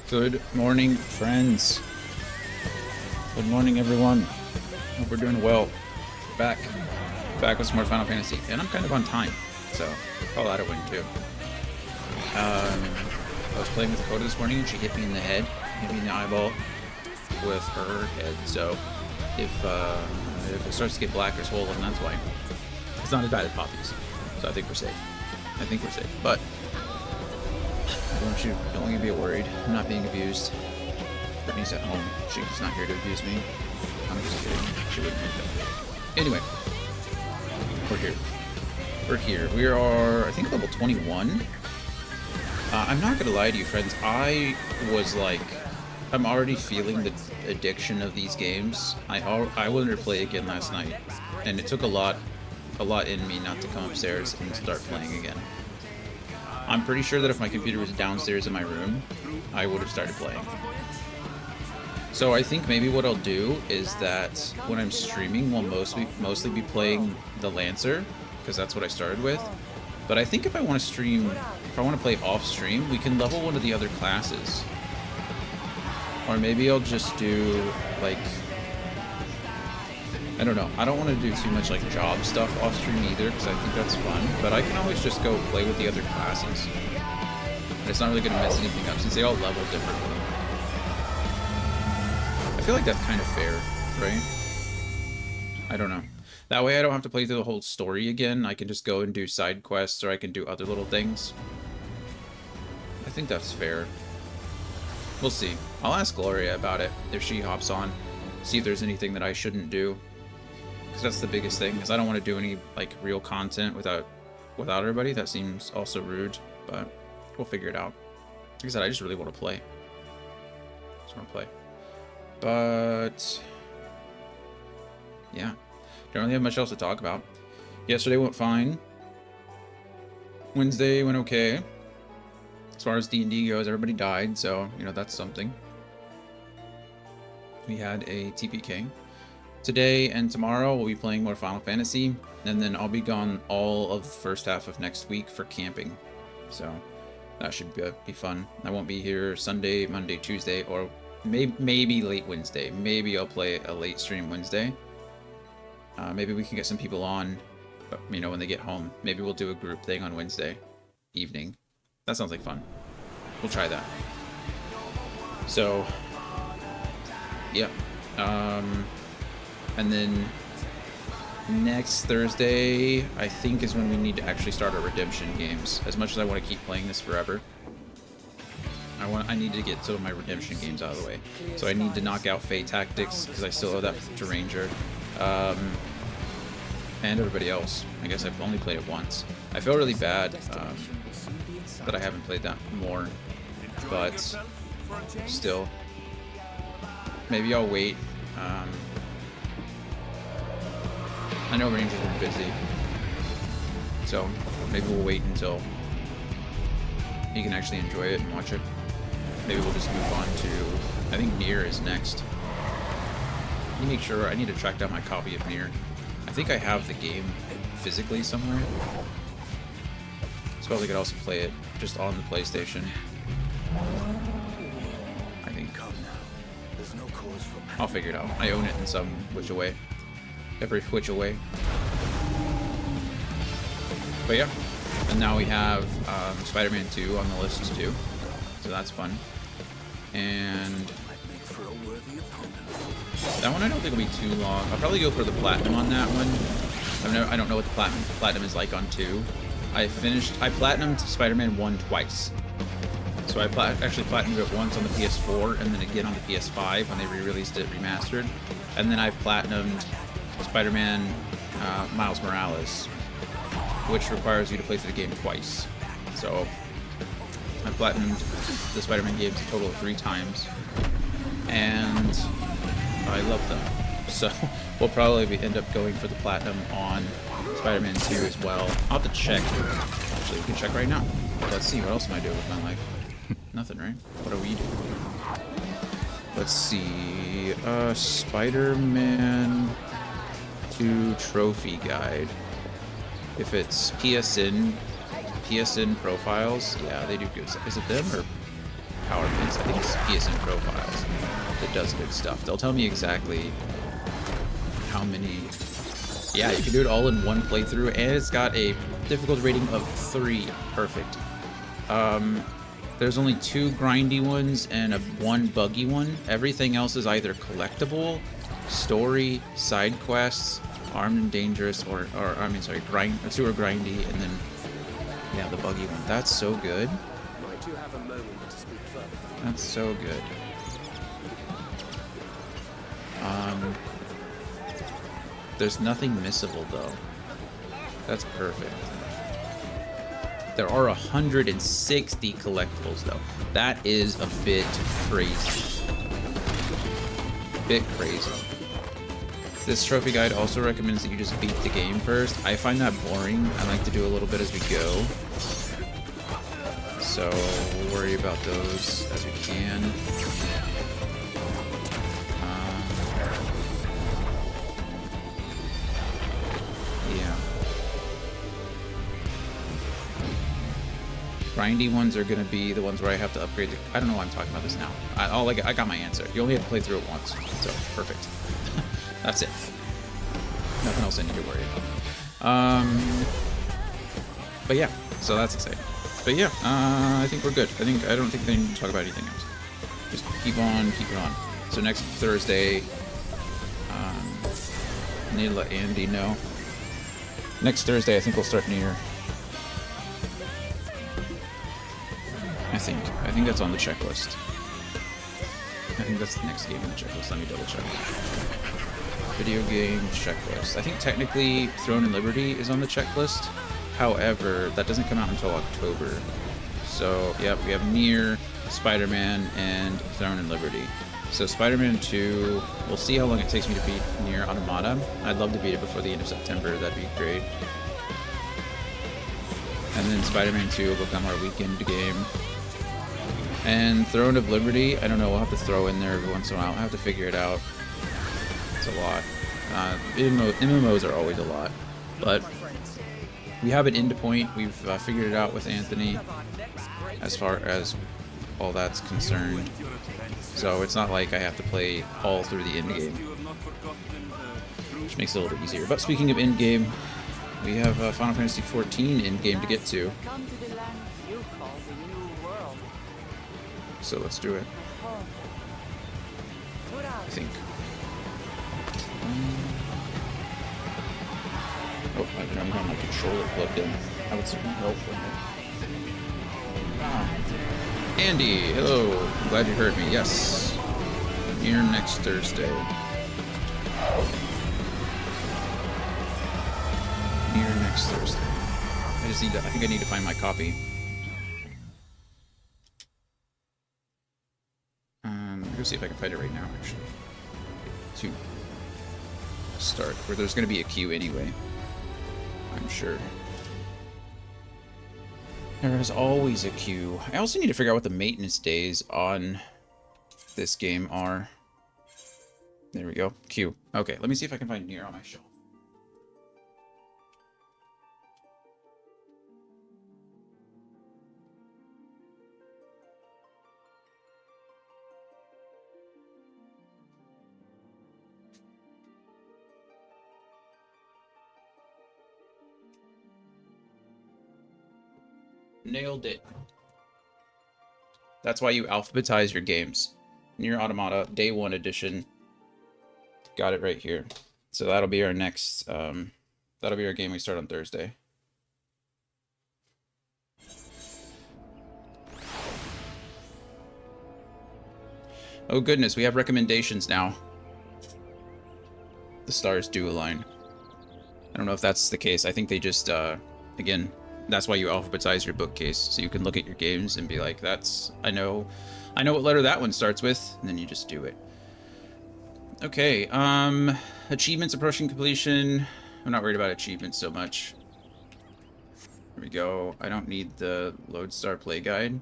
Good morning, friends. Good morning, everyone. Hope we're doing well. Back with some more Final Fantasy, and I'm kind of on time, so call that a win too. I was playing with Dakota this morning, and she hit me in the head, hit me in the eyeball with her head. So if it starts to get black or swollen, that's why. It's not as bad as Poppy's, so I think we're safe. But don't you be worried. I'm not being abused. Brittany's at home. She's not here to abuse me. I'm just kidding. She wouldn't do that. Anyway, we're here. We are, I think, level 21. I'm not gonna lie to you, friends. I'm already feeling the addiction of these games. I wanted to play again last night, and it took a lot in me not to come upstairs and start playing again. I'm pretty sure that if my computer was downstairs in my room, I would have started playing. So I think maybe what I'll do is that when I'm streaming, we'll mostly be playing the Lancer, because that's what I started with. But I think if I want to play off stream, we can level one of the other classes. Or maybe I'll just do, like, I don't know. I don't want to do too much, like, job stuff off stream either, because I think that's fun. But I can always just go play with the other classes. And it's not really going to mess anything up, since they all level differently. I feel like that's kind of fair, right? I don't know. That way I don't have to play through the whole story again. I can just go and do side quests, or I can do other little things. I think that's fair. We'll see. I'll ask Gloria about it if she hops on. See if there's anything that I shouldn't do. Because that's the biggest thing, is I don't want to do any, like, real content without everybody. That seems also rude, but we'll figure it out. Like I said, I just really want to play. But yeah, don't really have much else to talk about. Yesterday went fine. Wednesday went okay. As far as D&D goes, everybody died, so, you know, that's something. We had a TPK. Today and tomorrow we'll be playing more Final Fantasy, and then I'll be gone all of the first half of next week for camping. So that should be fun. I won't be here Sunday, Monday, Tuesday, or maybe late Wednesday. Maybe I'll play a late stream Wednesday. Maybe we can get some people on, but, you know, when they get home. Maybe we'll do a group thing on Wednesday evening. That sounds like fun. We'll try that. So, yeah. And then next Thursday, I think, is when we need to actually start our redemption games. As much as I want to keep playing this forever, I need to get some of my redemption games out of the way. So I need to knock out Fate Tactics, because I still owe that to Ranger. And everybody else. I guess I've only played it once. I feel really bad that I haven't played that more, but still. Maybe I'll wait. I know Ranger's been busy, so maybe we'll wait until he can actually enjoy it and watch it. Maybe we'll just move on to, I think Nier is next. Let me make sure. I need to track down my copy of Nier. I think I have the game physically somewhere. I suppose I could also play it just on the PlayStation. I think. I'll figure it out. I own it in some which way. Every which way. But yeah. And now we have Spider-Man 2 on the list too. So that's fun. And that one I don't think will be too long. I'll probably go for the platinum on that one. I don't know what the platinum is like on 2. I platinumed Spider-Man 1 twice. So I actually platinumed it once on the PS4 and then again on the PS5 when they re-released it remastered. And then I platinumed Spider-Man Miles Morales, which requires you to play through the game twice. So I platinumed the Spider-Man games a total of 3 times, and I love them. So we'll probably end up going for the platinum on Spider-Man 2 as well. I'll have to check. Actually, we can check right now. Let's see, what else am I doing with my life? Nothing, right? What are we doing? Let's see. Spider-Man 2 trophy guide. If it's PSN profiles, yeah, they do good. Is it them or Power Pins. I think it's PSN Profiles that does good stuff. They'll tell me exactly how many. Yeah, you can do it all in one playthrough, and it's got a difficulty rating of 3. Perfect. There's only 2 grindy ones and one buggy one. Everything else is either collectible, story, side quests, armed and dangerous, or I mean, sorry, super grindy, and then yeah, the buggy one. That's so good. Might you have a moment to speak further? That's so good. There's nothing missable though. That's perfect. There are 160 collectibles though. That is a bit crazy. Bit crazy. This trophy guide also recommends that you just beat the game first. I find that boring. I like to do a little bit as we go. So we'll worry about those as we can. Yeah. Grindy ones are going to be the ones where I have to upgrade. I don't know why I'm talking about this now. I got my answer. You only have to play through it once. So, perfect. That's it. Nothing else I need to worry about. But yeah, so that's exciting. But yeah, I think we're good. I don't think they need to talk about anything else. Just keep on keeping on. So next Thursday, I need to let Andy know. Next Thursday, I think we'll start Nier. I think that's on the checklist. I think that's the next game on the checklist. Let me double check. Video game checklist. I think technically Throne and Liberty is on the checklist. However, that doesn't come out until October. So, yeah, we have Nier, Spider-Man, and Throne and Liberty. So Spider-Man 2, we'll see how long it takes me to beat Nier Automata. I'd love to beat it before the end of September. That'd be great. And then Spider-Man 2 will become our weekend game. And Throne of Liberty, I don't know, we'll have to throw in there every once in a while. I'll have to figure it out. It's a lot. MMOs are always a lot. But we have an end point. We've figured it out with Anthony as far as all that's concerned. So it's not like I have to play all through the end game, which makes it a little easier. But speaking of end game, we have Final Fantasy XIV end game to get to. So let's do it. I think. Oh, I don't have my controller plugged in. That would certainly help. Andy, hello. I'm glad you heard me. Yes. Here next Thursday. Here next Thursday. I think I need to find my copy. Go see if I can find it right now, actually. To start, where there's going to be a queue anyway. I'm sure. There is always a queue. I also need to figure out what the maintenance days on this game are. There we go. Queue. Okay, let me see if I can find Nier on my shelf. Nailed it. That's why you alphabetize your games. Nier Automata, Day 1 edition. Got it right here. So that'll be our next, that'll be our game we start on Thursday. Oh goodness, we have recommendations now. The stars do align. I don't know if that's the case. I think they just, again, that's why you alphabetize your bookcase, so you can look at your games and be like, that's, I know what letter that one starts with, and then you just do it. Okay, achievements approaching completion. I'm not worried about achievements so much. There we go. I don't need the Lodestar play guide.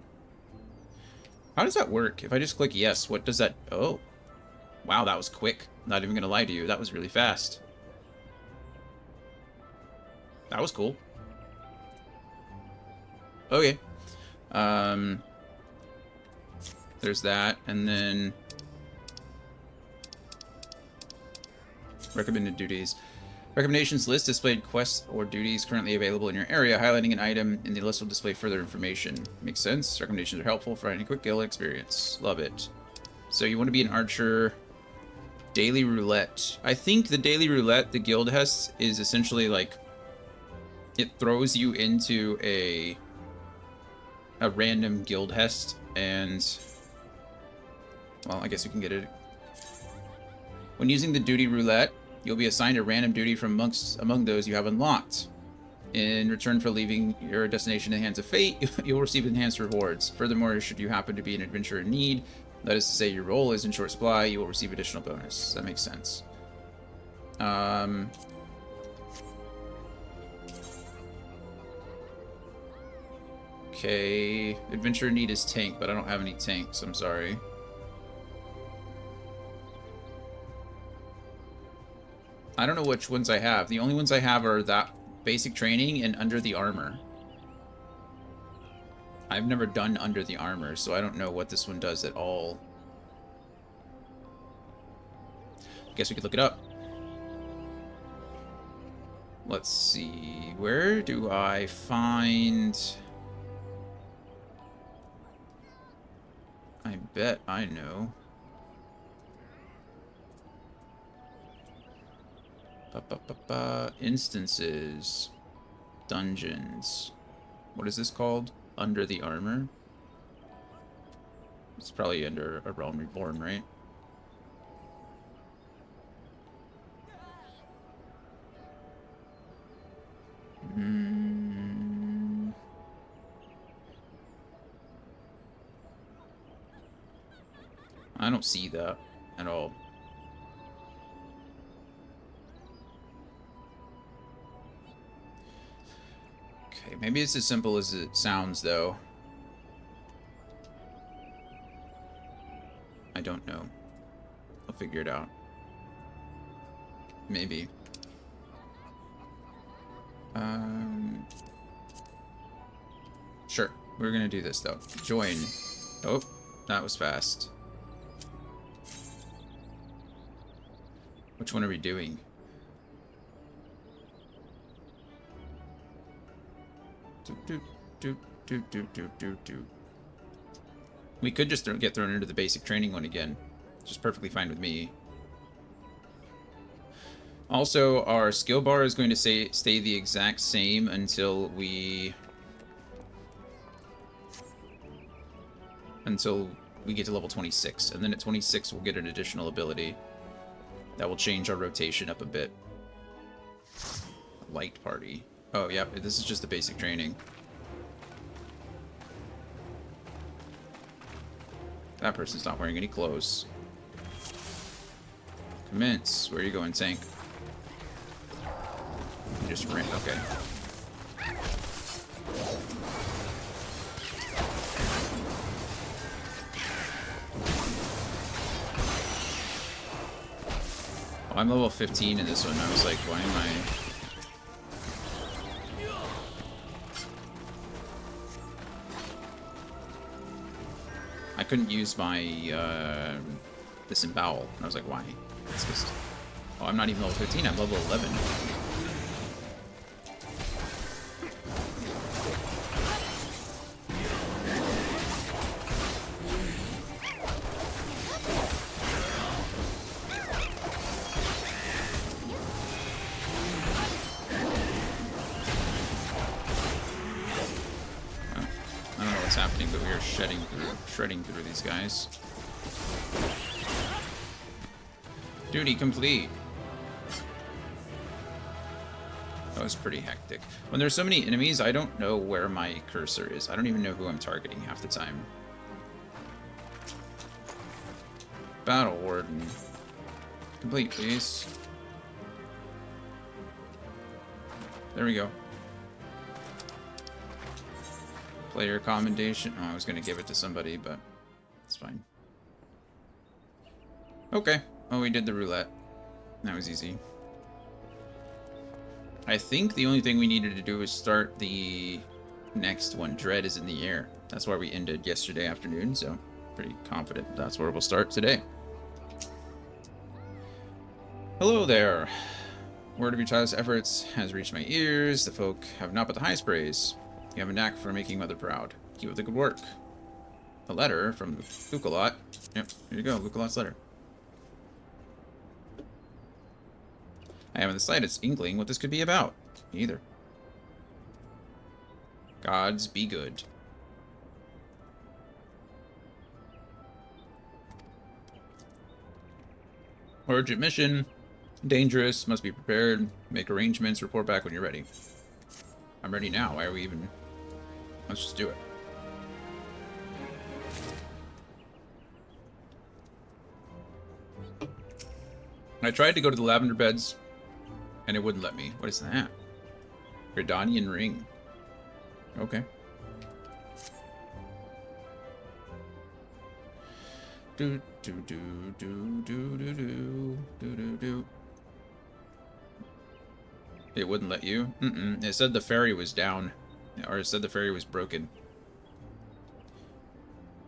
How does that work? If I just click yes, what does that... Oh. Wow, that was quick. Not even gonna lie to you. That was really fast. That was cool. there's that, and then recommended duties. Recommendations list displayed quests or duties currently available in your area. Highlighting an item in the list will display further information. Makes sense. Recommendations are helpful for any quick guild experience. Love it. So you want to be an archer. Daily roulette. I think the daily roulette the guild has is essentially like it throws you into a random guild hest, and well, I guess you can get it. When using the duty roulette, you'll be assigned a random duty from among those you have unlocked. In return for leaving your destination in the hands of fate, you'll receive enhanced rewards. Furthermore, should you happen to be an adventurer in need, that is to say your role is in short supply, you will receive additional bonus. That makes sense. Okay, adventurer need is tank, but I don't have any tanks, I'm sorry. I don't know which ones I have. The only ones I have are that basic training and under the armor. I've never done under the armor, so I don't know what this one does at all. I guess we could look it up. Let's see. Where do I find... I bet I know. Instances. Dungeons. What is this called? Under the armor? It's probably under A Realm Reborn, right? I don't see that at all. Okay, maybe it's as simple as it sounds, though. I don't know. I'll figure it out. Maybe. Sure. We're gonna do this, though. Join. Oh, that was fast. Which one are we doing? We could just get thrown into the basic training one again. Just perfectly fine with me. Also, our skill bar is going to stay the exact same until we get to level 26. And then at 26, we'll get an additional ability that will change our rotation up a bit. Light party. Oh, yeah, this is just the basic training. That person's not wearing any clothes. Commence. Where are you going, tank? You just ran. Okay. Oh, I'm level 15 in this one. I was like, why am I... I couldn't use my disembowel. I was like, why? It's just... Oh, I'm not even level 15. I'm level 11. Happening, but we are shredding through these guys. Duty complete. That was pretty hectic. When there's so many enemies, I don't know where my cursor is. I don't even know who I'm targeting half the time. Battle Warden. Complete, please. There we go. Player commendation. Oh, I was going to give it to somebody, but it's fine. Okay. Oh, we did the roulette. That was easy. I think the only thing we needed to do was start the next one. Dread is in the air. That's where we ended yesterday afternoon, so pretty confident that's where we'll start today. Hello there. Word of your tireless efforts has reached my ears. The folk have not but the highest praise. You have a knack for making Mother proud. Keep up the good work. A letter from Lukalot. Yep, here you go, Lukalot's letter. I haven't the slightest inkling what this could be about. Me either. Gods be good. Urgent mission. Dangerous. Must be prepared. Make arrangements. Report back when you're ready. I'm ready now. Why are we even... Let's just do it. I tried to go to the lavender beds, and it wouldn't let me. What is that? Gridanian ring. Okay. Do do do do do do do do do do. It wouldn't let you. It said the ferry was down, or it said the ferry was broken.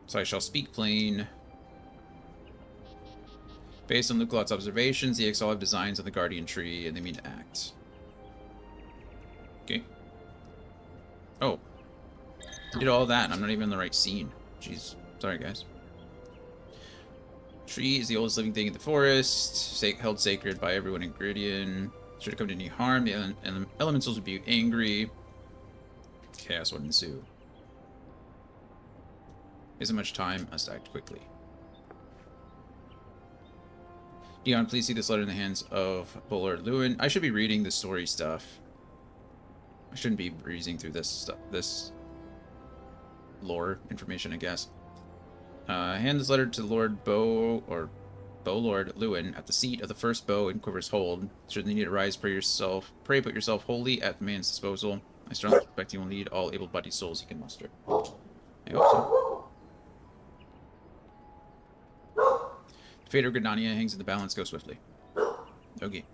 So I shall speak plain. Based on Lukalot's observations, the Exile have designs on the Guardian Tree, and they mean to act. Okay. Oh. Did all that, and I'm not even in the right scene. Jeez. Sorry, guys. Tree is the oldest living thing in the forest, held sacred by everyone in Gridanian. Should it come to any harm, the elementals would be angry. Chaos would ensue. Isn't much time, must act quickly. Dion, please see this letter in the hands of Bolord Lewin. I should be reading the story stuff. I shouldn't be breezing through this stuff, this lore information, I guess. Hand this letter to Lord Bolord Lewin at the seat of the first bow in Quiver's Hold. Should the need arise, pray put yourself wholly at the man's disposal. I strongly suspect you will need all able-bodied souls you can muster. I hope so. The fate of Gridania hangs in the balance. Go swiftly. Okay.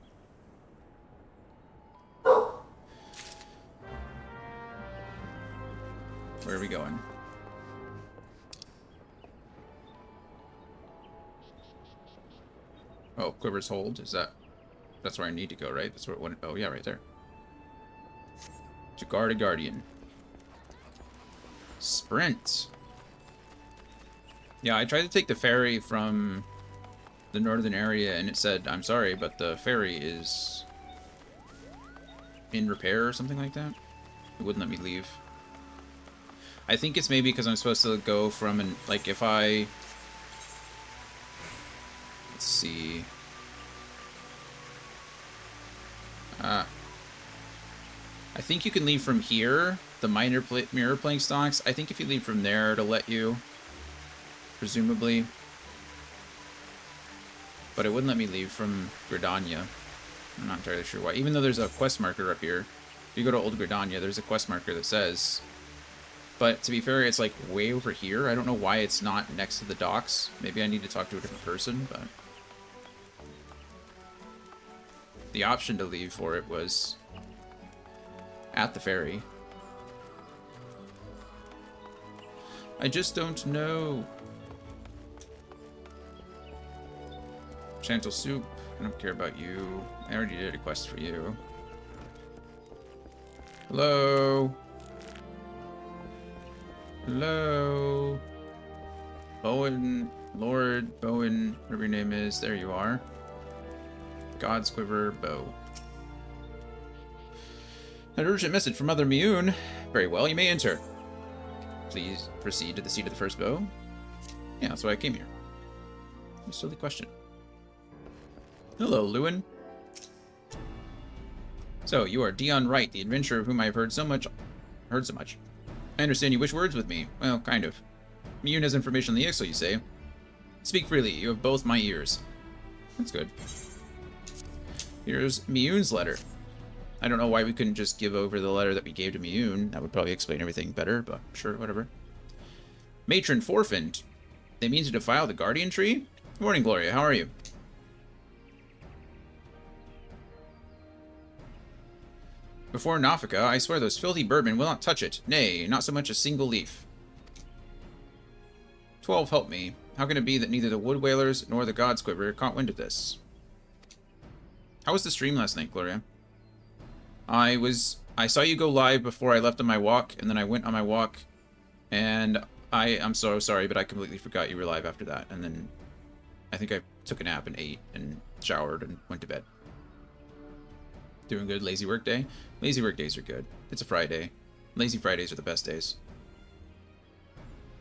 Where are we going? Oh, Quiver's Hold. Is that... That's where I need to go, right? That's where it went... Oh, yeah, right there. To guard a guardian. Sprint. Yeah, I tried to take the ferry from the northern area, and it said, I'm sorry, but the ferry is in repair or something like that. It wouldn't let me leave. I think it's maybe because I'm supposed to go from, like, if I... Let's see. I think you can leave from here, the mirror playing stocks. I think if you leave from there, it'll let you, presumably. But it wouldn't let me leave from Gridania. I'm not entirely sure why. Even though there's a quest marker up here. If you go to Old Gridania, there's a quest marker that says... But to be fair, it's like way over here. I don't know why it's not next to the docks. Maybe I need to talk to a different person, but... The option to leave for it was at the ferry. I just don't know. Chantal Soup, I don't care about you. I already did a quest for you. Hello? Hello? Bowen, Lord Bowen, whatever your name is, there you are. God's Quiver Bow. An urgent message from Mother Mioun. Very well, you may enter. Please proceed to the seat of the first bow. Yeah, that's why I came here. A silly question. Hello, Lewin. So, you are Dion Wright, the adventurer of whom I have heard so much. I understand you wish words with me. Well, kind of. Mioun has information on the Ixal, you say? Speak freely, you have both my ears. That's good. Here's Mioun's letter. I don't know why we couldn't just give over the letter that we gave to Mioun. That would probably explain everything better, but sure, whatever. Matron Forfend. They mean to defile the Guardian Tree? Good morning, Gloria. How are you? Before Nafika, I swear those filthy birdmen will not touch it. Nay, not so much a single leaf. 12, help me. How can it be that neither the Wood Whalers nor the God's Quiver caught wind of this? How was the stream last night, Gloria? I saw you go live before I left on my walk, and then I went on my walk, and I'm so sorry, but I completely forgot you were live after that, and then I think I took a nap and ate and showered and went to bed. Doing good. Lazy work day? Lazy work days are good. It's a Friday. Lazy Fridays are the best days.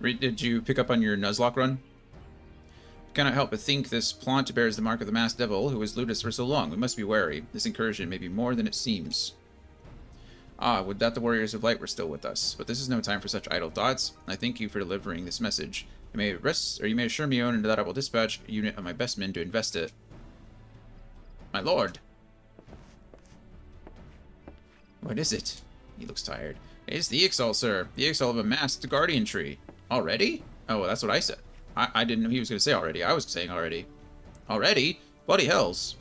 Did you pick up on your Nuzlocke run? Cannot help but think this plant bears the mark of the masked devil who has looted us for so long. We must be wary. This incursion may be more than it seems. Ah, would that the warriors of light were still with us. But this is no time for such idle thoughts. I thank you for delivering this message. You may assure me own that I will dispatch a unit of my best men to invest it. My lord. What is it? He looks tired. It's the Ixal, sir. The Ixal of a masked guardian tree. Already? Oh, well, that's what I said. I didn't know he was going to say already. I was saying already. Already? Bloody hells.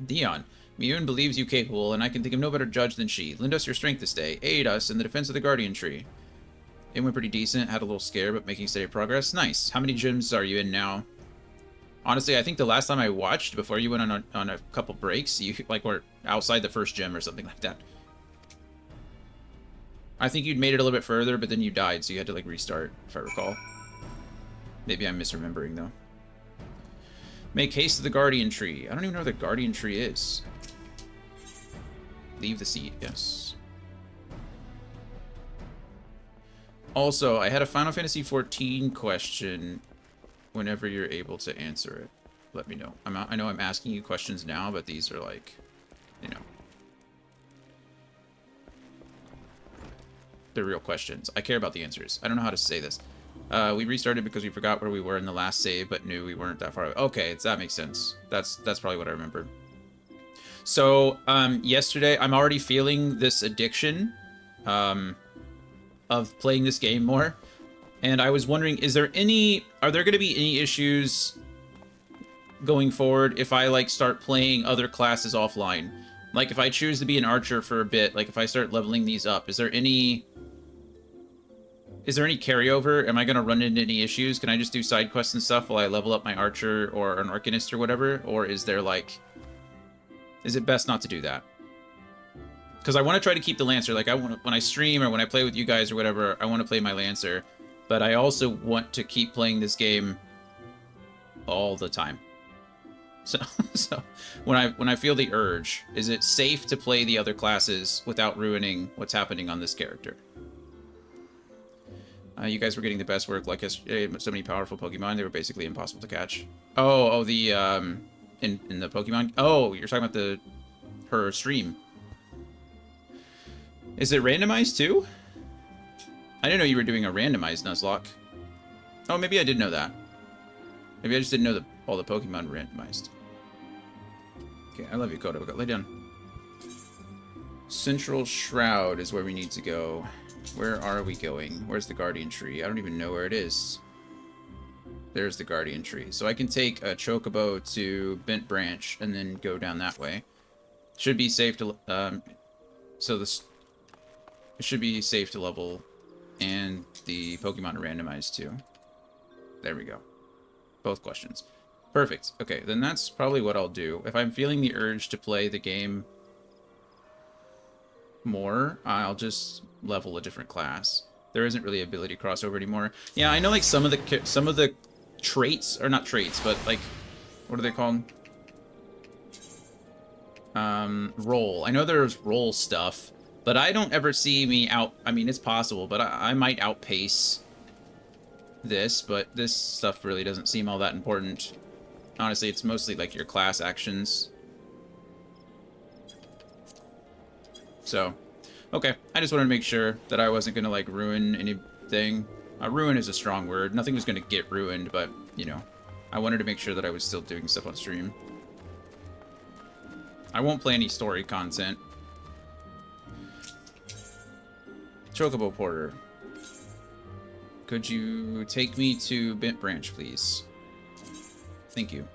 Dion, Miyun believes you capable, and I can think of no better judge than she. Lend us your strength this day. Aid us in the defense of the guardian tree. It went pretty decent. Had a little scare, but making steady progress. Nice. How many gyms are you in now? Honestly, I think the last time I watched, before you went on a couple breaks, you like were outside the first gym or something like that. I think you'd made it a little bit further, but then you died, so you had to like restart, if I recall. Maybe I'm misremembering, though. Make haste to the guardian tree. I don't even know where the guardian tree is. Leave the seat, yes. Also, I had a Final Fantasy XIV question. Whenever you're able to answer it, let me know. I know I'm asking you questions now, but these are like, you know, they're real questions. I care about the answers. I don't know how to say this. We restarted because we forgot where we were in the last save, but knew we weren't that far away. Okay, that makes sense. That's probably what I remember. So, yesterday, I'm already feeling this addiction, of playing this game more. And I was wondering, are there going to be any issues going forward if I, like, start playing other classes offline? Like, if I choose to be an archer for a bit, like, if I start leveling these up, is there any carryover? Am I going to run into any issues? Can I just do side quests and stuff while I level up my archer or an arcanist or whatever? Or is there, like, is it best not to do that? Because I want to try to keep the Lancer. Like, when I stream or when I play with you guys or whatever, I want to play my Lancer. But I also want to keep playing this game all the time. So when I feel the urge, is it safe to play the other classes without ruining what's happening on this character? You guys were getting the best work like yesterday. So many powerful Pokemon, they were basically impossible to catch. Oh, the in the Pokemon. Oh, you're talking about her stream. Is it randomized too? I didn't know you were doing a randomized Nuzlocke. Oh, maybe I did know that. Maybe I just didn't know that all the Pokemon were randomized. Okay, I love you, Kodo. Lay down. Central Shroud is where we need to go. Where are we going? Where's the Guardian Tree? I don't even know where it is. There's the Guardian Tree. So I can take a Chocobo to Bent Branch and then go down that way. Should be safe to... It should be safe to level... And the Pokemon are randomized too. There we go. Both questions. Perfect. Okay, then that's probably what I'll do. If I'm feeling the urge to play the game more, I'll just level a different class. There isn't really ability crossover anymore. Yeah, I know like some of the traits, or not traits, but like, what are they called? Roll. I know there's roll stuff. But I don't ever see me out... I mean, it's possible, but I might outpace this, but this stuff really doesn't seem all that important. Honestly, it's mostly like your class actions. So, okay. I just wanted to make sure that I wasn't going to, like, ruin anything. Ruin is a strong word. Nothing was going to get ruined, but, you know, I wanted to make sure that I was still doing stuff on stream. I won't play any story content. Chocobo Porter. Could you take me to Bent Branch, please? Thank you.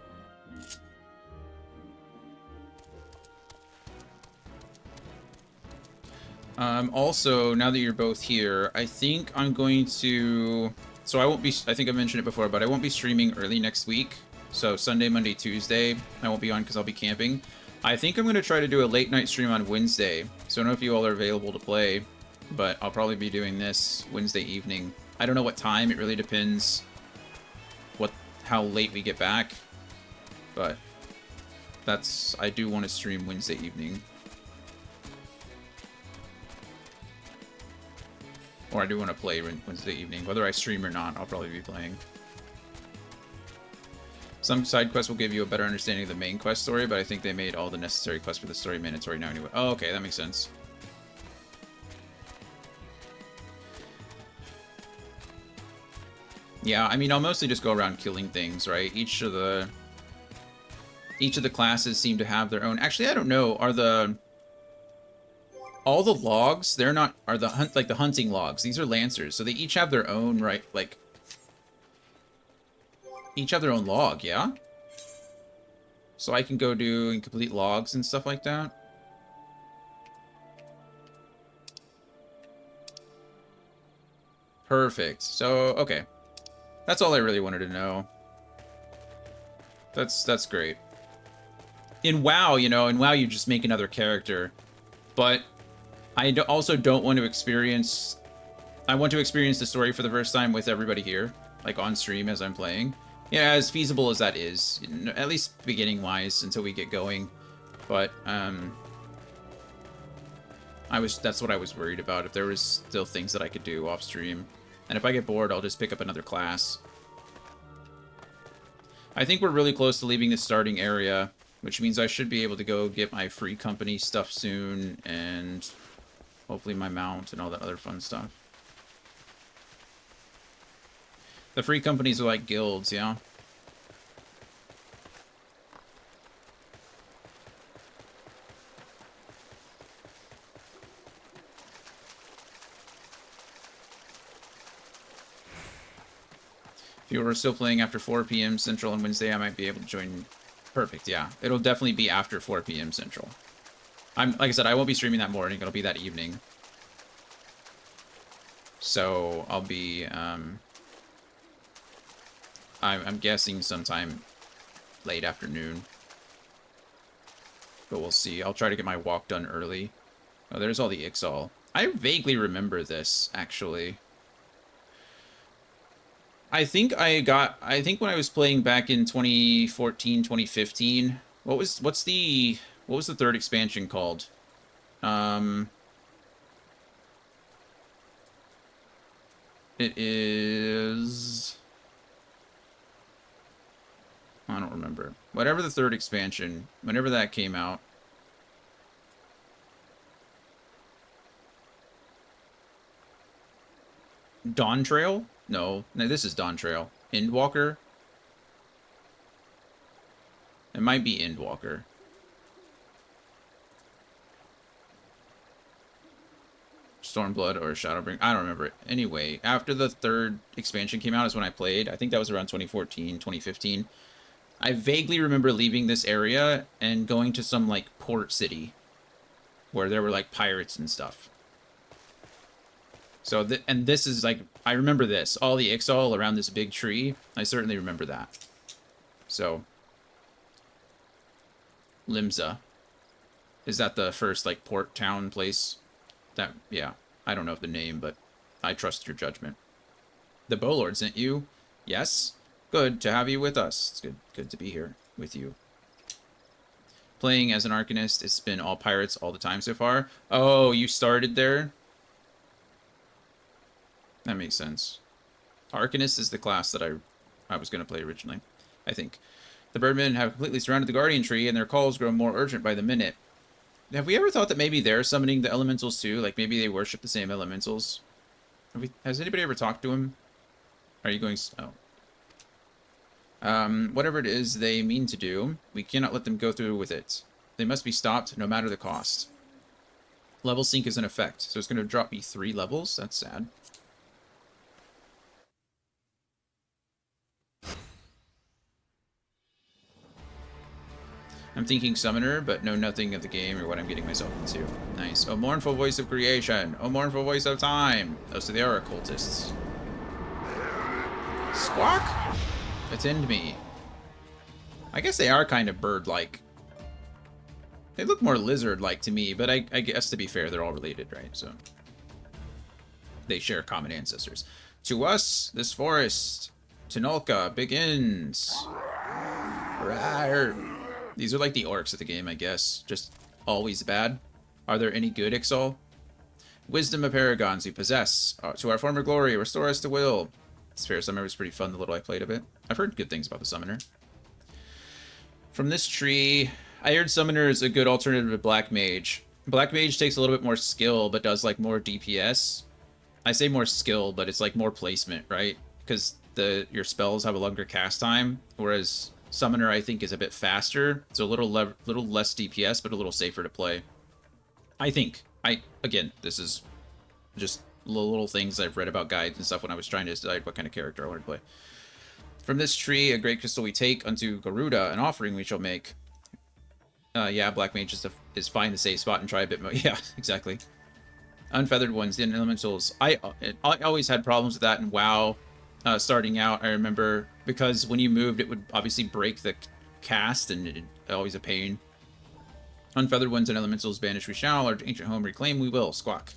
Also, now that you're both here, I think I'm going to So I won't be, I think I mentioned it before, but I won't be streaming early next week. So Sunday, Monday, Tuesday, I won't be on because I'll be camping. I think I'm going to try to do a late night stream on Wednesday. So I don't know if you all are available to play, but I'll probably be doing this Wednesday evening. I don't know what time. It really depends how late we get back. But I do want to stream Wednesday evening. Or I do want to play Wednesday evening. Whether I stream or not, I'll probably be playing. Some side quests will give you a better understanding of the main quest story, but I think they made all the necessary quests for the story mandatory now anyway. Oh, okay, that makes sense. Yeah, I mean, I'll mostly just go around killing things, right? Each of the classes seem to have their own... Actually, I don't know. All the logs, they're not... Are the hunting logs. These are lancers, so they each have their own, right? Like... Each have their own log, yeah? So I can go do and complete logs and stuff like that. Perfect. So, okay. That's all I really wanted to know. That's great. In WoW, you know, in WoW you just make another character. But I also don't want to experience... I want to experience the story for the first time with everybody here. Like on stream as I'm playing. Yeah, as feasible as that is. At least beginning-wise until we get going. But, that's what I was worried about. If there was still things that I could do off stream. And if I get bored, I'll just pick up another class. I think we're really close to leaving the starting area, which means I should be able to go get my free company stuff soon, and hopefully my mount and all that other fun stuff. The free companies are like guilds, yeah? If you were still playing after 4 p.m. Central on Wednesday, I might be able to join. Perfect, yeah. It'll definitely be after 4 p.m. Central. Like I said, I won't be streaming that morning. It'll be that evening. So I'll be, I'm guessing sometime late afternoon. But we'll see. I'll try to get my walk done early. Oh, there's all the Ixal. I vaguely remember this, actually. I think when I was playing back in 2014, 2015, what was the third expansion called? It is... I don't remember. Whatever the third expansion, whenever that came out. Dawntrail? No, this is Dawntrail. Endwalker? It might be Endwalker. Stormblood or Shadowbring. I don't remember it. Anyway, after the third expansion came out is when I played. I think that was around 2014, 2015. I vaguely remember leaving this area and going to some, like, port city. Where there were, like, pirates and stuff. So, and this is, like, I remember this. All the Ixal around this big tree. I certainly remember that. So. Limsa. Is that the first, like, port town place? That, yeah. I don't know the name, but I trust your judgment. The Bowlord sent you? Yes? Good to have you with us. It's good to be here with you. Playing as an Arcanist, it's been all pirates all the time so far. Oh, you started there? That makes sense. Arcanist is the class that I was going to play originally, I think. The Birdmen have completely surrounded the Guardian Tree, and their calls grow more urgent by the minute. Have we ever thought that maybe they're summoning the elementals too? Like maybe they worship the same elementals? Has anybody ever talked to him? Are you going... Oh. Whatever it is they mean to do, we cannot let them go through with it. They must be stopped, no matter the cost. Level sync is in effect, so it's going to drop me 3 levels. That's sad. I'm thinking Summoner, but know nothing of the game or what I'm getting myself into. Nice. Oh, mournful voice of creation. Oh, mournful voice of time. Oh, so they are occultists. Squawk! Attend me. I guess they are kind of bird-like. They look more lizard-like to me, but I guess to be fair, they're all related, right? So they share common ancestors. To us, this forest, Tunulka, begins. Rawr. These are like the orcs of the game, I guess. Just always bad. Are there any good, Ixal? Wisdom of Paragons you possess. To our former glory, restore us to will. Sphere Summoner was pretty fun, the little I played of it. I've heard good things about the Summoner. From this tree, I heard Summoner is a good alternative to Black Mage. Black Mage takes a little bit more skill, but does like more DPS. I say more skill, but it's like more placement, right? Because your spells have a longer cast time, whereas Summoner I think is a bit faster, so a little less DPS, but a little safer to play. I think. Again, this is just little things I've read about guides and stuff when I was trying to decide what kind of character I wanted to play. From this tree, a great crystal we take unto Garuda, an offering we shall make. Yeah, Black Mage is find the safe spot and try a bit more. Yeah, exactly. Unfeathered ones, the elementals. I always had problems with that in WoW. Starting out, I remember, because when you moved, it would obviously break the cast, and it always a pain. Unfeathered ones and elementals banish we shall, our ancient home reclaim we will. Squawk.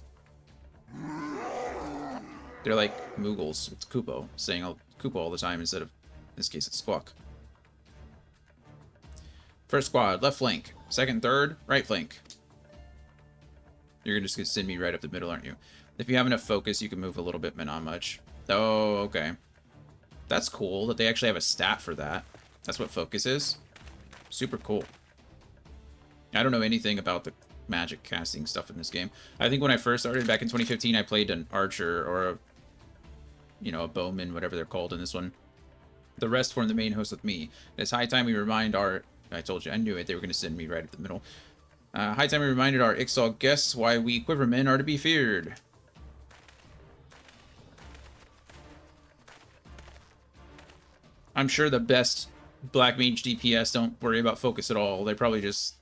They're like Moogles with Kupo, saying Kupo all the time instead of, in this case, it's Squawk. First squad, left flank. Second, third, right flank. You're just going to send me right up the middle, aren't you? If you have enough focus, you can move a little bit, but not much. Oh, okay. That's cool that they actually have a stat for that. That's what focus is. Super cool. I don't know anything about the magic casting stuff in this game. I think when I first started back in 2015, I played an archer or a bowman, whatever they're called in this one. The rest form the main host with me. It's high time we remind our... I told you, I knew it. They were going to send me right up the middle. High time we reminded our Ixal guests why we Quivermen are to be feared. I'm sure the best Black Mage DPS don't worry about focus at all. They probably just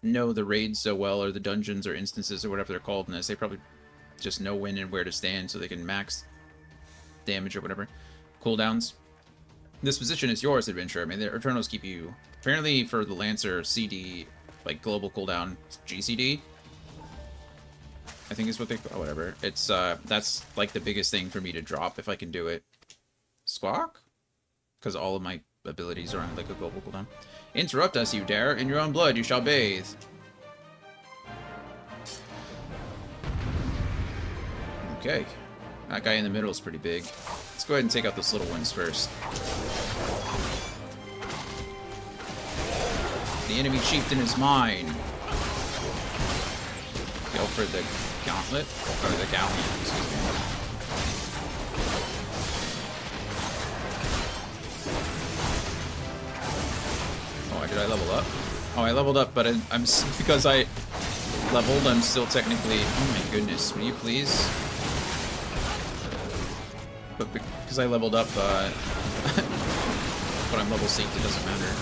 know the raids so well, or the dungeons or instances or whatever they're called in this. They probably just know when and where to stand so they can max damage or whatever. Cooldowns. This position is yours, adventurer. I mean, the Eternals keep you... Apparently for the Lancer, CD, like global cooldown, GCD, I think is what they... Oh, whatever. It's, that's like the biggest thing for me to drop if I can do it. Squawk? Because all of my abilities are on like a global cooldown. Interrupt us, you dare. In your own blood you shall bathe. Okay. That guy in the middle is pretty big. Let's go ahead and take out those little ones first. The enemy chieftain is mine. Go for the gauntlet. Or the galleon, excuse me. Oh, did I level up? Oh, I leveled up, but I'm because I leveled, I'm still technically... Oh my goodness, will you please? But because I leveled up, but I'm level synced, it doesn't matter.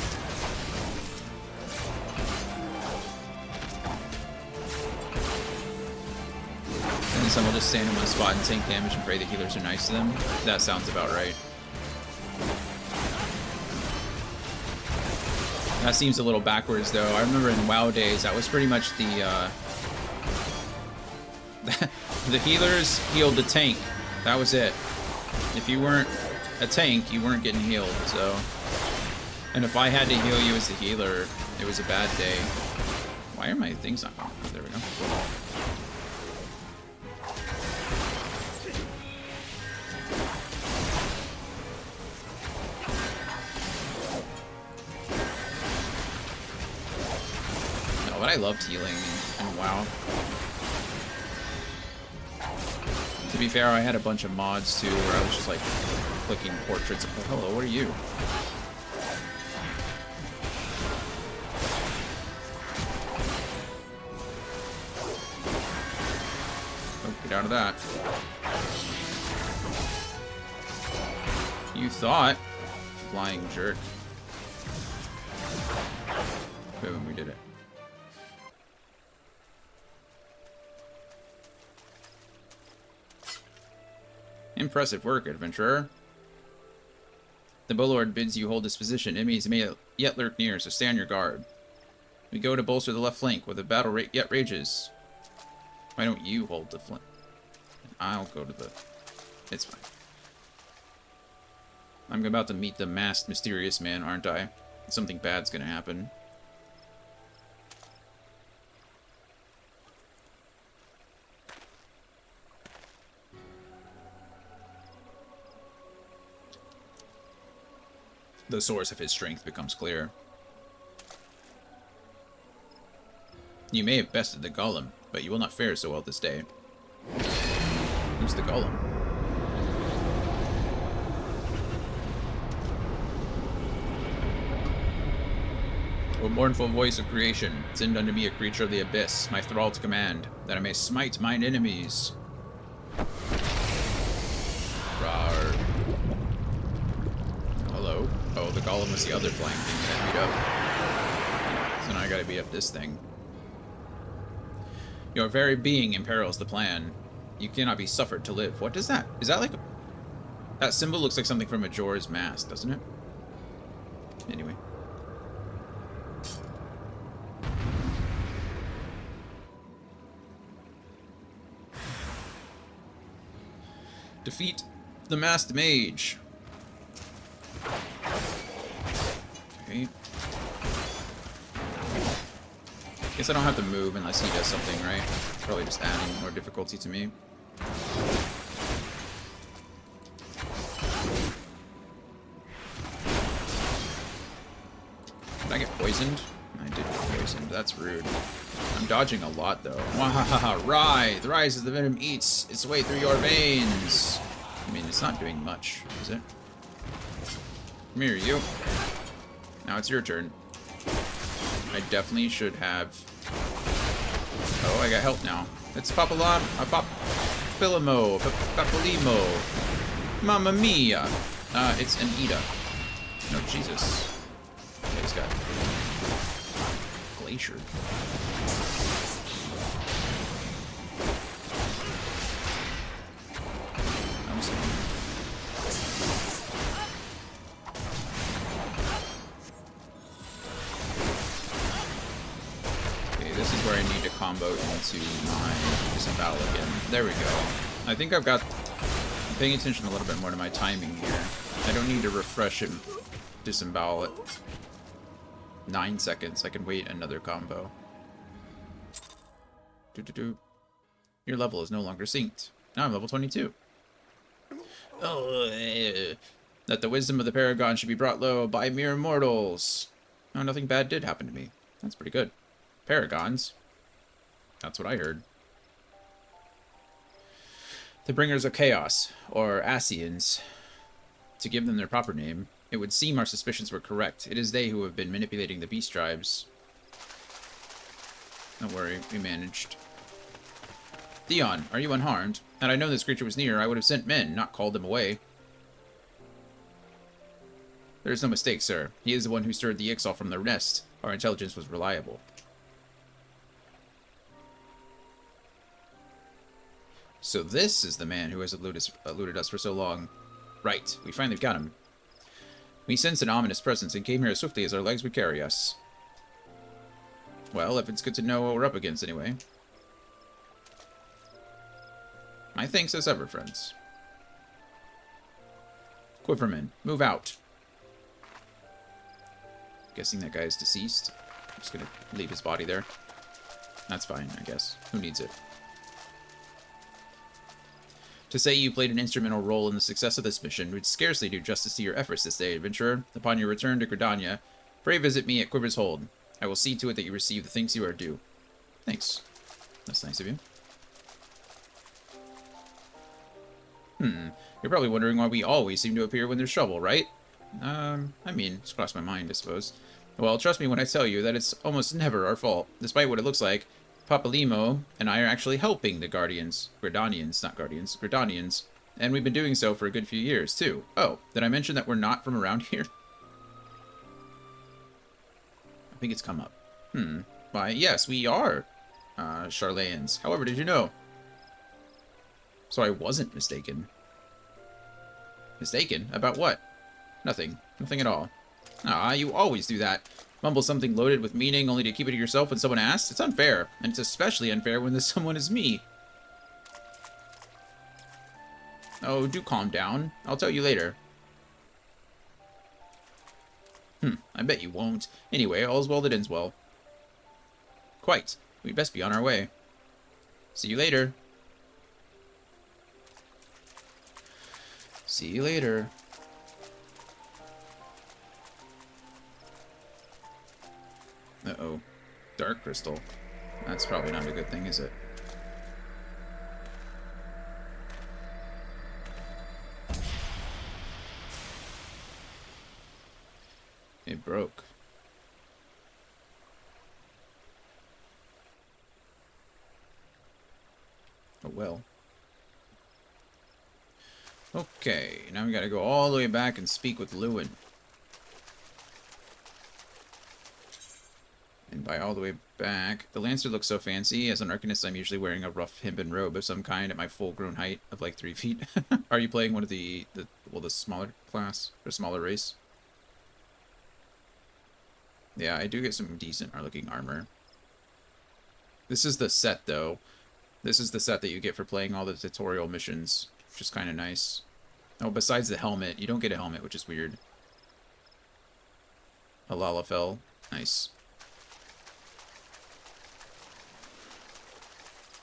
And then someone will just stand in one spot and tank damage and pray the healers are nice to them. That sounds about right. That seems a little backwards, though. I remember in WoW days, that was pretty much the the healers healed the tank. That was it. If you weren't a tank, you weren't getting healed, so... And if I had to heal you as the healer, it was a bad day. Why are my things not going? There we go. Oh, but I loved healing in WoW. To be fair, I had a bunch of mods too, where I was just like clicking portraits of, oh, hello, what are you? Oh, get out of that. You thought. Flying jerk. Boom, we did it. Impressive work, adventurer. The Bullord bids you hold this position. Enemies may yet lurk near, so stay on your guard. We go to bolster the left flank, where the battle yet rages. Why don't you hold the flank? I'll go to the... It's fine. I'm about to meet the masked, mysterious man, aren't I? Something bad's gonna happen. The source of his strength becomes clear. You may have bested the Golem, but you will not fare so well this day. Who's the Golem? O mournful voice of creation, send unto me a creature of the abyss, my thrall to command, that I may smite mine enemies. Rawr. Hello? Oh, the Golem was the other flank thing that beat up. So now I gotta beat up this thing. Your very being imperils the plan. You cannot be suffered to live. What is that? Is that like... That symbol looks like something from Majora's Mask, doesn't it? Anyway. Defeat the masked mage. Okay. Guess I don't have to move unless he does something, right? Probably just adding more difficulty to me. Did I get poisoned? I did get poisoned. That's rude. I'm dodging a lot, though. Wahaha! Writhe! Rise as the venom eats its way through your veins! I mean, it's not doing much, is it? Come here, you. Now it's your turn. I definitely should have... Oh, I got help now. It's Papilimo. Mamma mia! It's Anita. No, Jesus. Okay, he's got... Glacier. Where I need to combo into my disembowel again. There we go. I think I'm paying attention a little bit more to my timing here. I don't need to refresh and disembowel it. 9 seconds. I can wait another combo. Your level is no longer synced. Now I'm level 22. Oh, that the wisdom of the Paragon should be brought low by mere mortals. No, nothing bad did happen to me. That's pretty good. Paragons. That's what I heard. The Bringers of Chaos, or Ascians. To give them their proper name, it would seem our suspicions were correct. It is they who have been manipulating the beast tribes. Don't worry, we managed. Theon, are you unharmed? Had I known this creature was near, I would have sent men, not called them away. There is no mistake, sir. He is the one who stirred the Ixal from the nest. Our intelligence was reliable. So this is the man who has eluded us for so long. Right, we finally got him. We sensed an ominous presence and came here as swiftly as our legs would carry us. Well, if it's good to know what we're up against anyway. My thanks as ever, friends. Quiverman, move out. Guessing that guy is deceased. I'm just gonna leave his body there. That's fine, I guess. Who needs it? To say you played an instrumental role in the success of this mission would scarcely do justice to your efforts this day, adventurer. Upon your return to Gridania, pray visit me at Quiver's Hold. I will see to it that you receive the thanks you are due. Thanks. That's nice of you. You're probably wondering why we always seem to appear when there's trouble, right? I mean, it's crossed my mind, I suppose. Well, trust me when I tell you that it's almost never our fault. Despite what it looks like, Papilimo and I are actually helping the Guardians. Gridanians, not Guardians. Gridanians. And we've been doing so for a good few years, too. Oh, did I mention that we're not from around here? I think it's come up. Why, yes, we are Charlayans. However, did you know? So I wasn't mistaken. Mistaken? About what? Nothing. Nothing at all. Ah, you always do that. Mumble something loaded with meaning only to keep it to yourself when someone asks. It's unfair. And it's especially unfair when this someone is me. Oh, do calm down. I'll tell you later. I bet you won't. Anyway, all's well that ends well. Quite. We'd best be on our way. See you later. See you later. Uh-oh. Dark crystal. That's probably not a good thing, is it? It broke. Oh well. Okay, now we gotta go all the way back and speak with Lewin. And by all the way back, the Lancer looks so fancy. As an Arcanist, I'm usually wearing a rough hempen robe of some kind at my full-grown height of like 3 feet. Are you playing one of the smaller class or smaller race? Yeah, I do get some decent looking armor. This is the set, though. This is the set that you get for playing all the tutorial missions, which is kind of nice. Oh, besides the helmet, you don't get a helmet, which is weird. A Lalafell. Nice.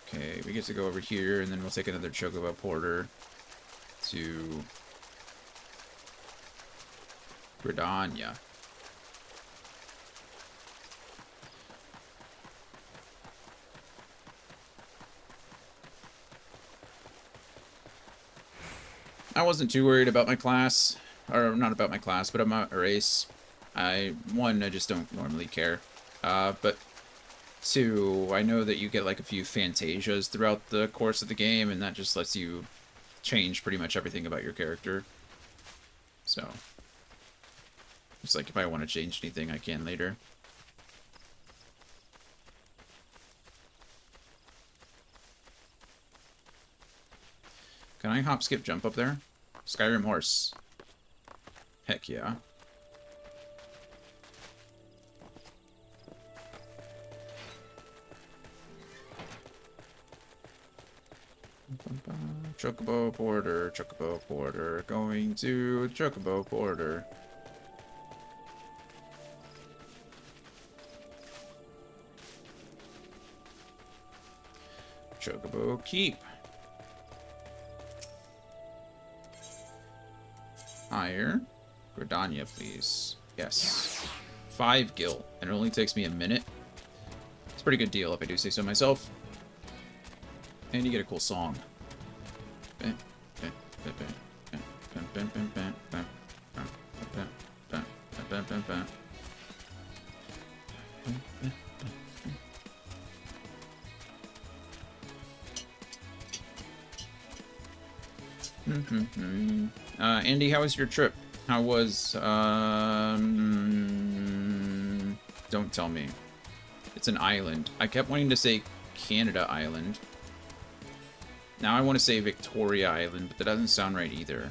Okay, we get to go over here, and then we'll take another Chocobo Porter to Gridania. I wasn't too worried about my class, or not about my class, but about my race. I just don't normally care. But 2, I know that you get like a few Fantasias throughout the course of the game, and that just lets you change pretty much everything about your character. So, it's like if I want to change anything, I can later. Can I hop, skip, jump up there? Skyrim horse. Heck yeah. Chocobo Porter, going to Chocobo Porter. Chocobo Keep. Higher. Gridania, please. Yes. 5 gil, and it only takes me a minute. It's a pretty good deal if I do say so myself. And you get a cool song. Andy, how was your trip? How was, don't tell me. It's an island. I kept wanting to say Canada Island. Now I want to say Victoria Island, but that doesn't sound right either.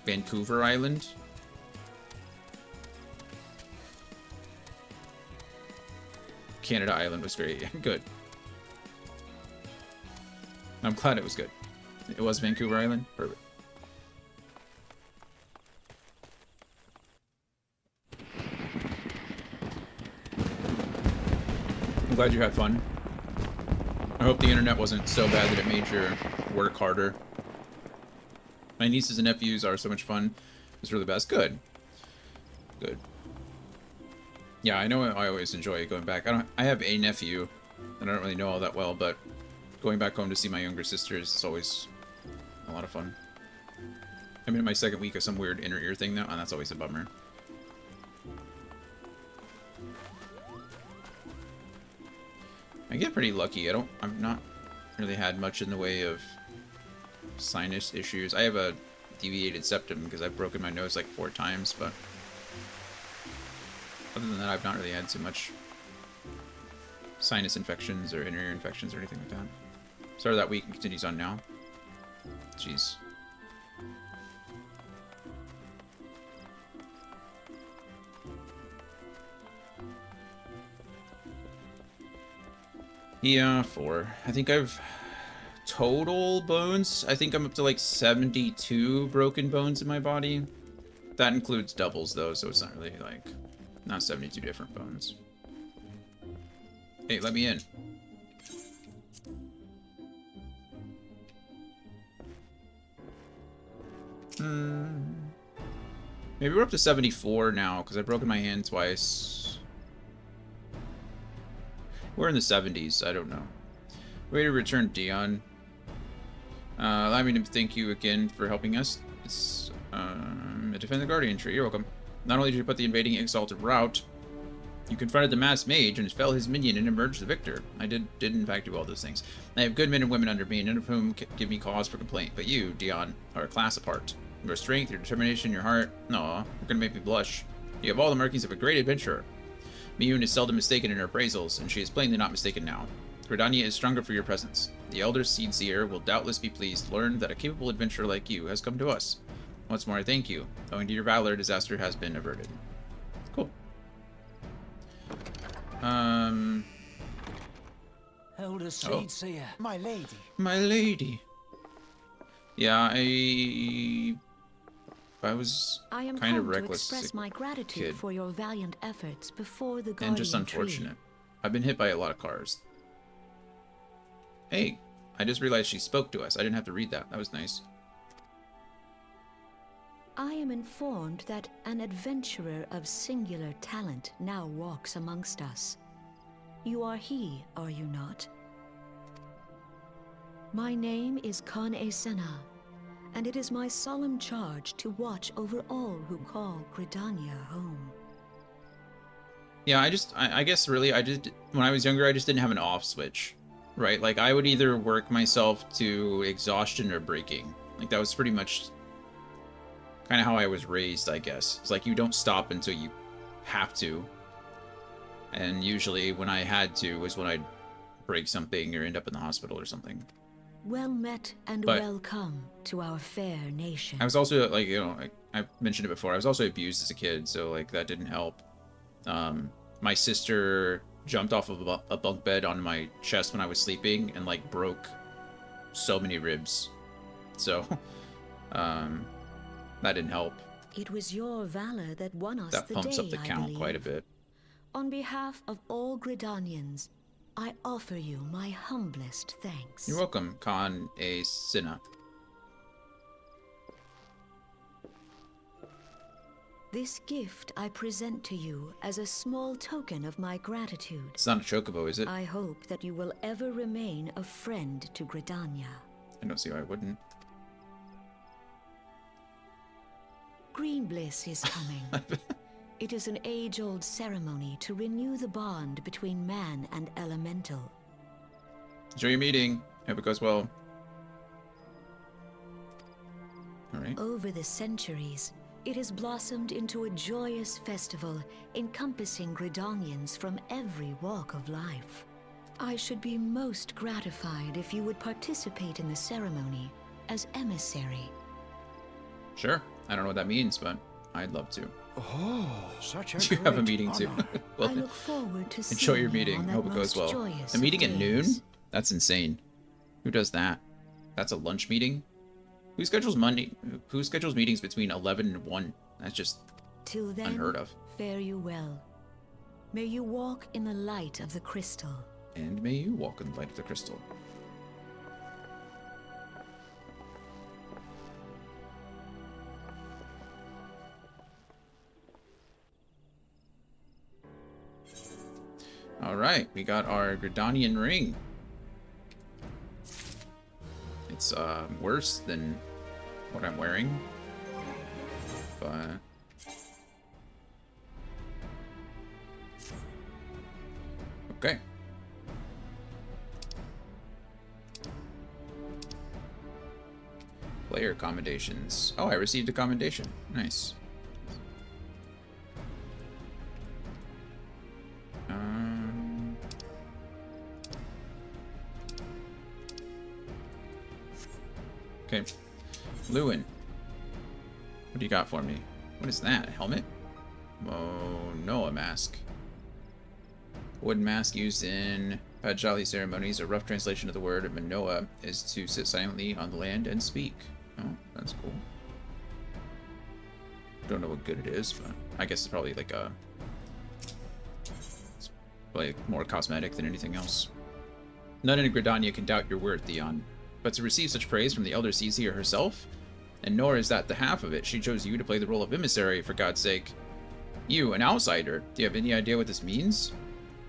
Vancouver Island? Canada Island was great. Good. I'm glad it was good. It was Vancouver Island? Perfect. I'm glad you had fun. I hope the internet wasn't so bad that it made your work harder. My nieces and nephews are so much fun. It's really the best. Good. Good. Yeah, I know I always enjoy going back. I have a nephew that I don't really know all that well, but going back home to see my younger sisters is always a lot of fun. I'm in my second week of some weird inner ear thing though, and that's always a bummer. I get pretty lucky. I've not really had much in the way of sinus issues. I have a deviated septum because I've broken my nose like 4 times, but other than that, I've not really had too much sinus infections or inner ear infections or anything like that. Start of that week and continues on now. Jeez. Yeah, 4. I think I've total bones. I think I'm up to like 72 broken bones in my body. That includes doubles though, so it's not really like not 72 different bones. Hey, let me in. Maybe we're up to 74 now because I've broken my hand twice. We're in the 70s. I don't know. Way to return, Dion. Allow me to thank you again for helping us. It's defend the Guardian tree. You're welcome. Not only did you put the invading Exalted rout, you confronted the masked mage and fell his minion and emerged the victor. I did in fact do all those things. I have good men and women under me, none of whom give me cause for complaint. But you, Dion, are a class apart. Your strength, your determination, your heart. Aw, you're gonna make me blush. You have all the markings of a great adventurer. Miyun is seldom mistaken in her appraisals, and she is plainly not mistaken now. Gridania is stronger for your presence. The Elder Seedseer will doubtless be pleased to learn that a capable adventurer like you has come to us. Once more, I thank you. Owing to your valor, disaster has been averted. Cool. Elder Seedseer, my lady. My lady. Yeah, I was I am kind of come reckless to as express a my gratitude kid. for your valiant efforts before the Guardian And just Tree. unfortunate. I've been hit by a lot of cars. Hey, I just realized she spoke to us. I didn't have to read that. That was nice. I am informed that an adventurer of singular talent now walks amongst us. You are he, are you not? My name is Khan Senna, and it is my solemn charge to watch over all who call Gridania home. Yeah, I guess really, when I was younger, I just didn't have an off switch, right? Like, I would either work myself to exhaustion or breaking. Like, that was pretty much kind of how I was raised, I guess. It's like, you don't stop until you have to. And usually, when I had to, was when I'd break something or end up in the hospital or something. Well met and But welcome to our fair nation. I was also, like, you know, I mentioned it before, I was also abused as a kid, so, like, that didn't help. My sister jumped off of a bunk bed on my chest when I was sleeping and like broke so many ribs. So, that didn't help. It was your valor that won us That the pumps day, up the I count believe. quite a bit. On behalf of all Gridanians, I offer you my humblest thanks. You're welcome, Khan Senna. This gift I present to you as a small token of my gratitude. It's not a chocobo, is it? I hope that you will ever remain a friend to Gridania. I don't see why I wouldn't. Green Bliss is coming. It is an age-old ceremony to renew the bond between man and elemental. Enjoy your meeting. Hope it goes well. Alright. Over the centuries, it has blossomed into a joyous festival encompassing Gridanians from every walk of life. I should be most gratified if you would participate in the ceremony as emissary. Sure. I don't know what that means, but I'd love to. Oh, such a You have a great meeting too. honor. Well, I look forward to enjoy seeing your you meeting. on that Hope it goes most well. joyous A meeting of at noon? days. That's insane. Who does that? That's a lunch meeting? Who schedules meetings between 11 and 1? That's just Till then, unheard of. fare you well. May you walk in the light of the crystal. And may you walk in the light of the crystal. Alright, we got our Gridanian ring. It's worse than what I'm wearing. But okay. Player commendations. Oh, I received a commendation. Nice. Okay. Lewin, what do you got for me? What is that? A helmet? Oh, no, a mask. Wooden mask used in Pajali ceremonies. A rough translation of the word Manoa is to sit silently on the land and speak. Oh, that's cool. Don't know what good it is, but I guess it's probably like a... It's probably more cosmetic than anything else. None in Gridania can doubt your word, Theon. But to receive such praise from the Elder Caesar herself? And nor is that the half of it. She chose you to play the role of emissary, for God's sake. You, an outsider. Do you have any idea what this means?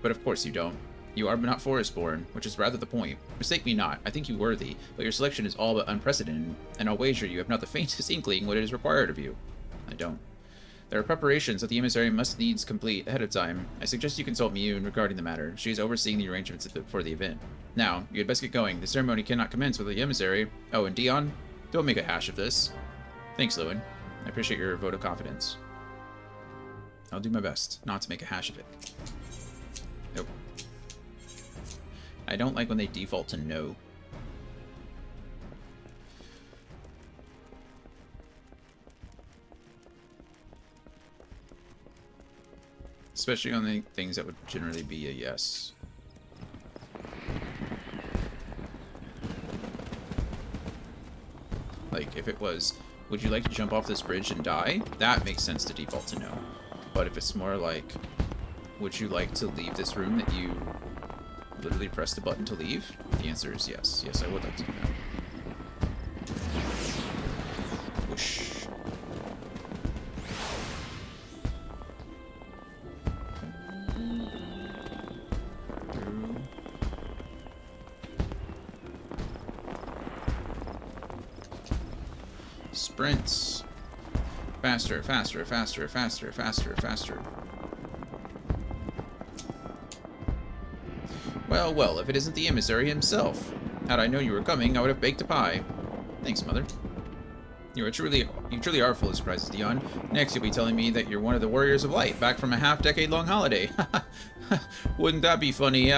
But of course you don't. You are not forest-born, which is rather the point. Mistake me not, I think you worthy, but your selection is all but unprecedented, and I'll wager you have not the faintest inkling what it is required of you. I don't. There are preparations that the emissary must needs complete ahead of time. I suggest you consult Miyun regarding the matter. She is overseeing the arrangements for the event. Now, you had best get going. The ceremony cannot commence with the emissary. Oh, and Dion, don't make a hash of this. Thanks, Lewin. I appreciate your vote of confidence. I'll do my best not to make a hash of it. Nope. I don't like when they default to no. Especially on the things that would generally be a yes. Like, if it was, would you like to jump off this bridge and die? That makes sense to default to no. But if it's more like, would you like to leave this room that you literally pressed the button to leave? The answer is yes. Yes, I would like to do that. Whoosh. Sprints. Faster, faster, faster, faster, faster, faster. Well, well, if it isn't the emissary himself. Had I known you were coming, I would have baked a pie. Thanks, Mother. You truly are full of surprises, Dion. Next, you'll be telling me that you're one of the Warriors of Light, back from a half-decade-long holiday. Wouldn't that be funny?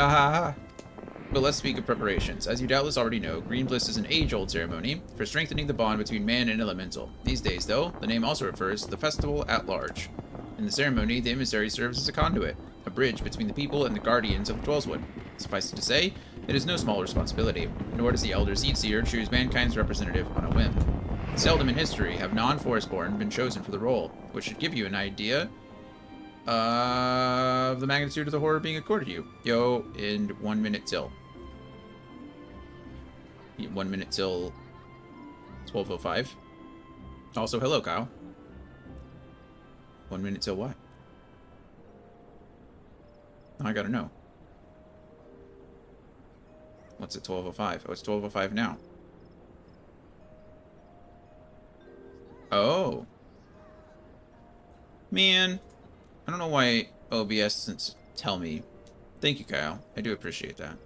But let's speak of preparations. As you doubtless already know, Green Bliss is an age-old ceremony for strengthening the bond between man and elemental. These days, though, the name also refers to the festival at large. In the ceremony, the emissary serves as a conduit, a bridge between the people and the guardians of the Dwellswood. Suffice it to say, it is no small responsibility, nor does the Elder Seedseer choose mankind's representative on a whim. Seldom in history have non-Forestborn been chosen for the role, which should give you an idea of the magnitude of the horror being accorded you. Yo, in 1 minute till. 1 minute till 12:05. Also, hello, Kyle. 1 minute till what? I gotta know. What's at 12:05? Oh, it's 12:05 now. Oh. Man. I don't know why OBS doesn't tell me. Thank you, Kyle. I do appreciate that.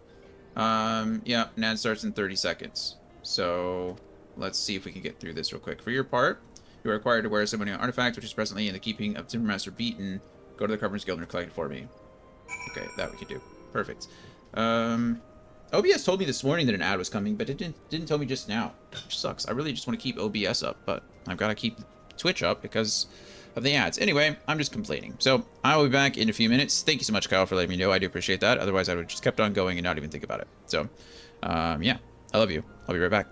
Yeah, NAD starts in 30 seconds. So, let's see if we can get through this real quick. For your part, you are required to wear a ceremonial artifact, which is presently in the keeping of Timbermaster Beaton. Go to the Carpenter's Guild and collect it for me. Okay, that we can do. Perfect. OBS told me this morning that an ad was coming, but it didn't tell me just now. Which sucks. I really just want to keep OBS up, but I've got to keep Twitch up because of the ads. Anyway, I'm just complaining. So I will be back in a few minutes. Thank you so much, Kyle, for letting me know. I do appreciate that. Otherwise, I would have just kept on going and not even think about it. So, yeah, I love you. I'll be right back.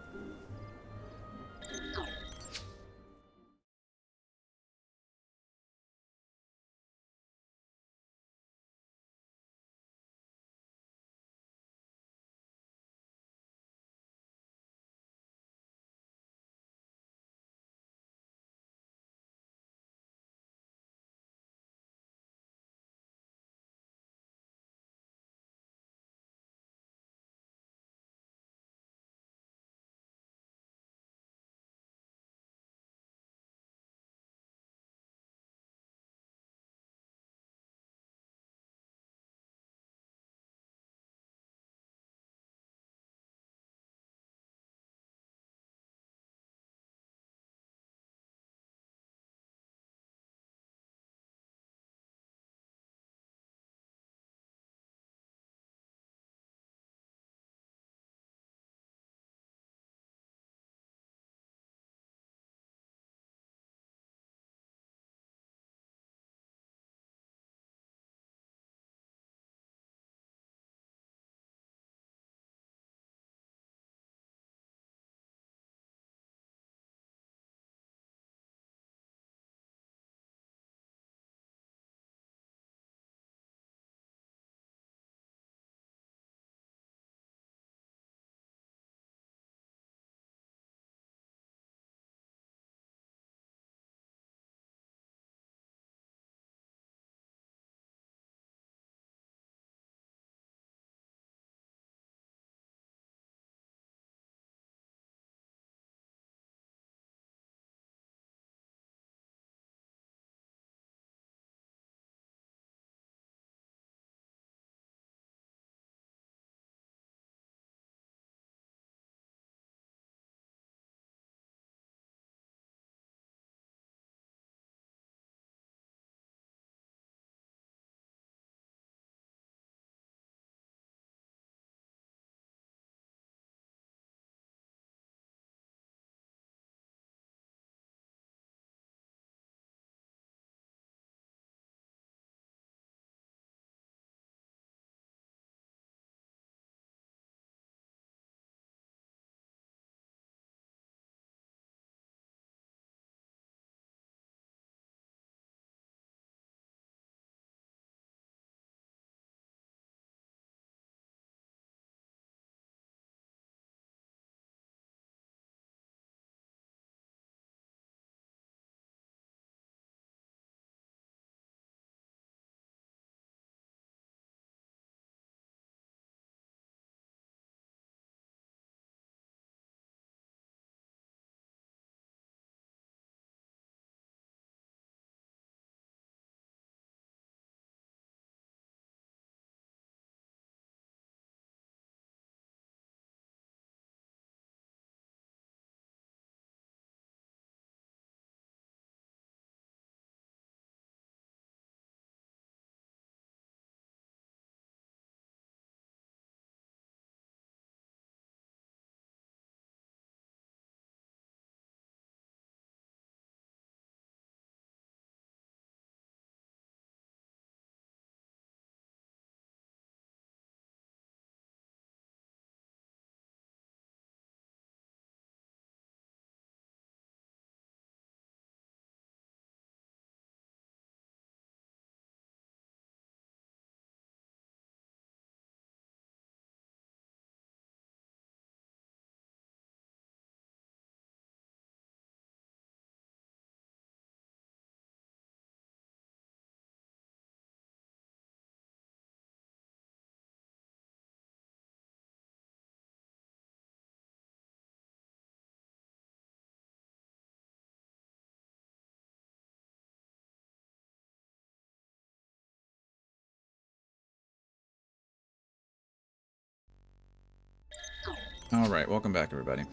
All right, welcome back, everybody.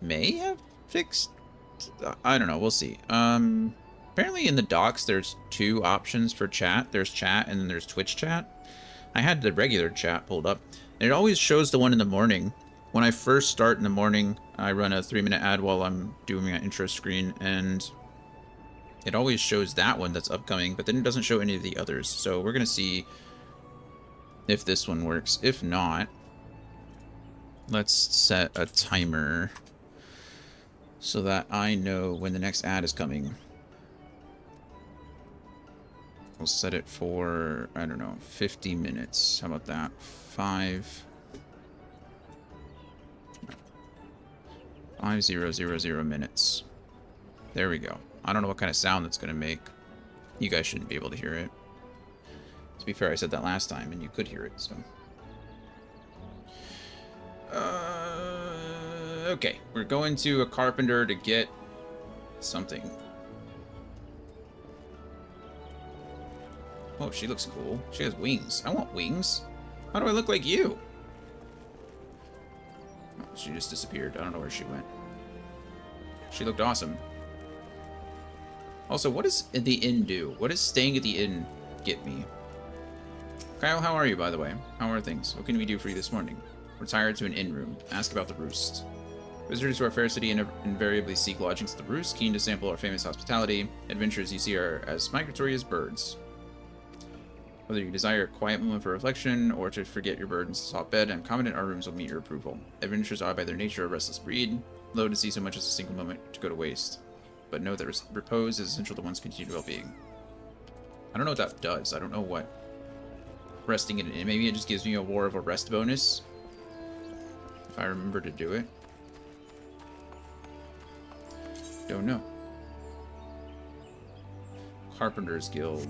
May have fixed. I don't know. We'll see. Apparently in the docs there's two options for chat. There's chat and then there's Twitch chat. I had the regular chat pulled up, and it always shows the one in the morning. When I first start in the morning, I run a 3-minute ad while I'm doing my intro screen, and it always shows that one that's upcoming, but then it doesn't show any of the others. So we're gonna see if this one works. If not, let's set a timer so that I know when the next ad is coming. We'll set it for, I don't know, 50 minutes. How about that? 5000 minutes. There we go. I don't know what kind of sound that's going to make. You guys shouldn't be able to hear it. To be fair, I said that last time, and you could hear it, so... okay. We're going to a carpenter to get something. Oh, she looks cool. She has wings. I want wings. How do I look like you? Oh, she just disappeared. I don't know where she went. She looked awesome. Also, what does the inn do? What does staying at the inn get me? Kyle, how are you, by the way? How are things? What can we do for you this morning? Retire to an inn room. Ask about the Roost. Visitors to our fair city invariably seek lodgings at the Roost, keen to sample our famous hospitality. Adventurers you see are as migratory as birds. Whether you desire a quiet moment for reflection or to forget your burdens in a soft bed, I'm confident our rooms will meet your approval. Adventurers are by their nature a restless breed, loath to see so much as a single moment to go to waste. But know that repose is essential to one's continued well-being. I don't know what that does. I don't know what resting in it. Maybe it just gives me a War of a Rest bonus if I remember to do it. Don't know. Carpenter's Guild.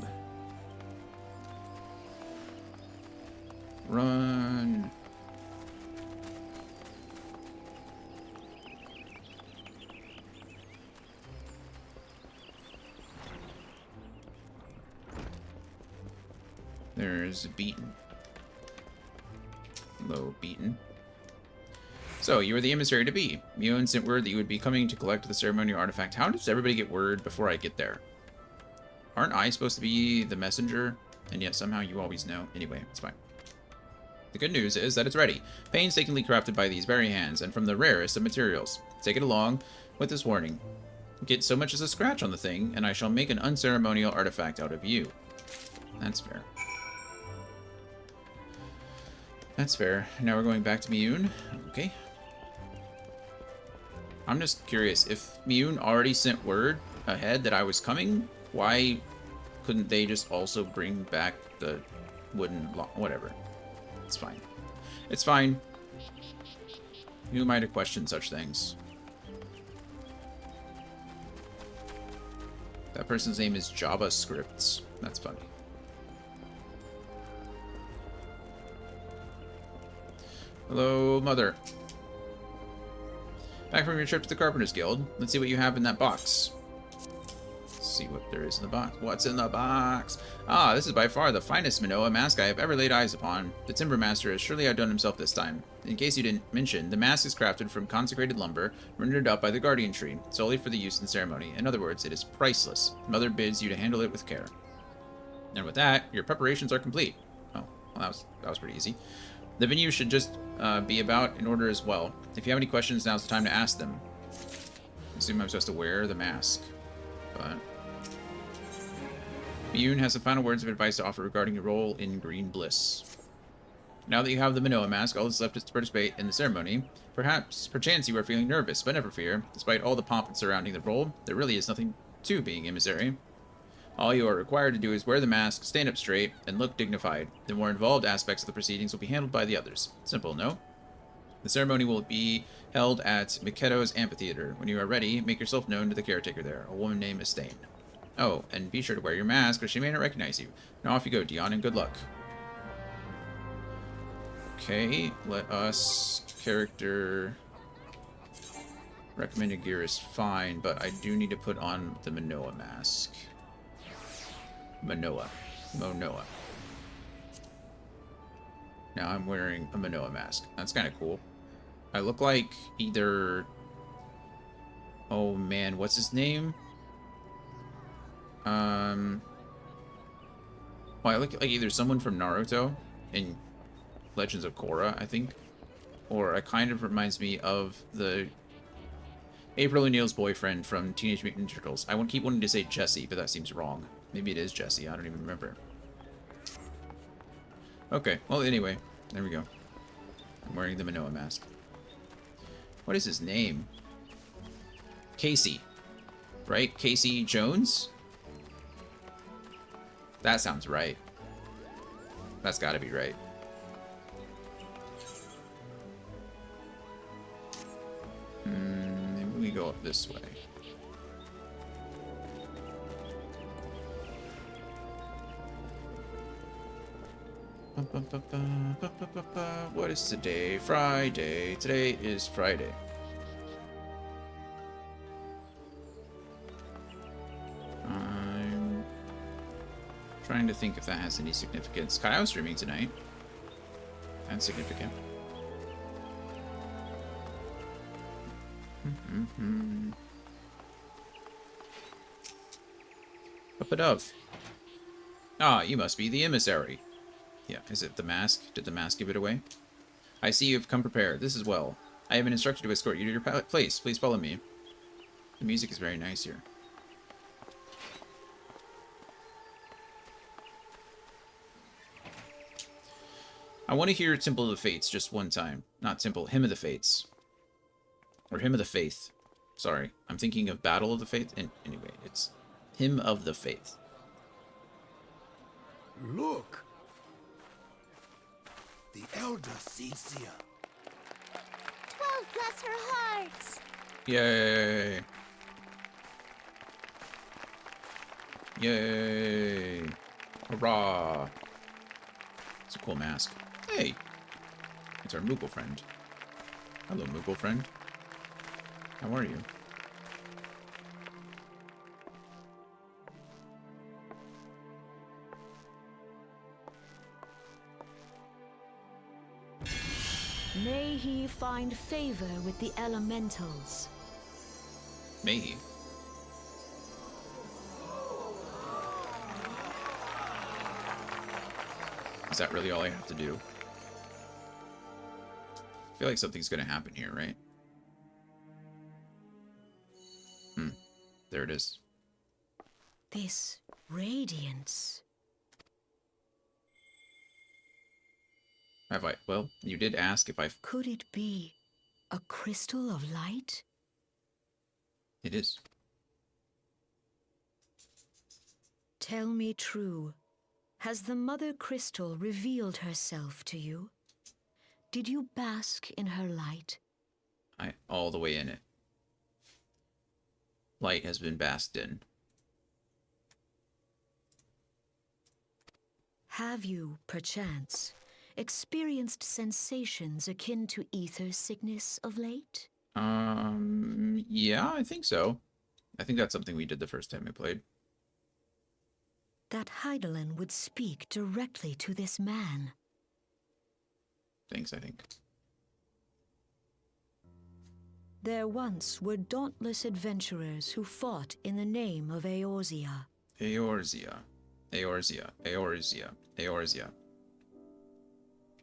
Run. There's Beaten. Low Beaten. So, you were the emissary to be. Mioun sent word that you would be coming to collect the ceremonial artifact. How does everybody get word before I get there? Aren't I supposed to be the messenger? And yet somehow you always know. Anyway, it's fine. The good news is that it's ready, painstakingly crafted by these very hands, and from the rarest of materials. Take it along with this warning. Get so much as a scratch on the thing, and I shall make an unceremonial artifact out of you. That's fair. That's fair. Now we're going back to Mioun. Okay. I'm just curious, if Mioun already sent word ahead that I was coming, why couldn't they just also bring back the wooden whatever? It's fine. It's fine. Who might have questioned such things? That person's name is JavaScripts. That's funny. Hello, Mother. Back from your trip to the Carpenter's Guild. Let's see what you have in that box. Let's see what there is in the box. What's in the box? Ah, this is by far the finest Minoa mask I have ever laid eyes upon. The Timber Master has surely outdone himself this time. In case you didn't mention, the mask is crafted from consecrated lumber, rendered up by the Guardian Tree, solely for the use in ceremony. In other words, it is priceless. Mother bids you to handle it with care. And with that, your preparations are complete. Oh, well, that was pretty easy. The venue should just be about in order as well. If you have any questions, now's the time to ask them. I assume I'm supposed to wear the mask, but... Mioun has some final words of advice to offer regarding your role in Green Bliss. Now that you have the Minoa mask, all that's left is to participate in the ceremony. Perchance you are feeling nervous, but never fear. Despite all the pomp surrounding the role, there really is nothing to being emissary. All you are required to do is wear the mask, stand up straight, and look dignified. The more involved aspects of the proceedings will be handled by the others. Simple, no? The ceremony will be held at Miketo's Amphitheater. When you are ready, make yourself known to the caretaker there, a woman named Estain. Oh, and be sure to wear your mask, or she may not recognize you. Now off you go, Dion, and good luck. Okay, let us... Character... Recommended gear is fine, but I do need to put on the Minoa mask. Monoa. Now I'm wearing a Minoa mask. That's kind of cool. I look like either... Oh man, what's his name? Well, I look like either someone from Naruto in Legends of Korra, I think. Or it kind of reminds me of the April O'Neil's boyfriend from Teenage Mutant Ninja Turtles. I keep wanting to say Jesse, but that seems wrong. Maybe it is Jesse, I don't even remember. Okay, well anyway, there we go. I'm wearing the Manoa mask. What is his name? Casey. Right? Casey Jones? That sounds right. That's gotta be right. Maybe we go up this way. What is today? Friday. Today is Friday. I'm trying to think if that has any significance. Kyle streaming tonight. That's significant. Up above. Ah, you must be the emissary. Yeah, is it the mask? Did the mask give it away? I see you have come prepared. This is well. I have been instructed to escort you to your place. Please follow me. The music is very nice here. I want to hear Temple of the Fates just one time. Not Temple, Hymn of the Fates. Or Hymn of the Faith. Sorry, I'm thinking of Battle of the Faith. And anyway, it's Hymn of the Faith. Look! The Elder Seedseer. 12 bless her hearts. Yay! Yay! Hurrah! It's a cool mask. Hey! It's our Moogle friend. Hello, Moogle friend. How are you? May he find favor with the elementals. May he? Is that really all I have to do? I feel like something's gonna happen here, right? There it is. This radiance. Have I? Well, you did ask if I've... Could it be a crystal of light? It is. Tell me true. Has the Mother Crystal revealed herself to you? Did you bask in her light? All the way in it. Light has been basked in. Have you, perchance, experienced sensations akin to ether sickness of late? Yeah, I think so. I think that's something we did the first time we played. That Hydaelyn would speak directly to this man. Thanks, I think. There once were dauntless adventurers who fought in the name of Eorzea. Eorzea. Eorzea. Eorzea. Eorzea.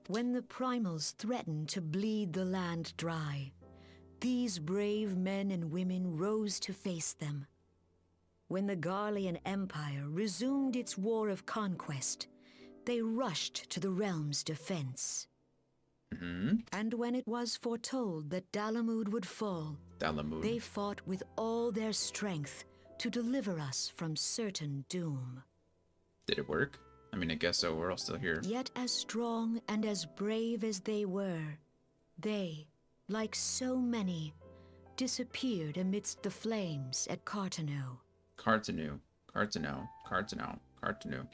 When the primals threatened to bleed the land dry, these brave men and women rose to face them. When the Garlean Empire resumed its war of conquest, they rushed to the realm's defense. And when it was foretold that Dalamud would fall, they fought with all their strength to deliver us from certain doom. Did it work? I mean, I guess so. We're all still here. Yet as strong and as brave as they were, they, like so many, disappeared amidst the flames at Carteneau. Carteneau. Carteneau. Carteneau. Carteneau.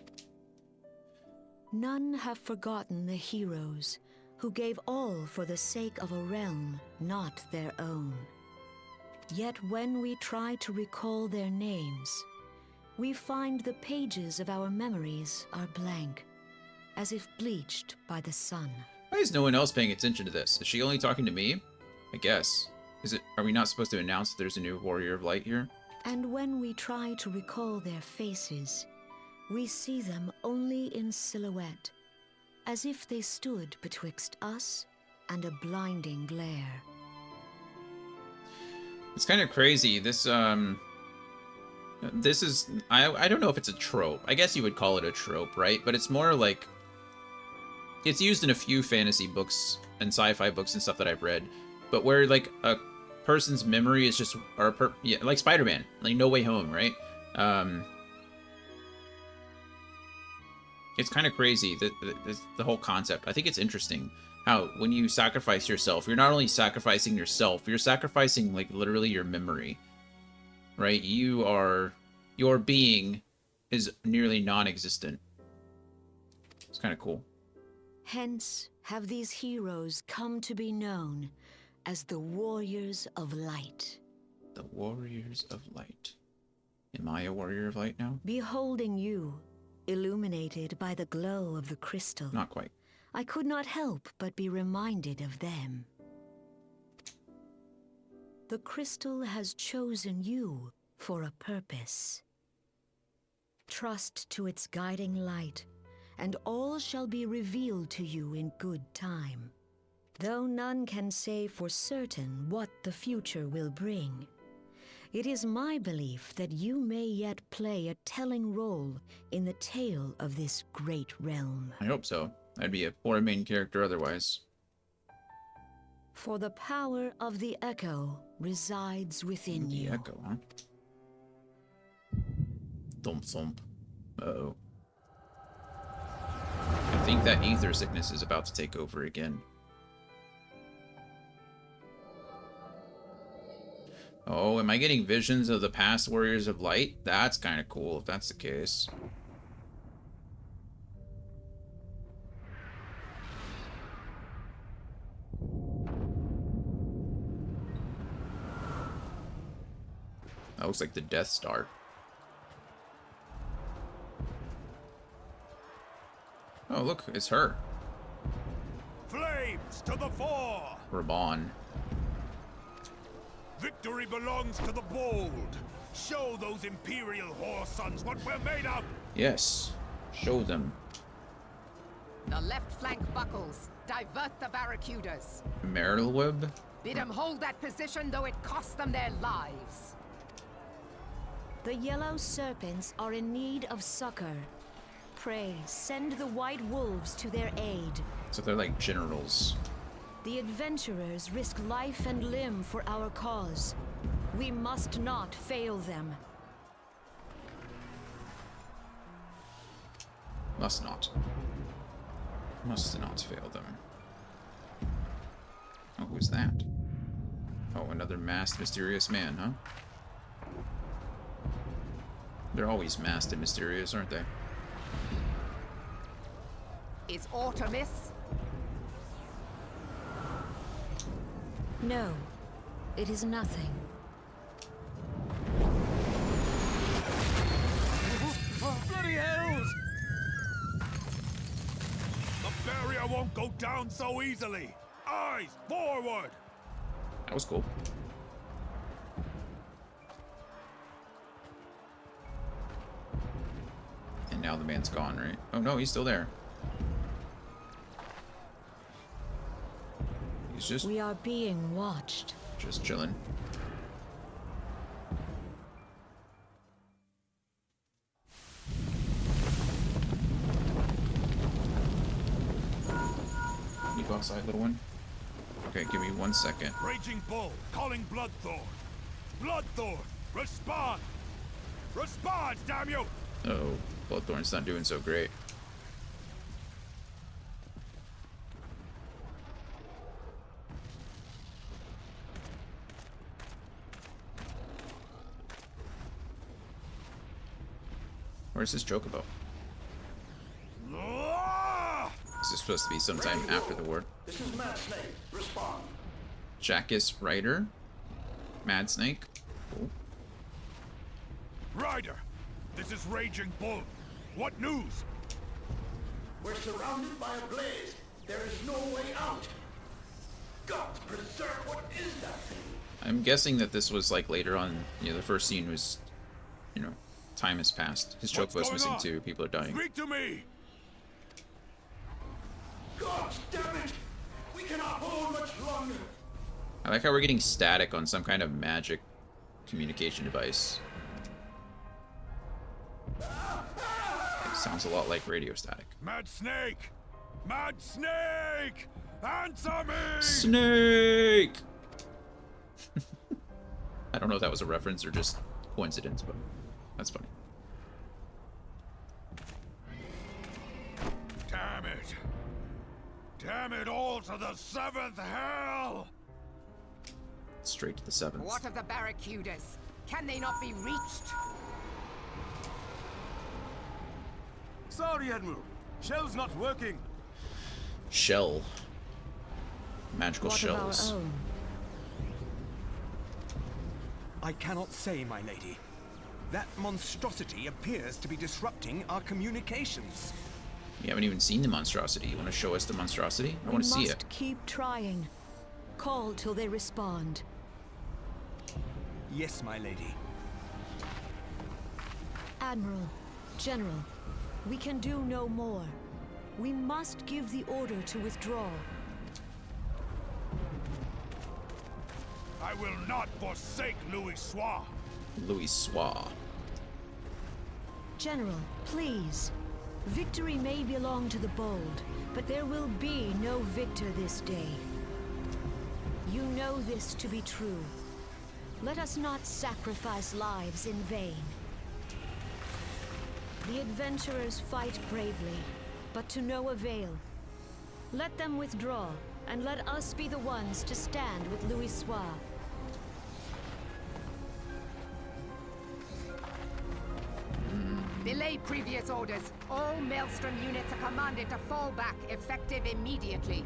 None have forgotten the heroes who gave all for the sake of a realm not their own. Yet when we try to recall their names, we find the pages of our memories are blank, as if bleached by the sun. Why is no one else paying attention to this? Is she only talking to me? I guess. Are we not supposed to announce that there's a new Warrior of Light here? And when we try to recall their faces, we see them only in silhouette, as if they stood betwixt us and a blinding glare. It's kind of crazy. This is, I don't know if it's a trope. I guess you would call it a trope, right? But it's more like, it's used in a few fantasy books and sci-fi books and stuff that I've read, but where like a person's memory is just, yeah, like Spider-Man, like No Way Home, right? It's kind of crazy, the whole concept. I think it's interesting how when you sacrifice yourself, you're not only sacrificing yourself, you're sacrificing like literally your memory, right? Your being is nearly non-existent. It's kind of cool. Hence have these heroes come to be known as the Warriors of Light. The Warriors of Light. Am I a Warrior of Light now? Beholding you, illuminated by the glow of the crystal, Not quite. I could not help but be reminded of them. The crystal has chosen you for a purpose. Trust to its guiding light, and all shall be revealed to you in good time. Though none can say for certain what the future will bring, it is my belief that you may yet play a telling role in the tale of this great realm. I hope so. I'd be a poor main character otherwise. For the power of the Echo resides within The you. Echo, huh? Thump thump. Uh-oh. I think that ether sickness is about to take over again. Oh, am I getting visions of the past Warriors of Light? That's kind of cool if that's the case. That looks like the Death Star. Oh, look, it's her. Flames to the fore! Raban. Victory belongs to the bold. Show those Imperial whore sons what we're made of! Yes. Show them. The left flank buckles. Divert the barracudas. Marital Web? Bid them hold that position, though it cost them their lives. The Yellow Serpents are in need of succor. Pray, send the White Wolves to their aid. So they're like generals. The adventurers risk life and limb for our cause. We must not fail them. Must not. Must not fail them. Oh, who's that? Oh, another masked mysterious man, huh? They're always masked and mysterious, aren't they? Is Artemis? No, it is nothing. Bloody hells! The barrier won't go down so easily! Eyes forward! That was cool. And now the man's gone, right? Oh no, he's still there. He's just We are being watched. chilling. Can you go outside, little one? Okay, give me 1 second. Raging Bull, calling Bloodthorn. Bloodthorn, respond! Respond, damn you! Oh, Bloodthorn's not doing so great. Where's this Chocobo? Ah! Is this supposed to be sometime after the war? This is Mad Snake. Respond. Jackus Ryder? Mad Snake? Cool. Ryder, this is Raging Bull. What news? We're surrounded by a blaze. There is no way out. Gods Berserk, what is that thing? I'm guessing that this was like later on. You know, the first scene was, you know, time has passed. His What's chocobos going missing on? too. People are dying. Speak to me! God damn it! We cannot hold much longer. I like how we're getting static on some kind of magic communication device. It sounds a lot like radio static. Mad Snake! Mad Snake! Answer me! Snake! I don't know if that was a reference or just coincidence, but that's funny. Damn it! Damn it all to the seventh hell! Straight to the seventh. What of the Barracudas? Can they not be reached? Sorry, Admiral. Shell's not working. Shell. Magical What shells. of our own? I cannot say, my lady. That monstrosity appears to be disrupting our communications. We haven't even seen the monstrosity. You want to show us the monstrosity? I We want to see must it. keep trying. Call till they respond. Yes, my lady. Admiral, General, we can do no more. We must give the order to withdraw. I will not forsake Louis Soir. Louis Soir. General, please. Victory may belong to the bold, but there will be no victor this day. You know this to be true. Let us not sacrifice lives in vain. The adventurers fight bravely, but to no avail. Let them withdraw, and let us be the ones to stand with Louis Soir. Belay previous orders. All Maelstrom units are commanded to fall back, effective immediately.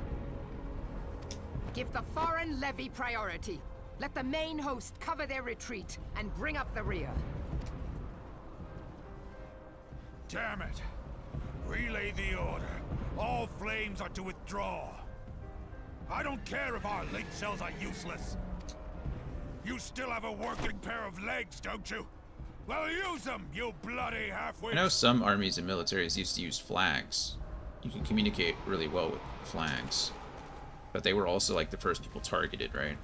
Give the foreign levy priority. Let the main host cover their retreat and bring up the rear. Damn it! Relay the order. All flames are to withdraw. I don't care if our link cells are useless. You still have a working pair of legs, don't you? Well, use them, you bloody halfwit! I know some armies and militaries used to use flags. You can communicate really well with flags. But they were also like the first people targeted, right?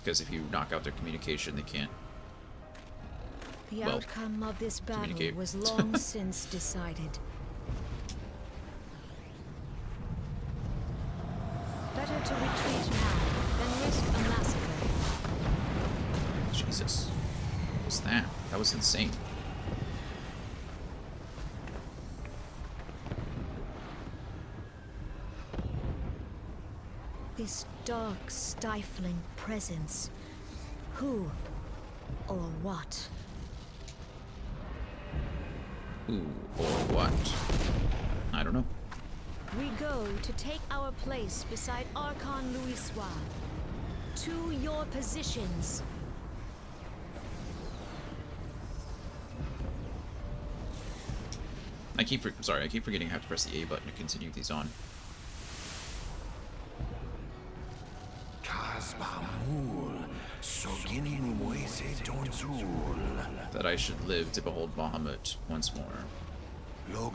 Because if you knock out their communication, they can't. The Well, outcome of this battle communicate. was long since decided. Better to retreat now than risk a massacre. Jesus. What was that? That was insane. This dark, stifling presence. Who or what? Who or what? I don't know. We go to take our place beside Archon Louis Soir. To your positions. I keep forgetting I have to press the A button to continue these on. That I should live to behold Bahamut once more.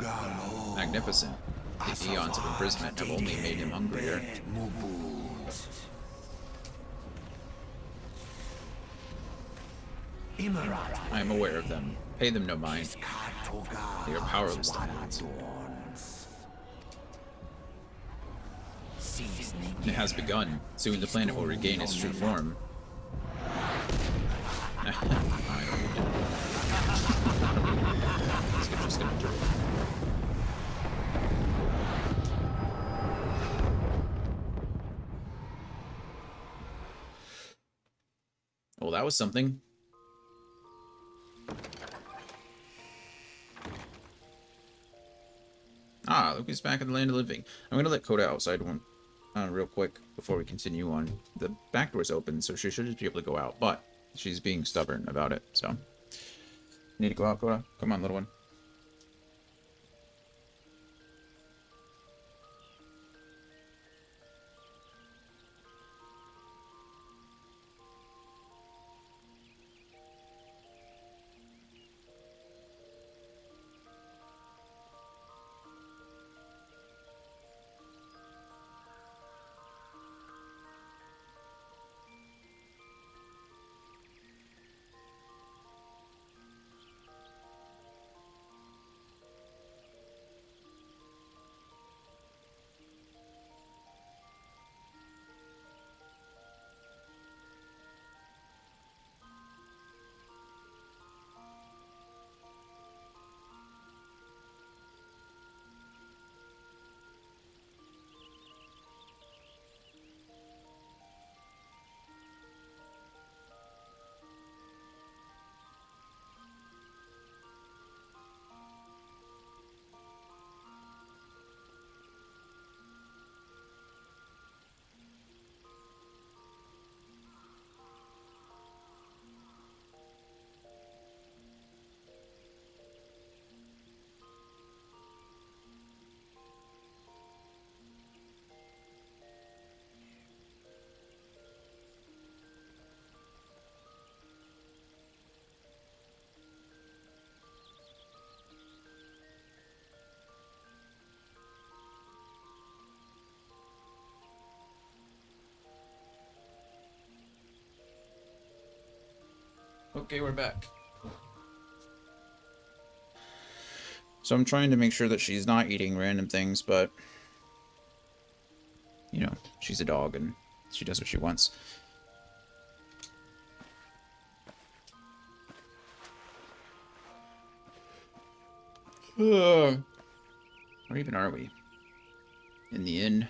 Magnificent. The eons of imprisonment have only made him hungrier. I am aware of them. Pay them no mind. They are powerless to me. It has begun. Soon the planet will regain its true form. I don't need it. It's just gonna do it. Well, that was something. Ah, Luke is back in the land of living. I'm gonna let Coda outside one real quick before we continue on. The back door's open, so she should just be able to go out, but she's being stubborn about it, so. You need to go out, Coda? Come on, little one. Okay, we're back. So I'm trying to make sure that she's not eating random things, but you know, she's a dog and she does what she wants. Where even are we? In the inn?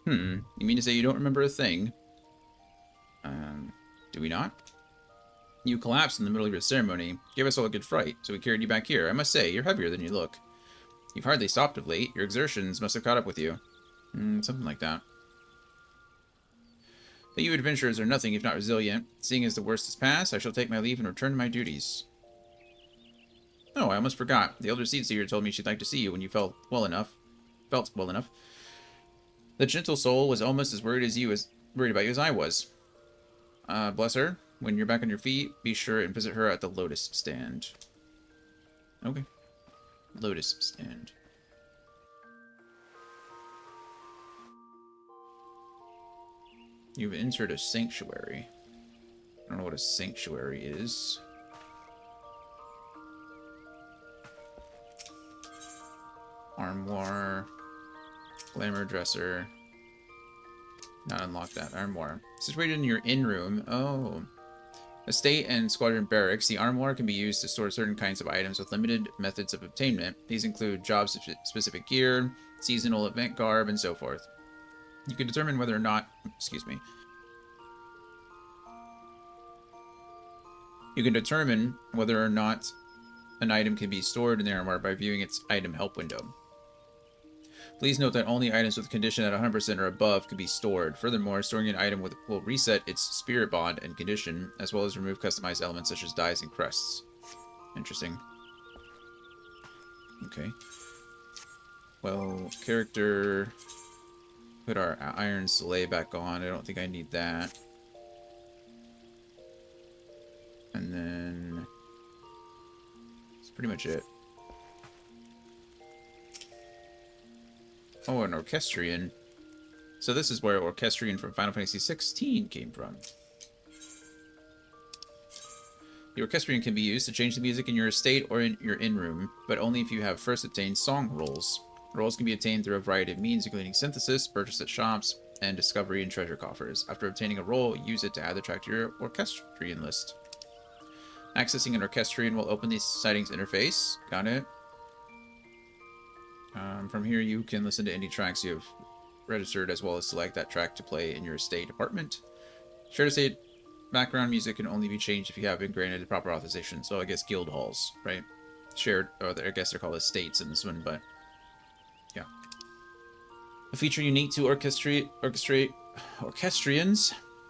You mean to say you don't remember a thing? Do we not? You collapsed in the middle of your ceremony, gave us all a good fright, so we carried you back here. I must say, you're heavier than you look. You've hardly stopped of late. Your exertions must have caught up with you. Something like that. But you adventurers are nothing if not resilient. Seeing as the worst is past, I shall take my leave and return to my duties. Oh, I almost forgot. The Elder Seedseer told me she'd like to see you when you felt well enough. The gentle soul was almost as worried about you as I was. Bless her. When you're back on your feet, be sure and visit her at the Lotus Stand. Okay. Lotus Stand. You've entered a sanctuary. I don't know what a sanctuary is. Armoire. Glamour dresser. Not unlock that. Armoire. Situated in your inn room. Oh. Estate and squadron barracks. The armoire can be used to store certain kinds of items with limited methods of obtainment. These include job-specific gear, seasonal event garb, and so forth. You can determine whether or not... Excuse me. You can determine whether or not an item can be stored in the armoire by viewing its item help window. Please note that only items with condition at 100% or above can be stored. Furthermore, storing an item will reset its spirit bond and condition, as well as remove customized elements such as dyes and crests. Interesting. Okay. Well, character... Put our Iron Soleil back on. I don't think I need that. And then... That's pretty much it. Oh, an Orchestrion. So this is where Orchestrion from Final Fantasy XVI came from. The Orchestrion can be used to change the music in your estate or in your inn room, but only if you have first obtained song rolls. Rolls can be obtained through a variety of means, including synthesis, purchase at shops, and discovery in treasure coffers. After obtaining a roll, use it to add the track to your Orchestrion list. Accessing an Orchestrion will open the Sightings interface. Got it. From here, you can listen to any tracks you have registered, as well as select that track to play in your estate department. Shared estate background music can only be changed if you have been granted the proper authorization. So I guess guild halls, right? Shared, or I guess they're called estates in this one, but yeah. A feature unique to Orchestrions.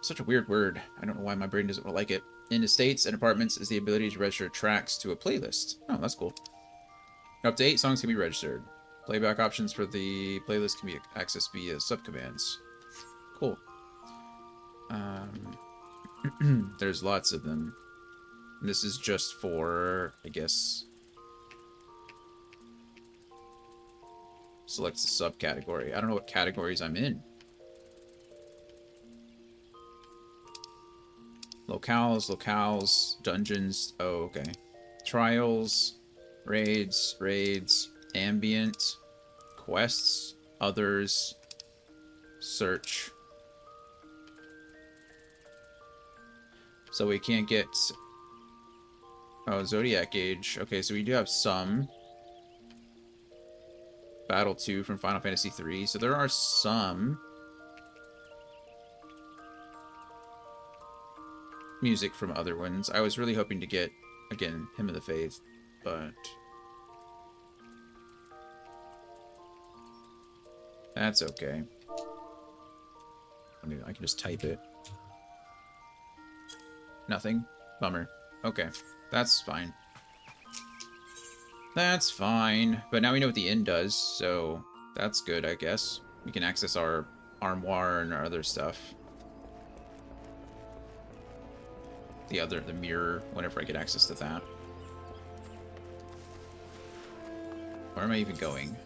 Such a weird word. I don't know why my brain doesn't like it. In estates and apartments is the ability to register tracks to a playlist. Oh, that's cool. Up to 8 songs can be registered. Playback options for the playlist can be accessed via subcommands. Cool. There's lots of them. This is just for, I guess, selects the subcategory. I don't know what categories I'm in. Locales, dungeons. Oh, okay. Trials, raids, ambient, quests, others, search. So we can't get... Oh, Zodiac Age. Okay, so we do have some. Battle 2 from Final Fantasy 3. So there are some music from other ones. I was really hoping to get, again, Hymn of the Faith, but... That's okay. I mean, I can just type it. Nothing? Bummer. Okay. That's fine. That's fine. But now we know what the inn does, so that's good, I guess. We can access our armoire and our other stuff. The mirror, whenever I get access to that. Where am I even going?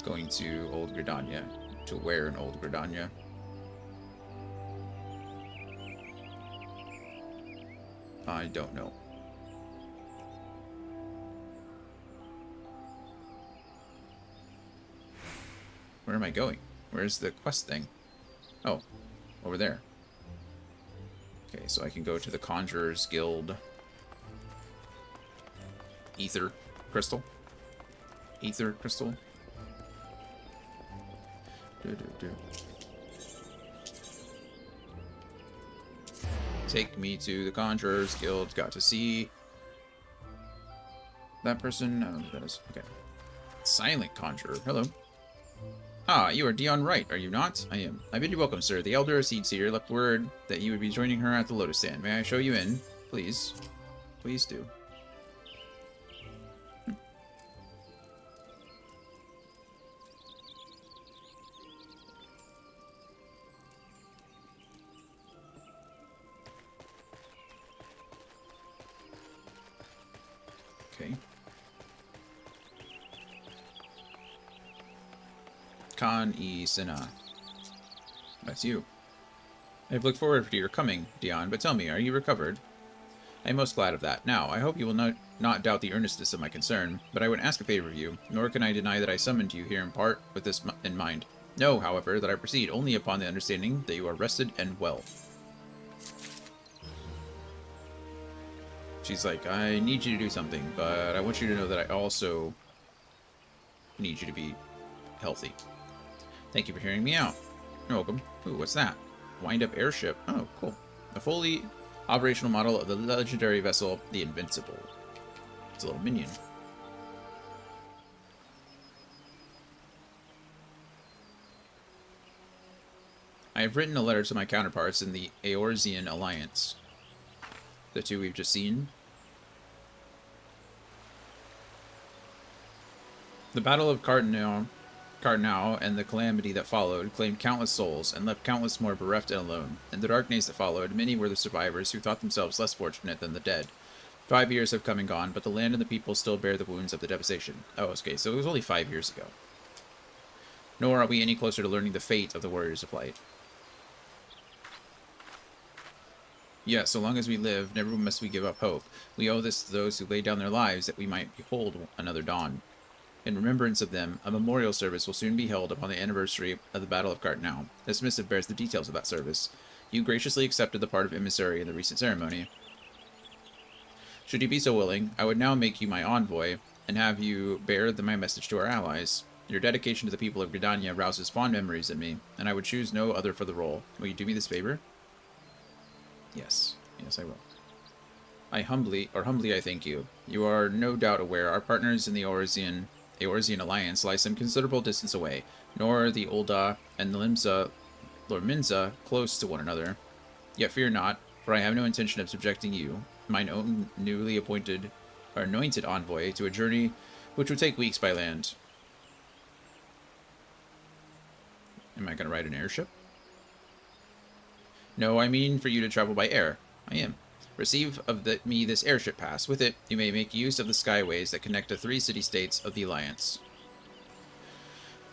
Going to Old Gridania. To where in Old Gridania? I don't know. Where am I going? Where's the quest thing? Oh, over there. Okay, so I can go to the Conjurer's Guild. Ether Crystal. Ether Crystal. Take me to the Conjurer's Guild. Got to see that person. I don't know who that is. Okay. Silent Conjurer. Hello. Ah, you are Dion Wright, are you not? I am. I bid you welcome, sir. The Elder Seedseer left word that you would be joining her at the Lotus Stand. May I show you in? Please. Please do. Okay. Khan-e Sina. That's you. I've looked forward to your coming, Dion, but tell me, are you recovered? I am most glad of that. Now, I hope you will not doubt the earnestness of my concern, but I would ask a favor of you, nor can I deny that I summoned you here in part with this in mind. Know, however, that I proceed only upon the understanding that you are rested and well. She's like, I need you to do something, but I want you to know that I also need you to be healthy. Thank you for hearing me out. You're welcome. Ooh, what's that? Wind-up airship. Oh, cool. A fully operational model of the legendary vessel, the Invincible. It's a little minion. I have written a letter to my counterparts in the Eorzean Alliance. The two we've just seen. The Battle of Cardinal and the calamity that followed claimed countless souls and left countless more bereft and alone. In the dark days that followed, many were the survivors who thought themselves less fortunate than the dead. 5 years have come and gone, but the land and the people still bear the wounds of the devastation. Oh, okay, so it was only 5 years ago. Nor are we any closer to learning the fate of the Warriors of Light. Yes, so long as we live, never must we give up hope. We owe this to those who laid down their lives that we might behold another dawn. In remembrance of them, a memorial service will soon be held upon the anniversary of the Battle of Cardinal. This missive bears the details of that service. You graciously accepted the part of emissary in the recent ceremony. Should you be so willing, I would now make you my envoy, and have you bear my message to our allies. Your dedication to the people of Gridania rouses fond memories in me, and I would choose no other for the role. Will you do me this favor? Yes. Yes, I will. Humbly I thank you. You are no doubt aware our partners in the Eorzean Alliance lie some considerable distance away, nor are the Ul'dah and the Lorminza close to one another. Yet fear not, for I have no intention of subjecting you, mine own newly appointed or anointed envoy, to a journey which would take weeks by land. Am I going to ride an airship? No, I mean for you to travel by air. I am. Receive me this airship pass. With it, you may make use of the skyways that connect the 3 city-states of the Alliance.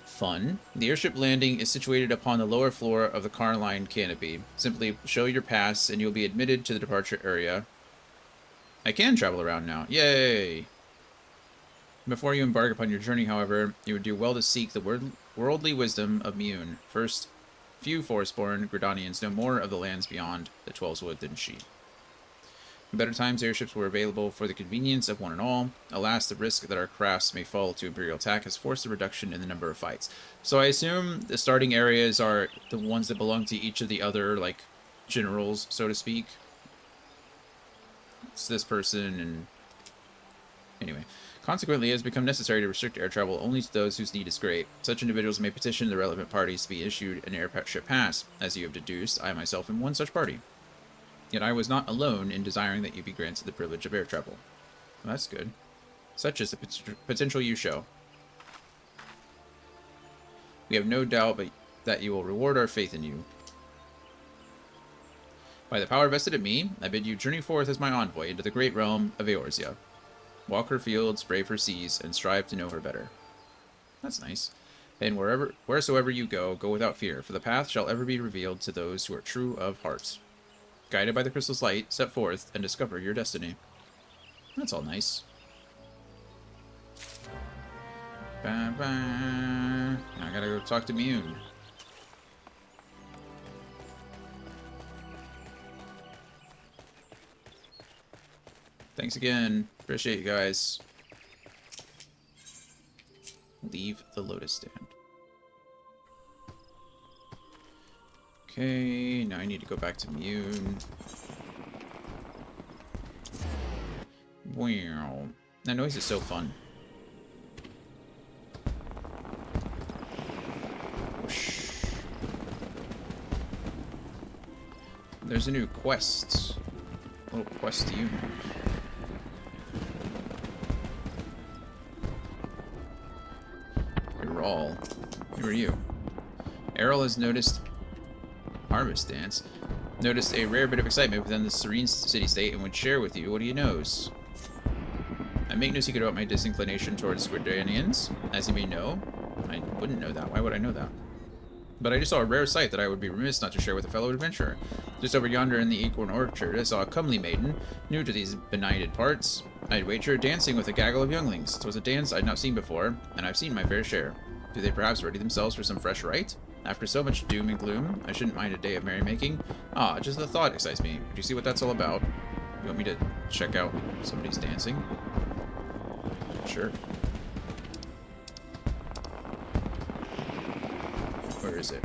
Fun. The airship landing is situated upon the lower floor of the car-lined canopy. Simply show your pass, and you'll be admitted to the departure area. I can travel around now. Yay! Before you embark upon your journey, however, you would do well to seek the worldly wisdom of Mune. First, few Forestborn Gridanians know more of the lands beyond the 12's Wood than she. In better times, airships were available for the convenience of one and all. Alas, the risk that our crafts may fall to Imperial attack has forced a reduction in the number of fights. So I assume the starting areas are the ones that belong to each of the other, like, generals, so to speak. It's this person, and... Anyway. Consequently, it has become necessary to restrict air travel only to those whose need is great. Such individuals may petition the relevant parties to be issued an airship pass. As you have deduced, I myself am one such party. Yet I was not alone in desiring that you be granted the privilege of air travel. Well, that's good. Such is the potential you show. We have no doubt that you will reward our faith in you. By the power vested in me, I bid you journey forth as my envoy into the great realm of Eorzea. Walk her fields, brave her seas, and strive to know her better. That's nice. And wheresoever you go, go without fear, for the path shall ever be revealed to those who are true of heart. guided by the crystal's light, set forth and discover your destiny. That's all nice. Ba-ba. Now I gotta go talk to Mune. Thanks again. Appreciate you guys. Leave the Lotus Stand. Okay, now I need to go back to Mune. Wow. That noise is so fun. Whoosh. There's a new quest. A little quest to you. Errol. Who are you? Errol has noticed Harvest Dance. Noticed a rare bit of excitement within the serene city-state and would share with you what he knows. I make no secret about my disinclination towards Squidanians, as you may know. I wouldn't know that. Why would I know that? But I just saw a rare sight that I would be remiss not to share with a fellow adventurer. Just over yonder in the acorn orchard, I saw a comely maiden, new to these benighted parts. I'd wager dancing with a gaggle of younglings. 'Twas a dance I'd not seen before, and I've seen my fair share. Do they perhaps ready themselves for some fresh rite? After so much doom and gloom, I shouldn't mind a day of merrymaking. Ah, just the thought excites me. Do you see what that's all about? You want me to check out somebody's dancing? Sure. Where is it?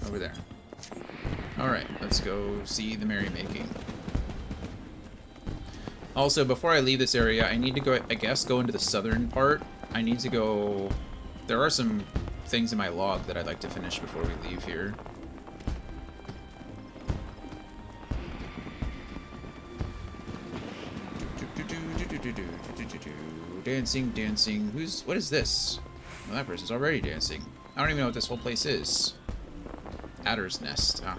Over there. Alright, let's go see the merrymaking. Also, before I leave this area, I need to go, I guess, go into the southern part. I need to go... There are some things in my log that I'd like to finish before we leave here. Dancing, dancing. What is this? Well, that person's already dancing. I don't even know what this whole place is. Adder's Nest. Ah.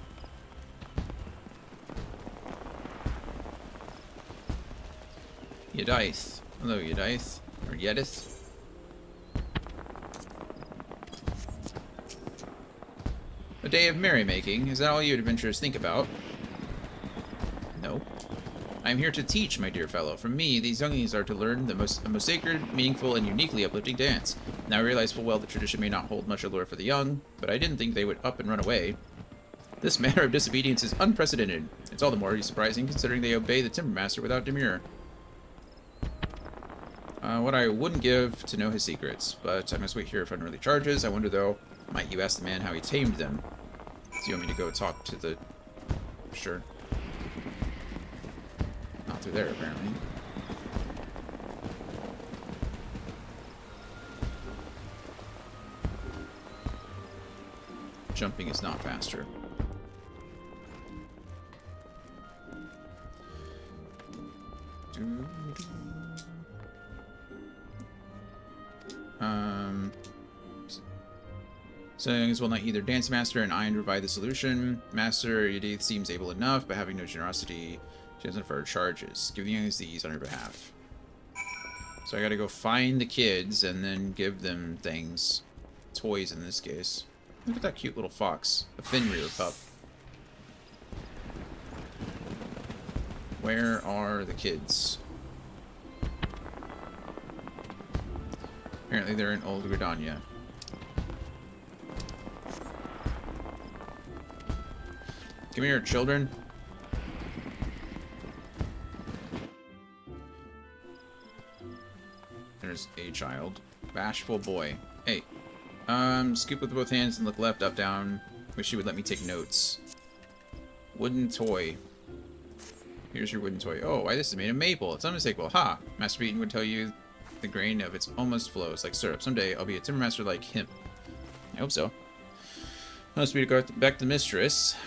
Yedith. Hello, Yedith. Or Yedith. A day of merrymaking. Is that all you adventurers think about? No. I am here to teach, my dear fellow. From me, these younglings are to learn the most sacred, meaningful, and uniquely uplifting dance. Now I realize full well the tradition may not hold much allure for the young, but I didn't think they would up and run away. This manner of disobedience is unprecedented. It's all the more surprising considering they obey the Timbermaster without demur. What I wouldn't give to know his secrets, but I must wait here for unruly charges. I wonder, though, might you ask the man how he tamed them? Do you want me to go talk to the... Sure. Not through there, apparently. Jumping is not faster. Sayings will not either Dance Master and Iron provide the solution. Master Yedith seems able enough, but having no generosity, she doesn't defer charges. Give the younglings these on her behalf. So I gotta go find the kids and then give them things. Toys in this case. Look at that cute little fox. A Fenrir pup. Where are the kids? Apparently they're in Old Gridania. Come here, children. There's a child. Bashful boy. Hey. Scoop with both hands and look left, up, down. Wish you would let me take notes. Wooden toy. Here's your wooden toy. Oh, why this is made of maple. It's unmistakable. Ha! Master Beaton would tell you the grain of its almost flows like syrup. Someday I'll be a Timbermaster like him. I hope so. Must be to go back to Mistress.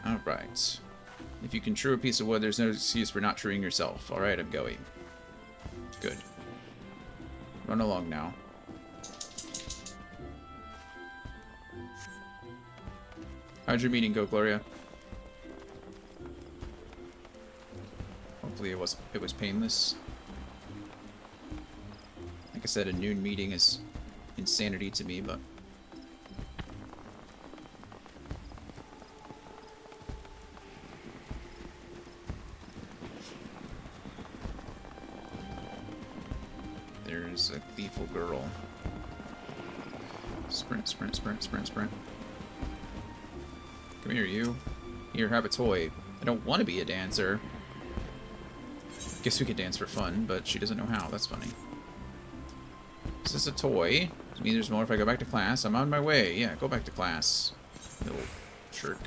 Alright. If you can true a piece of wood, there's no excuse for not truing yourself. Alright, I'm going. Good. Run along now. How'd your meeting go, Gloria? Hopefully it was painless. Like I said, a noon meeting is insanity to me, but there's a lethal girl. Sprint, sprint, sprint, sprint, sprint. Come here, you. Here, have a toy. I don't want to be a dancer. Guess we could dance for fun, but she doesn't know how. That's funny. Is this a toy? Does it mean there's more if I go back to class? I'm on my way. Yeah, go back to class. Little jerk.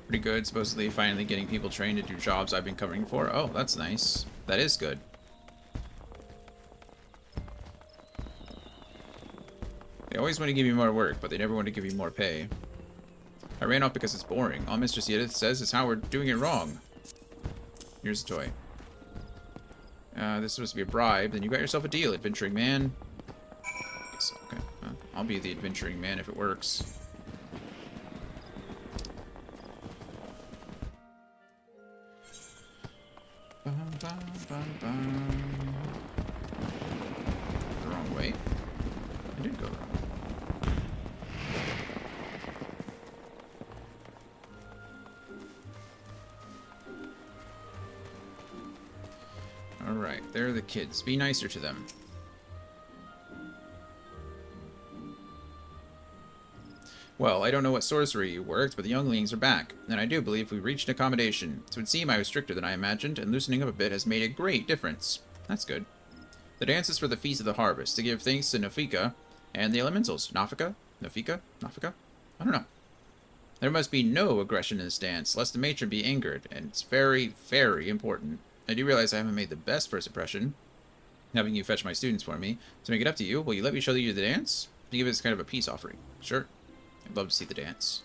Pretty good. Supposedly finally getting people trained to do jobs I've been covering for. Oh, that's nice. That is good. They always want to give you more work, but they never want to give you more pay. I ran off because it's boring. All Mistress Edith says is how we're doing it wrong. Here's a toy. This is supposed to be a bribe. Then you got yourself a deal, adventuring man. Yes, okay. Well, I'll be the adventuring man if it works. Bum, bum, bum, bum. The wrong way. I did go wrong. Alright, they're the kids. Be nicer to them. Well, I don't know what sorcery worked, but the younglings are back, and I do believe we reached an accommodation. It would seem I was stricter than I imagined, and loosening up a bit has made a great difference. That's good. The dance is for the Feast of the Harvest, to give thanks to Nafika and the elementals. Nafika? Nafika? Nafika? I don't know. There must be no aggression in this dance, lest the matron be angered, and it's very, very important. I do realize I haven't made the best first impression, having you fetch my students for me. To make it up to you, will you let me show you the dance? To give it as kind of a peace offering. Sure. I'd love to see the dance.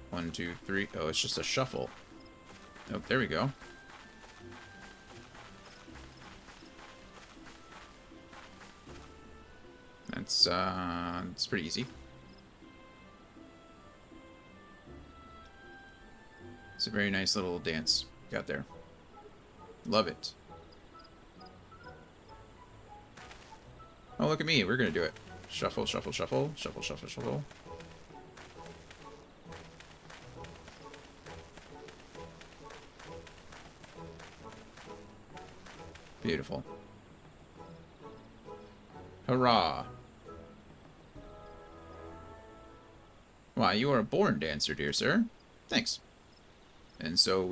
1, 2, 3. Oh, it's just a shuffle. Oh, there we go. It's pretty easy. It's a very nice little dance you got there. Love it. Oh, look at me. We're going to do it. Shuffle, shuffle, shuffle. Shuffle, shuffle, shuffle. Beautiful. Hurrah. Why, you are a born dancer, dear sir. Thanks. And so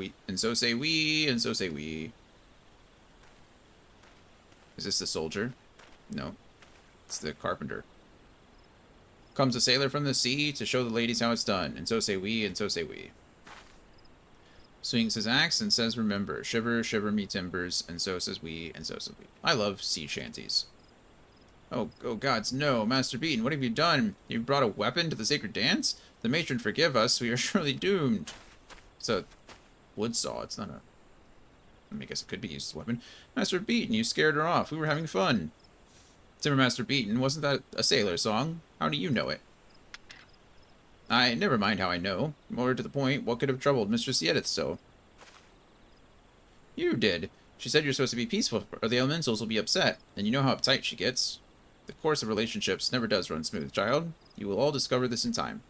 say we, and so say we. Is this the soldier? No. It's the carpenter. Comes a sailor from the sea to show the ladies how it's done. And so say we, and so say we. Swings his axe and says remember. Shiver, shiver me timbers. And so says we, and so says we. I love sea shanties. Oh gods, no. Master Beaton, what have you done? You've brought a weapon to the sacred dance? The matron forgive us. We are surely doomed. It's a wood saw. It's not a... I mean, I guess it could be used as a weapon. Master Beaton, you scared her off. We were having fun. Timbermaster Beaton, wasn't that a sailor song? How do you know it? Never mind how I know. More to the point, what could have troubled Mistress Edith so? You did. She said you're supposed to be peaceful, or the elementals will be upset. And you know how uptight she gets. The course of relationships never does run smooth, child. You will all discover this in time.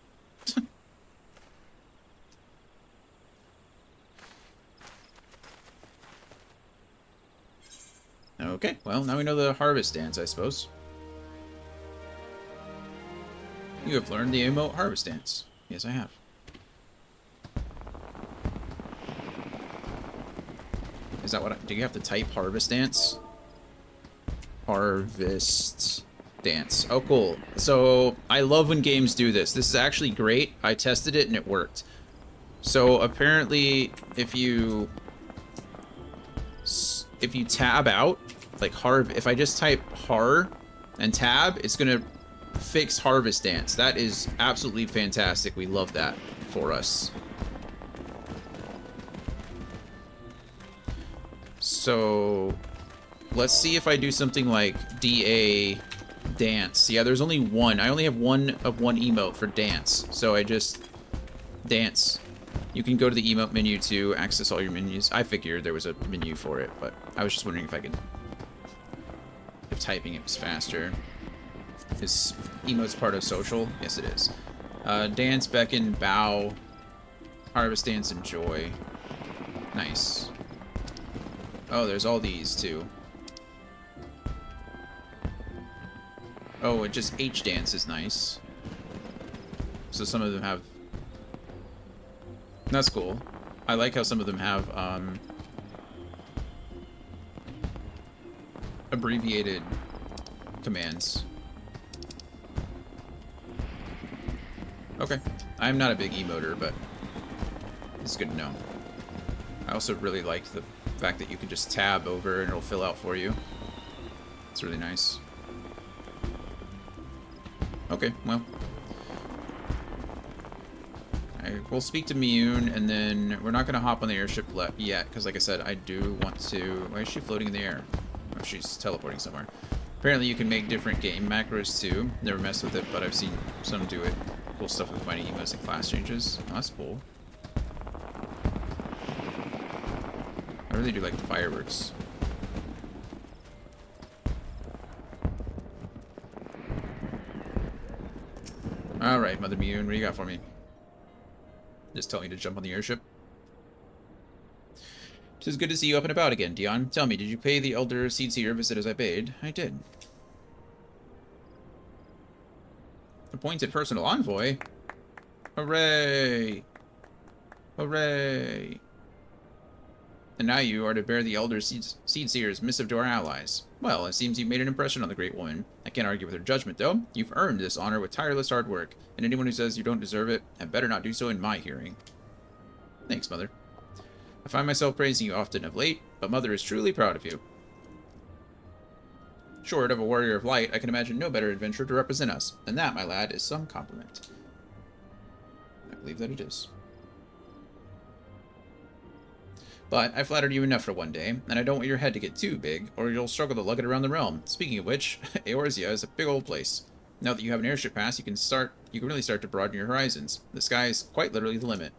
Okay, well, now we know the harvest dance, I suppose. You have learned the emote harvest dance. Yes, I have. Is that what do you have to type harvest dance? Harvest dance. Oh, cool. So, I love when games do this. This is actually great. I tested it and it worked. So, apparently, if you tab out, like if I just type har and tab, it's gonna fix harvest dance. That is absolutely fantastic. We love that for us. So let's see if I do something like DA dance. Yeah, there's only one. I only have one emote for dance. So I just dance. You can go to the emote menu to access all your menus. I figured there was a menu for it, but I was just wondering if I could... if typing it was faster. Is emotes part of social? Yes, it is. Dance, beckon, bow, harvest, dance, and joy. Nice. Oh, there's all these too. Oh, and just H dance is nice. So some of them have... That's cool. I like how some of them have abbreviated commands. Okay. I'm not a big emoter, but it's good to know. I also really like the fact that you can just tab over and it'll fill out for you. It's really nice. Okay, well. We'll speak to Miyun, and then we're not going to hop on the airship yet, because like I said, I do want to... Why is she floating in the air? Oh, she's teleporting somewhere. Apparently you can make different game macros too. Never messed with it, but I've seen some do it. Cool stuff with finding emotes and class changes. Oh, that's cool. I really do like the fireworks. Alright, Mother Miyun, what do you got for me? Just tell me to jump on the airship. Tis good to see you up and about again, Dion. Tell me, did you pay the Elder Seedseer a visit as I bade? I did. Appointed personal envoy? Hooray! Hooray! And now you are to bear the Elder Seedseer's missive to our allies. Well, it seems you've made an impression on the great woman. I can't argue with her judgment, though. You've earned this honor with tireless hard work, and anyone who says you don't deserve it had better not do so in my hearing. Thanks, Mother. I find myself praising you often of late, but Mother is truly proud of you. Short of a warrior of light, I can imagine no better adventurer to represent us, and that, my lad, is some compliment. I believe that it is. But I flattered you enough for one day, and I don't want your head to get too big, or you'll struggle to lug it around the realm. Speaking of which, Eorzea is a big old place. Now that you have an airship pass, you can really start to broaden your horizons. The sky is quite literally the limit.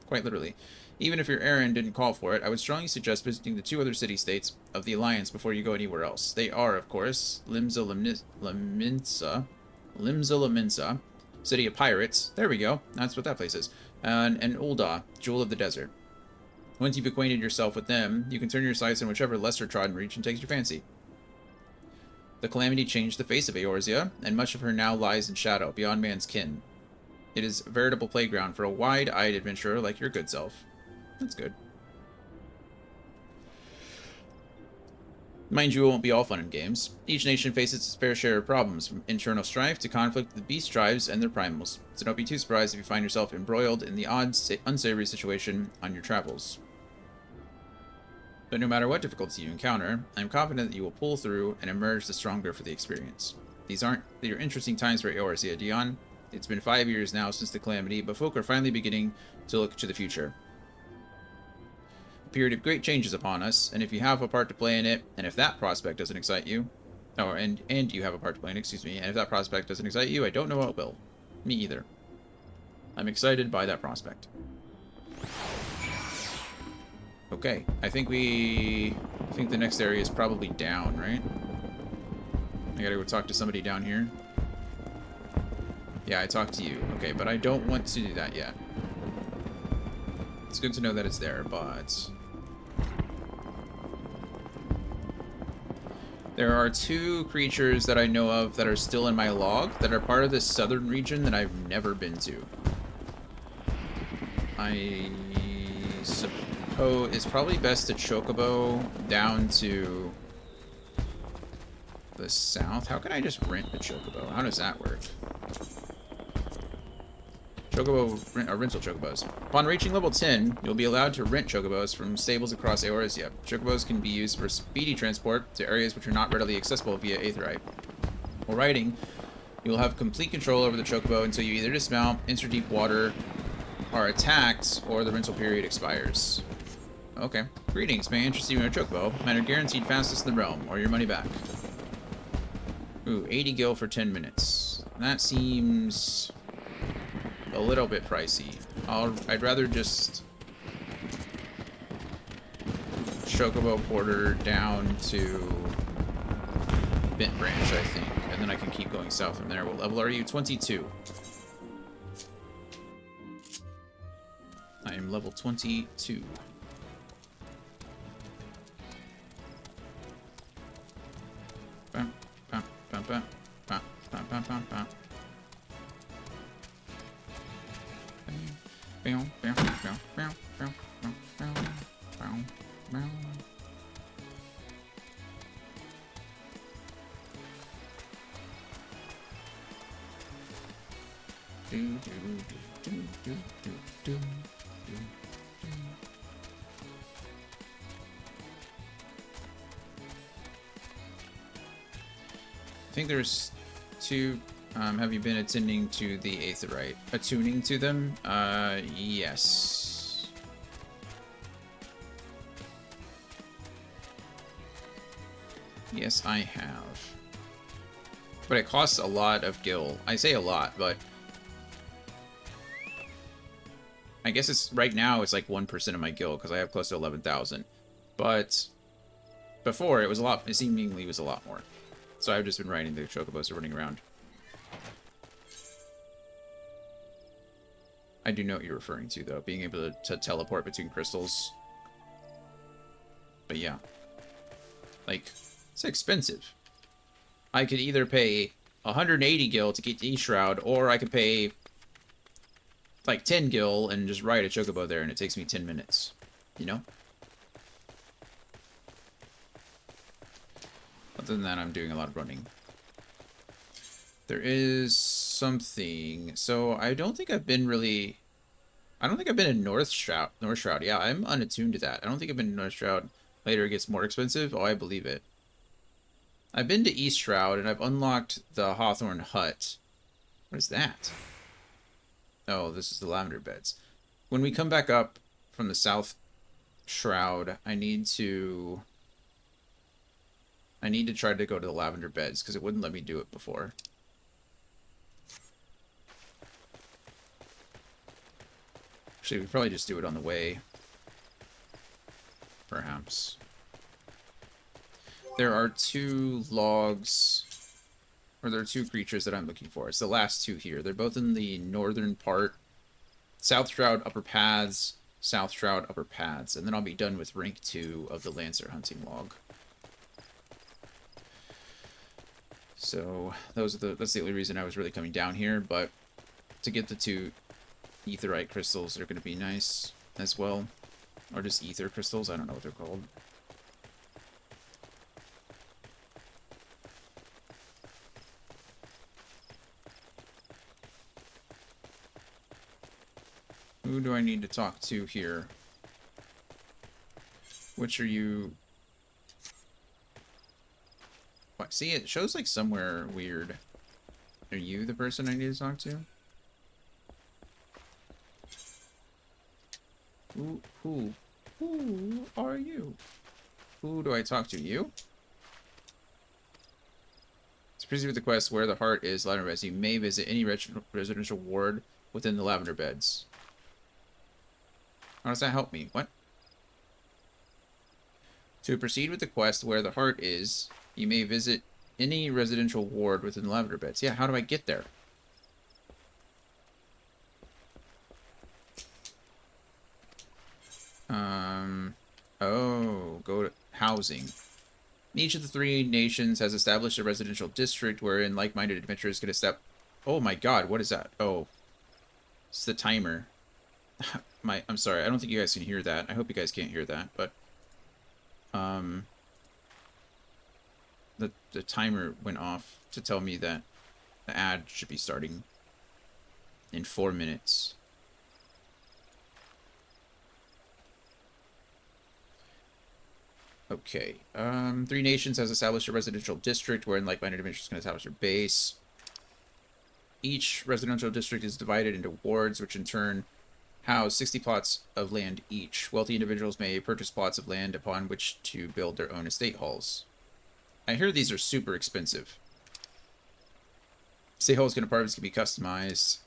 Quite literally. Even if your errand didn't call for it, I would strongly suggest visiting the 2 other city-states of the Alliance before you go anywhere else. They are, of course, Limsa Lominsa, City of Pirates. There we go. That's what that place is. And Ul'dah, Jewel of the Desert. Once you've acquainted yourself with them, you can turn your sights on whichever lesser-trodden region takes your fancy. The Calamity changed the face of Eorzea, and much of her now lies in shadow, beyond man's kin. It is a veritable playground for a wide-eyed adventurer like your good self. That's good. Mind you, it won't be all fun and games. Each nation faces its fair share of problems, from internal strife to conflict with the beast tribes and their primals, so don't be too surprised if you find yourself embroiled in the odd, unsavory situation on your travels. But no matter what difficulties you encounter, I am confident that you will pull through and emerge the stronger for the experience. These are interesting times for Eorzea, Dion. It's been 5 years now since the Calamity, but folk are finally beginning to look to the future. A period of great change is upon us, and if you have a part to play in it, and if that prospect doesn't excite you... Oh, and you have a part to play in, excuse me, and if that prospect doesn't excite you, I don't know what will. Me either. I'm excited by that prospect. Okay, I think the next area is probably down, right? I gotta go talk to somebody down here. Yeah, I talked to you. Okay, but I don't want to do that yet. It's good to know that it's there, but... There are 2 creatures that I know of that are still in my log that are part of this southern region that I've never been to. I suppose it's probably best to chocobo down to the south. How can I just rent a chocobo? How does that work? Rental chocobos. Upon reaching level 10, you'll be allowed to rent chocobos from stables across Eorzea. Chocobos can be used for speedy transport to areas which are not readily accessible via Aetheryte. While riding, you will have complete control over the chocobo until you either dismount, enter deep water, are attacked, or the rental period expires. Okay. Greetings, may I interest you in a chocobo? Mine are guaranteed fastest in the realm, or your money back. Ooh, 80 gil for 10 minutes. That seems... a little bit pricey. I'd rather just chocobo porter down to Bent Branch, I think, and then I can keep going south from there. What level are you? 22. I am level 22. Bam, bam, bam, bam, bam, bam, bam, bam, bam. Bam, bam, bam, bam, bam, bam, bam, bam, bam. Do, do, do, do, do, do, do. I think there's two. Have you been attending to the Aetheryte? Attuning to them? Yes. Yes, I have. But it costs a lot of gil. I say a lot, but I guess it's right now it's like 1% of my gil because I have close to 11,000. But before it was a lot. It seemingly was a lot more. So I've just been riding the chocobos running around. I do know what you're referring to, though. Being able to teleport between crystals. But yeah. Like, it's expensive. I could either pay 180 gil to get to E-Shroud, or I could pay like 10 gil and just ride a chocobo there, and it takes me 10 minutes. You know? Other than that, I'm doing a lot of running. There is something. So I don't think I've been really. I don't think I've been in North Shroud. North Shroud. Yeah, I'm unattuned to that. I don't think I've been in North Shroud. Later it gets more expensive. Oh, I believe it. I've been to East Shroud and I've unlocked the Hawthorne Hut. What is that? Oh, this is the Lavender Beds. When we come back up from the South Shroud, I need to try to go to the Lavender Beds because it wouldn't let me do it before. Actually, we probably just do it on the way. Perhaps. There are two logs, or there are two creatures that I'm looking for. It's the last two here. They're both in the northern part. South Shroud, Upper Paths, South Shroud, Upper Paths. And then I'll be done with rank 2 of the Lancer hunting log. So that's the only reason I was really coming down here, but to get the two Aetheryte crystals are going to be nice as well. Or just ether crystals, I don't know what they're called. Who do I need to talk to here? Which are you? What? See, it shows like somewhere weird. Are you the person I need to talk to? Who are you? Who do I talk to? You? To proceed with the quest, where the heart is, Lavender Beds, you may visit any residential ward within the Lavender Beds. How does that help me? What? To proceed with the quest, where the heart is, you may visit any residential ward within the Lavender Beds. Yeah, how do I get there? Oh, go to housing. Each of the 3 nations has established a residential district wherein like-minded adventurers can step. Oh my god, what is that? Oh. It's the timer. I'm sorry, I don't think you guys can hear that. I hope you guys can't hear that, but the timer went off to tell me that the ad should be starting in 4 minutes. Okay. 3 nations has established a residential district wherein like-minded adventurers can establish their base. Each residential district is divided into wards, which in turn house 60 plots of land each. Wealthy individuals may purchase plots of land upon which to build their own estate halls. I hear these are super expensive. Estate halls and apartments can be customized.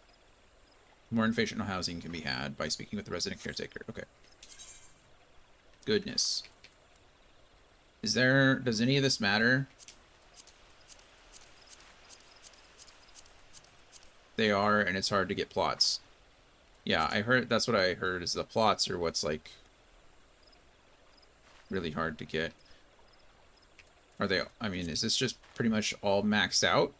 More information on housing can be had by speaking with the resident caretaker. Okay. Goodness. Does any of this matter? They are, and it's hard to get plots. Yeah, I heard, that's what I heard, is the plots are what's, like, really hard to get. Are they, I mean, is this just pretty much all maxed out?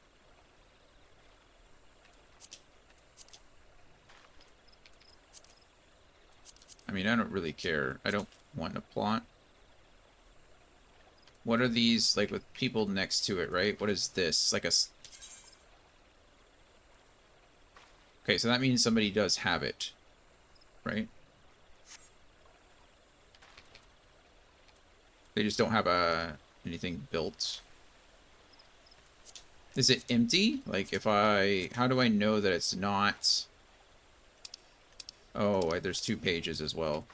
I mean, I don't really care. I don't want a plot. What are these, like, with people next to it, right? What is this? Like a... Okay, so that means somebody does have it, right? They just don't have anything built. Is it empty? Like, if I... How do I know that it's not... Oh, there's 2 pages as well.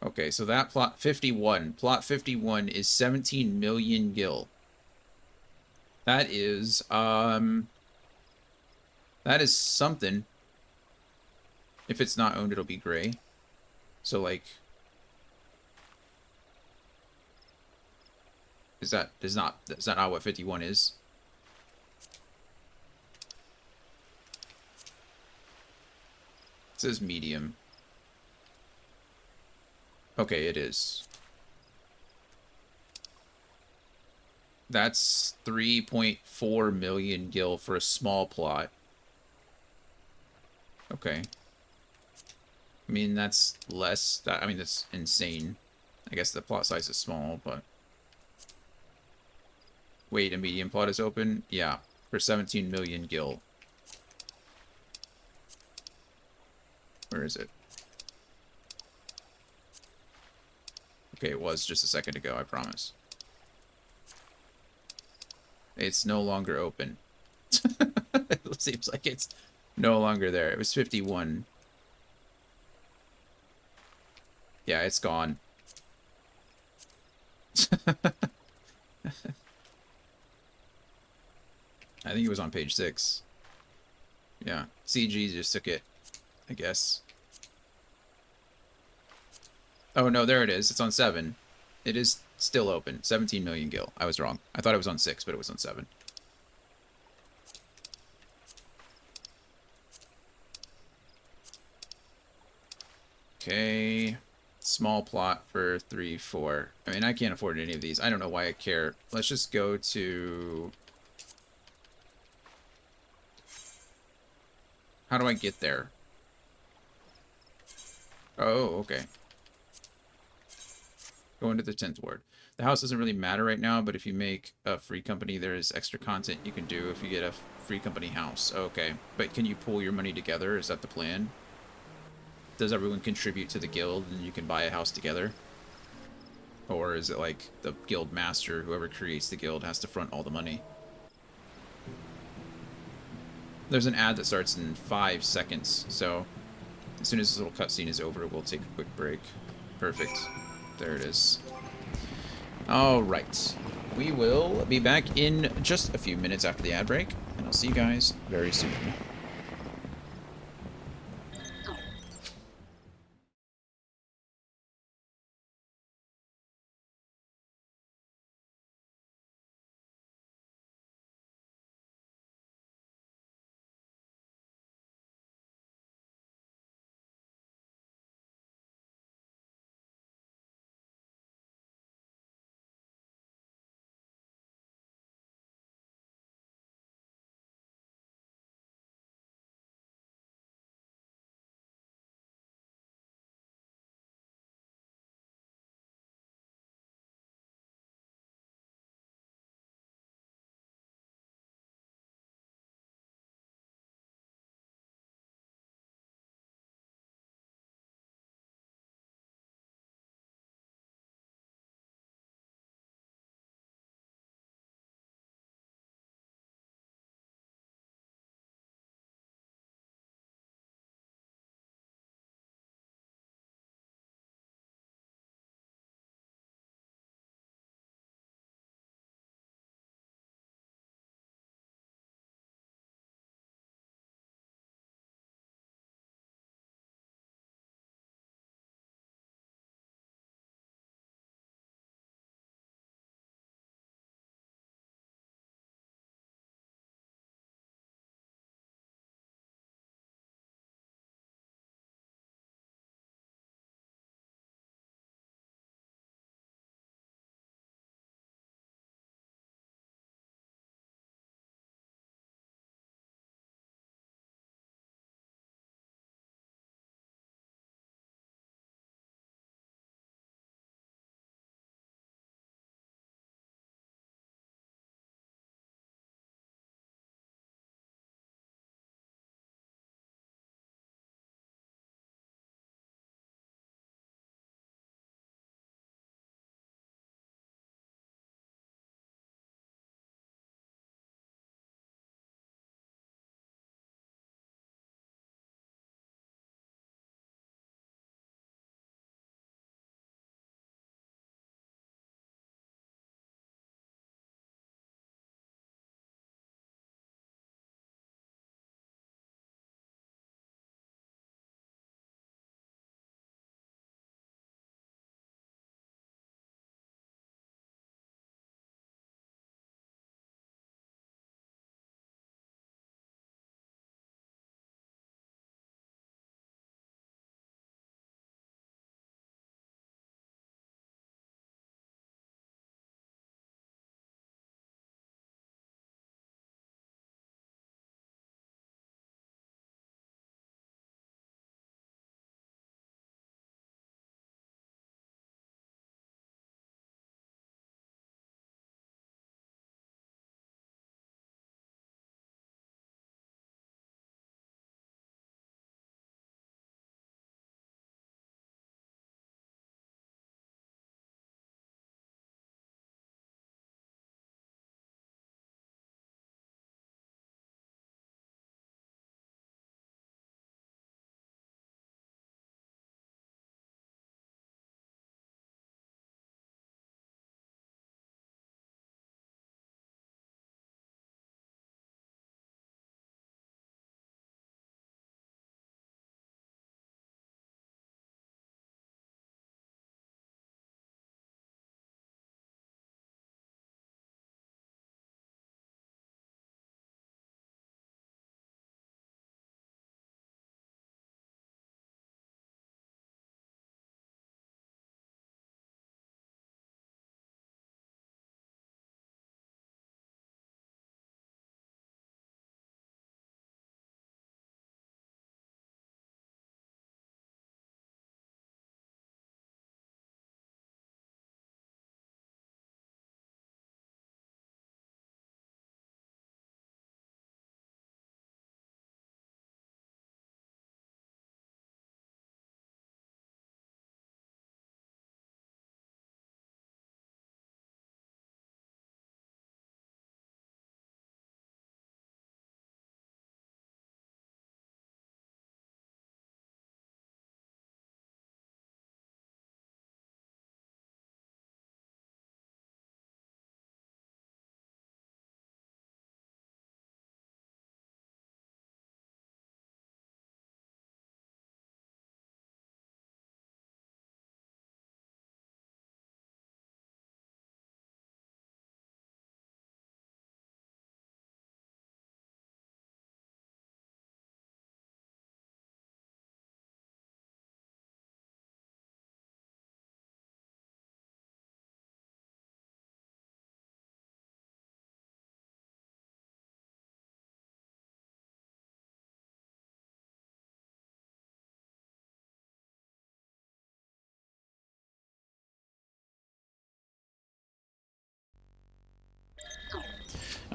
Okay, so that plot 51. Plot 51 is 17 million gil. That is something. If it's not owned, it'll be gray. So, like... Is that not what 51 is? It says medium. Okay, it is. That's 3.4 million gil for a small plot. Okay. I mean, that's less. I mean, that's insane. I guess the plot size is small, but... Wait, a medium plot is open? Yeah, for 17 million gil. Where is it? Okay, it was just a second ago, I promise. It's no longer open. It seems like it's no longer there. It was 51. Yeah, it's gone. I think it was on page 6. Yeah, CG just took it, I guess. Oh, no, there it is. It's on 7. It is still open. 17 million gil. I was wrong. I thought it was on 6, but it was on 7. Okay. Small plot for 3, 4. I mean, I can't afford any of these. I don't know why I care. Let's just go to... How do I get there? Oh, okay. Go into the 10th ward. The house doesn't really matter right now, but if you make a free company, there is extra content you can do if you get a free company house. Okay. But can you pool your money together? Is that the plan? Does everyone contribute to the guild and you can buy a house together? Or is it like the guild master, whoever creates the guild, has to front all the money? There's an ad that starts in 5 seconds, so as soon as this little cutscene is over, we'll take a quick break. Perfect. There it is. Alright. We will be back in just a few minutes after the ad break, and I'll see you guys very soon.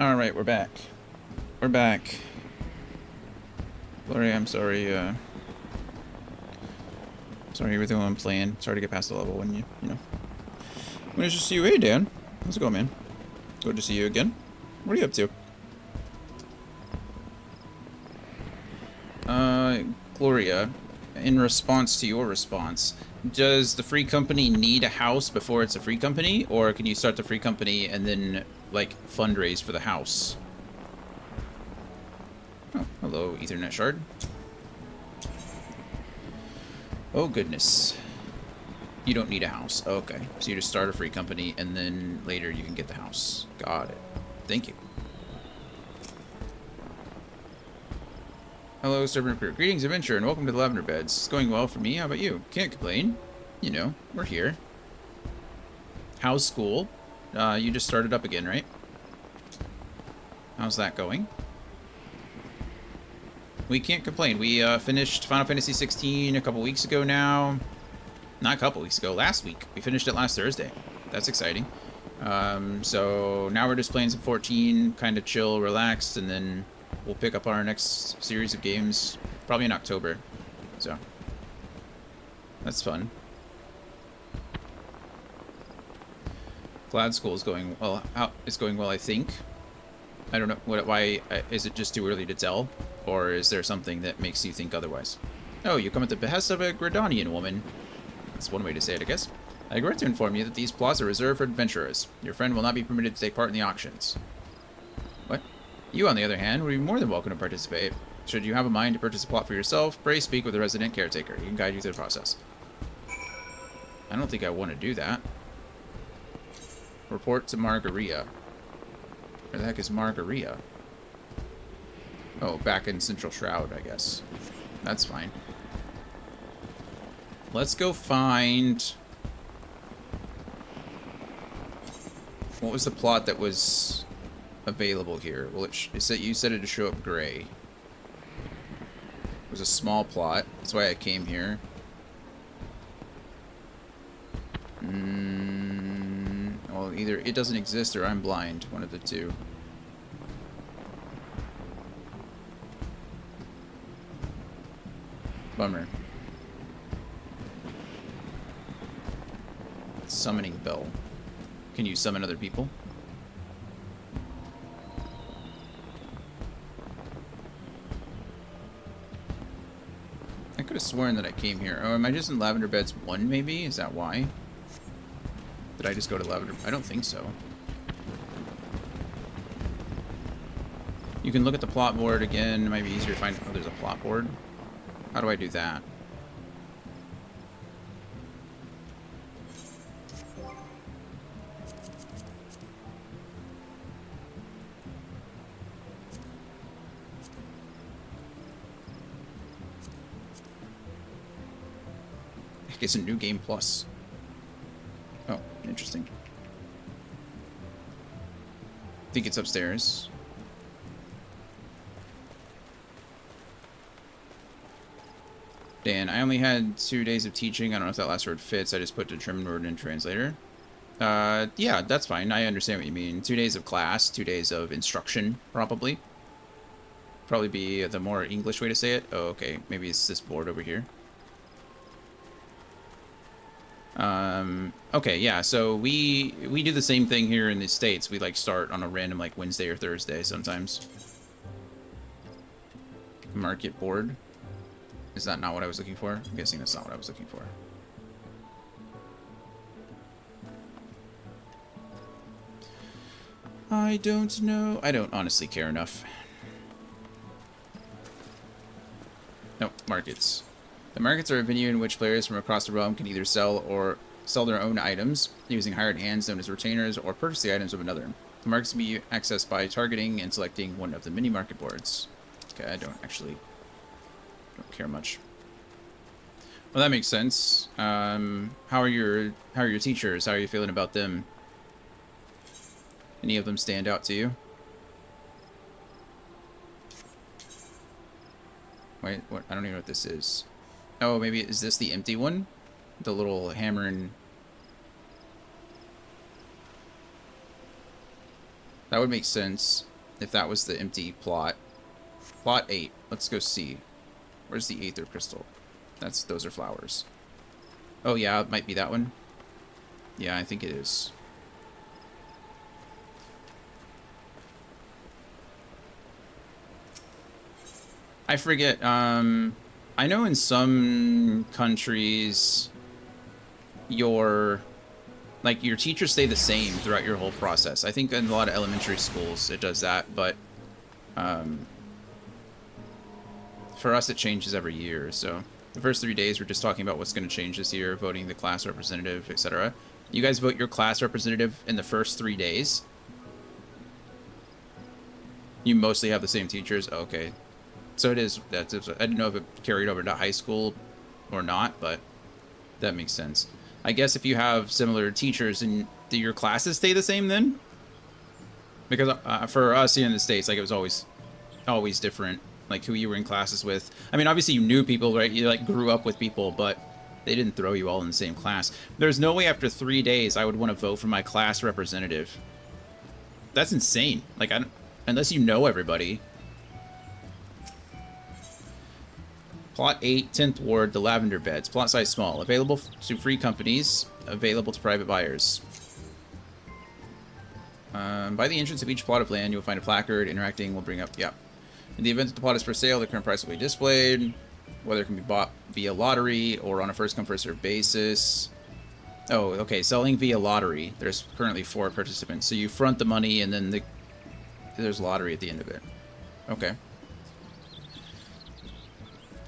Alright, we're back. We're back. Gloria, I'm sorry, sorry with the one I'm playing. Sorry to get past the level when you know. Nice to see you. Hey, Dan. How's it going, man? Good to see you again. What are you up to? Gloria, in response to your response, does the free company need a house before it's a free company? Or can you start the free company and then, like, fundraise for the house? Oh, hello, Ethernet shard. Oh, goodness. You don't need a house. Okay. So you just start a free company, and then later you can get the house. Got it. Thank you. Hello, Servant Crew. Greetings, adventure, and welcome to the Lavender Beds. It's going well for me. How about you? Can't complain. You know, we're here. How's school? You just started up again, right? How's that going? We can't complain. We finished Final Fantasy 16 a couple weeks ago now. Not a couple weeks ago, last week. We finished it last Thursday. That's exciting. So now we're just playing some 14, kind of chill, relaxed, and then we'll pick up our next series of games probably in October. So that's fun. Glad school is going well. It's going well, I think. I don't know why. Is it just too early to tell, or is there something that makes you think otherwise? Oh, you come at the behest of a Gridanian woman. That's one way to say it, I guess. I regret to inform you that these plots are reserved for adventurers. Your friend will not be permitted to take part in the auctions. What? You, on the other hand, would be more than welcome to participate. Should you have a mind to purchase a plot for yourself, pray speak with the resident caretaker. He can guide you through the process. I don't think I want to do that. Report to Margaria. Where the heck is Margaria? Oh, back in Central Shroud, I guess. That's fine. Let's go find... What was the plot that was available here? Well, you said it to show up gray. It was a small plot. That's why I came here. Well, either it doesn't exist or I'm blind. One of the two. Bummer. Summoning bell. Can you summon other people? I could have sworn that I came here. Oh, am I just in Lavender Beds 1 maybe? Is that why? Did I just go to Lavender? I don't think so. You can look at the plot board again. It might be easier to find... Oh, there's a plot board. How do I do that? I guess a new game plus. Oh, interesting. I think it's upstairs. Dan, I only had 2 days of teaching. I don't know if that last word fits. I just put determined word in translator. Yeah, that's fine. I understand what you mean. 2 days of class, 2 days of instruction, probably. Probably be the more English way to say it. Oh, okay. Maybe it's this board over here. Okay, yeah, so we do the same thing here in the States. We, like, start on a random, like, Wednesday or Thursday sometimes. Market board. Is that not what I was looking for? I'm guessing that's not what I was looking for. I don't know. I don't honestly care enough. No, markets. The markets are a venue in which players from across the realm can either sell their own items using hired hands known as retainers, or purchase the items of another. The markets can be accessed by targeting and selecting one of the mini market boards. Okay, I don't care much. Well, that makes sense. How are your teachers? How are you feeling about them? Any of them stand out to you? Wait, what? I don't even know what this is. Oh, maybe is this the empty one? The little hammer and... That would make sense. if that was the empty plot. Plot 8. Let's go see. Where's the Aether Crystal? Those are flowers. Oh yeah, it might be that one. Yeah, I think it is. I forget, I know in some countries your teachers stay the same throughout your whole process. I think in a lot of elementary schools it does that, but for us it changes every year. So the first 3 days we're just talking about what's going to change this year, voting the class representative, etc. You guys vote your class representative in the first 3 days. You mostly have the same teachers. Okay. So it is, I didn't know if it carried over to high school or not, but that makes sense. I guess if you have similar teachers, and do your classes stay the same then? Because for us here in the States, like, it was always different, like who you were in classes with. I mean, obviously you knew people, right? You like grew up with people, but they didn't throw you all in the same class. There's no way after 3 days I would want to vote for my class representative. That's insane. Like, unless you know everybody. Plot 8, 10th Ward, the Lavender Beds. Plot size small. Available to free companies. Available to private buyers. By the entrance of each plot of land, you'll find a placard. Interacting will bring up... Yeah. In the event that the plot is for sale, the current price will be displayed. Whether it can be bought via lottery or on a first-come, first-served basis. Oh, okay. Selling via lottery. There's currently 4 participants. So you front the money, and then there's lottery at the end of it. Okay.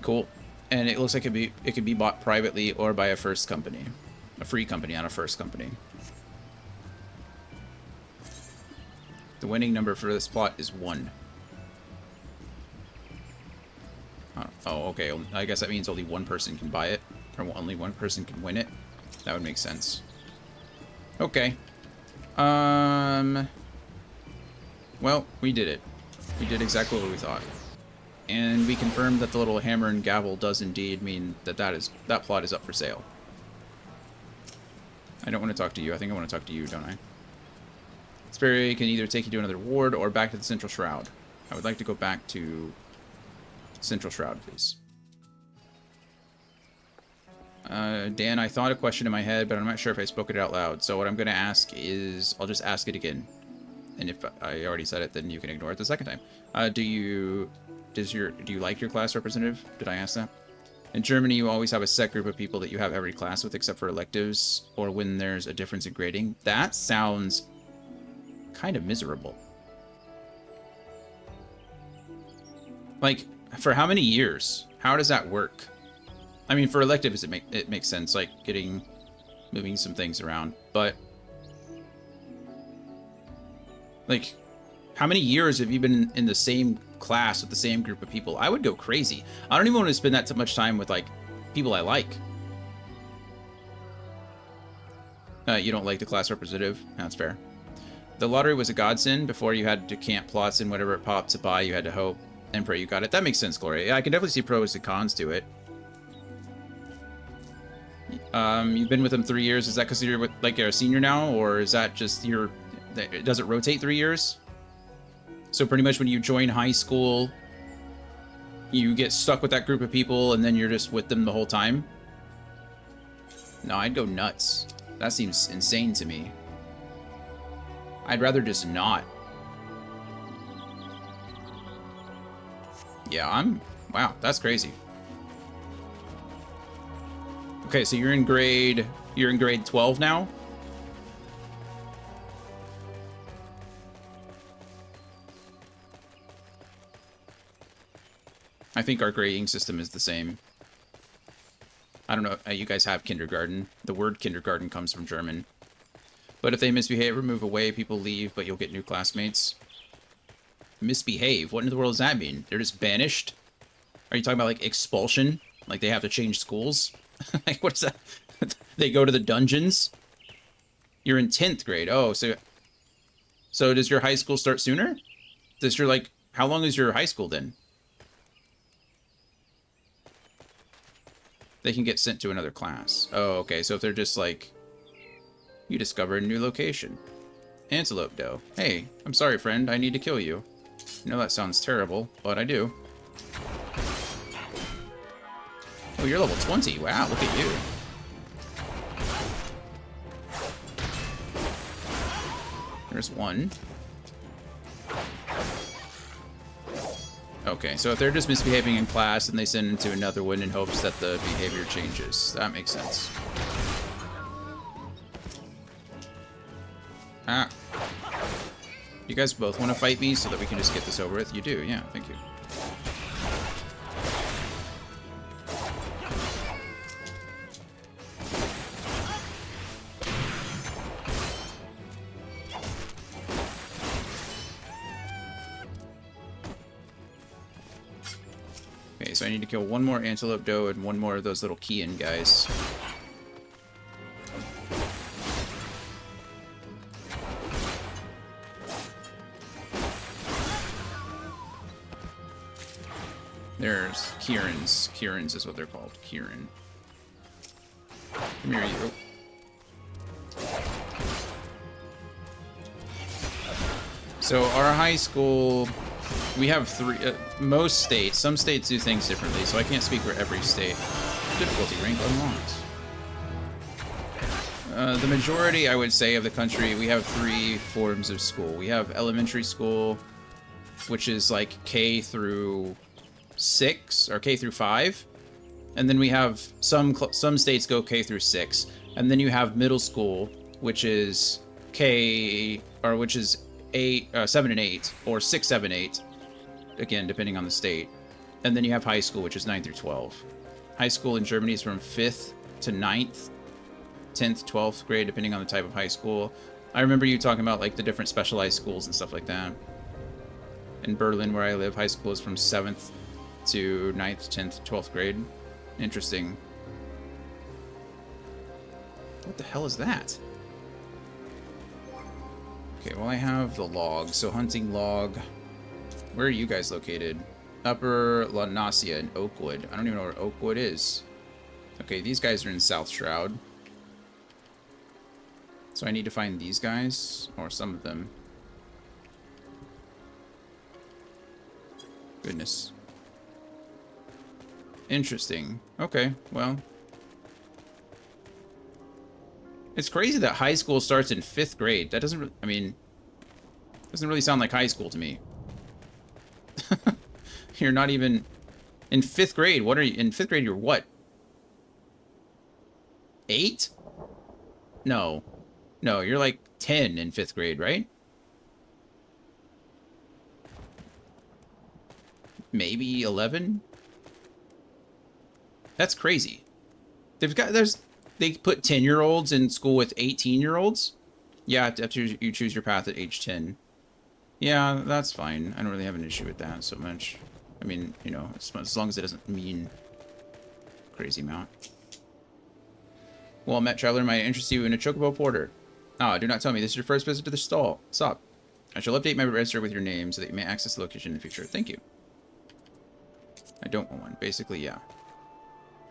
Cool. And it looks like it could be bought privately or by a first company. A free company, not a first company. The winning number for this plot is 1. Oh, okay. I guess that means only one person can buy it. Or only one person can win it. That would make sense. Okay. Well, we did it. We did exactly what we thought. And we confirmed that the little hammer and gavel does indeed mean that that plot is up for sale. I don't want to talk to you. I think I want to talk to you, don't I? Sperry can either take you to another ward or back to the Central Shroud. I would like to go back to Central Shroud, please. Dan, I thought a question in my head, but I'm not sure if I spoke it out loud. So what I'm going to ask is, I'll just ask it again. And if I already said it, then you can ignore it the second time. Do you like your class representative? Did I ask that? In Germany, you always have a set group of people that you have every class with, except for electives, or when there's a difference in grading. That sounds kind of miserable. Like, for how many years? How does that work? I mean, for electives, it makes sense, like moving some things around, but like, how many years have you been in the same class with the same group of people? I would go crazy. I don't even want to spend that much time with, like, people I like. You don't like the class representative? That's fair. The lottery was a godsend. Before, you had to camp plots, and whatever it popped to buy, you had to hope and pray you got it. That makes sense, Gloria. Yeah, I can definitely see pros and cons to it. You've been with them 3 years. Is that because you're like a senior now, or is that just does it rotate 3 years? So pretty much when you join high school, you get stuck with that group of people, and then you're just with them the whole time? No, I'd go nuts. That seems insane to me. I'd rather just not. Yeah, wow, that's crazy. Okay, so you're in grade 12 now? I think our grading system is the same. I don't know, you guys have kindergarten. The word kindergarten comes from German. But if they misbehave or move away, people leave, but you'll get new classmates. Misbehave? What in the world does that mean? They're just banished? Are you talking about, like, expulsion? Like, they have to change schools? Like, what's that? They go to the dungeons? You're in 10th grade. Oh, so does your high school start sooner? Does your, like, how long is your high school then? They can get sent to another class. Oh, okay. So if they're just like, you discover a new location. Antelope doe. Hey, I'm sorry, friend. I need to kill you. I know that sounds terrible, but I do. Oh, you're level 20. Wow, look at you. There's one. Okay, so if they're just misbehaving in class, then they send into another one in hopes that the behavior changes. That makes sense. Ah. You guys both want to fight me so that we can just get this over with? You do, yeah, thank you. Okay, so I need to kill one more Antelope Doe and one more of those little Kian guys. There's Kirans. Kirans is what they're called. Kiran. Come here, you. So our high school, we have three. Most states, some states do things differently, so I can't speak for every state. Difficulty rank unlocked. The majority, I would say, of the country, we have three forms of school. We have elementary school, which is like K through 6 or K through 5, and then we have some states go K through 6, and then you have middle school, which is which is 7 and 8, or 6, 7, 8, again depending on the state, and then you have high school, which is 9 through 12. High school in Germany is from 5th to 9th, 10th, 12th grade, depending on the type of high school. I remember you talking about like the different specialized schools and stuff like that. In Berlin, where I live, high school is from 7th to 9th, 10th, 12th grade. Interesting. What the hell is that? Okay, well I have the log. So hunting log. Where are you guys located? Upper La Nasia in Oakwood. I don't even know where Oakwood is. Okay, these guys are in South Shroud. So I need to find these guys, or some of them. Goodness. Interesting. Okay, well. It's crazy that high school starts in 5th grade. That doesn't, I mean, doesn't really sound like high school to me. You're not even in 5th grade. What are you, in 5th grade, you're what? 8? No. No, you're like 10 in 5th grade, right? Maybe 11? That's crazy. They put 10-year-olds in school with 18-year-olds? Yeah, after you choose your path at age 10. Yeah, that's fine. I don't really have an issue with that so much. I mean, you know, as long as it doesn't mean crazy amount. Well met, traveler, might interest you in a Chocobo Porter. Ah, do not tell me this is your first visit to the stall. Stop. I shall update my register with your name so that you may access the location in the future. Thank you. I don't want one. Basically, yeah.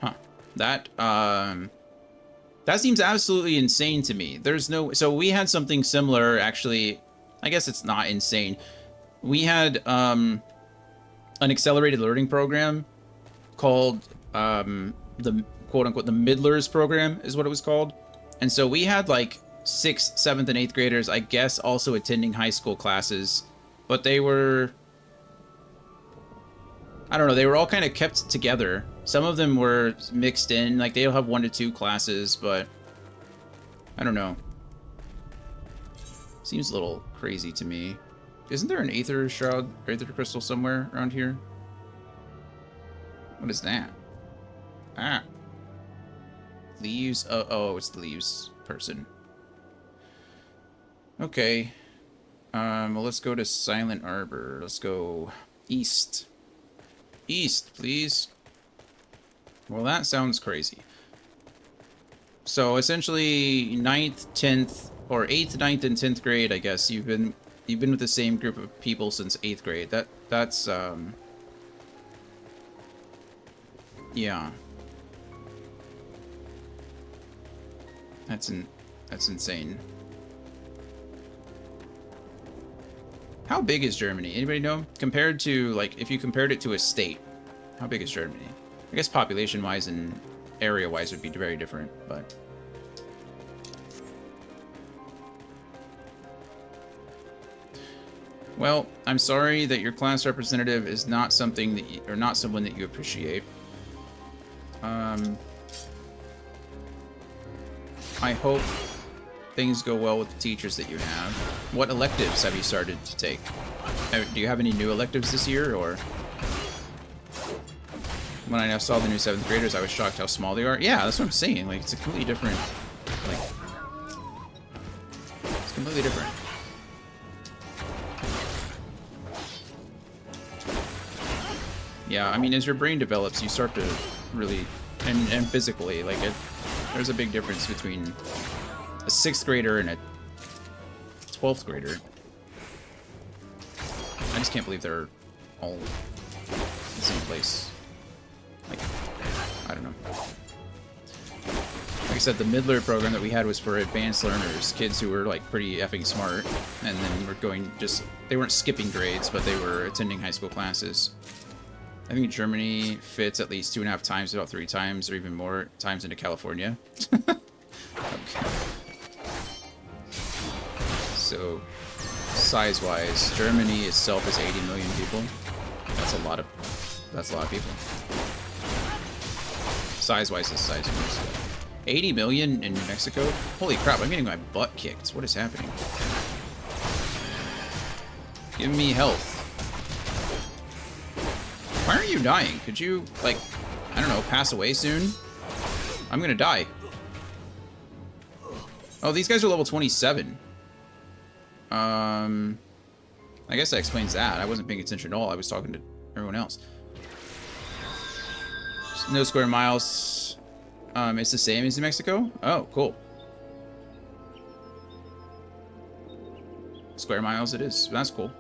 Huh. That seems absolutely insane to me. There's no... So we had something similar, actually. I guess it's not insane. We had an accelerated learning program called the quote-unquote the Middlers program is what it was called. And so we had like 6th, 7th, and 8th graders, I guess, also attending high school classes. But they were... I don't know, they were all kind of kept together. Some of them were mixed in, like they'll have 1 to 2 classes, but I don't know. Seems a little crazy to me. Isn't there an Aether Shroud, Aether Crystal somewhere around here? What is that? Ah. Leaves, oh, it's the leaves person. Okay. Well, let's go to Silent Arbor. Let's go east. East, please. Well, that sounds crazy. So essentially 9th, 10th, or 8th, 9th, and 10th grade, I guess. You've been with the same group of people since 8th grade. That's yeah. That's insane. How big is Germany? Anybody know? Compared to, like, if you compared it to a state, how big is Germany? I guess population-wise and area-wise would be very different, but... Well, I'm sorry that your class representative is not something that you, or not someone that you appreciate. I hope things go well with the teachers that you have. What electives have you started to take? Do you have any new electives this year, or? When I saw the new 7th graders, I was shocked how small they are. Yeah, that's what I'm saying. Like, it's a completely different, like, it's completely different. Yeah, I mean, as your brain develops, you start to really, and physically, like, there's a big difference between a 6th grader and a 12th grader. I just can't believe they're all in the same place. Like, I don't know. Like I said, the Midler program that we had was for advanced learners, kids who were, like, pretty effing smart, and then were going just, they weren't skipping grades, but they were attending high school classes. I think Germany fits at least 2.5 times, about 3 times, or even more times into California. Okay. So, size-wise, Germany itself is 80 million people. That's a lot of people. Size-wise, this size of Mexico. 80 million in New Mexico? Holy crap, I'm getting my butt kicked. What is happening? Give me health. Why aren't you dying? Could you, like, I don't know, pass away soon? I'm gonna die. Oh, these guys are level 27. I guess that explains that. I wasn't paying attention at all. I was talking to everyone else. No square miles. It's the same as New Mexico? Oh, cool. Square miles it is. That's cool.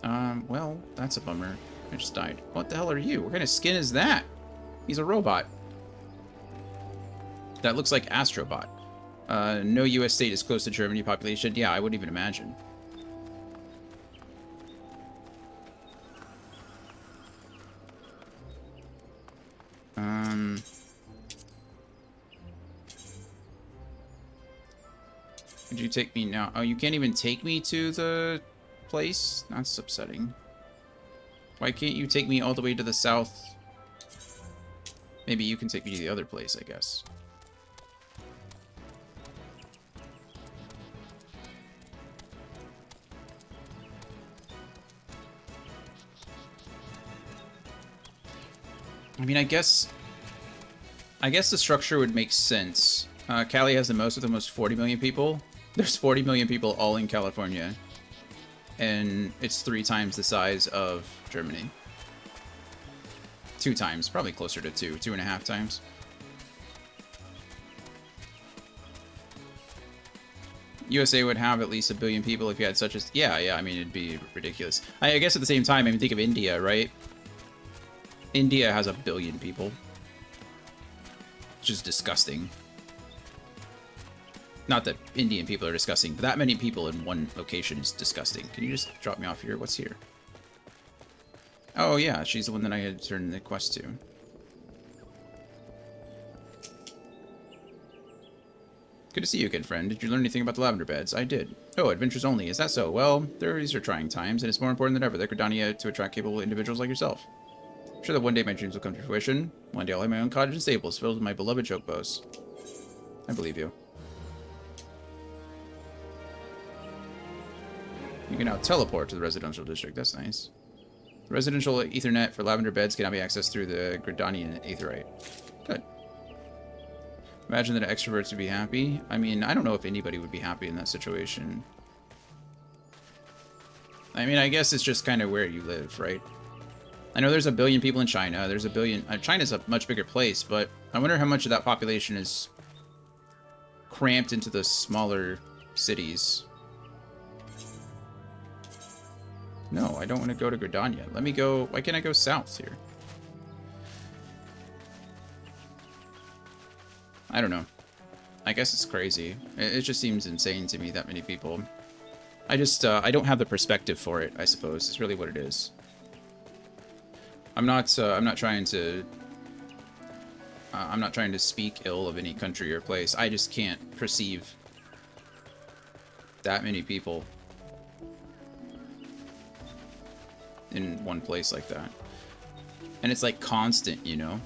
Well, that's a bummer. I just died. What the hell are you? What kind of skin is that? He's a robot. That looks like Astrobot. No U.S. state is close to Germany population. Yeah, I wouldn't even imagine. Could you take me now? Oh, you can't even take me to the place? That's upsetting. Why can't you take me all the way to the south? Maybe you can take me to the other place, I guess. I mean, I guess the structure would make sense. Cali has the most with almost 40 million people. There's 40 million people all in California. And it's 3 times the size of Germany. 2 times, probably closer to 2.5 times. USA would have at least 1 billion people if you had such a... Yeah, I mean, it'd be ridiculous. I guess at the same time, I mean, think of India, right? India has 1 billion people. Which is disgusting. Not that Indian people are disgusting, but that many people in one location is disgusting. Can you just drop me off here? What's here? Oh, yeah, she's the one that I had turned the quest to. Good to see you again, friend. Did you learn anything about the lavender beds? I did. Oh, adventures only. Is that so? Well, these are trying times, and it's more important than ever that Gridania to attract capable individuals like yourself. I'm sure that one day my dreams will come to fruition. One day I'll have my own cottage and stables filled with my beloved chocobos. I believe you. You can now teleport to the residential district. That's nice. The residential Ethernet for lavender beds can now be accessed through the Gridanian Aetherite. Good. Imagine that extroverts would be happy. I mean, I don't know if anybody would be happy in that situation. I mean, I guess it's just kind of where you live, right? I know there's 1 billion people in China. There's 1 billion... China's a much bigger place, but I wonder how much of that population is cramped into the smaller cities. No, I don't want to go to Gridania. Let me go... Why can't I go south here? I don't know. I guess it's crazy. It just seems insane to me, that many people. I just, I don't have the perspective for it, I suppose, is really what it is. I'm not trying to... I'm not trying to speak ill of any country or place. I just can't perceive that many people in one place like that. And it's like constant, you know?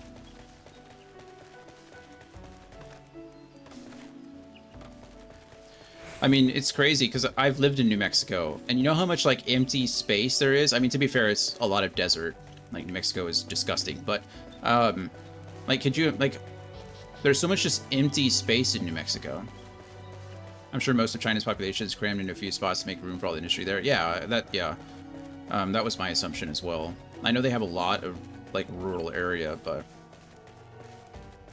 I mean, it's crazy because I've lived in New Mexico, and you know how much like empty space there is? I mean, to be fair, it's a lot of desert. Like, New Mexico is disgusting, but like, could you, like, there's so much just empty space in New Mexico. I'm sure most of China's population is crammed into a few spots to make room for all the industry there. Yeah, that was my assumption as well. I know they have a lot of like rural area, but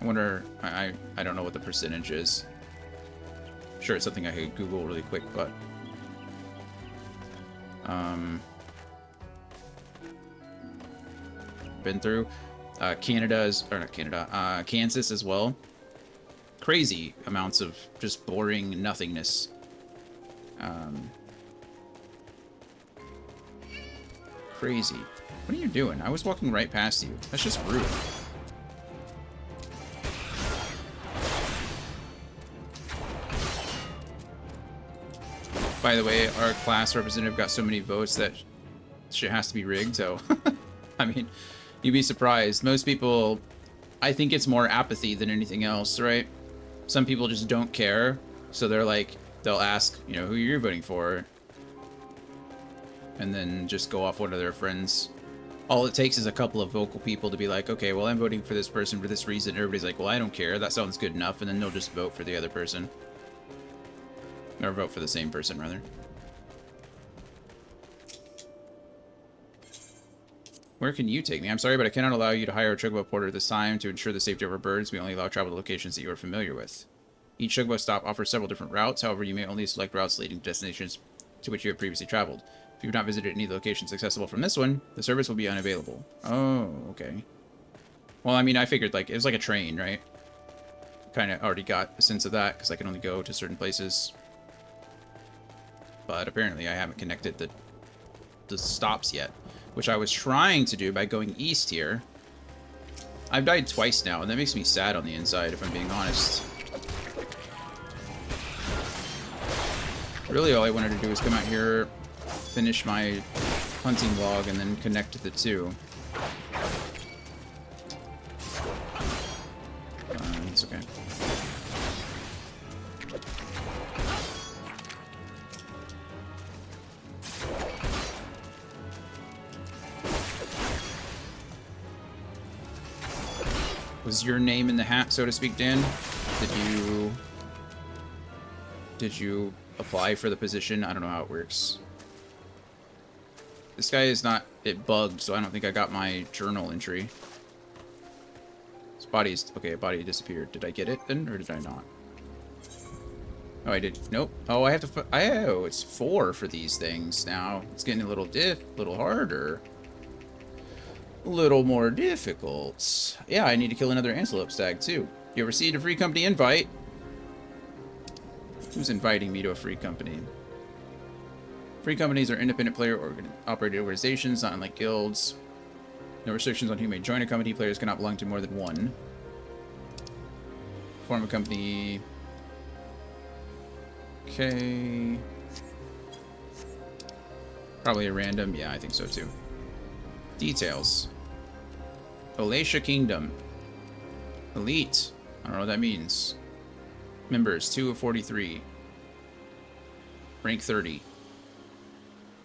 I wonder, I don't know what the percentage is. Sure, it's something I could Google really quick, but been through Kansas as well. Crazy amounts of just boring nothingness. Crazy. What are you doing? I was walking right past you. That's just rude. By the way, our class representative got so many votes that shit has to be rigged, so... I mean, you'd be surprised. Most people... I think it's more apathy than anything else, right? Some people just don't care, so they're like... They'll ask, you know, who you're voting for. And then just go off one of their friends. All it takes is a couple of vocal people to be like, okay, well, I'm voting for this person for this reason. Everybody's like, well, I don't care. That sounds good enough. And then they'll just vote for the other person. Or vote for the same person, rather. Where can you take me? I'm sorry, but I cannot allow you to hire a chocobo porter this time. To ensure the safety of our birds, we only allow travel to locations that you are familiar with. Each chocobo stop offers several different routes. However, you may only select routes leading to destinations to which you have previously traveled. If you have not visited any locations accessible from this one, the service will be unavailable. Oh, okay. Well, I mean, I figured, like, it was like a train, right? Kind of already got a sense of that, because I can only go to certain places. But apparently I haven't connected the stops yet, which I was trying to do by going east here. I've died twice now, and that makes me sad on the inside, if I'm being honest. Really, all I wanted to do was come out here, finish my hunting log, and then connect the two. It's okay. Was your name in the hat, so to speak, Dan? Did you apply for the position? I don't know how it works. This guy is not... It bugged, so I don't think I got my journal entry. His body's... Okay, body disappeared. Did I get it then, or did I not? Oh, I did. Nope. Oh, I have to... Oh, it's 4 for these things now. It's getting a little harder. A little more difficult. Yeah, I need to kill another antelope stag, too. You received a free company invite. Who's inviting me to a free company? Free companies are independent player-operated organizations, not unlike guilds. No restrictions on who may join a company. Players cannot belong to more than one. Form a company. Okay. Probably a random. Yeah, I think so, too. Details. Olacia Kingdom. Elite. I don't know what that means. Members, 2 of 43. Rank 30.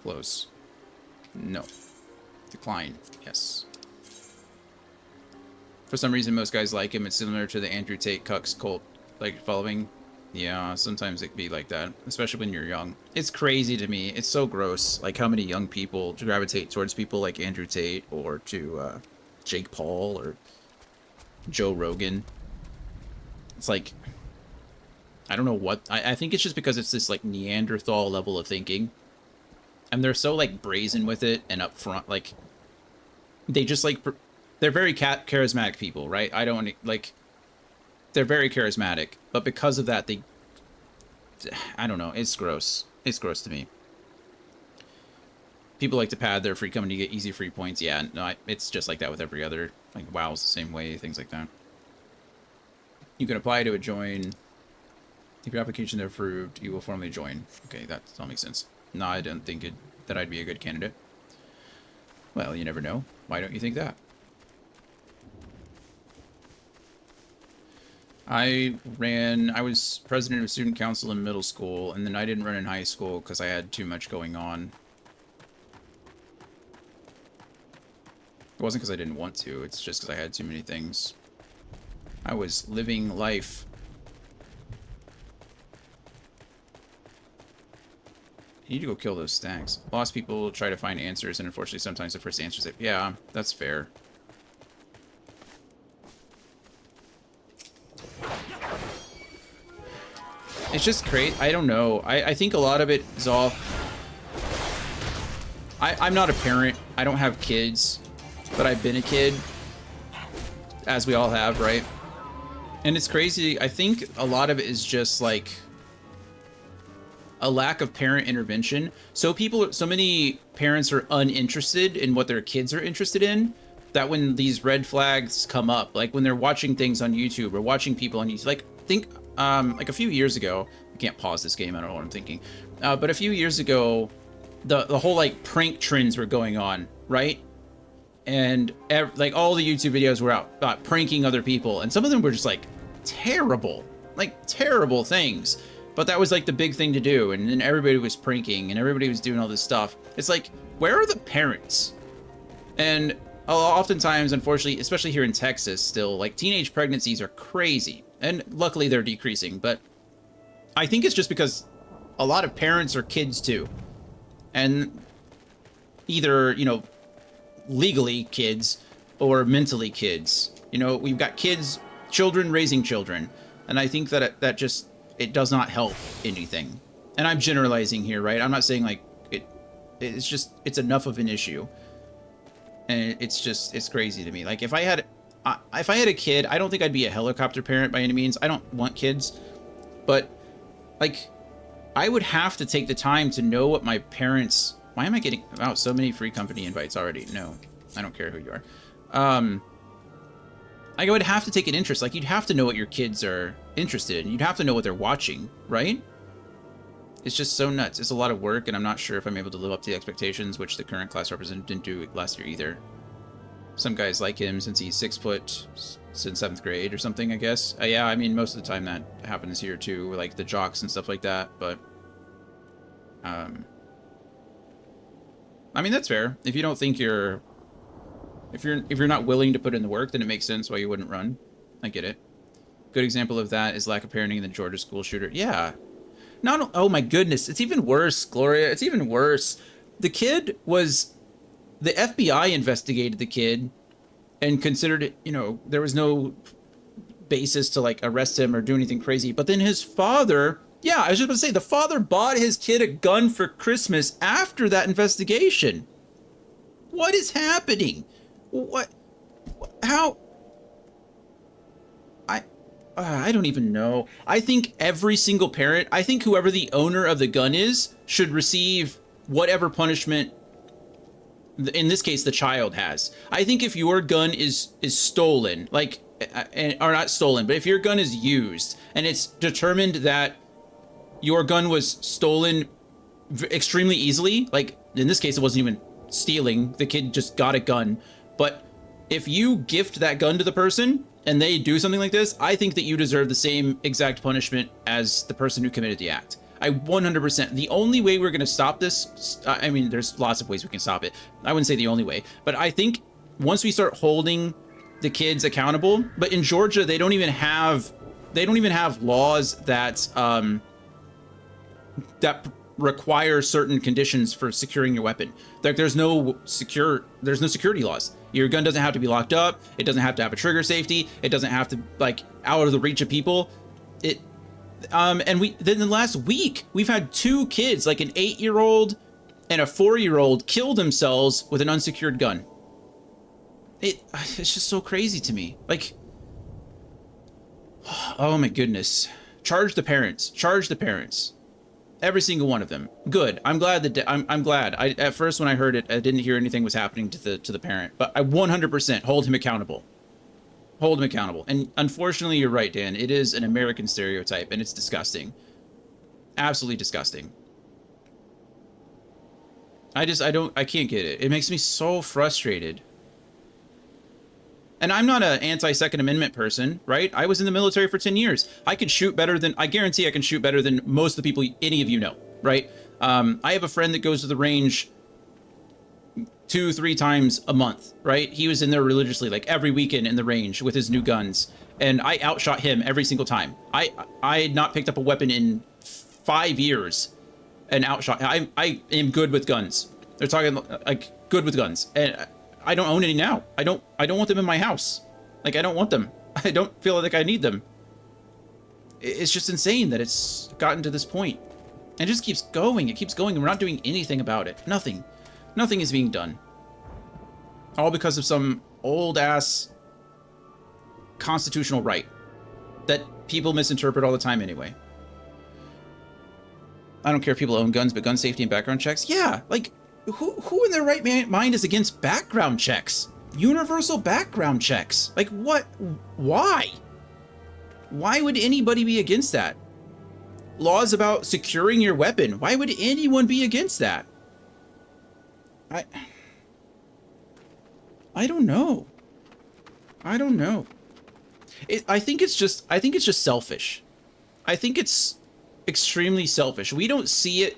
Close. No. Decline. Yes. For some reason, most guys like him. It's similar to the Andrew Tate Cucks cult, like, following. Yeah, sometimes it can be like that, especially when you're young. It's crazy to me. It's so gross, like, how many young people gravitate towards people like Andrew Tate or to Jake Paul or Joe Rogan. It's like... I don't know what... I think it's just because it's this, like, Neanderthal level of thinking. And they're so, like, brazen with it and upfront, like... They just, like... They're very charismatic people, right? I don't, like... They're very charismatic. But because of that, they... I don't know. It's gross. It's gross to me. people like to pad their free company to get easy free points. Yeah, no, it's just like that with every other, like WoW's the same way, things like that. You can apply to a join. If your application is approved, you will formally join. Okay, that all makes sense. No, I don't think that I'd be a good candidate. Well, you never know. Why don't you think that? I was president of student council in middle school, and then I didn't run in high school because I had too much going on. It wasn't because I didn't want to, it's just because I had too many things. I was living life. You need to go kill those stacks. Lost people try to find answers, and unfortunately sometimes the first answer is like, yeah, that's fair. It's just great. I don't know. I think a lot of it is all... I'm not a parent. I don't have kids, but I've been a kid, as we all have, right? And it's crazy. I think a lot of it is just like a lack of parent intervention. So many parents are uninterested in what their kids are interested in, that when these red flags come up, like when they're watching things on YouTube or watching people on YouTube, like like a few years ago, I can't pause this game, I don't know what I'm thinking. But a few years ago, the whole like prank trends were going on, right? And like all the YouTube videos were out pranking other people, and some of them were just like terrible things. But that was like the big thing to do, and then everybody was pranking and everybody was doing all this stuff. It's like, where are the parents? And oftentimes, unfortunately, especially here in Texas still, like teenage pregnancies are crazy. And luckily they're decreasing, but I think it's just because a lot of parents are kids too. And either, you know, legally kids or mentally kids. You know, we've got children raising children. And I think that it does not help anything. And I'm generalizing here, right? I'm not saying like it's enough of an issue. And it's crazy to me. Like if I had a kid, I don't think I'd be a helicopter parent by any means. I don't want kids, but like I would have to take the time to know what my parents... Why am I getting out so many free company invites already? No, I don't care who you are. I would have to take an interest. Like you'd have to know what your kids are interested in. You'd have to know what they're watching, right? It's just so nuts. It's a lot of work, and I'm not sure if I'm able to live up to the expectations, which the current class representative didn't do last year either. Some guys like him since he's 6 foot since 7th grade or something, I guess. Yeah, I mean, most of the time that happens here too, like the jocks and stuff like that, but... I mean, that's fair. If you don't think if you're not willing to put in the work, then it makes sense why you wouldn't run. I get it. Good example of that is lack of parenting in the Georgia school shooter. Yeah. Oh my goodness, it's even worse, Gloria. It's even worse. The FBI investigated the kid and considered it, you know, there was no basis to like arrest him or do anything crazy. But then his father, yeah, I was just about to say, the father bought his kid a gun for Christmas after that investigation. What is happening? How? I don't even know. I think every single parent, I think whoever the owner of the gun is, should receive whatever punishment, in this case, the child has. I think if your gun is stolen, like, or not stolen, but if your gun is used and it's determined that your gun was stolen extremely easily, like in this case, it wasn't even stealing, the kid just got a gun. But if you gift that gun to the person and they do something like this, I think that you deserve the same exact punishment as the person who committed the act. I 100%. The only way we're going to stop this, I mean, there's lots of ways we can stop it. I wouldn't say the only way, but I think once we start holding the kids accountable, but in Georgia, they don't even have laws that, that require certain conditions for securing your weapon. Like there's no security laws. Your gun doesn't have to be locked up. It doesn't have to have a trigger safety. It doesn't have to like out of the reach of people. And then the last week we've had 2 kids, like an 8-year-old and a 4-year-old, kill themselves with an unsecured gun. It's just so crazy to me. Like, oh my goodness. Charge the parents. Charge the parents. Every single one of them. Good. I'm glad that I'm glad. At first when I heard it, I didn't hear anything was happening to the parent, but I 100% hold him accountable. Hold him accountable. And unfortunately, you're right, Dan. It is an American stereotype, and it's disgusting. Absolutely disgusting. I can't get it. It makes me so frustrated. And I'm not an anti-Second Amendment person, right? I was in the military for 10 years. I guarantee I can shoot better than most of the people any of you know, right? I have a friend that goes to the range 2-3 times a month, right? He was in there religiously, like every weekend in the range with his new guns. And I outshot him every single time. I had not picked up a weapon in 5 years and outshot. I am good with guns. They're talking like good with guns. And I don't own any now. I don't want them in my house. Like, I don't want them. I don't feel like I need them. It's just insane that it's gotten to this point. And it just keeps going. It keeps going, and we're not doing anything about it. Nothing. Nothing is being done. All because of some old-ass constitutional right that people misinterpret all the time anyway. I don't care if people own guns, but gun safety and background checks? Yeah, like, who in their right mind is against background checks? Universal background checks? Like, what? Why? Why would anybody be against that? Laws about securing your weapon. Why would anyone be against that? I don't know. I don't know. I think it's just selfish. I think it's extremely selfish. We don't see it.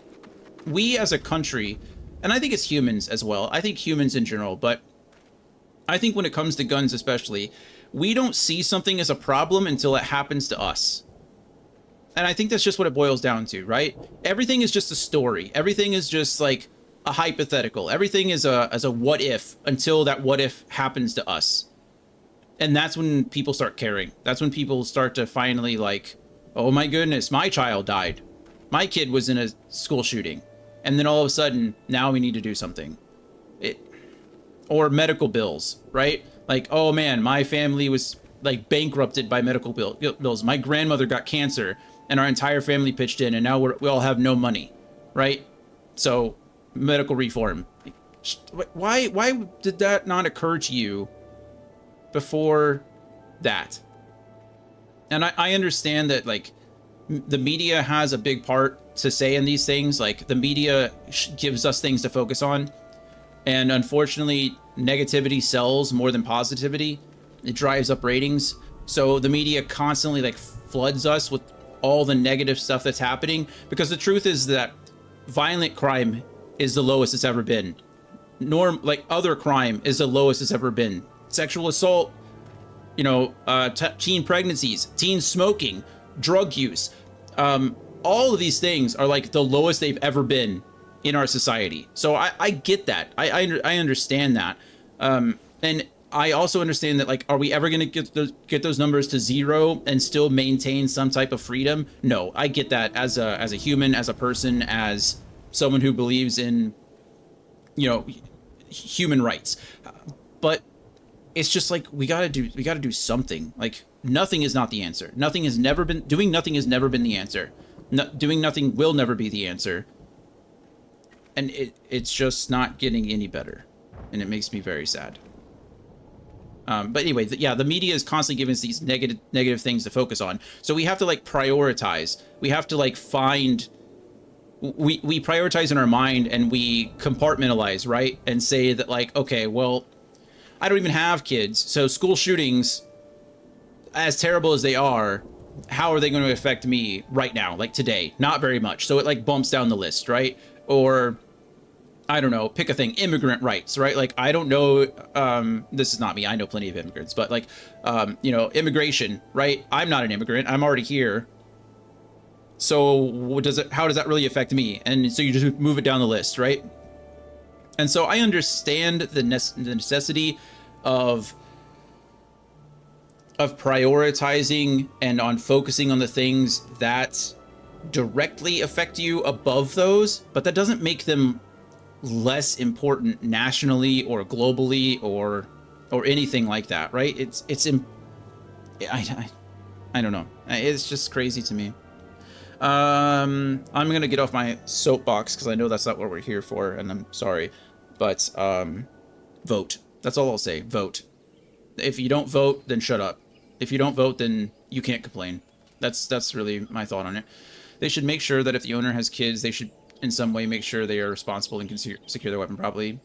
We as a country, and I think it's humans as well. I think humans in general, but I think when it comes to guns especially, we don't see something as a problem until it happens to us. And I think that's just what it boils down to, right? Everything is just a story. Everything is just like a hypothetical. Everything is a what if until that what if happens to us. And that's when people start caring. That's when people start to finally like, oh my goodness, my child died. My kid was in a school shooting. And then all of a sudden, now we need to do something. Or medical bills, right? Like, oh man, my family was like bankrupted by medical bills. My grandmother got cancer and our entire family pitched in and now we all have no money, right? So medical reform. Why did that not occur to you before that? And I understand that like the media has a big part to say in these things. Like the media gives us things to focus on. And unfortunately, negativity sells more than positivity. It drives up ratings. So the media constantly like floods us with all the negative stuff that's happening, because the truth is that violent crime is the lowest it's ever been. Like other crime is the lowest it's ever been. Sexual assault, you know, teen pregnancies, teen smoking, drug use. All of these things are like the lowest they've ever been in our society. So I get that. I understand that. And I also understand that, like, are we ever going to get those numbers to zero and still maintain some type of freedom? No, I get that as a human, as a person, as someone who believes in, you know, human rights. But it's just like we got to do something. Like nothing is not the answer. Doing nothing has never been the answer. Doing nothing will never be the answer. And it's just not getting any better. And it makes me very sad. But anyway, yeah, the media is constantly giving us these negative things to focus on. So we have to like prioritize. We have to like find, we prioritize in our mind and we compartmentalize, right? And say that like, okay, well, I don't even have kids. So school shootings, as terrible as they are, how are they going to affect me right now? Like today, not very much. So it like bumps down the list, right? Or I don't know, pick a thing, immigrant rights, right? Like, I don't know, this is not me, I know plenty of immigrants, but like, you know, immigration, right? I'm not an immigrant, I'm already here. So how does that really affect me? And so you just move it down the list, right? And so I understand the necessity of prioritizing and on focusing on the things that directly affect you above those, but that doesn't make them less important nationally or globally or anything like that, right? I don't know. It's just crazy to me. I'm gonna get off my soapbox because I know that's not what we're here for, and I'm sorry, but vote. That's all I'll say. Vote. If you don't vote, then shut up. If you don't vote, then you can't complain. That's really my thought on it. They should make sure that if the owner has kids, they should in some way make sure they are responsible and can secure their weapon properly.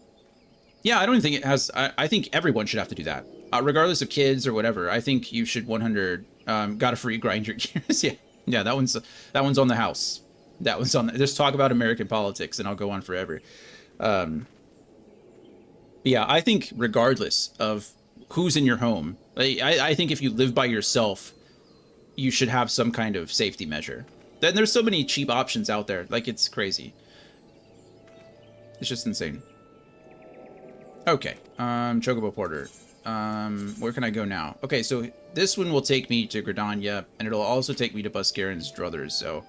Yeah, I don't even think it has. I think everyone should have to do that, regardless of kids or whatever. I think you should 100. Gotta free grind your gears. Yeah, that one's on the house. That one's on. Just talk about American politics, and I'll go on forever. Yeah, I think regardless of who's in your home, I think if you live by yourself, you should have some kind of safety measure. Then there's so many cheap options out there, like it's crazy. It's just insane. Okay, Chocobo Porter. Where can I go now? Okay, so this one will take me to Gridania, and it'll also take me to Buscaron's Druthers, so.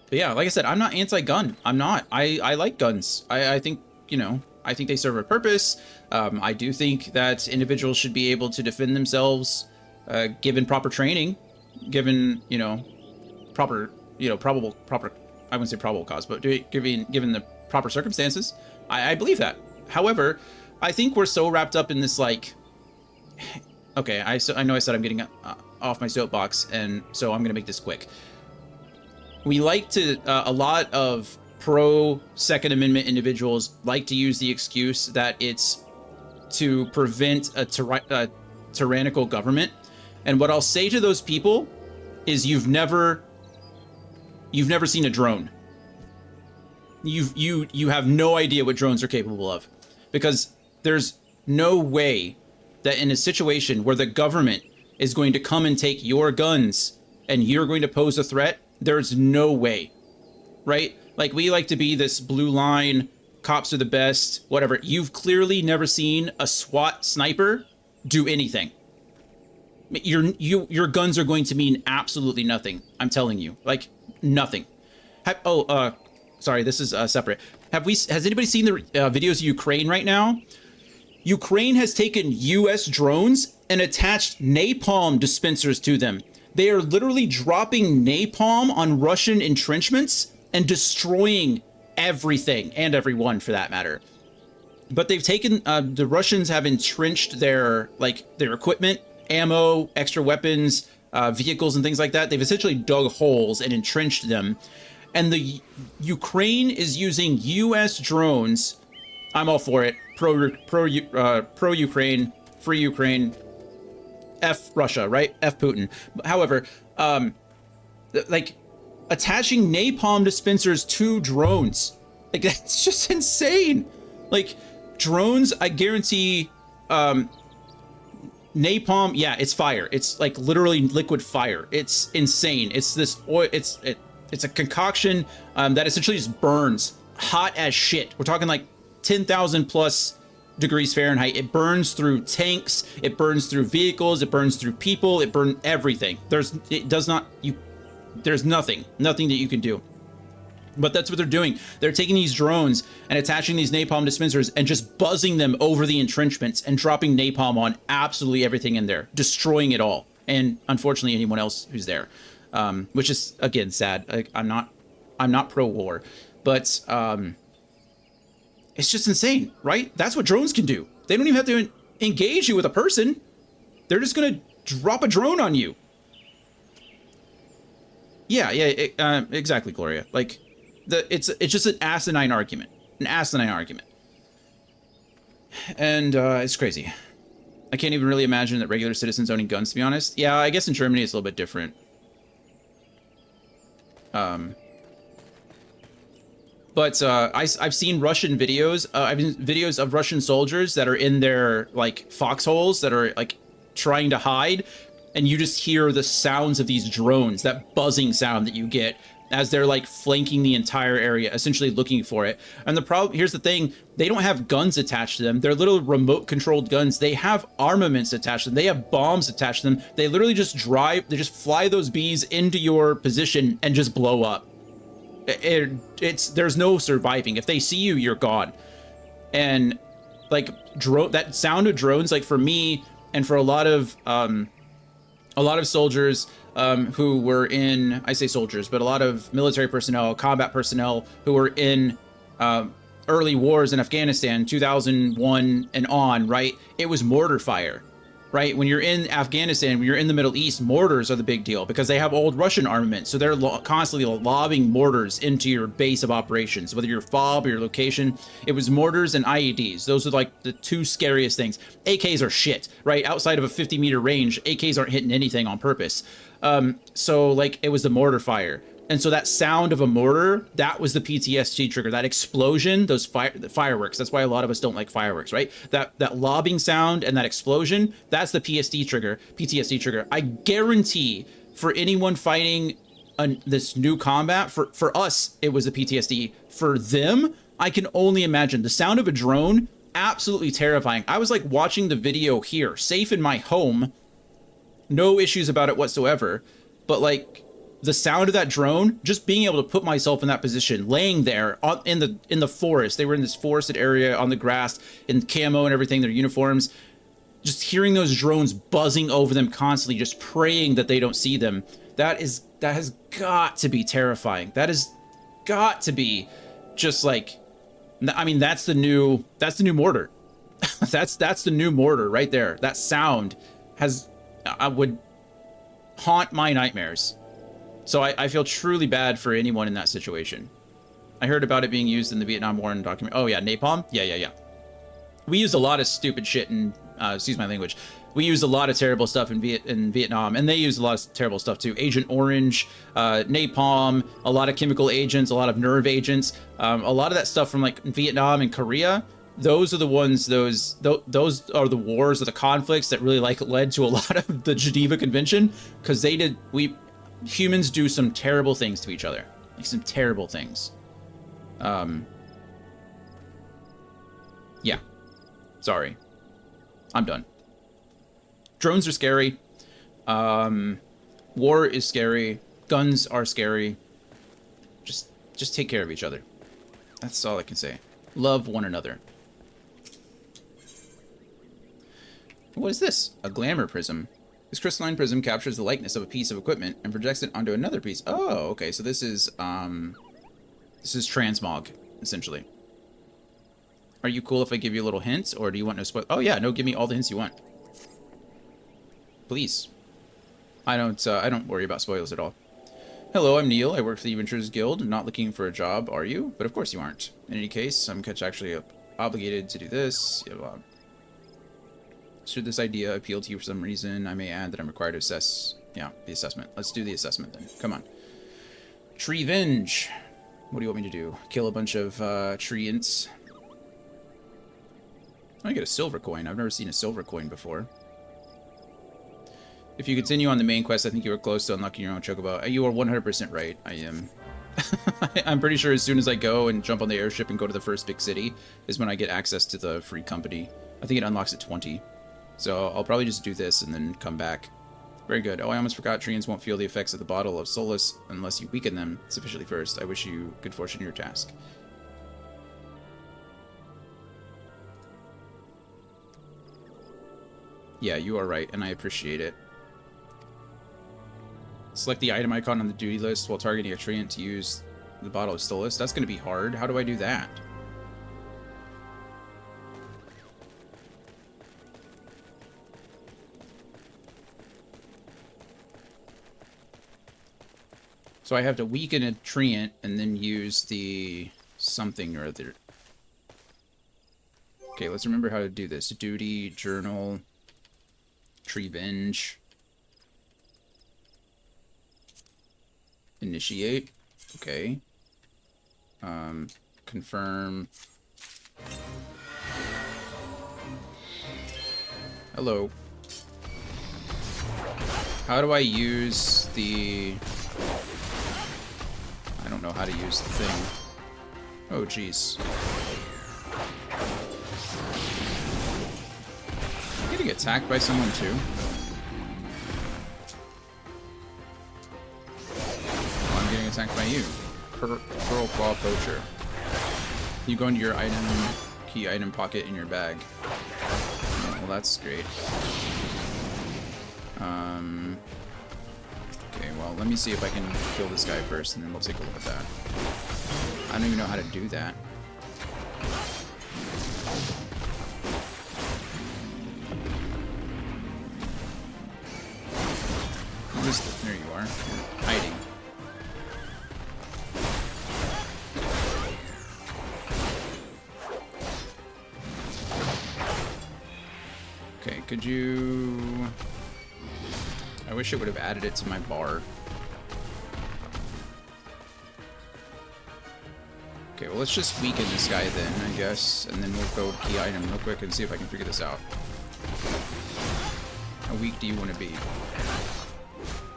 But yeah, like I said, I'm not anti-gun. I'm not. I like guns. I think, you know, I think they serve a purpose. I do think that individuals should be able to defend themselves, given proper training, given, you know, proper, you know, proper, I wouldn't say probable cause, but given the proper circumstances. I believe that. However, I think we're so wrapped up in this, like, okay, I know I said I'm getting off my soapbox, and so I'm going to make this quick. We like to, a lot of pro-Second Amendment individuals like to use the excuse that it's to prevent a tyrannical government. And what I'll say to those people is you've never seen a drone. You have no idea what drones are capable of, because there's no way that in a situation where the government is going to come and take your guns and you're going to pose a threat, there's no way, right? Like, we like to be this blue line, cops are the best, whatever. You've clearly never seen a SWAT sniper do anything. Your guns are going to mean absolutely nothing. I'm telling you, like, nothing. Sorry, this is separate. Has anybody seen the videos of Ukraine right now? Ukraine has taken US drones and attached napalm dispensers to them. They are literally dropping napalm on Russian entrenchments and destroying everything, and everyone for that matter. But they've taken, the Russians have entrenched their equipment, ammo, extra weapons, vehicles and things like that. They've essentially dug holes and entrenched them. And the Ukraine is using US drones. I'm all for it. Pro-Ukraine, free Ukraine, F Russia, right? F Putin. However, like, attaching napalm dispensers to drones, like, that's just insane. Like, drones, I guarantee, napalm, yeah, it's fire. It's like literally liquid fire. It's insane. It's this oil. It's a concoction that essentially just burns hot as shit. We're talking like 10,000 plus degrees Fahrenheit. It burns through tanks. It burns through vehicles. It burns through people. It burns everything. There's nothing that you can do. But that's what they're doing. They're taking these drones and attaching these napalm dispensers and just buzzing them over the entrenchments and dropping napalm on absolutely everything in there, destroying it all. And unfortunately, anyone else who's there. Which is, again, sad. I'm not pro-war, but it's just insane, right? That's what drones can do. They don't even have to engage you with a person. They're just gonna drop a drone on you. Yeah, exactly, Gloria. Like, it's just an asinine argument, and it's crazy. I can't even really imagine that regular citizens owning guns, to be honest. Yeah, I guess in Germany it's a little bit different. But I've seen Russian videos. I've seen videos of Russian soldiers that are in their, like, foxholes that are, like, trying to hide, and you just hear the sounds of these drones, that buzzing sound that you get as they're, like, flanking the entire area, essentially looking for it. And the problem, here's the thing, they don't have guns attached to them. They're little remote controlled guns. They have armaments attached to them. They have bombs attached to them. They literally just fly those bees into your position and just blow up. There's no surviving. If they see you, you're gone. And, like, that sound of drones, like, for me and for a lot of a lot of soldiers who were in, I say soldiers, but a lot of military personnel, combat personnel who were in early wars in Afghanistan, 2001 and on, right? It was mortar fire, right? When you're in Afghanistan, when you're in the Middle East, mortars are the big deal because they have old Russian armament. So they're constantly lobbing mortars into your base of operations, whether your FOB or your location. It was mortars and IEDs. Those are like the two scariest things. AKs are shit, right? Outside of a 50-meter range, AKs aren't hitting anything on purpose. So like it was the mortar fire. And so that sound of a mortar, that was the PTSD trigger. That explosion, those fireworks. That's why a lot of us don't like fireworks, right? That lobbing sound and that explosion, that's the PTSD trigger. I guarantee for anyone fighting this new combat, for us, it was the PTSD. For them, I can only imagine. The sound of a drone, absolutely terrifying. I was like watching the video here, safe in my home, no issues about it whatsoever. But like, the sound of that drone, just being able to put myself in that position, laying there in the forest. They were in this forested area on the grass in camo and everything, their uniforms. Just hearing those drones buzzing over them constantly, just praying that they don't see them. That has got to be terrifying. That has got to be just like, I mean, that's the new mortar. that's the new mortar right there. That sound would haunt my nightmares. So I feel truly bad for anyone in that situation. I heard about it being used in the Vietnam War in document. Oh yeah, napalm? Yeah. We used a lot of stupid shit in, excuse my language. We used a lot of terrible stuff in Vietnam, and they used a lot of terrible stuff too. Agent Orange, napalm, a lot of chemical agents, a lot of nerve agents, a lot of that stuff from like Vietnam and Korea. Those are the ones, those are the wars or the conflicts that really like led to a lot of the Geneva Convention, because humans do some terrible things to each other, like some terrible things. Yeah, sorry, I'm done. Drones are scary. War is scary. Guns are scary. Just take care of each other. That's all I can say. Love one another. What is this? A glamour prism. This crystalline prism captures the likeness of a piece of equipment and projects it onto another piece. Oh, okay. So this is transmog, essentially. Are you cool if I give you a little hint, or do you want no spoil? Oh yeah, no, give me all the hints you want. Please. I don't worry about spoilers at all. Hello, I'm Neil. I work for the Adventurers Guild. Not looking for a job, are you? But of course you aren't. In any case, I'm actually obligated to do this. Should this idea appeal to you for some reason, I may add that I'm required to assess, the assessment. Let's do the assessment then. Come on. Treevenge. What do you want me to do? Kill a bunch of treants. I get a silver coin. I've never seen a silver coin before. If you continue on the main quest, I think you were close to unlocking your own chocobo. You are 100% right. I am. I'm pretty sure as soon as I go and jump on the airship and go to the first big city is when I get access to the free company. I think it unlocks at 20. So I'll probably just do this and then come back. Very good. Oh, I almost forgot. Treants won't feel the effects of the bottle of solace unless you weaken them sufficiently first. I wish you good fortune in your task. Yeah, you are right, and I appreciate it. Select the item icon on the duty list while targeting a treant to use the bottle of solace. That's going to be hard. How do I do that? So I have to weaken a treant and then use the something or other. Okay, let's remember how to do this. Duty, journal, Treevenge. Initiate. Okay. Confirm. Hello. How do I use the... I don't know how to use the thing. Oh, jeez. I'm getting attacked by someone, too. Oh, I'm getting attacked by you. Pearl Claw Poacher. You go into your key item pocket in your bag. Oh, well, that's great. Okay, well, let me see if I can kill this guy first, and then we'll take a look at that. I don't even know how to do that. What is this? There you are. Hiding. Okay, could you... I wish it would have added it to my bar. Okay, well, let's just weaken this guy then, I guess. And then we'll go key item real quick and see if I can figure this out. How weak do you want to be?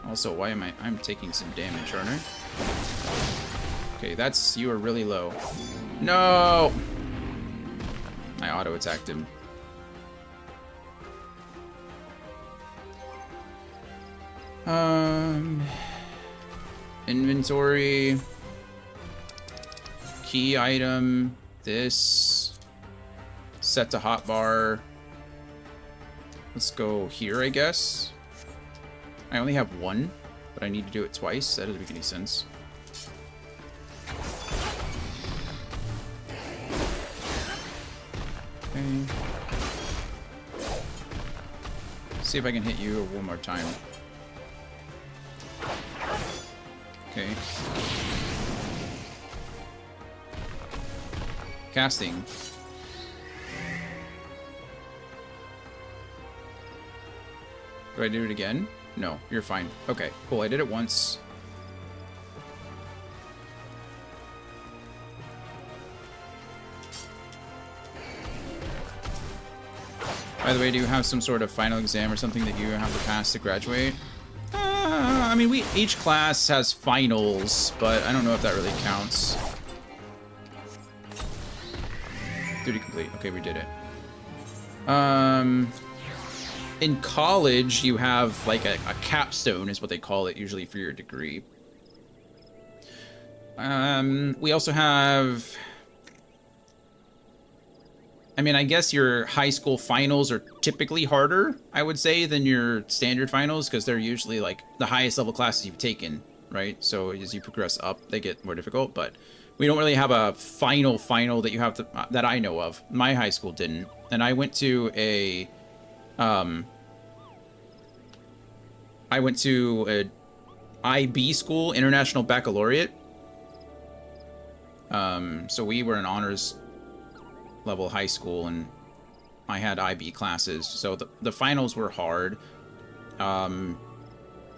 Also, why am I'm taking some damage, aren't I? Okay, that's... You are really low. No! I auto-attacked him. Inventory, key item, this, set to hotbar. Let's go here, I guess. I only have one, but I need to do it twice. That doesn't make any sense. Okay. See if I can hit you one more time. Okay. Casting. Do I do it again? No, you're fine. Okay, cool. I did it once. By the way, do you have some sort of final exam or something that you have to pass to graduate? I mean, each class has finals, but I don't know if that really counts. Duty complete. Okay, we did it. In college, you have like a capstone, is what they call it usually for your degree. We also have... I mean, I guess your high school finals are typically harder, I would say, than your standard finals, because they're usually like the highest level classes you've taken, right? So as you progress up, they get more difficult, but we don't really have a final that you have to, that I know of. My high school didn't. And I went to a, IB school, International Baccalaureate. So we were an honors level high school, and I had IB classes, so the finals were hard. To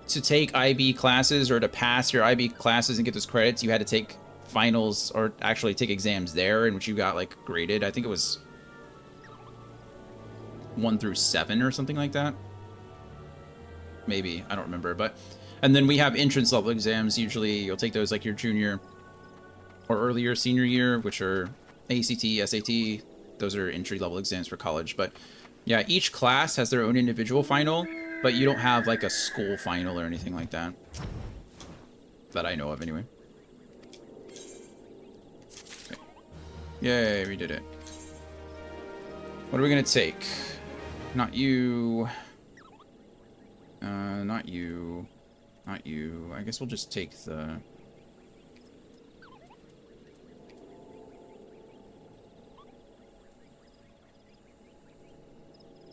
take IB classes, or to pass your IB classes and get those credits, you had to take finals, or actually take exams there, in which you got like graded. I think it was 1 through 7 or something like that. Maybe, I don't remember. But and then we have entrance level exams. Usually you'll take those like your junior or earlier senior year, which are ACT, SAT, those are entry-level exams for college. But yeah, each class has their own individual final, but you don't have like a school final or anything like that. That I know of, anyway. Okay. Yay, we did it. What are we gonna take? Not you. Not you. Not you. I guess we'll just take the...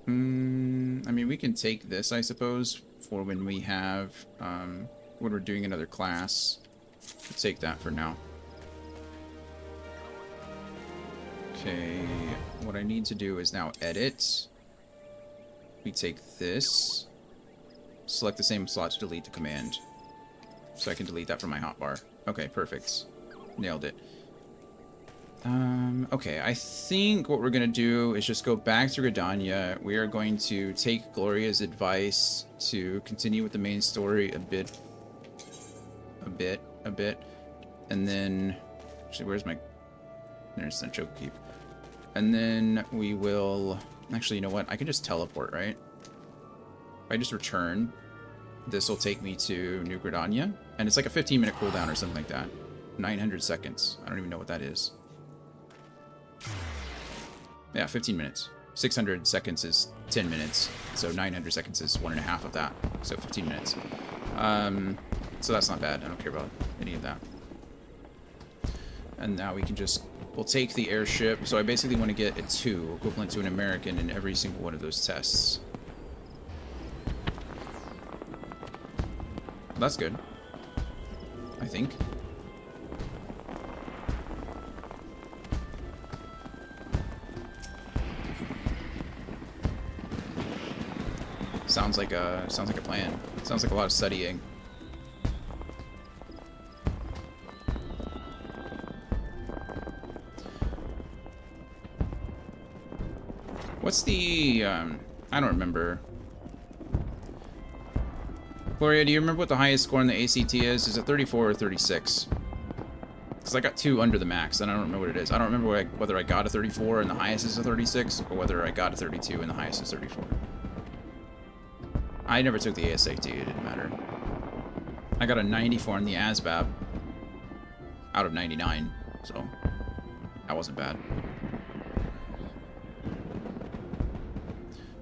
I mean, we can take this, I suppose, for when we have, when we're doing another class. We'll take that for now. Okay, what I need to do is now edit. We take this, select the same slot to delete the command. So I can delete that from my hotbar. Okay, perfect. Nailed it. Okay, I think what we're gonna do is just go back to Gridania. We are going to take Gloria's advice to continue with the main story a bit. And then, actually, where's my, there's the choke keep. And then we will, actually, you know what? I can just teleport, right? If I just return, this will take me to New Gridania. And it's like a 15-minute cooldown or something like that. 900 seconds. I don't even know what that is. Yeah, 15 minutes. 600 seconds is 10 minutes, so 900 seconds is 1.5 of that, so 15 minutes. So that's not bad. I don't care about any of that. And now we can just, we'll take the airship. So I basically want to get a 2, equivalent to an American, in every single one of those tests. That's good, I think. Sounds like a plan. Sounds like a lot of studying. What's the I don't remember. Gloria, do you remember what the highest score in the ACT is? Is it 34 or 36? Because I got 2 under the max, and I don't remember what it is. I don't remember whether I got a 34 and the highest is a 36, or whether I got a 32 and the highest is 34. I never took the ASAT, it didn't matter. I got a 94 in the ASVAB out of 99, so that wasn't bad.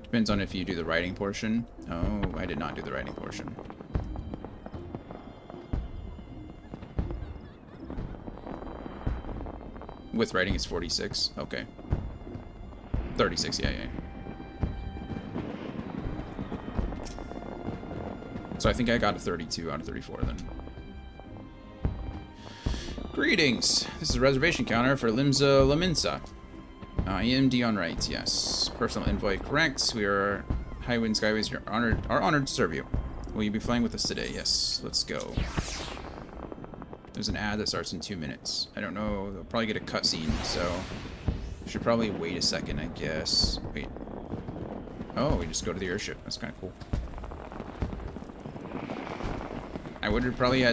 Depends on if you do the writing portion. Oh, I did not do the writing portion. With writing, it's 46. Okay. 36, yeah. So I think I got a 32 out of 34 then. Greetings. This is a reservation counter for Limsa Laminsa. EMD on right, yes. Personal envoy correct. We are Highwind Skyways. Are honored to serve you. Will you be flying with us today? Yes. Let's go. There's an ad that starts in 2 minutes. I don't know. They'll probably get a cutscene, so should probably wait a second, I guess. Wait. Oh, we just go to the airship. That's kind of cool. We probably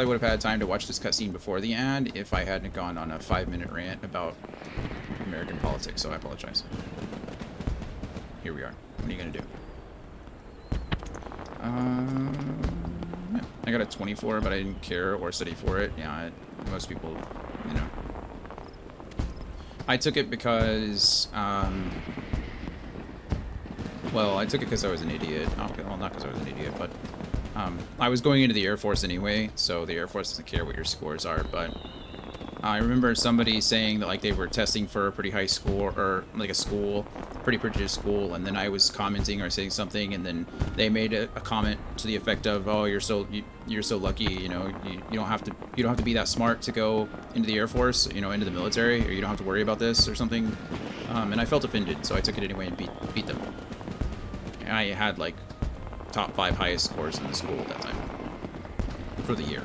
would have had time to watch this cutscene before the ad if I hadn't gone on a 5-minute rant about American politics, so I apologize. Here we are. What are you gonna do? Yeah. I got a 24, but I didn't care or study for it. Yeah, most people, you know. I took it because, well, I took it because I was an idiot. Well, not because I was an idiot, but I was going into the Air Force anyway, so the Air Force doesn't care what your scores are, but I remember somebody saying that, like, they were testing for a pretty high score, or, like, a school, pretty prestigious school, and then I was commenting or saying something, and then they made a comment to the effect of, oh, you're so lucky, you know, you don't have to be that smart to go into the Air Force, you know, into the military, or you don't have to worry about this, or something, and I felt offended, so I took it anyway and beat them. I had, like, top 5 highest scores in the school at that time for the year.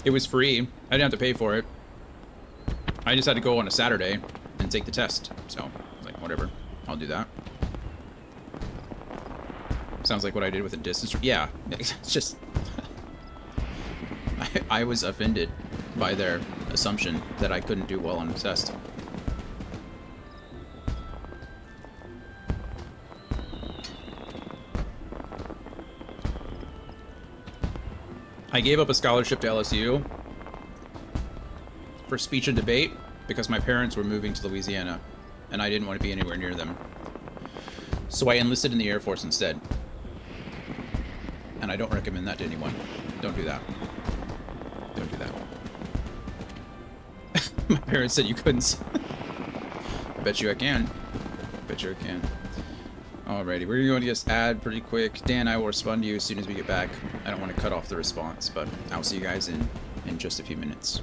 It was free. I didn't have to pay for it. I just had to go on a Saturday and take the test. So I was like, whatever, I'll do that. Sounds like what I did with a distance. Yeah, it's just I was offended by their assumption that I couldn't do well on the test. I gave up a scholarship to LSU for speech and debate because my parents were moving to Louisiana and I didn't want to be anywhere near them. So I enlisted in the Air Force instead. And I don't recommend that to anyone. Don't do that. Don't do that. My parents said you couldn't. I bet you I can. I bet you I can. Alrighty, we're going to just add pretty quick. Dan, I will respond to you as soon as we get back. I don't want to cut off the response, but I'll see you guys in just a few minutes.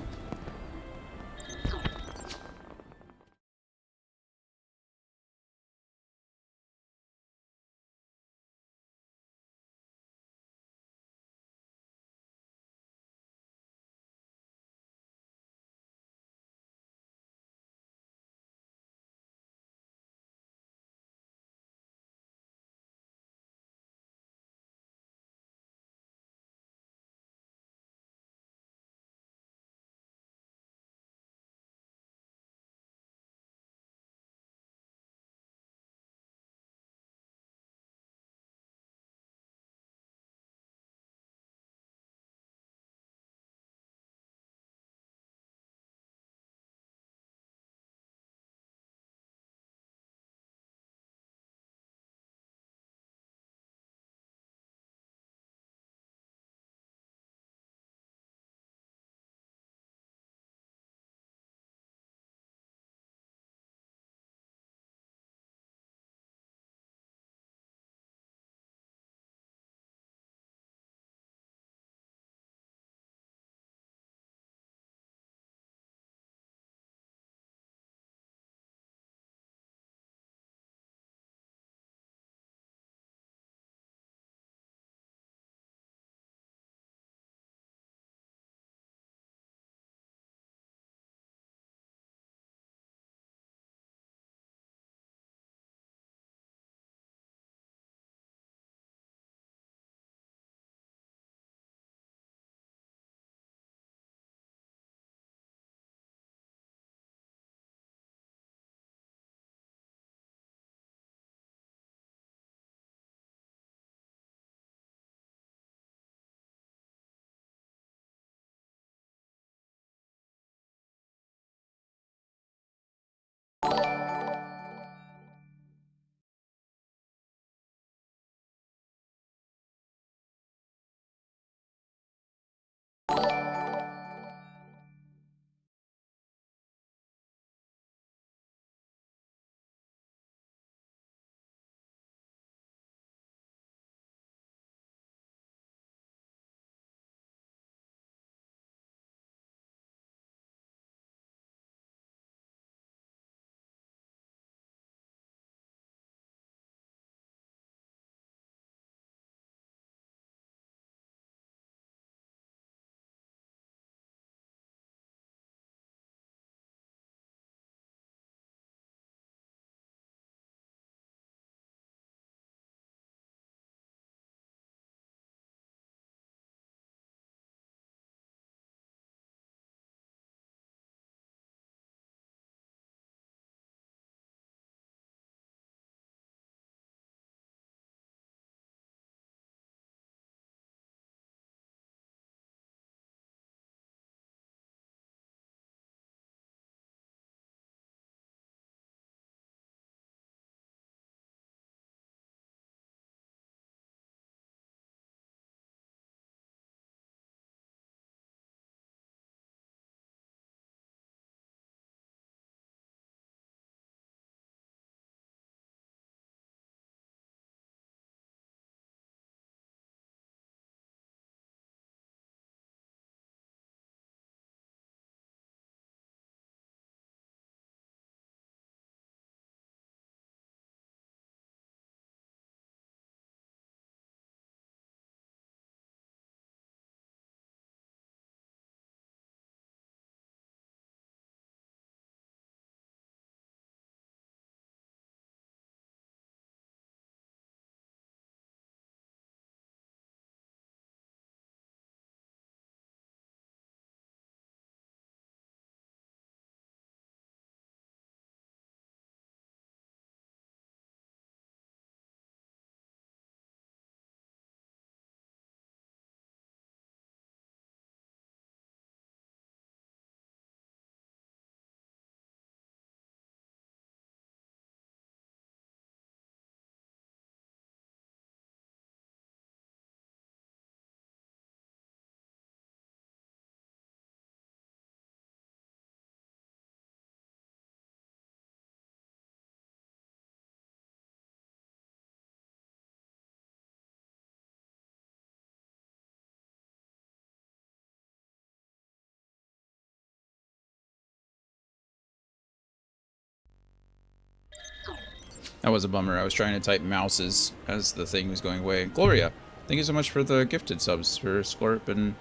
That was a bummer. I was trying to type mouses as the thing was going away. Gloria, thank you so much for the gifted subs for Scorp and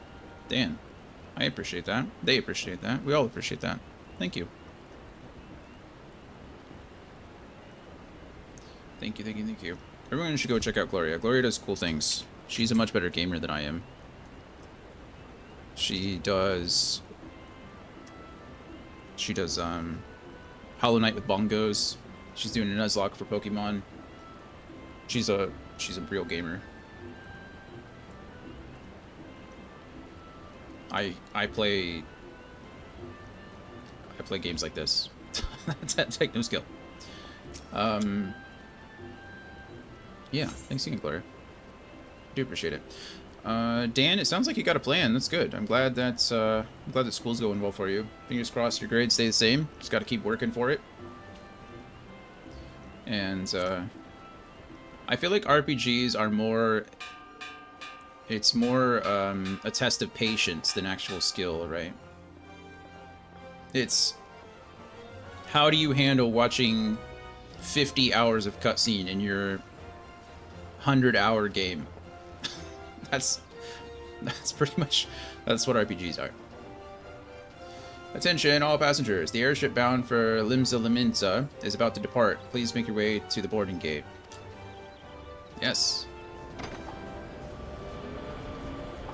Dan. I appreciate that. They appreciate that. We all appreciate that. Thank you. Thank you, thank you, thank you. Everyone should go check out Gloria. Gloria does cool things. She's a much better gamer than I am. She does Hollow Knight with bongos. She's doing a Nuzlocke for Pokemon. She's a real gamer. I play games like this. That's techno skill. Yeah, thanks again, Gloria. Do appreciate it. Dan, it sounds like you got a plan. That's good. I'm glad that school's going well for you. Fingers crossed your grades stay the same. Just got to keep working for it. And I feel like RPGs are more. It's more a test of patience than actual skill, right? It's how do you handle watching 50 hours of cutscene in your 100-hour game? That's pretty much that's what RPGs are. Attention, all passengers. The airship bound for Limsa Liminsa is about to depart. Please make your way to the boarding gate. Yes.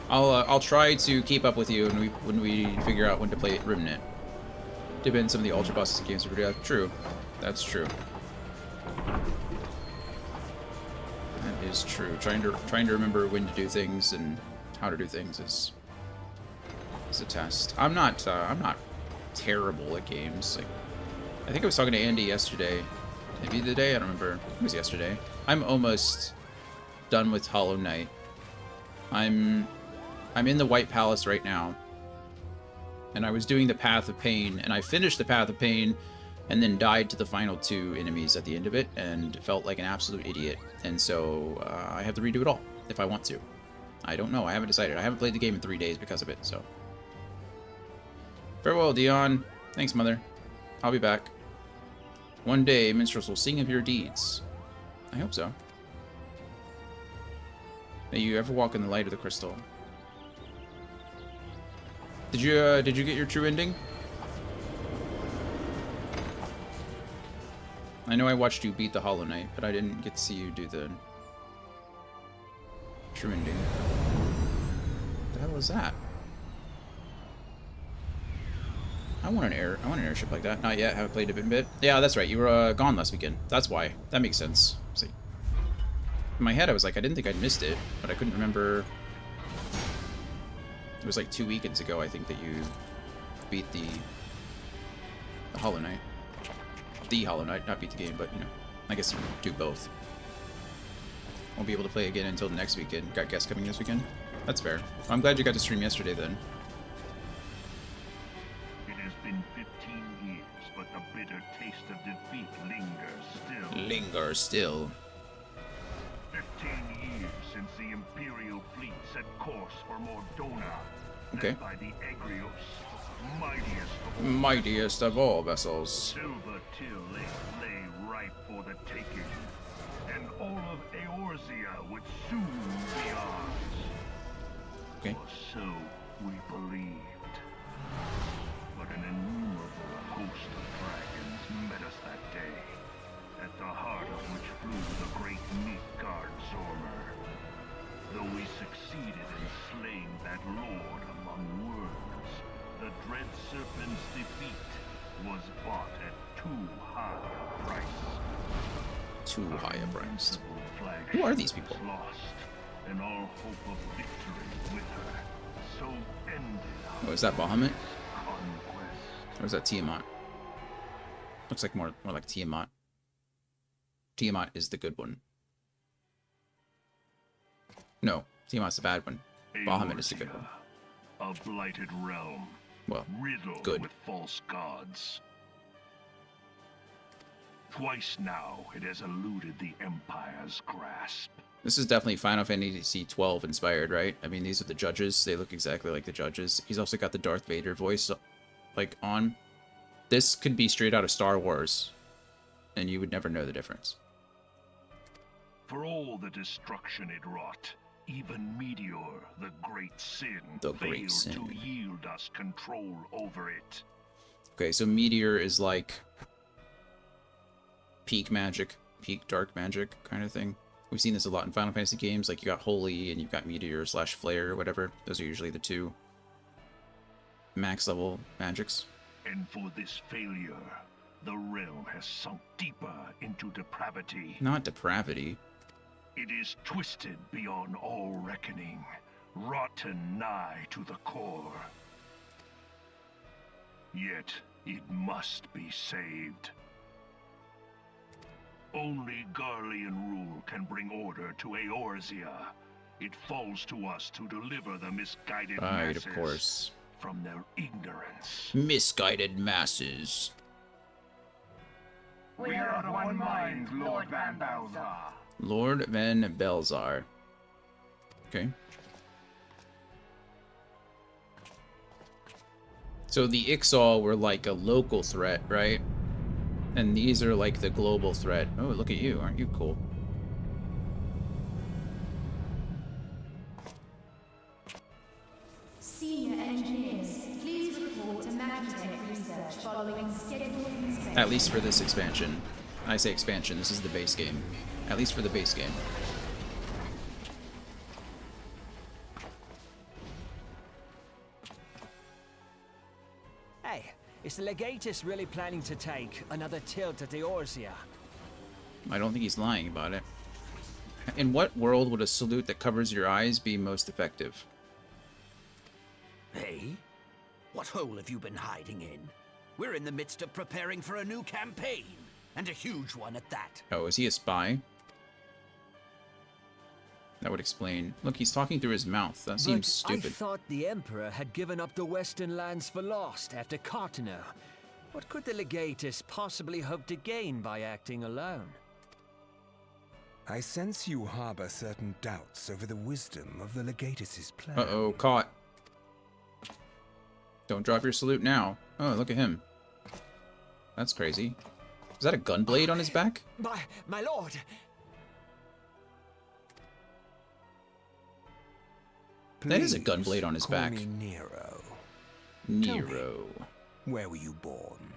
I'll try to keep up with you when we figure out when to play Remnant. Depends some of the Ultra Bosses games are pretty true. That's true. That is true. Trying to remember when to do things and how to do things is a test. I'm not terrible at games. Like, I think I was talking to Andy yesterday. Maybe the day, I don't remember. It was yesterday. I'm almost done with Hollow Knight. I'm in the White Palace right now. And I was doing the Path of Pain, and I finished the Path of Pain and then died to the final 2 enemies at the end of it and felt like an absolute idiot. And so I have to redo it all if I want to. I don't know. I haven't decided. I haven't played the game in 3 days because of it, so. Farewell, Dion. Thanks, Mother. I'll be back. One day, minstrels will sing of your deeds. I hope so. May you ever walk in the light of the crystal. Did you get your true ending? I know I watched you beat the Hollow Knight, but I didn't get to see you do the true ending. What the hell is that? I want an airship like that. Not yet. Haven't played it in a bit. Yeah, that's right. You were gone last weekend. That's why. That makes sense. See, in my head, I was like, I didn't think I'd missed it, but I couldn't remember. It was like 2 weekends ago, I think, that you beat the Hollow Knight. The Hollow Knight, not beat the game, but, you know, I guess you do both. Won't be able to play again until the next weekend. Got guests coming this weekend? That's fair. Well, I'm glad you got to stream yesterday, then. It has been 15 years, but the bitter taste of defeat lingers still. Lingers still. 15 years since the Imperial fleet set course for Mordona. Okay. Led by the Egrios, Mightiest of all vessels. Silver Till lay ripe for the taking, and all of Eorzea would soon be ours. Okay. Or so we believed. But an innumerable host of dragons met us that day, at the heart of which flew the great Midgard Zormer. Though we succeeded in slaying that lord among worlds, the dread serpent's defeat was bought at too high a price. Too high a price. Flagship Who are these people? was lost, and all hope of victory with her. So ended our Oh, is that Bahamut? conquest. Or is that Tiamat? Looks like more like Tiamat. Tiamat is the good one. No, Tiamat's the bad one. Bahamut is the good one. A blighted realm, Well, riddled good. with false gods. Twice now it has eluded the Empire's grasp. This is definitely Final Fantasy XII inspired, right? I mean, these are the judges. They look exactly like the judges. He's also got the Darth Vader voice, like, on. This could be straight out of Star Wars, and you would never know the difference. For all the destruction it wrought, even Meteor, the great sin, The great failed sin. to yield us control over it. Okay, so Meteor is like peak magic, peak dark magic kind of thing. We've seen this a lot in Final Fantasy games, like you got Holy and you've got Meteor / Flare or whatever. Those are usually the two max level magics. And for this failure, the realm has sunk deeper into depravity. Not depravity. It is twisted beyond all reckoning, rotten nigh to the core. Yet, it must be saved. Only Garlean rule can bring order to Eorzea. It falls to us to deliver the misguided Right, masses of course. from their ignorance. Misguided masses. We are of one mind, Lord Van Balzar. Lord Van Belzar. Okay. So the Ixal were like a local threat, right? And these are like the global threat. Oh, look at you. Aren't you cool? Senior engineers, please report to Magitech research following scheduled inspection. At least for this expansion. I say expansion, this is the base game. At least for the base game. Hey, is the Legatus really planning to take another tilt at Eorzea? I don't think he's lying about it. In what world would a salute that covers your eyes be most effective? Hey? What hole have you been hiding in? We're in the midst of preparing for a new campaign, and a huge one at that. Oh, is he a spy? That would explain. Look, he's talking through his mouth. That seems But stupid. I thought the Emperor had given up the Western lands for lost after Carteneau. What could the Legatus possibly hope to gain by acting alone? I sense you harbor certain doubts over the wisdom of the Legatus's plan. Uh-oh, caught. Don't drop your salute now. Oh, look at him. That's crazy. Is that a gunblade on his back? My lord! That is a Please, gunblade on his call back. me Nero. Nero. Where were you born?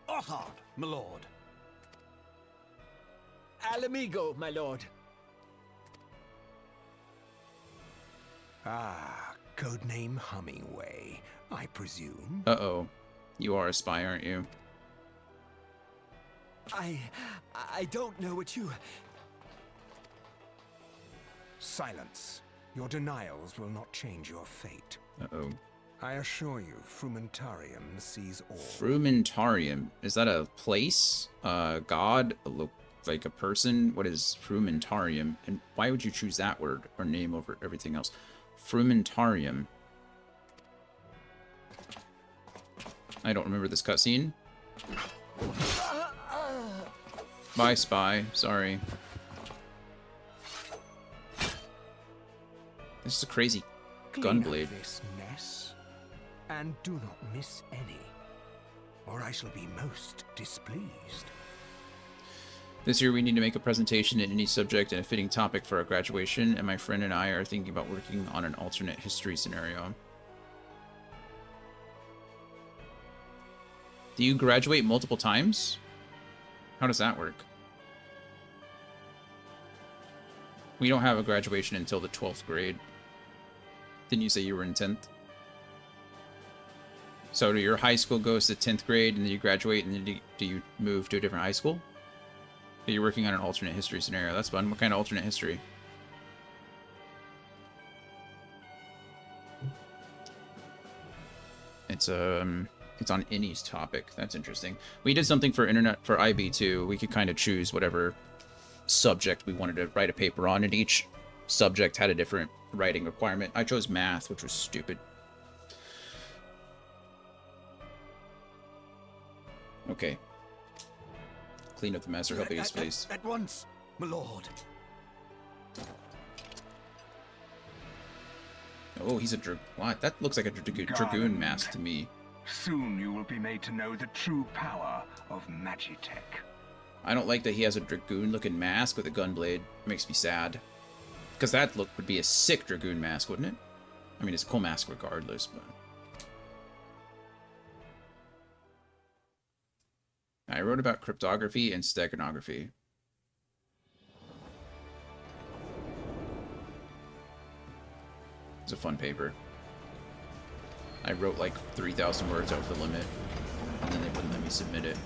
Othard, my lord. Alamigo, my lord. Ah, codename Hummingway, I presume. Uh-oh. You are a spy, aren't you? I don't know what you... Silence. Your denials will not change your fate. Uh-oh. I assure you, Frumentarium sees all. Frumentarium. Is that a place? God? Like a person? What is Frumentarium? And why would you choose that word or name over everything else? Frumentarium. I don't remember this cutscene. Bye, spy. Sorry. This is a crazy Clean up gunblade. this mess, and do not miss any, or I shall be most displeased. This year we need to make a presentation in any subject and a fitting topic for our graduation, and my friend and I are thinking about working on an alternate history scenario. Do you graduate multiple times? How does that work? We don't have a graduation until the 12th grade. Didn't you say you were in 10th? So do your high school goes to 10th grade and then you graduate and then do you move to a different high school? Or you're working on an alternate history scenario. That's fun. What kind of alternate history? It's on Innie's topic. That's interesting. We did something for IB too. We could kind of choose whatever subject we wanted to write a paper on, and each subject had a different writing requirement. I chose math, which was stupid. Okay. Clean up the mess or help Ace, please. At once, my lord. Oh, he's a what? That looks like a dragoon mask to me. Soon you will be made to know the true power of Magitech. I don't like that he has a Dragoon-looking mask with a gun blade. It makes me sad. Because that look would be a sick Dragoon mask, wouldn't it? I mean, it's a cool mask regardless, but... I wrote about cryptography and steganography. It's a fun paper. I wrote like 3,000 words over the limit, and then they wouldn't let me submit it.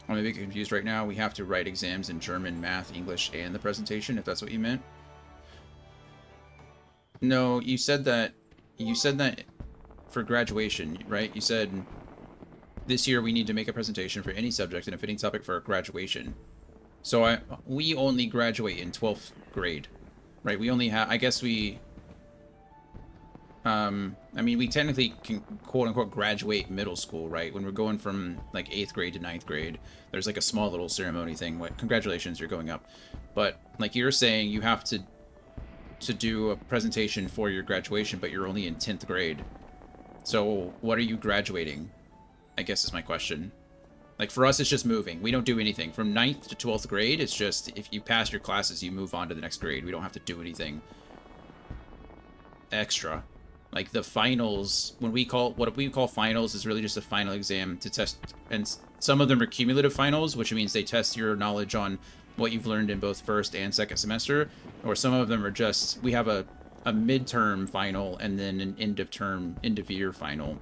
I'm a bit confused right now. We have to write exams in German, math, English, and the presentation, if that's what you meant. No, you said that for graduation, right? You said this year we need to make a presentation for any subject and a fitting topic for our graduation. So we only graduate in 12th grade, right? We only have, I guess we, I mean, we technically can quote unquote graduate middle school, right? When we're going from like 8th grade to 9th grade, there's like a small little ceremony thing. What, congratulations, you're going up. But like you're saying, you have to do a presentation for your graduation, but you're only in 10th grade. So what are you graduating? I guess is my question. Like for us, it's just moving. We don't do anything. From 9th to 12th grade, it's just if you pass your classes, you move on to the next grade. We don't have to do anything extra. Like the finals, what we call finals is really just a final exam to test. And some of them are cumulative finals, which means they test your knowledge on what you've learned in both first and second semester. Or some of them are just, we have a midterm final and then an end of year final.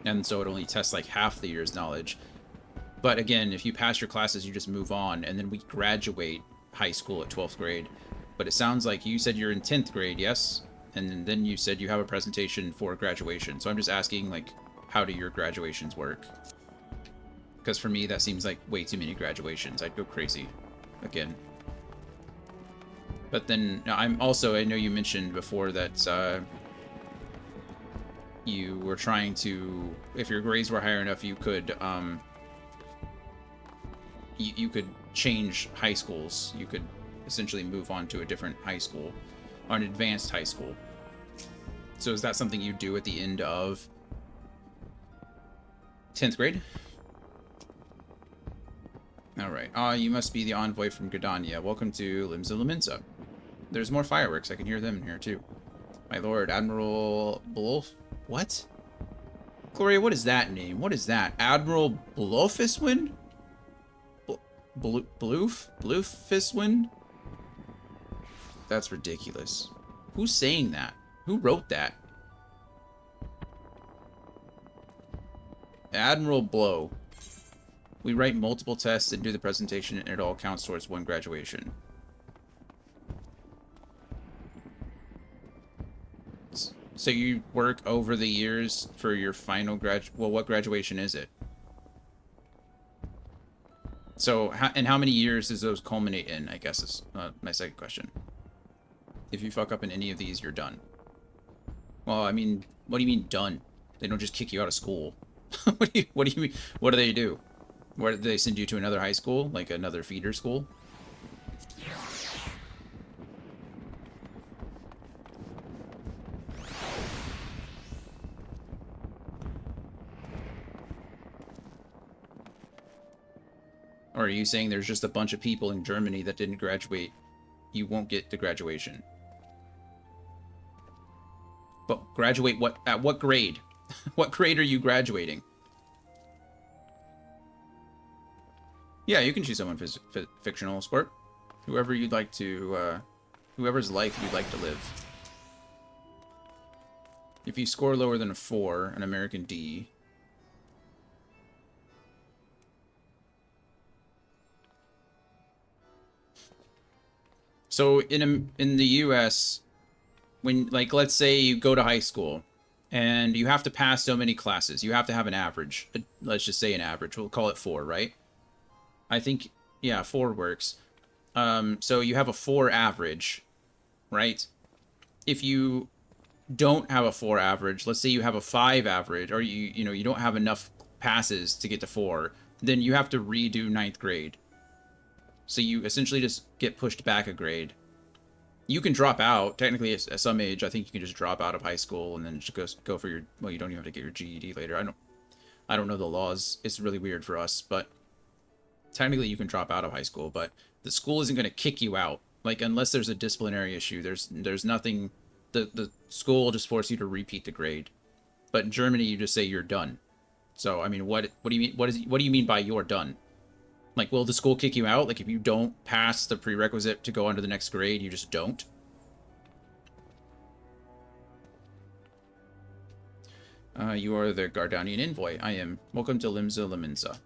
And so it only tests like half the year's knowledge. But again, if you pass your classes, you just move on, and then we graduate high school at 12th grade. But it sounds like you said you're in 10th grade, yes? And then you said you have a presentation for graduation. So I'm just asking, like, how do your graduations work? Because for me, that seems like way too many graduations. I'd go crazy again. But then I'm also, I know you mentioned before that you were trying to, if your grades were higher enough, you could, you could change high schools. You could essentially move on to a different high school, or an advanced high school. So is that something you do at the end of 10th grade? Alright. You must be the envoy from Gridania. Welcome to Limsa Lominsa. There's more fireworks. I can hear them in here too. My lord, Admiral Blolf. What? Gloria, what is that name? What is that? Admiral Blofiswind? Bloofiswind? That's ridiculous. Who's saying that? Who wrote that? Admiral Blow. We write multiple tests and do the presentation, and it all counts towards one graduation. So you work over the years for your final well, what graduation is it? So, and how many years does those culminate in, I guess is my second question. If you fuck up in any of these, you're done. Well, I mean, what do you mean done? They don't just kick you out of school. What do you mean? What do they do? Where do they send you to another high school? Like another feeder school? Or are you saying there's just a bunch of people in Germany that didn't graduate? You won't get to graduation. But graduate what? At what grade? What grade are you graduating? Yeah, you can choose someone fictional, Squirt. Whoever you'd like to, whoever's life you'd like to live. If you score lower than a 4, an American D. So in the US, when, like, let's say you go to high school and you have to pass so many classes, you have to have an average. Let's just say an average. We'll call it 4, right? I think, yeah, 4 works. So you have a 4 average, right? If you don't have a 4 average, let's say you have a 5 average, or you don't have enough passes to get to 4, then you have to redo 9th grade. So you essentially just get pushed back a grade. You can drop out. Technically, at some age, I think you can just drop out of high school and then just go for your... Well, you don't even have to get your GED later. I don't know the laws. It's really weird for us, but technically you can drop out of high school, but the school isn't going to kick you out. Like, unless there's a disciplinary issue, there's nothing. The school will just force you to repeat the grade. But in Germany, you just say you're done. So, I mean, what do you mean? What do you mean by you're done? Like, will the school kick you out? Like, if you don't pass the prerequisite to go on to the next grade, you just don't? You are the Gardanian envoy. I am. Welcome to Limsa Liminsa.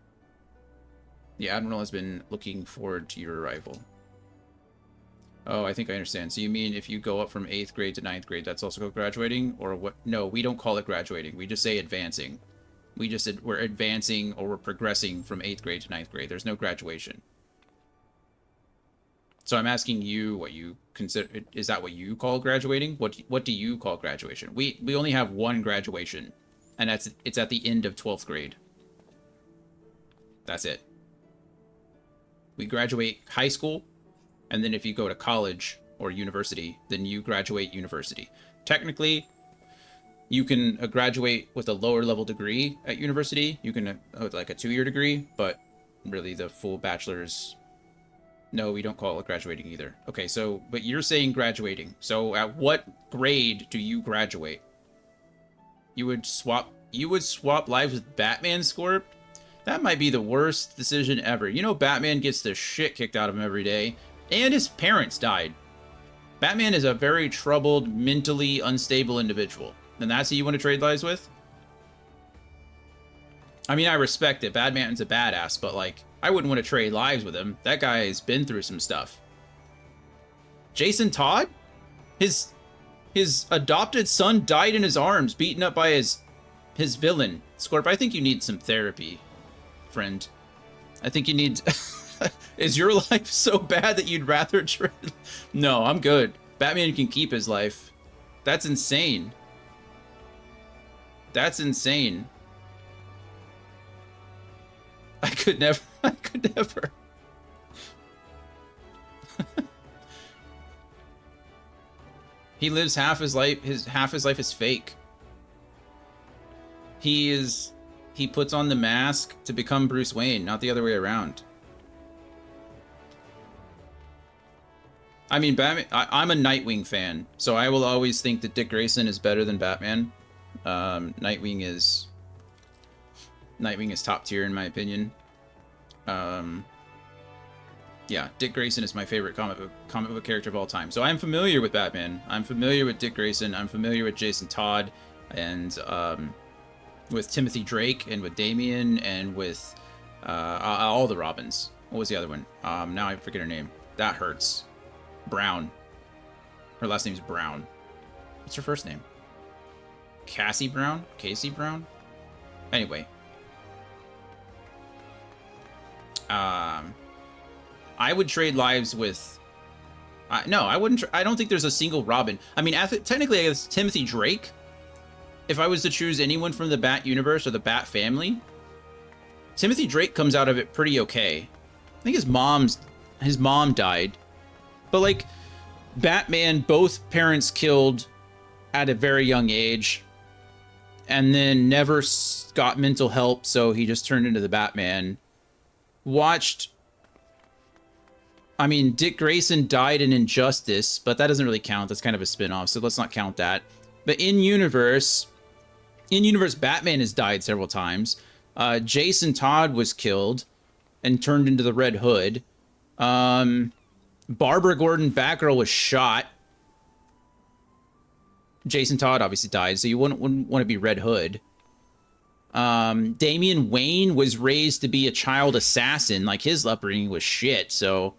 The Admiral has been looking forward to your arrival. Oh, I think I understand. So you mean if you go up from 8th grade to 9th grade, that's also called graduating? Or what? No, we don't call it graduating. We just say advancing. We just said we're advancing or we're progressing from 8th grade to 9th grade. There's no graduation. So I'm asking you what you consider. Is that what you call graduating? What do you call graduation? We only have one graduation, and it's at the end of 12th grade. That's it. We graduate high school, and then if you go to college or university, then you graduate university. Technically, you can graduate with a lower level degree at university. You can with like a 2-year degree, but really the full bachelor's. No, we don't call it graduating either. Okay, so but you're saying graduating. So at what grade do you graduate? You would swap lives with Batman, Scorp? That might be the worst decision ever. You know, Batman gets the shit kicked out of him every day, and his parents died. Batman is a very troubled, mentally unstable individual. And that's who you want to trade lives with? I mean, I respect it. Batman's a badass, but, like, I wouldn't want to trade lives with him. That guy's been through some stuff. Jason Todd? His adopted son died in his arms, beaten up by his villain. Scorp, I think you need some therapy, friend. I think you need... Is your life so bad that you'd rather trade... No, I'm good. Batman can keep his life. That's insane. That's insane. I could never. I could never. He lives half his life. Half his life is fake. He puts on the mask to become Bruce Wayne, not the other way around. I mean, Batman. I'm a Nightwing fan, so I will always think that Dick Grayson is better than Batman. Nightwing is top tier in my opinion. Yeah, Dick Grayson is my favorite comic book character of all time. So I'm familiar with Batman. I'm familiar with Dick Grayson. I'm familiar with Jason Todd, and with Timothy Drake, and with Damian, and with all the Robins. What was the other one? Now I forget her name. That hurts. Brown. Her last name is Brown. What's her first name? Cassie Brown? Casey Brown? Anyway. I would trade lives with... no, I wouldn't... I don't think there's a single Robin. I mean, technically, I guess Timothy Drake. If I was to choose anyone from the Bat universe or the Bat family, Timothy Drake comes out of it pretty okay. I think his mom died. But, like, Batman, both parents killed at a very young age, and then never got mental help, so he just turned into the Batman. I mean, Dick Grayson died in Injustice, but that doesn't really count. That's kind of a spin-off, so let's not count that. But in-universe, Batman has died several times. Jason Todd was killed and turned into the Red Hood. Barbara Gordon Batgirl was shot. Jason Todd obviously died, so you wouldn't want to be Red Hood. Damian Wayne was raised to be a child assassin. Like, his upbringing was shit, so...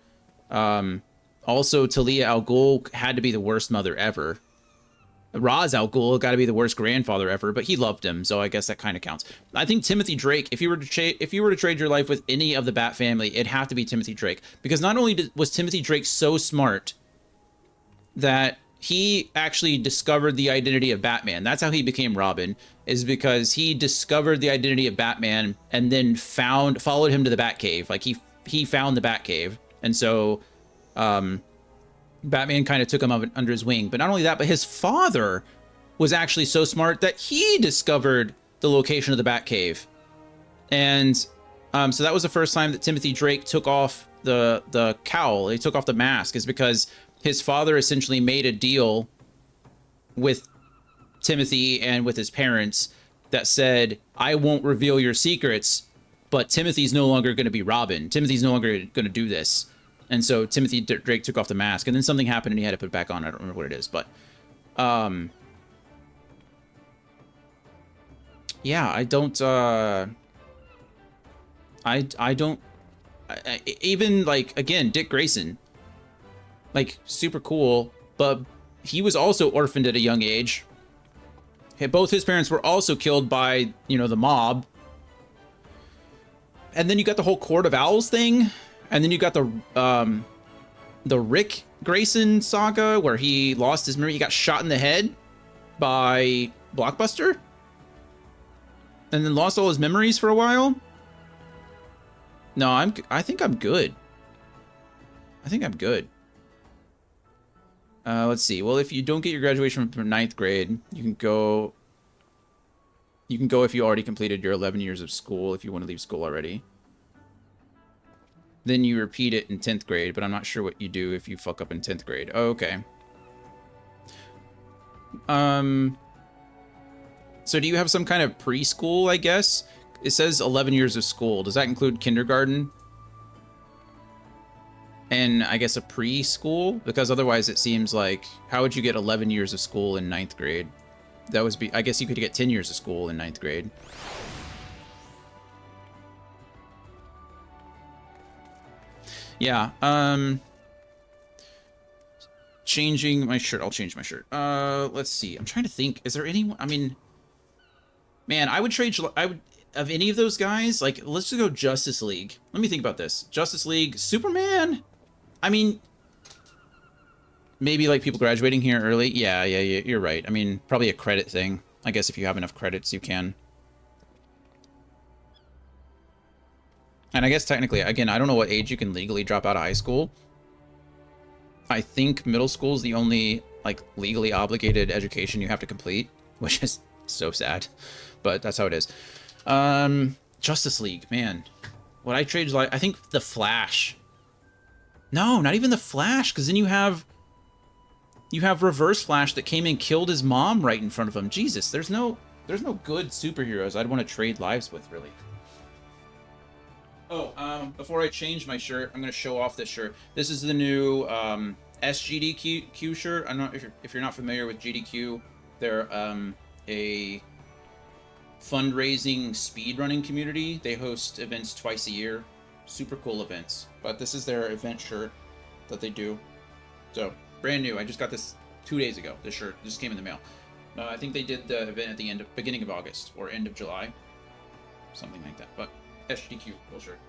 also, Talia al Ghul had to be the worst mother ever. Ra's al Ghul got to be the worst grandfather ever, but he loved him, so I guess that kind of counts. I think Timothy Drake, if you were to trade your life with any of the Bat family, it'd have to be Timothy Drake, because not only was Timothy Drake so smart that he actually discovered the identity of Batman. That's how he became Robin, is because he discovered the identity of Batman and then followed him to the Batcave. Like, he found the Batcave, and so Batman kind of took him under his wing. But not only that, but his father was actually so smart that he discovered the location of the Batcave And so that was the first time that Timothy Drake took off the cowl. He took off the mask, is because his father essentially made a deal with Timothy and with his parents that said, I won't reveal your secrets, but Timothy's no longer going to be Robin. Timothy's no longer going to do this. And so Timothy Drake took off the mask, and then something happened and he had to put it back on. I don't remember what it is, but yeah, I don't even, like, again, Dick Grayson, like, super cool, but he was also orphaned at a young age. Both his parents were also killed by, you know, the mob. And then you got the whole Court of Owls thing. And then you got the Rick Grayson saga where he lost his memory. He got shot in the head by Blockbuster. And then lost all his memories for a while. No, I think I'm good. I think I'm good. Let's see. Well, if you don't get your graduation from 9th grade, you can go if you already completed your 11 years of school, if you want to leave school already. Then you repeat it in 10th grade, but I'm not sure what you do if you fuck up in 10th grade. Oh, okay. So do you have some kind of preschool, I guess? It says 11 years of school. Does that include kindergarten? And I guess a preschool? Because otherwise it seems like, how would you get 11 years of school in 9th grade? That was I guess you could get 10 years of school in 9th grade. Yeah, changing my shirt. I'll change my shirt. Let's see. I'm trying to think. Is there anyone? I mean, man, I would, of any of those guys, like, let's just go Justice League. Let me think about this. Justice League, Superman. I mean, maybe like people graduating here early. Yeah, you're right. I mean, probably a credit thing. I guess if you have enough credits, you can. And I guess technically, again, I don't know what age you can legally drop out of high school. I think middle school is the only, like, legally obligated education you have to complete, which is so sad, but that's how it is. Justice League, man. What I trade, like, I think the Flash. No, not even the Flash, because then you have Reverse Flash that came and killed his mom right in front of him. Jesus, there's no good superheroes I'd want to trade lives with, really. Oh, before I change my shirt, I'm going to show off this shirt. This is the new SGDQ shirt. I'm not if you're not familiar with GDQ, they're a fundraising speedrunning community. They host events twice a year. Super cool events. But this is their event shirt that they do. So, brand new. I just got this 2 days ago. This shirt just came in the mail. I think they did the event at the beginning of August or end of July. Something like that. But SGDQ, cool shirt.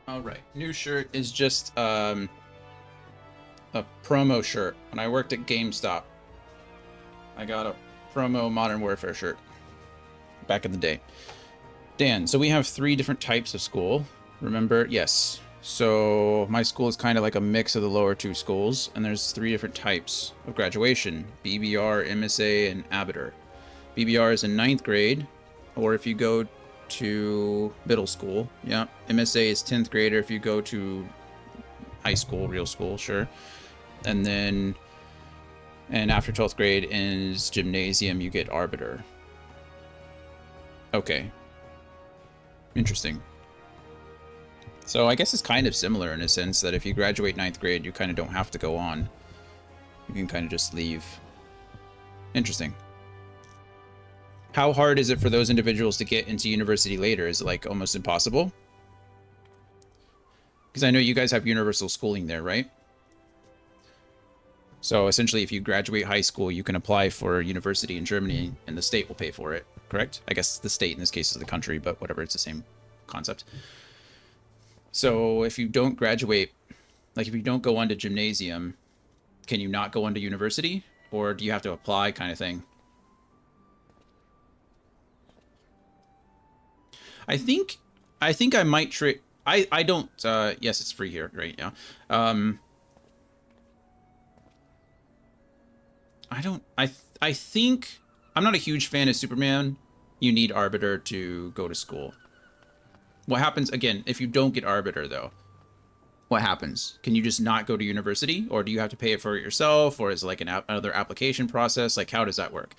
Alright, new shirt is just a promo shirt. When I worked at GameStop, I got a promo Modern Warfare shirt back in the day. Dan, so we have 3 different types of school. Remember? Yes. So my school is kind of like a mix of the lower 2 schools, and there's 3 different types of graduation: BBR, MSA, and Abiter. BBR is in 9th grade, or if you go to middle school. Yeah, MSA is 10th grader if you go to high school, real school, sure. And then, and after 12th grade is gymnasium, you get Arbiter. Okay. Interesting. So I guess it's kind of similar in a sense that if you graduate 9th grade, you kind of don't have to go on. You can kind of just leave. Interesting. How hard is it for those individuals to get into university later? Is it like almost impossible? Because I know you guys have universal schooling there, right? So essentially, if you graduate high school, you can apply for a university in Germany, and the state will pay for it. Correct? I guess the state in this case is the country, but whatever, it's the same concept. So if you don't graduate, like if you don't go on to gymnasium, can you not go on to university? Or do you have to apply, kind of thing? I think I might trade. I don't. Yes, it's free here right now. I think I'm not a huge fan of Superman. You need Arbiter to go to school. What happens again if you don't get Arbiter though? What happens? Can you just not go to university, or do you have to pay it for it yourself, or is it like another application process? Like, how does that work?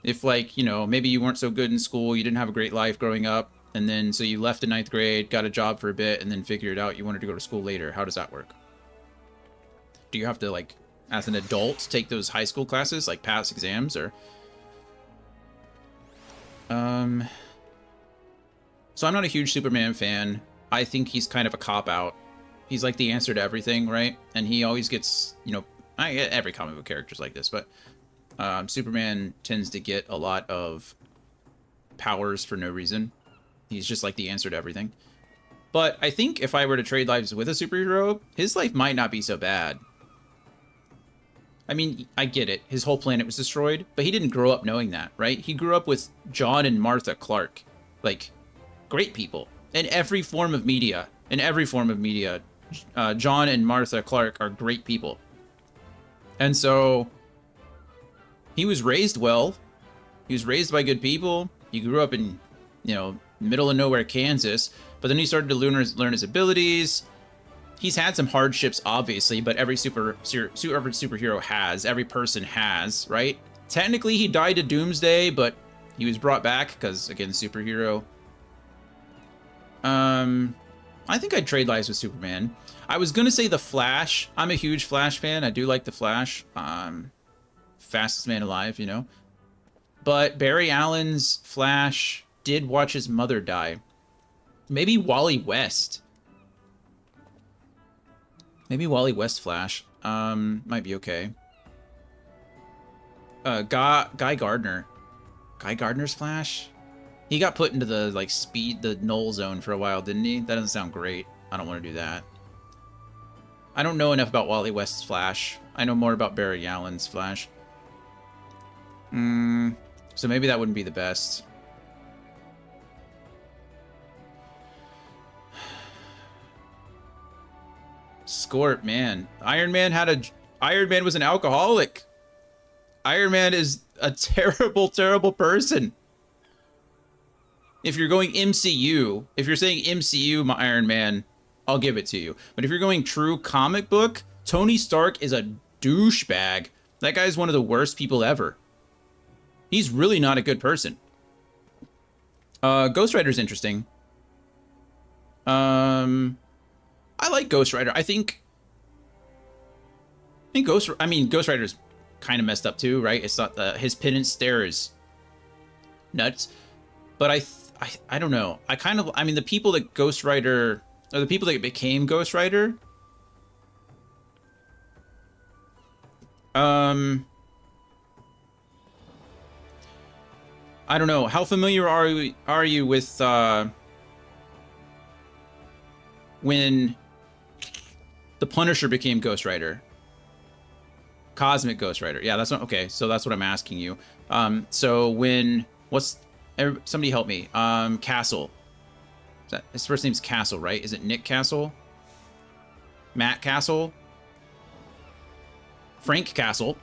If, like, you know, maybe you weren't so good in school, you didn't have a great life growing up, and then so you left in 9th grade, got a job for a bit, and then figured out you wanted to go to school later. How does that work? Do you have to, like, as an adult, take those high school classes, like pass exams, or... So I'm not a huge Superman fan. I think he's kind of a cop-out. He's like the answer to everything, right? And he always gets, you know, every comic book character's like this, but Superman tends to get a lot of powers for no reason. He's just like the answer to everything. But I think if I were to trade lives with a superhero, his life might not be so bad. I mean, I get it. His whole planet was destroyed, but he didn't grow up knowing that, right? He grew up with John and Martha Clark. Like, great people. In every form of media. John and Martha Clark are great people. And so he was raised well. He was raised by good people. He grew up in, you know, middle of nowhere Kansas, but then he started to learn his abilities. He's had some hardships, obviously, but every superhero has, every person has, right? Technically, he died to Doomsday, but he was brought back because, again, superhero. I think I'd trade lives with Superman. I was gonna say the Flash. I'm a huge Flash fan. I do like the Flash. Fastest man alive, you know. But Barry Allen's Flash did watch his mother die. Maybe Wally West. Maybe Wally West Flash. Might be okay. Guy Gardner. Guy Gardner's Flash? He got put into the, like, the null zone for a while, didn't he? That doesn't sound great. I don't want to do that. I don't know enough about Wally West's Flash. I know more about Barry Allen's Flash. So maybe that wouldn't be the best. Scorp, man. Iron Man was an alcoholic. Iron Man is a terrible, terrible person. If you're going MCU, if you're saying MCU, my Iron Man, I'll give it to you. But if you're going true comic book, Tony Stark is a douchebag. That guy's one of the worst people ever. He's really not a good person. Ghost Rider's interesting. I like Ghost Rider. I think Ghost Rider's kind of messed up too, right? It's not his penance stare is nuts. But I don't know. I mean, the people that Ghost Rider, or the people that became Ghost Rider, I don't know. How familiar are you with when the Punisher became Ghost Rider? Cosmic Ghost Rider. Yeah, that's not okay. So that's what I'm asking you. So when somebody help me. Castle. His first name's Castle, right? Is it Nick Castle? Matt Castle? Frank Castle.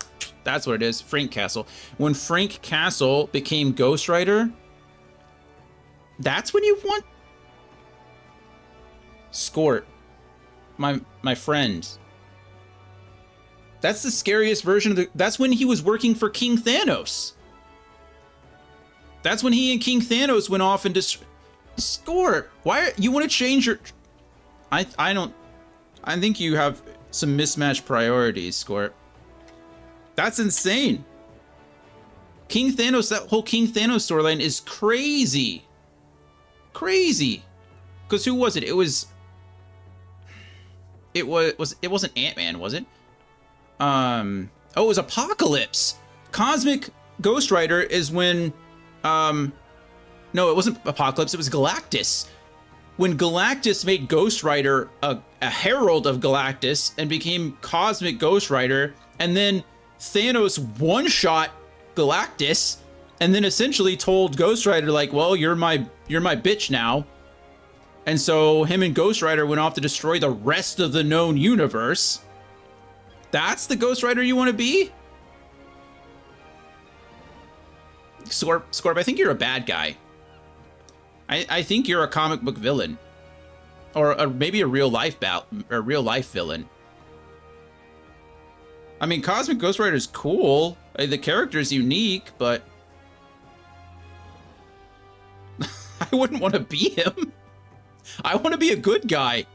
That's what it is. Frank Castle. When Frank Castle became Ghost Rider, that's when you want... Scorp. My friend. That's the scariest version of the... That's when he was working for King Thanos. That's when he and King Thanos went off and Scorp. Why you want to change your... I think you have some mismatched priorities, Scorp. That's insane. King Thanos, that whole King Thanos storyline is crazy. Crazy. Because who was it? It wasn't Ant-Man, was it? Oh, it was Apocalypse. Cosmic Ghost Rider is when, no, it wasn't Apocalypse, it was Galactus. When Galactus made Ghost Rider a herald of Galactus and became Cosmic Ghost Rider, and then Thanos one-shot Galactus, and then essentially told Ghost Rider, like, well, you're my bitch now. And so him and Ghost Rider went off to destroy the rest of the known universe. That's the Ghost Rider you want to be? Scorp, I think you're a bad guy. I think you're a comic book villain. Or maybe a real life villain. I mean, Cosmic Ghost Rider is cool. The character is unique, but I wouldn't want to be him. I want to be a good guy.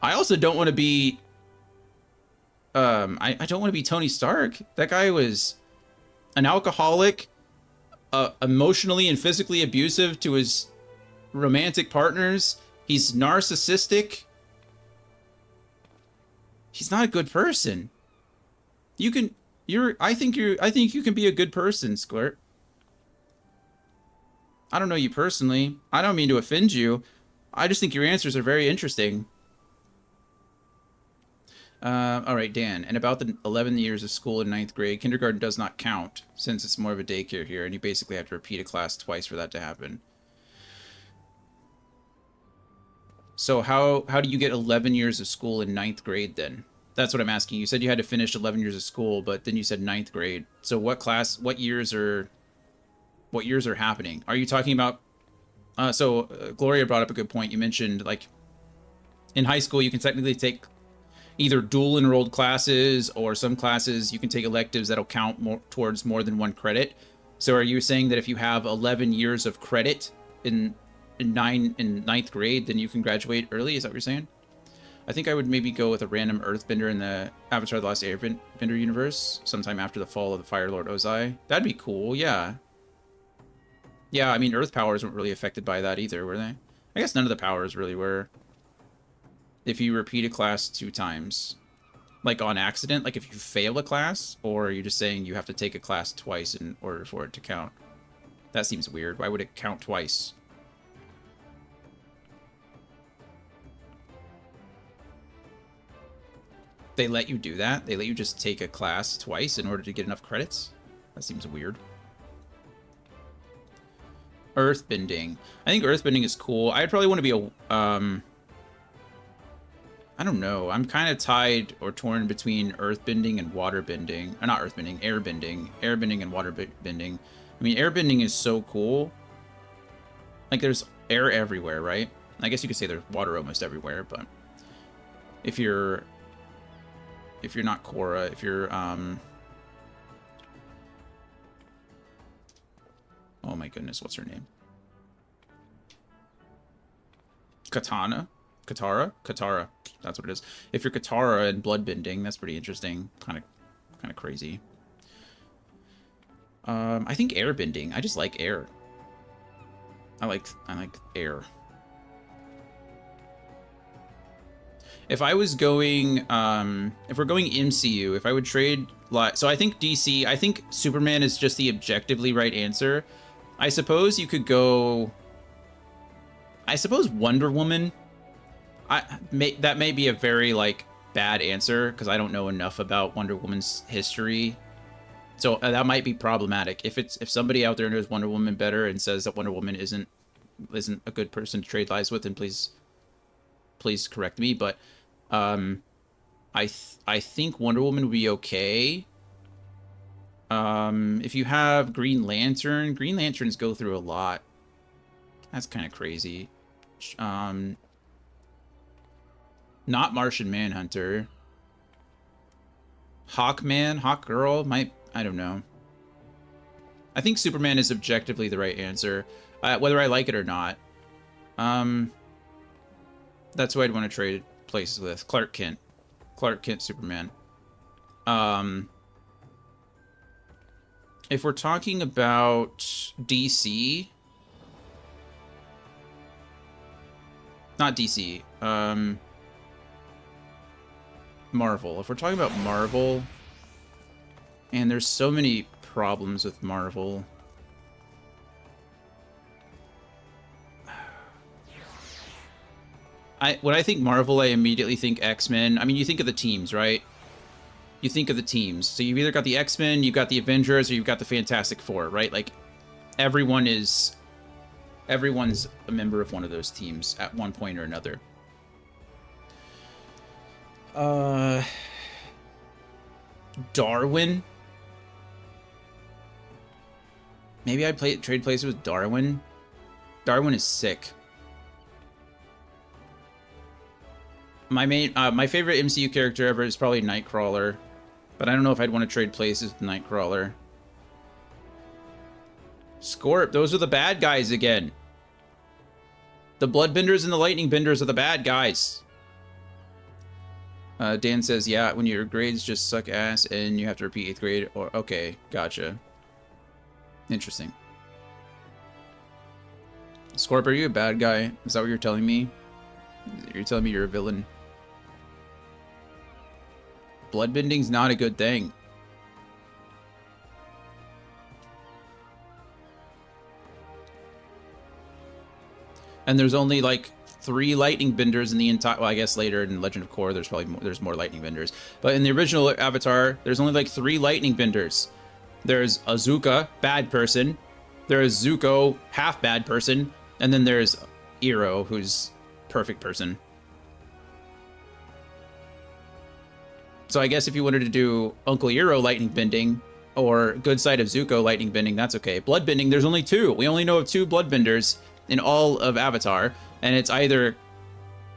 I also don't want to be I don't want to be Tony Stark. That guy was an alcoholic, emotionally and physically abusive to his romantic partners. He's narcissistic. He's not a good person. I think you can be a good person, Squirt. I don't know you personally. I don't mean to offend you. I just think your answers are very interesting. All right, Dan. And about the 11 years of school in 9th grade, kindergarten does not count since it's more of a daycare here, and you basically have to repeat a class twice for that to happen. So how do you get 11 years of school in 9th grade then? That's what I'm asking. You said you had to finish 11 years of school, but then you said 9th grade. So what years are happening? Are you talking about Gloria brought up a good point. You mentioned, like, in high school you can technically take either dual enrolled classes, or some classes you can take electives that'll count towards more than one credit. So are you saying that if you have 11 years of credit in 9th grade, then you can graduate early? Is that what you're saying? I think I would maybe go with a random Earthbender in the Avatar: The Last Airbender universe, sometime after the fall of the Fire Lord Ozai. That'd be cool, yeah. Yeah, I mean, Earth powers weren't really affected by that either, were they? I guess none of the powers really were. If you repeat a class 2 times, like on accident, like if you fail a class, or are you just saying you have to take a class twice in order for it to count? That seems weird. Why would it count twice? They let you do that? They let you just take a class twice in order to get enough credits? That seems weird. Earthbending. I think earthbending is cool. I'd probably want to be a, I don't know. I'm kind of tied or torn between earthbending and waterbending. Or not earthbending, airbending. Airbending and waterbending. I mean, airbending is so cool. Like, there's air everywhere, right? I guess you could say there's water almost everywhere, but if you're not Korra, if you're, oh my goodness, what's her name? Katara? That's what it is. If you're Katara and bloodbending, that's pretty interesting. Kind of crazy. I think airbending. I just like air. I like air. If I was going, if we're going MCU, if I would trade, so I think DC, I think Superman is just the objectively right answer. I suppose you could go, I suppose Wonder Woman. That may be a very, like, bad answer, because I don't know enough about Wonder Woman's history. So that might be problematic. If somebody out there knows Wonder Woman better and says that Wonder Woman isn't a good person to trade lives with, then please correct me. But I think Wonder Woman would be okay. If you have Green Lanterns go through a lot. That's kind of crazy. Not Martian Manhunter. Hawkgirl might, I don't know. I think Superman is objectively the right answer, whether I like it or not. That's who I'd want to trade places with. Clark Kent, Superman. If we're talking about DC, not DC. Marvel. If we're talking about Marvel, and there's so many problems with Marvel. When I think Marvel, I immediately think X-Men. I mean, you think of the teams, right? You think of the teams. So you've either got the X-Men, you've got the Avengers, or you've got the Fantastic Four, right? Like, everyone's a member of one of those teams at one point or another. Darwin. Maybe I trade places with Darwin. Darwin is sick. My favorite MCU character ever is probably Nightcrawler, but I don't know if I'd want to trade places with Nightcrawler. Scorp, those are the bad guys again. The Bloodbenders and the Lightning Benders are the bad guys. Dan says, yeah, when your grades just suck ass and you have to repeat 8th grade. Or okay, gotcha. Interesting. Scorp, are you a bad guy? Is that what you're telling me? You're telling me you're a villain? Bloodbending's not a good thing. And there's only like 3 lightning benders in the entire. Well, I guess later in Legend of Korra, there's more lightning benders. But in the original Avatar, there's only like 3 lightning benders. There's Azuka, bad person. There's Zuko, half bad person, and then there's Iroh, who's perfect person. So I guess if you wanted to do Uncle Iroh lightning bending or good side of Zuko lightning bending, that's okay. Bloodbending, there's only 2. We only know of 2 bloodbenders in all of Avatar, and it's either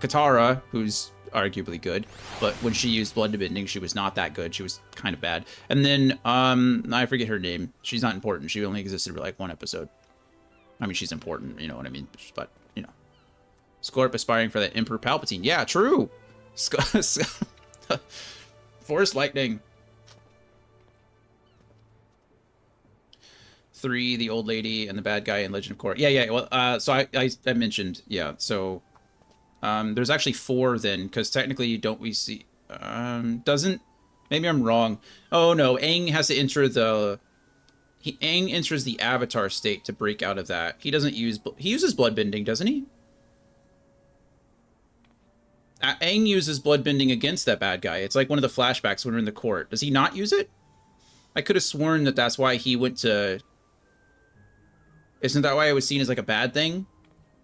Katara, who's arguably good, but when she used bloodbending, she was not that good. She was kind of bad. And then I forget her name. She's not important. She only existed for like 1 episode. I mean, she's important, you know what I mean? But you know, Scorp aspiring for that Emperor Palpatine. Yeah, true. Force lightning. 3, the old lady and the bad guy in Legend of Korra. Yeah. Well, so I mentioned, yeah. So there's actually 4 then, because technically we see doesn't. Maybe I'm wrong. Oh no, Aang has to enter the. Aang enters the Avatar state to break out of that. He doesn't use. He uses bloodbending, doesn't he? Aang uses bloodbending against that bad guy. It's like one of the flashbacks when we're in the court. Does he not use it? I could have sworn that that's why he went to... Isn't that why it was seen as like a bad thing?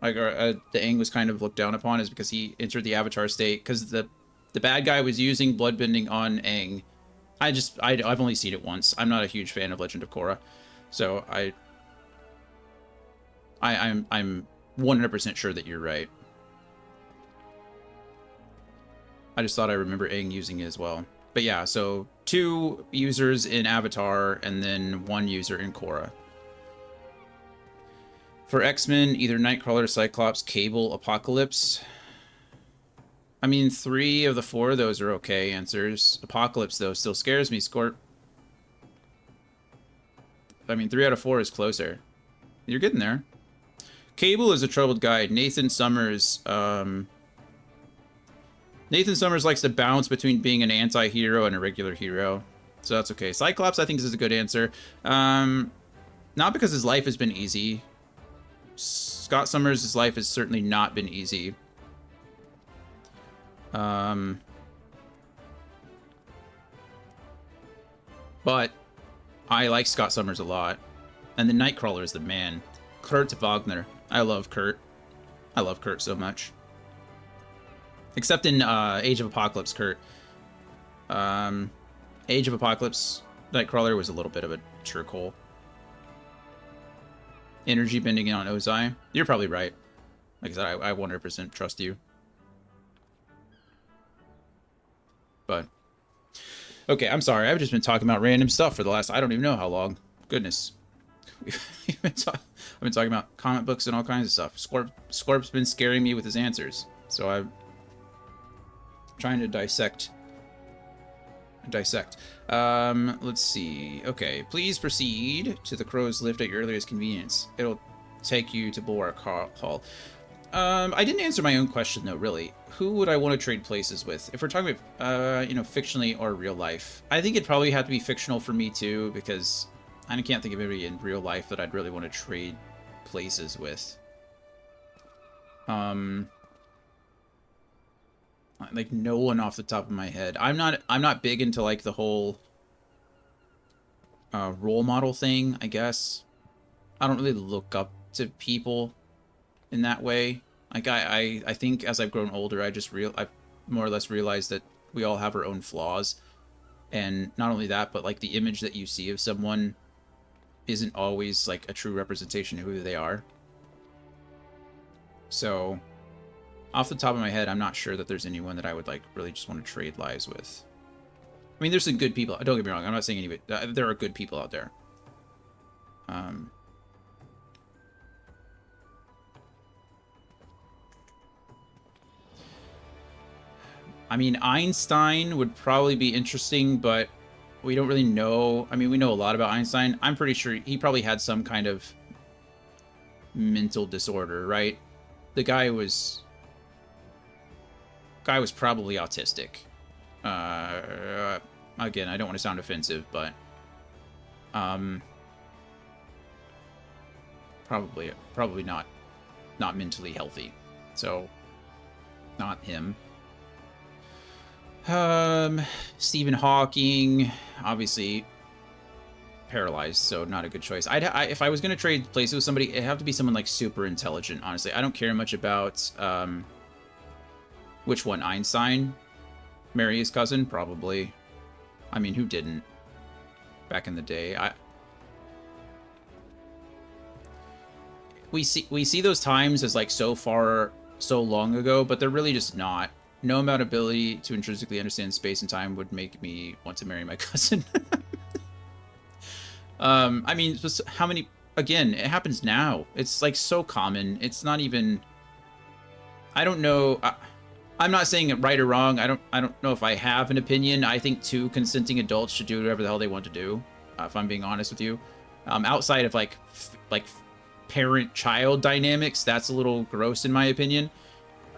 Like, the Aang was kind of looked down upon is because he entered the Avatar state. Because the bad guy was using bloodbending on Aang. I've only seen it once. I'm not a huge fan of Legend of Korra. So I'm 100% sure that you're right. I just thought I remember Aang using it as well. But yeah, so 2 users in Avatar and then 1 user in Korra. For X-Men, either Nightcrawler, Cyclops, Cable, Apocalypse. I mean, 3 of the 4 of those are okay answers. Apocalypse, though, still scares me, Scorp. I mean, 3 out of 4 is closer. You're getting there. Cable is a troubled guy. Nathan Summers, Nathan Summers likes to bounce between being an anti-hero and a regular hero. So that's okay. Cyclops, I think this is a good answer. Not because his life has been easy. Scott Summers' life has certainly not been easy. But I like Scott Summers a lot. And the Nightcrawler is the man. Kurt Wagner. I love Kurt. I love Kurt so much. Except in Age of Apocalypse, Kurt. Age of Apocalypse, Nightcrawler was a little bit of a jerkhole. Energy bending on Ozai. You're probably right. Like I said, I 100% trust you. But okay, I'm sorry. I've just been talking about random stuff for the last I don't even know how long. Goodness. I've been talking about comic books and all kinds of stuff. Scorp's been scaring me with his answers. So I'm trying to dissect. Let's see. Okay, please proceed to the Crow's Lift at your earliest convenience. It'll take you to Bulwark Hall. I didn't answer my own question though, really. Who would I want to trade places with? If we're talking about, you know, fictionally or real life, I think it'd probably have to be fictional for me too, because I can't think of anybody in real life that I'd really want to trade places with. Like no one off the top of my head. I'm not big into like the whole role model thing, I guess. I don't really look up to people in that way. Like I think as I've grown older, I've more or less realized that we all have our own flaws. And not only that, but like the image that you see of someone isn't always like a true representation of who they are. So off the top of my head, I'm not sure that there's anyone that I would like really just want to trade lives with. I mean, there's some good people. Don't get me wrong. I'm not saying anybody. There are good people out there. I mean, Einstein would probably be interesting, but we don't really know. I mean, we know a lot about Einstein. I'm pretty sure he probably had some kind of mental disorder, right? The guy was probably autistic. Again, I don't want to sound offensive, but probably not mentally healthy. So not him. Stephen Hawking, obviously paralyzed, so not a good choice. If I was going to trade places with somebody, it'd have to be someone like super intelligent, honestly. I don't care much about which one. Einstein? Marry his cousin? Probably. I mean, who didn't back in the day? We see those times as like so long ago, but they're really just not. No amount of ability to intrinsically understand space and time would make me want to marry my cousin. I mean, how many... Again, it happens now. It's, like, so common. It's not even... I don't know... I'm not saying it right or wrong. I don't know if I have an opinion. I think two consenting adults should do whatever the hell they want to do, if I'm being honest with you. Outside of, like parent-child dynamics, that's a little gross in my opinion.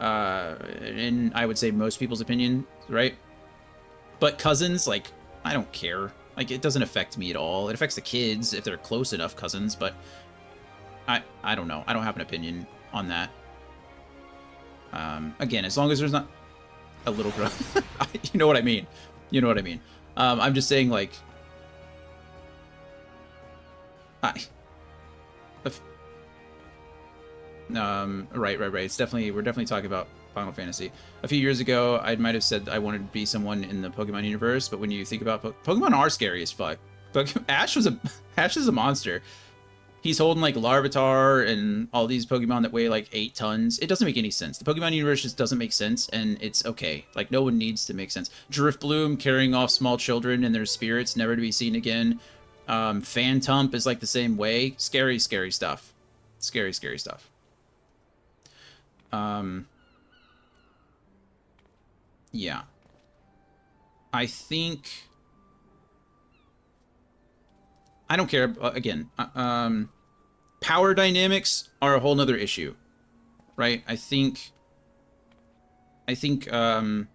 In I would say most people's opinion, right? But cousins, like, I don't care. Like, it doesn't affect me at all. It affects the kids if they're close enough cousins, but I don't know. I don't have an opinion on that. Again, as long as there's not a little growth. You know what I mean. You know what I mean. I'm just saying, like, right. It's we're definitely talking about Final Fantasy. A few years ago, I might have said I wanted to be someone in the Pokemon universe, but when you think about Pokemon are scary as fuck. Ash is a monster. He's holding like Larvitar and all these Pokemon that weigh like 8 tons. It doesn't make any sense. The Pokemon universe just doesn't make sense, and it's okay. Like, no one needs to make sense. Drifbloom carrying off small children and their spirits, never to be seen again. Phantump is like the same way. Scary stuff. Scary stuff. Yeah. I think... I don't care. Again, power dynamics are a whole nother issue, right? I think when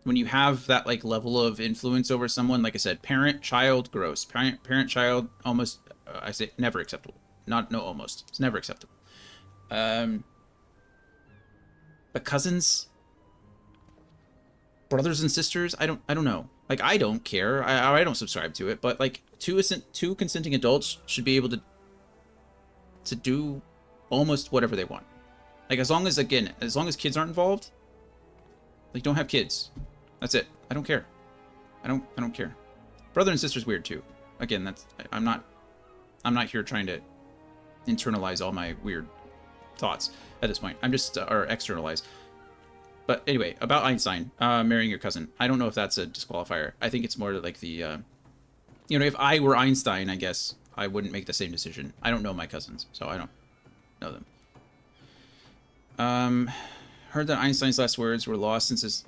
you have that like level of influence over someone, like I said, parent-child, gross. Parent-child, almost, I say never acceptable. Almost. It's never acceptable. But cousins, brothers and sisters, I don't know. Like, I don't care. I don't subscribe to it, but like two consenting adults should be able to do almost whatever they want. Like, as long as kids aren't involved, like, don't have kids. That's it. I don't care. I don't care. Brother and sister's weird too. Again, I'm not here trying to internalize all my weird thoughts at this point. I'm just or externalize. But anyway, about Einstein marrying your cousin. I don't know if that's a disqualifier. I think it's more like the, if I were Einstein, I guess I wouldn't make the same decision. I don't know my cousins, so I don't know them. Heard that Einstein's last words were lost since his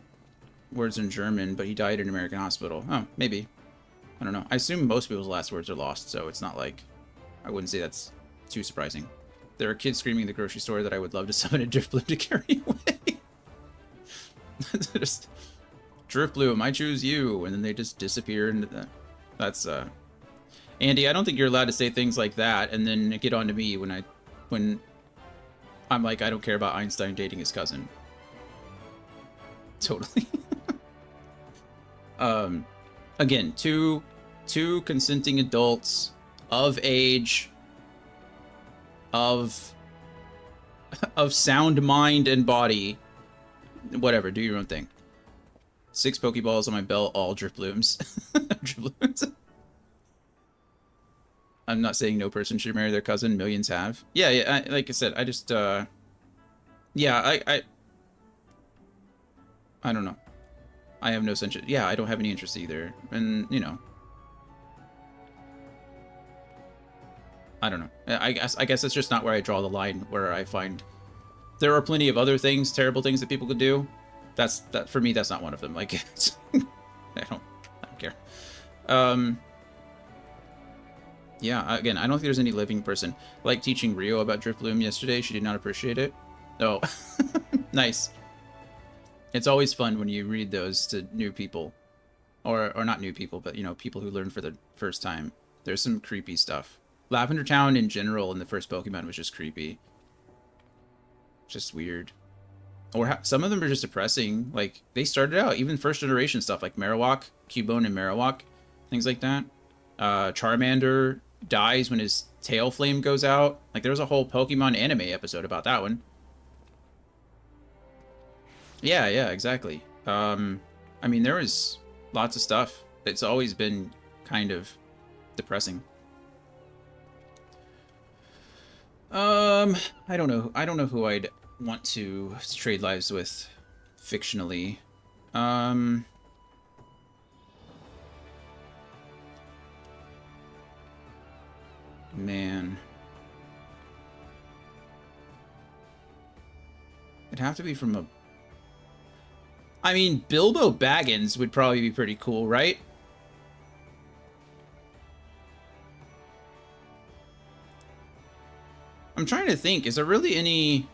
words in German, but he died in an American hospital. Oh, maybe. I don't know. I assume most people's last words are lost, so it's not like... I wouldn't say that's too surprising. There are kids screaming in the grocery store that I would love to summon a Drifbloom to carry away. Just, Drifbloom, I choose you, and then they just disappear into that. That's Andy, I don't think you're allowed to say things like that and then get on to me when I'm like, I don't care about Einstein dating his cousin. Totally. Again, two consenting adults of age, of sound mind and body. Whatever, do your own thing. 6 Pokeballs on my belt, all Drifblooms. Drifblooms. I'm not saying no person should marry their cousin. Millions have. Yeah, like I said, I just, yeah, I don't know. I have no sense. Yeah, I don't have any interest either. And, you know. I don't know. I guess that's just not where I draw the line, where I find there are plenty of other things, terrible things that people could do. That for me, that's not one of them. Like, it's, I don't care. Yeah, again, I don't think there's any living person. Like teaching Rio about Drifbloom yesterday, she did not appreciate it. Oh, nice. It's always fun when you read those to new people. Or not new people, but, you know, people who learn for the first time. There's some creepy stuff. Lavender Town in general in the first Pokemon was just creepy. Just weird. Or some of them are just depressing. Like, they started out, even first generation stuff, like Marowak, Cubone and Marowak, things like that. Charmander dies when his tail flame goes out. Like, there was a whole Pokemon anime episode about that one. Yeah, exactly. I mean, there was lots of stuff. It's always been kind of depressing. I don't know. I don't know who I'd want to trade lives with fictionally. Man. It'd have to be from a... I mean, Bilbo Baggins would probably be pretty cool, right? I'm trying to think, is there really any...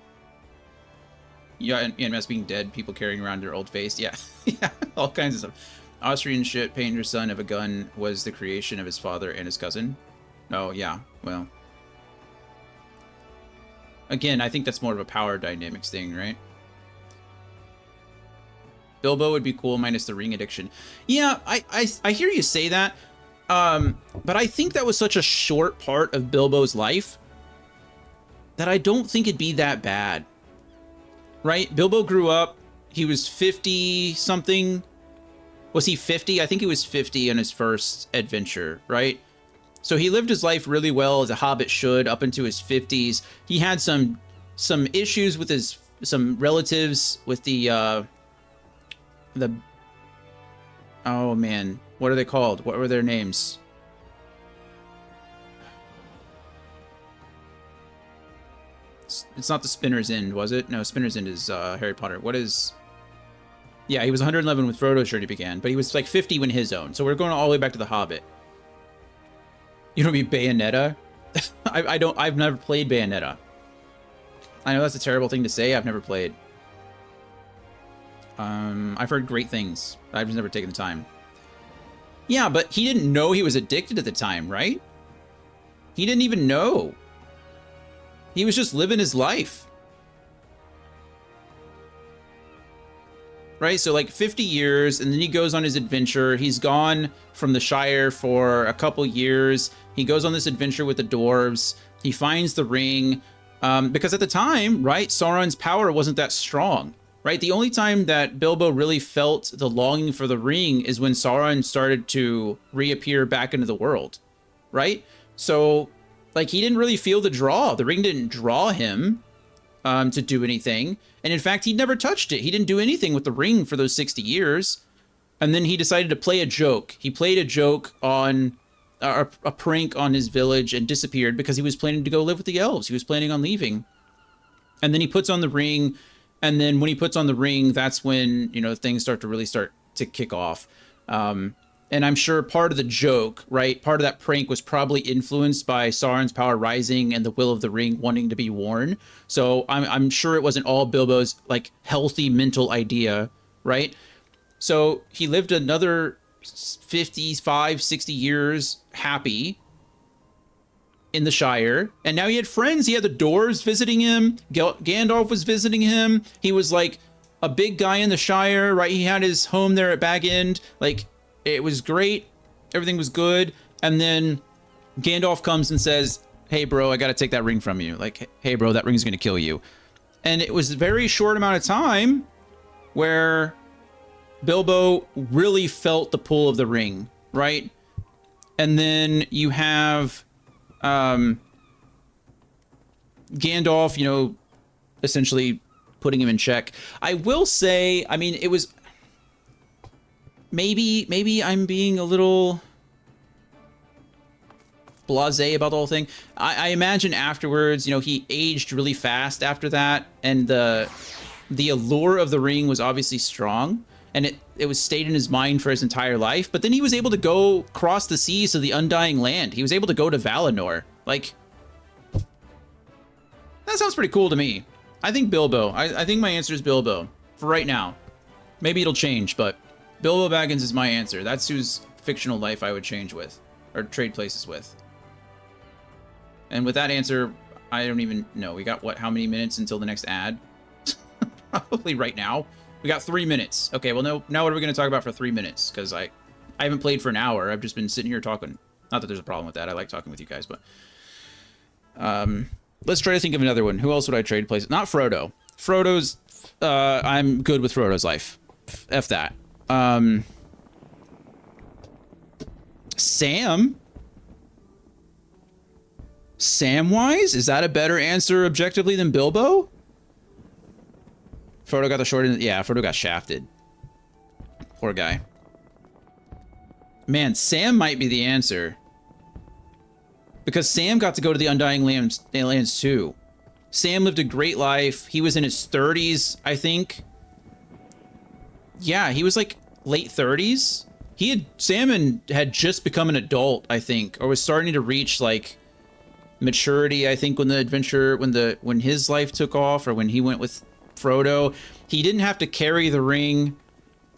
Yeah, EMS being dead, people carrying around their old face. Yeah, yeah, all kinds of stuff. Austrian shit, painter's son of a gun was the creation of his father and his cousin. Oh, yeah, well. Again, I think that's more of a power dynamics thing, right? Bilbo would be cool minus the ring addiction. Yeah, I hear you say that. But I think that was such a short part of Bilbo's life that I don't think it'd be that bad. Right? Bilbo grew up, he was 50 something. Was he 50? I think he was 50 on his first adventure, right? So he lived his life really well, as a hobbit should, up into his 50s. He had some issues with some relatives with the oh man, what are they called? What were their names? It's not the Spinner's End, was it? No, Spinner's End is Harry Potter. What is... Yeah, he was 111 with Frodo's journey began, but he was like 50 when his own. So we're going all the way back to The Hobbit. You know what I mean? Bayonetta? I've never played Bayonetta. I know that's a terrible thing to say. I've never played. I've heard great things. I've just never taken the time. Yeah, but he didn't know he was addicted at the time, right? He didn't even know. He was just living his life. Right? So like 50 years, and then he goes on his adventure. He's gone from the Shire for a couple years. He goes on this adventure with the dwarves. He finds the ring. Because at the time, right, Sauron's power wasn't that strong. Right? The only time that Bilbo really felt the longing for the ring is when Sauron started to reappear back into the world. Right? So... like, he didn't really feel the draw. The ring didn't draw him to do anything. And in fact, he never touched it. He didn't do anything with the ring for those 60 years. And then he decided to play a joke. He played a joke on a prank on his village and disappeared because he was planning to go live with the elves. He was planning on leaving. And then he puts on the ring. And then when he puts on the ring, that's when, you know, things start to kick off. And I'm sure part of the joke, right? Part of that prank was probably influenced by Sauron's power rising and the will of the ring wanting to be worn. So I'm sure it wasn't all Bilbo's like healthy mental idea, right? So he lived another 55, 60 years happy in the Shire. And now he had friends. He had the Dwarves visiting him. Gandalf was visiting him. He was like a big guy in the Shire, right? He had his home there at Bag End. Like, it was great. Everything was good. And then Gandalf comes and says, hey, bro, I got to take that ring from you. Like, hey, bro, that ring's going to kill you. And it was a very short amount of time where Bilbo really felt the pull of the ring, right? And then you have Gandalf, you know, essentially putting him in check. I will say, I mean, it was... Maybe I'm being a little blasé about the whole thing. I imagine afterwards, you know, he aged really fast after that, and the allure of the ring was obviously strong, and it was stayed in his mind for his entire life. But then he was able to go cross the seas to the Undying Land. He was able to go to Valinor. Like, that sounds pretty cool to me. I think Bilbo. I think my answer is Bilbo for right now. Maybe it'll change, but Bilbo Baggins is my answer. That's whose fictional life I would change with, or trade places with. And with that answer, I don't even know. We got, what, how many minutes until the next ad? Probably right now. We got 3 minutes. Okay, well, now what are we going to talk about for 3 minutes? Because I haven't played for an hour. I've just been sitting here talking. Not that there's a problem with that. I like talking with you guys, but... let's try to think of another one. Who else would I trade places? Not Frodo. Frodo's... I'm good with Frodo's life. F that. Sam? Samwise? Is that a better answer objectively than Bilbo? Frodo got the short end. Yeah, Frodo got shafted. Poor guy. Man, Sam might be the answer. Because Sam got to go to the Undying Lands too. Sam lived a great life. He was in his 30s, I think. Yeah, he was like late 30s. Sam had just become an adult, I think, or was starting to reach like maturity, I think, when the adventure, when his life took off, or when he went with Frodo. He didn't have to carry the ring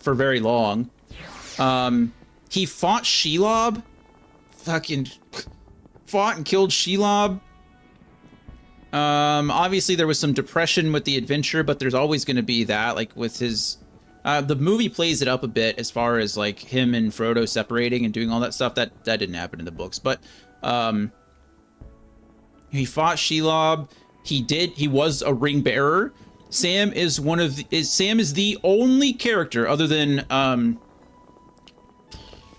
for very long. He fought Shelob. Fucking fought and killed Shelob. Obviously there was some depression with the adventure, but there's always going to be that, like with his... the movie plays it up a bit as far as like him and Frodo separating and doing all that stuff. That didn't happen in the books, but he fought Shelob. He was a ring bearer. Sam is Sam is the only character other than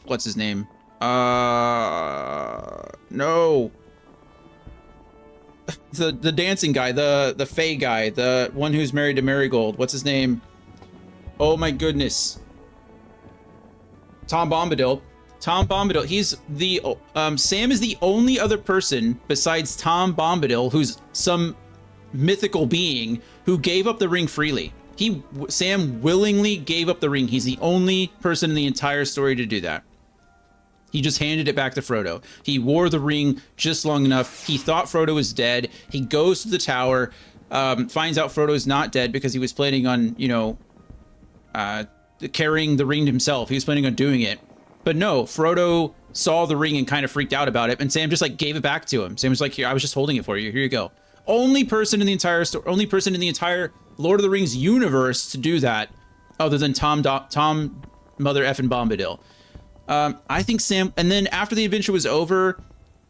what's his name? No. The dancing guy, the Fae guy, the one who's married to Marigold. What's his name? Oh my goodness. Tom Bombadil. Tom Bombadil. He's the Sam is the only other person besides Tom Bombadil who's some mythical being who gave up the ring freely. Sam willingly gave up the ring. He's the only person in the entire story to do that. He just handed it back to Frodo. He wore the ring just long enough. He thought Frodo was dead. He goes to the tower, finds out Frodo is not dead because he was planning on, you know, carrying the ring himself. He was planning on doing it. But no, Frodo saw the ring and kind of freaked out about it, and Sam just like gave it back to him. Sam was like, "Here, I was just holding it for you. Here you go." Only person in the entire Lord of the Rings universe to do that, other than Tom Mother effing Bombadil. I think Sam, and then after the adventure was over,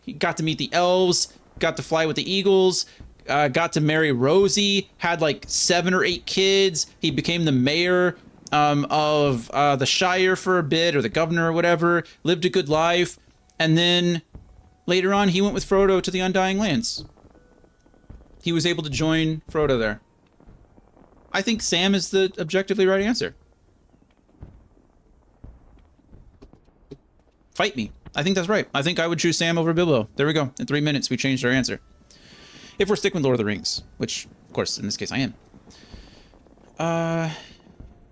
he got to meet the elves, got to fly with the eagles, got to marry Rosie, had like 7 or 8 kids. He became the mayor of the Shire for a bit, or the governor or whatever, lived a good life. And then later on, he went with Frodo to the Undying Lands. He was able to join Frodo there. I think Sam is the objectively right answer. Fight me. I think that's right. I think I would choose Sam over Bilbo. There we go. In 3 minutes, we changed our answer. If we're sticking with Lord of the Rings, which, of course, in this case I am.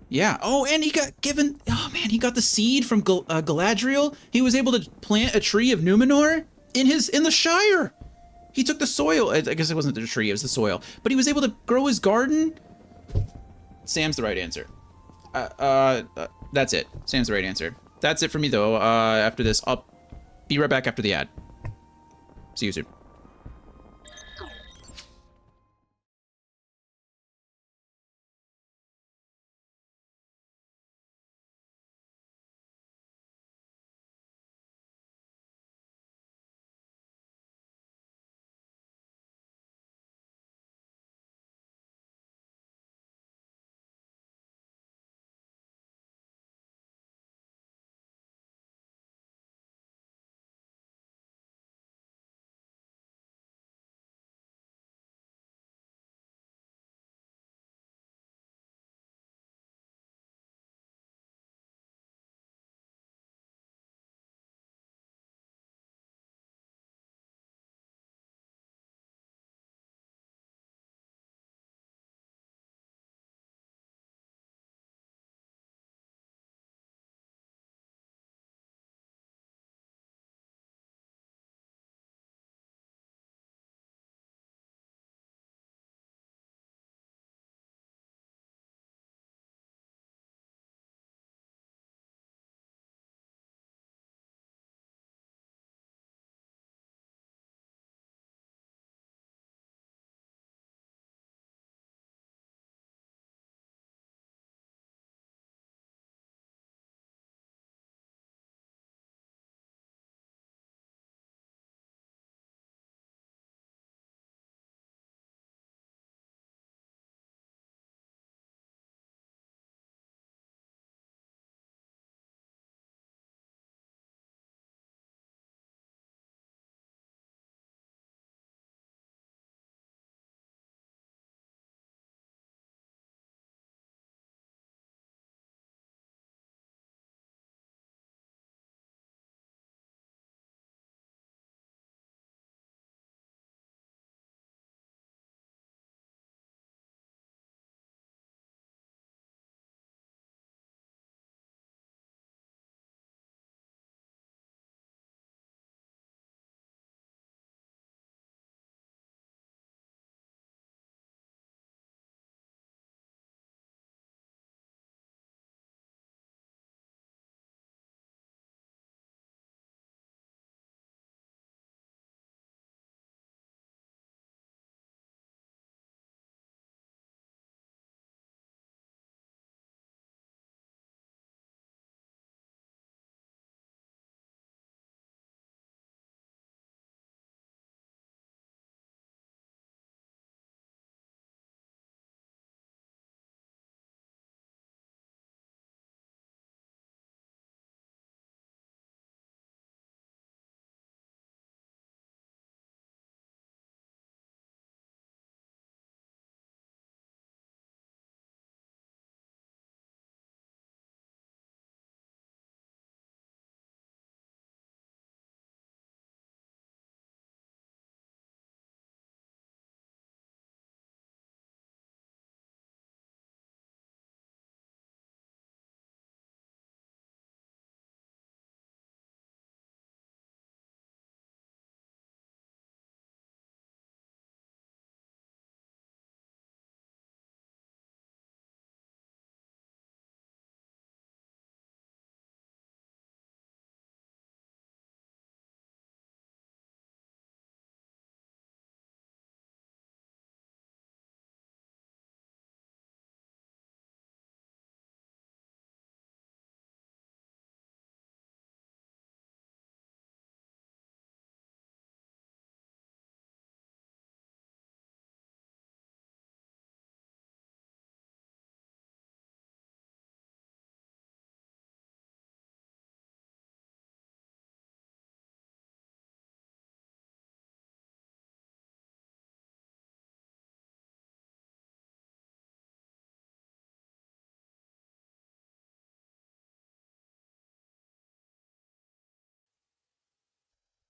Yeah. Oh, and he got given. Oh man, he got the seed from Galadriel. He was able to plant a tree of Numenor in the Shire. He took the soil. I guess it wasn't the tree; it was the soil. But he was able to grow his garden. Sam's the right answer. That's it. Sam's the right answer. That's it for me though. After this, I'll be right back after the ad. See you soon.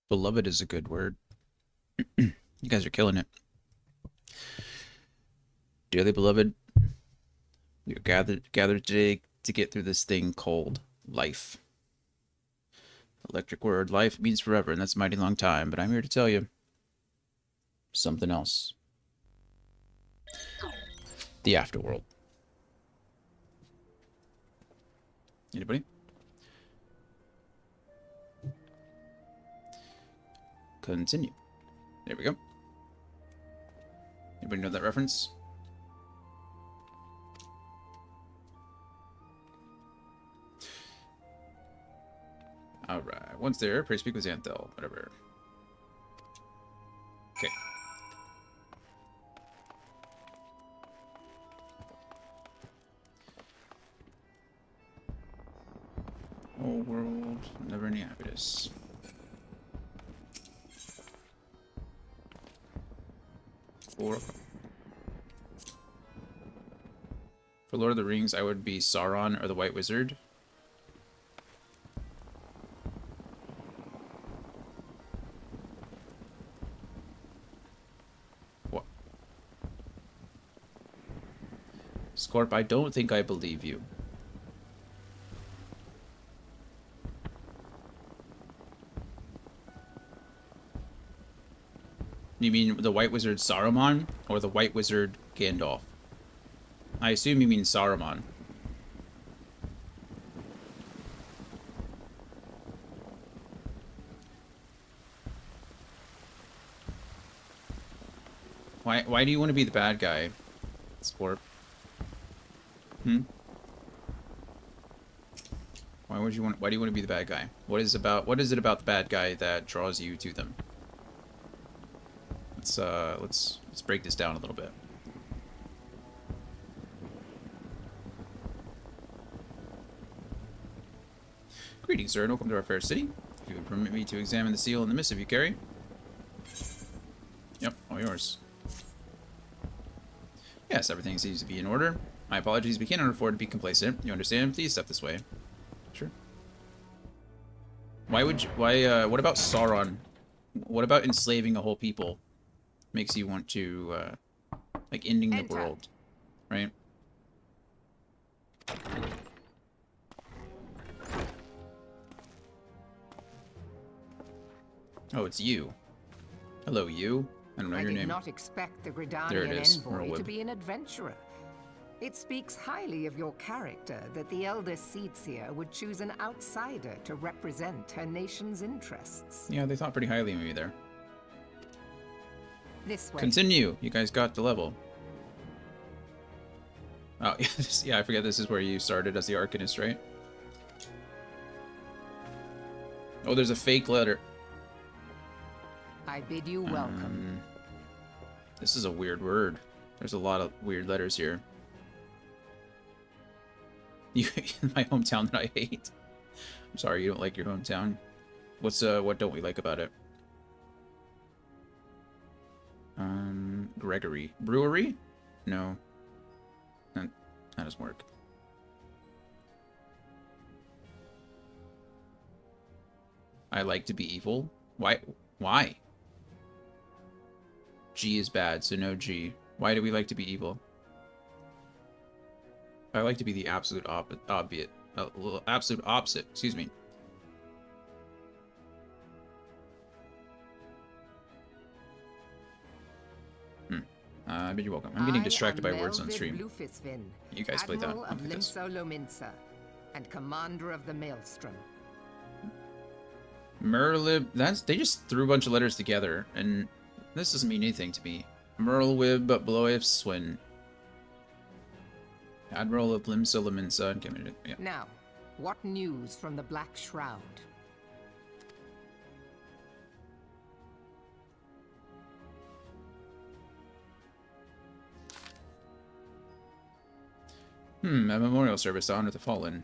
Beloved is a good word. You guys are killing it. Dearly beloved, We gathered today to get through this thing called life. Electric word, life means forever, and that's a mighty long time, but I'm here to tell you something else. The afterworld. Anybody? Continue. There we go. Anybody know that reference? Alright. Once there, pray speak with Xanthel. Whatever. Okay. Whole world, never any happiness. For Lord of the Rings, I would be Sauron or the White Wizard. What? Scorp, I don't think I believe you. You mean the White Wizard Saruman or the White Wizard Gandalf? I assume you mean Saruman. Why do you want to be the bad guy, Scorp? Hmm? Why do you want to be the bad guy? What is it about the bad guy that draws you to them? Let's break this down a little bit. Greetings, sir, and welcome to our fair city. If you would permit me to examine the seal and the missive you carry. Yep, all yours. Yes, everything seems to be in order. My apologies, we cannot afford to be complacent. You understand? Please step this way. Sure. What about Sauron? What about enslaving a whole people? Makes you want to, like, ending the world, right? Oh, it's you. Hello, you. I don't know your name. I did not expect the There it Gridanian is, envoy Merlwyb. to be an adventurer. It speaks highly of your character that the Elder Seedseer would choose an outsider to represent her nation's interests. Yeah, they thought pretty highly of me there. This way. Continue. You guys got the level. Oh, yeah, I forget this is where you started as the Arcanist, right? Oh, there's a fake letter. I bid you welcome. This is a weird word. There's a lot of weird letters here. You, my hometown that I hate. I'm sorry, you don't like your hometown. What don't we like about it? Gregory. Brewery? No. That doesn't work. I like to be evil? Why? Why? G is bad, so no G. Why do we like to be evil? I like to be the absolute absolute opposite, excuse me. I bid you welcome. I'm getting distracted by words on stream. You guys play that. Admiral of Limsa Lominsa, and Commander of the Maelstrom. Merlwyb, they just threw a bunch of letters together, and this doesn't mean anything to me. Merlwyb Bloif Swin. Admiral of Limsa Lominsa and Commander. Yeah. Now, what news from the Black Shroud? A memorial service to honor the fallen.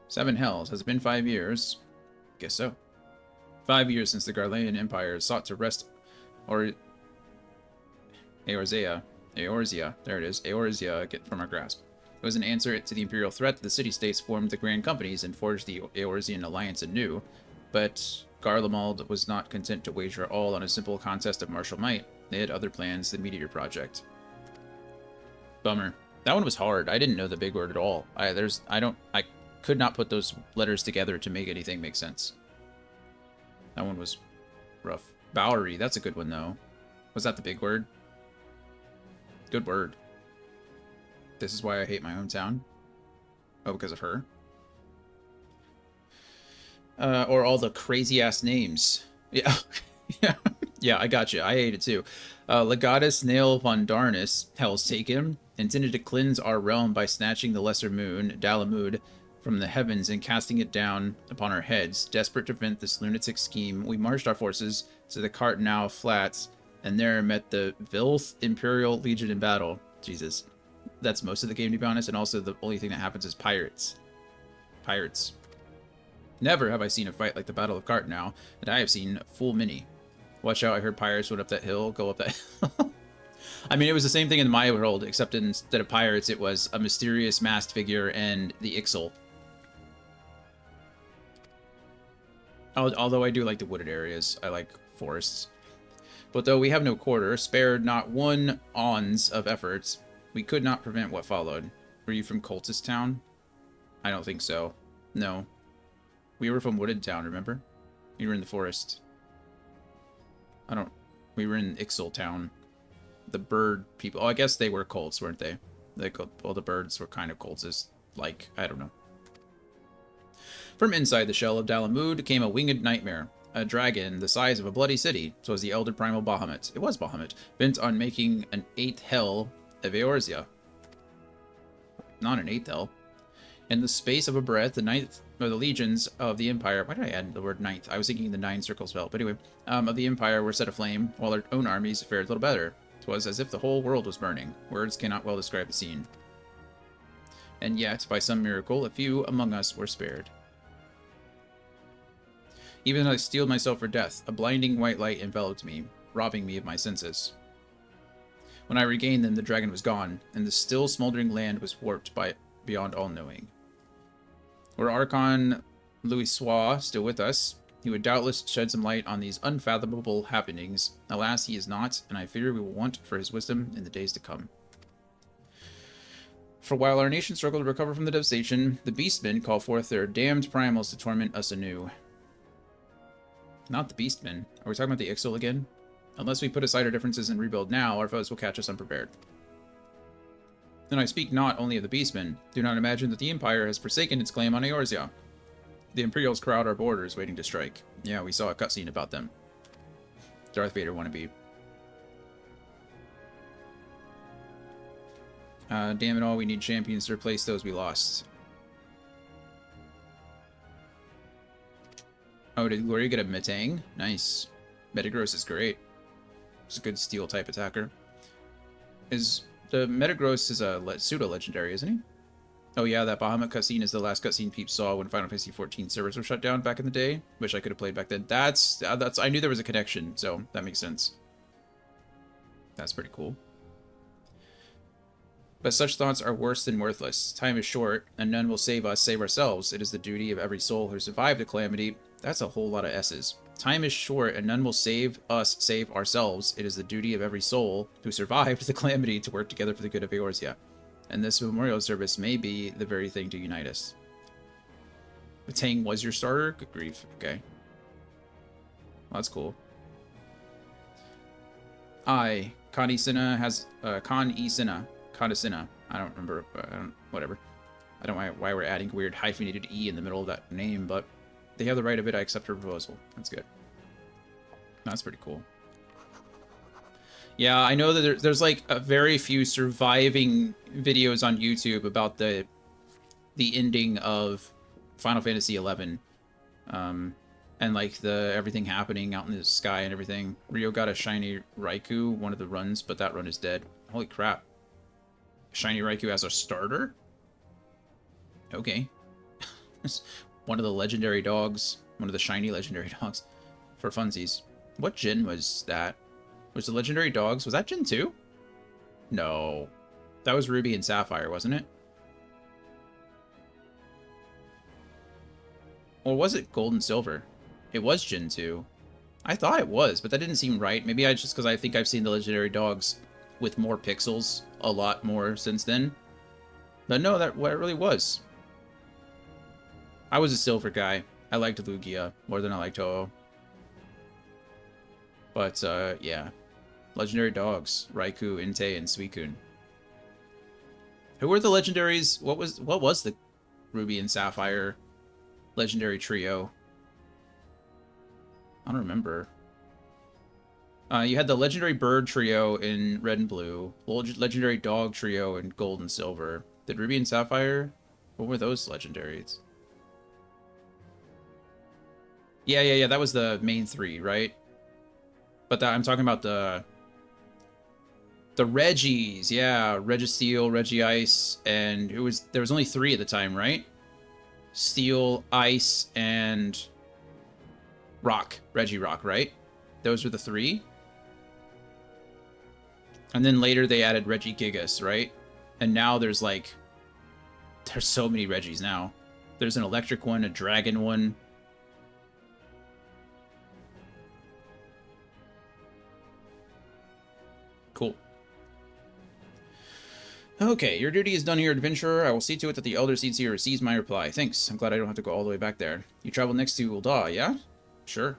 Seven Hells. Has it been 5 years? Guess so. 5 years since the Garlean Empire sought to wrest Eorzea, there it is, Eorzea from our grasp. It was an answer to the Imperial threat. The city-states formed the Grand Companies and forged the Eorzean alliance anew. But Garlemald was not content to wager all on a simple contest of martial might. They had other plans, the Meteor Project. Bummer. That one was hard. I didn't know the big word at all. I could not put those letters together to make anything make sense. That one was rough. Bowery, that's a good one though. Was that the big word? Good word. This is why I hate my hometown. Oh, because of her. Or all the crazy ass names. Yeah. Yeah. Yeah, I got you. I hate it too. Legatus Nail von Darnus, Hell's Taken, intended to cleanse our realm by snatching the lesser moon, Dalamud, from the heavens and casting it down upon our heads. Desperate to prevent this lunatic scheme, we marched our forces to the Cartnau Flats, and there met the Vilth Imperial Legion in battle. Jesus. That's most of the game, to be honest, and also the only thing that happens is pirates. Pirates. Never have I seen a fight like the Battle of Cartnau, and I have seen full many. Watch out, I heard pirates went up that hill, go up that hill. I mean, it was the same thing in my world, except instead of pirates, it was a mysterious masked figure and the Ixal. Although I do like the wooded areas, I like forests. But though we have no quarter, spared not one ons of efforts, we could not prevent what followed. Were you from Cultist Town? I don't think so. No. We were from Wooded Town, remember? We were in the forest. We were in Ixal Town. The bird people. Oh, I guess they were cults, weren't they? All the birds were kind of cultists. Like, I don't know. From inside the shell of Dalamud came a winged nightmare. A dragon the size of a bloody city. So was the elder primal Bahamut. It was Bahamut. Bent on making an 8th hell of Eorzea. Not an 8th hell. In the space of a breath, the 9th, or the legions of the Empire, why did I add the word 9th? I was thinking the 9 circle spell, but anyway, of the Empire were set aflame, while our own armies fared little better. 'Twas as if the whole world was burning. Words cannot well describe the scene. And yet, by some miracle, a few among us were spared. Even as I steeled myself for death, a blinding white light enveloped me, robbing me of my senses. When I regained them, the dragon was gone, and the still smoldering land was warped beyond all knowing. Were Archon Louisoix still with us, he would doubtless shed some light on these unfathomable happenings. Alas, he is not, and I fear we will want for his wisdom in the days to come. For while our nation struggled to recover from the devastation, the Beastmen call forth their damned primals to torment us anew. Not the Beastmen. Are we talking about the Ixal again? Unless we put aside our differences and rebuild now, our foes will catch us unprepared. And I speak not only of the Beastmen. Do not imagine that the Empire has forsaken its claim on Eorzea. The Imperials crowd our borders, waiting to strike. Yeah, we saw a cutscene about them. Darth Vader wannabe. Damn it all, we need champions to replace those we lost. Oh, did Gloria get a Metang? Nice. Metagross is great. It's a good steel type attacker. The Metagross is a pseudo-legendary, isn't he? Oh yeah, that Bahamut cutscene is the last cutscene peeps saw when Final Fantasy XIV servers were shut down back in the day. Wish I could have played back then. That's I knew there was a connection, so that makes sense. That's pretty cool. But such thoughts are worse than worthless. Time is short, and none will save us save ourselves. It is the duty of every soul who survived the calamity. That's a whole lot of S's. Time is short, and none will save us save ourselves. It is the duty of every soul who survived the calamity to work together for the good of Eorzea. And this memorial service may be the very thing to unite us. Metang was your starter? Good grief. Okay. Well, that's cool. Con Isina has... Con Isina. I don't remember. Whatever. I don't know why we're adding weird hyphenated E in the middle of that name, but they have the right of it. I accept her proposal. That's good. That's pretty cool. Yeah, I know that there's like a very few surviving videos on YouTube about the ending of Final Fantasy XI. And like everything happening out in the sky and everything. Rio got a shiny Raikou, one of the runs, but that run is dead. Holy crap. Shiny Raikou as a starter? Okay. One of the legendary dogs. One of the shiny legendary dogs. For funsies. What gen was that? Was the legendary dogs... Was that gen 2? No. That was Ruby and Sapphire, wasn't it? Or was it Gold and Silver? It was Gen 2. I thought it was, but that didn't seem right. Maybe I just because I think I've seen the legendary dogs with more pixels a lot more since then. But no, that what it really was. I was a silver guy. I liked Lugia more than I liked Ho-Oh. But yeah. Legendary dogs. Raikou, Entei, and Suicune. Who were the legendaries? What was the Ruby and Sapphire legendary trio? I don't remember. You had the legendary bird trio in red and blue, legendary dog trio in gold and silver. Did Ruby and Sapphire? What were those legendaries? Yeah. That was the main three, right? But I'm talking about the Reggies. Yeah, Registeel, Regice, and there was only 3 at the time, right? Steel, Ice, and Rock. Regirock, right? Those were the 3. And then later they added Regigigas, right? And now there's so many Reggies now. There's an electric one, a dragon one. Cool. Okay, your duty is done here, adventurer. I will see to it that the Elder Seedseer receives my reply. Thanks. I'm glad I don't have to go all the way back there. You travel next to Ul'dah, yeah? Sure.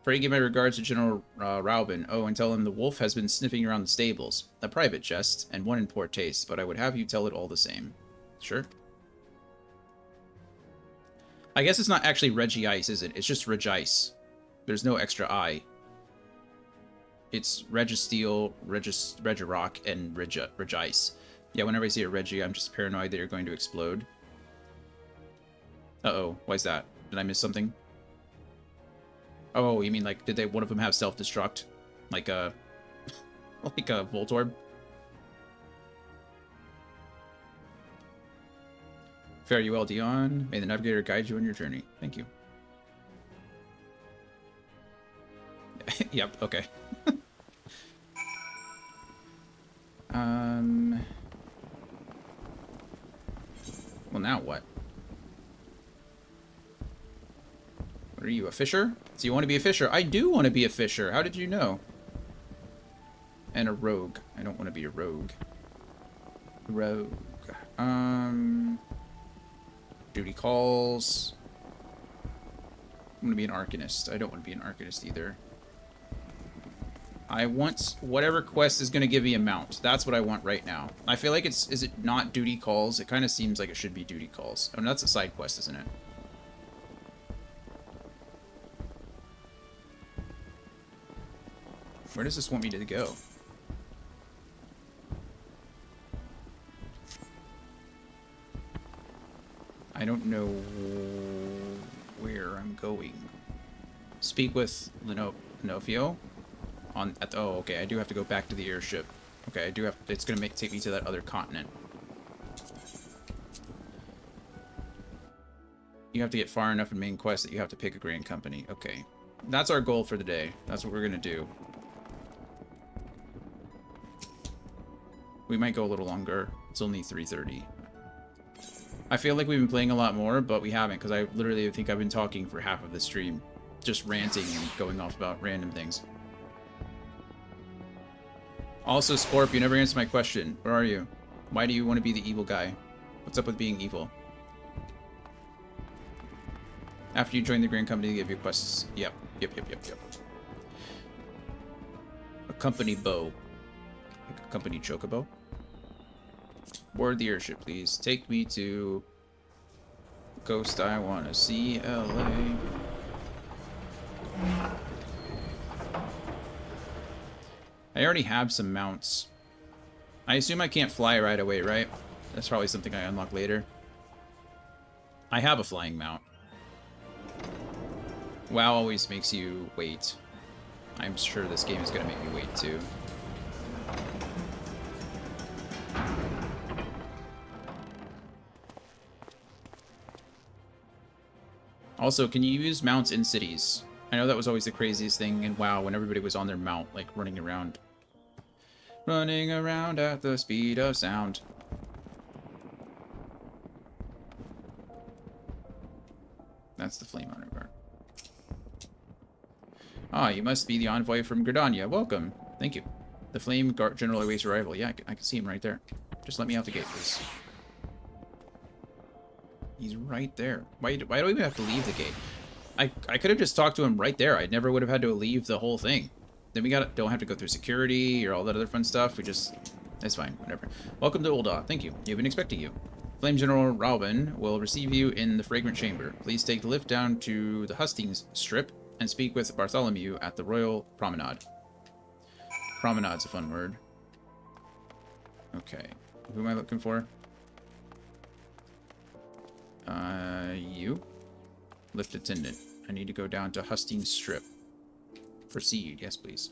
Pray give my regards to General Raubin. Oh, and tell him the wolf has been sniffing around the stables. A private jest, and one in poor taste, but I would have you tell it all the same. Sure. I guess it's not actually Regice, is it? It's just Regice. There's no extra I. It's Registeel, Regirock, and Regice. Yeah, whenever I see a Reggie, I'm just paranoid that you're going to explode. Uh-oh, why is that? Did I miss something? Oh, you mean did one of them have self-destruct? Like a Voltorb? Fare you well, Dion. May the navigator guide you on your journey. Thank you. Yep, okay. Well, now what? What are you, a fisher? So you want to be a fisher? I do want to be a fisher. How did you know? And a rogue. I don't want to be a rogue. Rogue. Duty calls. I'm going to be an arcanist. I don't want to be an arcanist either. I want whatever quest is going to give me a mount. That's what I want right now. I feel like is it not duty calls? It kind of seems like it should be duty calls. Oh, no, that's a side quest, isn't it? Where does this want me to go? I don't know where I'm going. Speak with Lenofio. Oh, okay, I do have to go back to the airship. Okay, I do have... It's gonna take me to that other continent. You have to get far enough in main quest that you have to pick a grand company. Okay. That's our goal for the day. That's what we're gonna do. We might go a little longer. It's only 3:30. I feel like we've been playing a lot more, but we haven't, because I literally think I've been talking for half of the stream. Just ranting and going off about random things. Also, Scorp, you never answered my question. Where are you? Why do you want to be the evil guy? What's up with being evil? After you join the Grand Company, they give you quests. Yep. A company bow. Like a company chocobo. Board the airship, please. Take me to... Ghost I wanna see, LA. I already have some mounts. I assume I can't fly right away, right? That's probably something I unlock later. I have a flying mount. WoW always makes you wait. I'm sure this game is going to make me wait too. Also, can you use mounts in cities? I know that was always the craziest thing in WoW when everybody was on their mount, like running around. Running around at the speed of sound. That's the flame honor guard. Ah, you must be the envoy from Gridania. Welcome. Thank you. The flame guard general awaits arrival. Yeah, I can see him right there. Just let me out the gate, please. He's right there. Why do we even have to leave the gate? I could have just talked to him right there. I never would have had to leave the whole thing. Then we don't have to go through security or all that other fun stuff. We just... It's fine. Whatever. Welcome to Ul'dah. Thank you. You've been expecting you. Flame General Raubin will receive you in the Fragrant Chamber. Please take the lift down to the Hustings Strip and speak with Bartholomew at the Royal Promenade. Promenade's a fun word. Okay. Who am I looking for? You? Lift attendant. I need to go down to Hustings Strip. Proceed. Yes, please.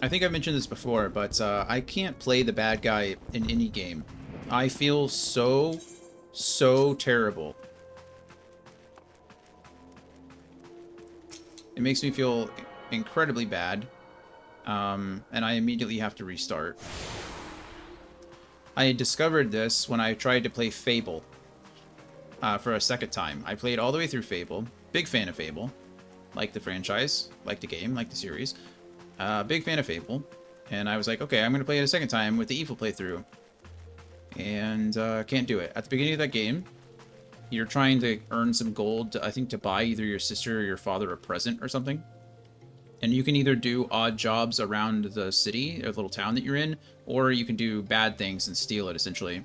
I think I've mentioned this before, but I can't play the bad guy in any game. I feel so terrible. It makes me feel incredibly bad, and I immediately have to restart. I discovered this when I tried to play Fable for a second time. I played all the way through Fable. Big fan of Fable. Like the franchise, like the game, like the series. Big fan of Fable. And I was like, okay, I'm going to play it a second time with the Evil playthrough. And can't do it. At the beginning of that game, you're trying to earn some gold, I think, to buy either your sister or your father a present or something. And you can either do odd jobs around the city or the little town that you're in, or you can do bad things and steal it, essentially.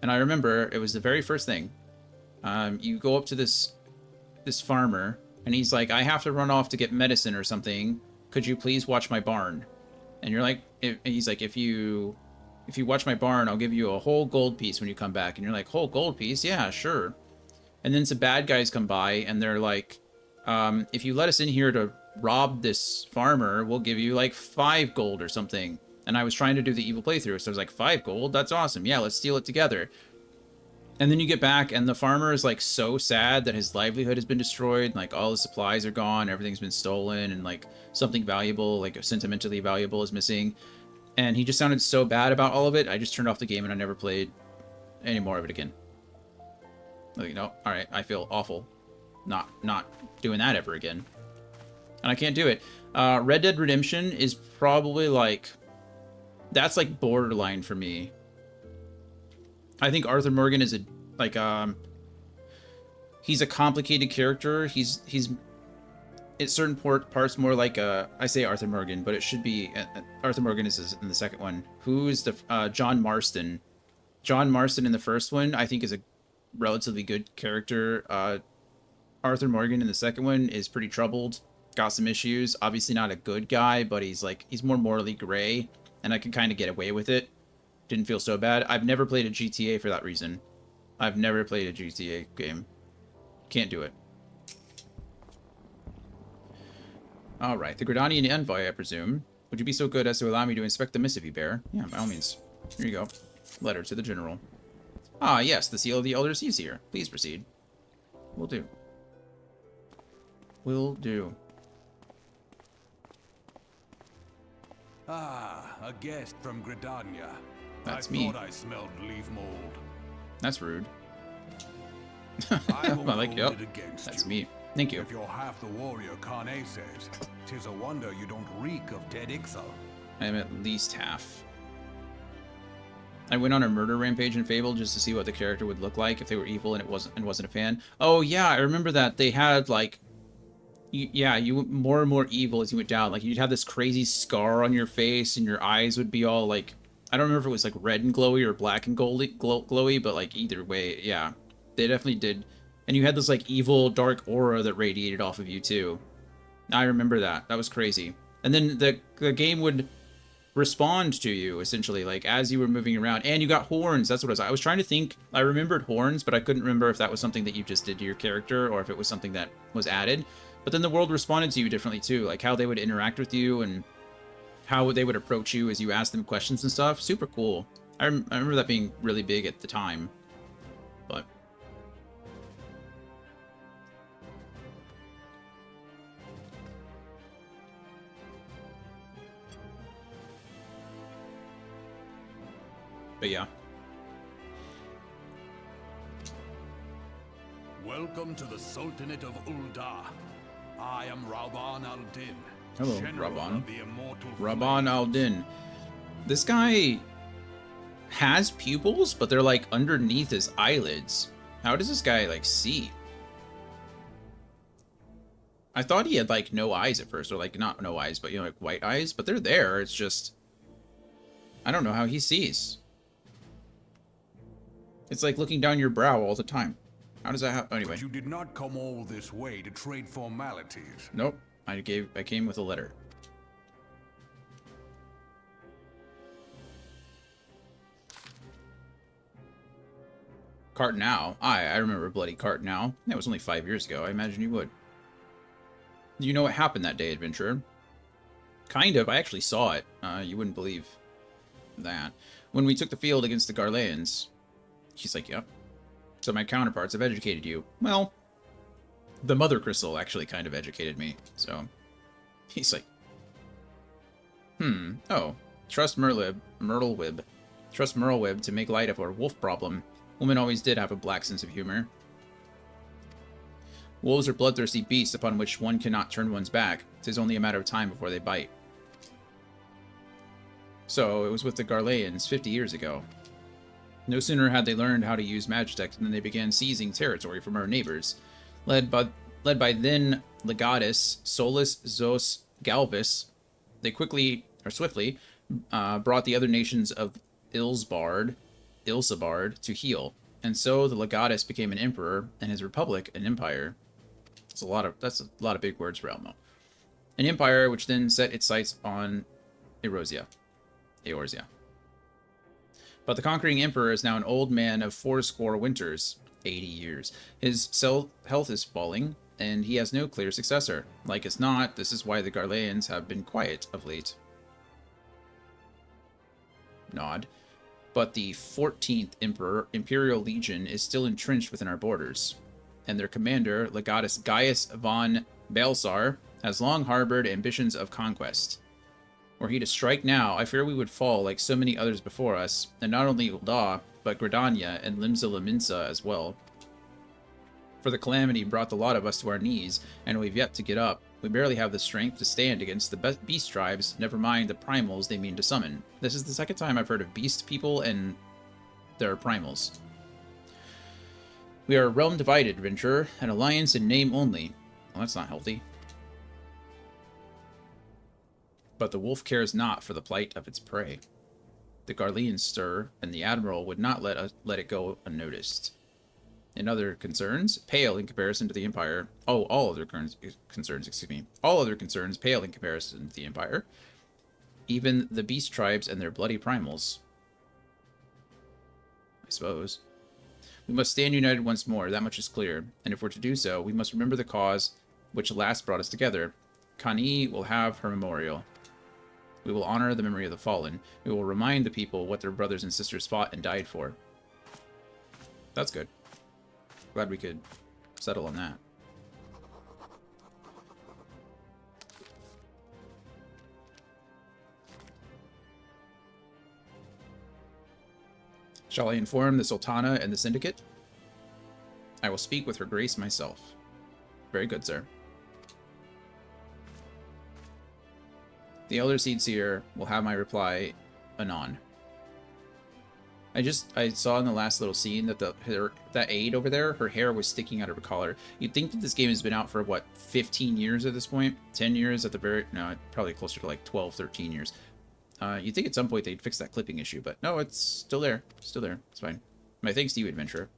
And I remember it was the very first thing. You go up to this farmer, and he's like, I have to run off to get medicine or something. Could you please watch my barn? And you're like, and he's like, if you watch my barn, I'll give you a whole gold piece when you come back. And you're like, whole gold piece? Yeah, sure. And then some bad guys come by, and they're like, if you let us in here to rob this farmer, we'll give you like 5 gold or something. And I was trying to do the Evil playthrough, so I was like, 5 gold? That's awesome. Yeah, let's steal it together. And then you get back, and the farmer is like so sad that his livelihood has been destroyed. Like all the supplies are gone, everything's been stolen, and like something valuable, like sentimentally valuable, is missing. And he just sounded so bad about all of it. I just turned off the game and I never played any more of it again. Like, no, all right, I feel awful, not doing that ever again. And I can't do it. Red Dead Redemption is probably like, that's like borderline for me. I think Arthur Morgan is he's a complicated character. He's at certain parts more like I say Arthur Morgan, but it should be Arthur Morgan is in the second one. Who is the John Marston? John Marston in the first one, I think, is a relatively good character. Arthur Morgan in the second one is pretty troubled, got some issues. Obviously not a good guy, but he's more morally gray, and I can kind of get away with it. Didn't feel so bad. I've never played a GTA for that reason. I've never played a GTA game. Can't do it. Alright, the Gridanian envoy, I presume. Would you be so good as to allow me to inspect the missive you bear? Yeah, by all means. Here you go. Letter to the general. Ah, yes, the seal of the Elder Seas here. Please proceed. Will do. Will do. Ah, a guest from Gridania. That's I me. thought I smelled leaf mold. That's rude. I I like, hold yep, it against that's you. me. Thank you. If you're half the warrior Kane says, 'tis a wonder you don't reek of dead Ixal. I am at least half. I went on a murder rampage in Fable just to see what the character would look like if they were evil and wasn't a fan. Oh yeah, I remember that they had like, you went more and more evil as you went down. Like you'd have this crazy scar on your face and your eyes would be all like, I don't remember if it was like red and glowy or black and glowy, but like either way, yeah, they definitely did. And you had this like evil dark aura that radiated off of you too. I remember that. That was crazy. And then the game would respond to you essentially like as you were moving around, and you got horns. That's what it was. I was trying to think. I remembered horns, but I couldn't remember if that was something that you just did to your character or if it was something that was added. But then the world responded to you differently too, like how they would interact with you and how they would approach you as you asked them questions and stuff. Super cool. I remember that being really big at the time. But yeah. Welcome to the Sultanate of Ul'dah. I am Rabban al-Din. Hello, General Rabban. of the Immortal Rabban Flame. al-Din. This guy has pupils, but they're like underneath his eyelids. How does this guy like see? I thought he had like no eyes at first, or like not no eyes, but you know, like white eyes, but they're there. It's just, I don't know how he sees. It's like looking down your brow all the time. How does that happen? Anyway. But you did not come all this way to trade formalities. Nope. I came with a letter. Cartnow. I remember bloody Cartnow. That was only 5 years ago. I imagine you would. You know what happened that day, adventurer? Kind of. I actually saw it. You wouldn't believe that. When we took the field against the Garleans, he's like, yep. So my counterparts have educated you. Well, the Mother Crystal actually kind of educated me. So he's like, oh, trust Myrtlewib. Trust Merlewib to make light of our wolf problem. Women always did have a black sense of humor. Wolves are bloodthirsty beasts upon which one cannot turn one's back. 'Tis only a matter of time before they bite. So, it was with the Garleans 50 years ago. No sooner had they learned how to use Magitech than they began seizing territory from our neighbors. Led by then Legatus Solus Zos Galvis, they swiftly brought the other nations of Ilsabard to heel, and so the Legatus became an emperor, and his republic an empire. That's a lot of big words for Elmo. An empire which then set its sights on Eorzea. But the conquering emperor is now an old man of 80 winters, 80 years. His health is falling, and he has no clear successor. Like as not, this is why the Garleans have been quiet of late. Nod. But the 14th Imperial Legion is still entrenched within our borders, and their commander, Legatus Gaius von Balsar, has long harbored ambitions of conquest. Were he to strike now, I fear we would fall like so many others before us, and not only Ul'dah, but Gridania and Limsa Lominsa as well. For the calamity brought the lot of us to our knees, and we've yet to get up. We barely have the strength to stand against the beast tribes, never mind the primals they mean to summon. This is the second time I've heard of beast people and their primals. We are a realm divided, adventurer, an alliance in name only. Well, that's not healthy. But the wolf cares not for the plight of its prey. The Garleans stir, and the Admiral would not let it go unnoticed. In other concerns, pale in comparison to the Empire. Oh, all other concerns, excuse me. All other concerns pale in comparison to the Empire. Even the beast tribes and their bloody primals. I suppose. We must stand united once more, that much is clear. And if we're to do so, we must remember the cause which last brought us together. Kani will have her memorial. We will honor the memory of the fallen. We will remind the people what their brothers and sisters fought and died for. That's good. Glad we could settle on that. Shall I inform the Sultana and the Syndicate? I will speak with her grace myself. Very good, sir. The Elder Seedseer will have my reply anon. I saw in the last little scene that that aide over there, her hair was sticking out of her collar. You'd think that this game has been out for, what, 15 years at this point? 10 years at the very... No, probably closer to like 12, 13 years. You'd think at some point they'd fix that clipping issue, but no, it's still there. Still there. It's fine. My thanks to you, adventurer.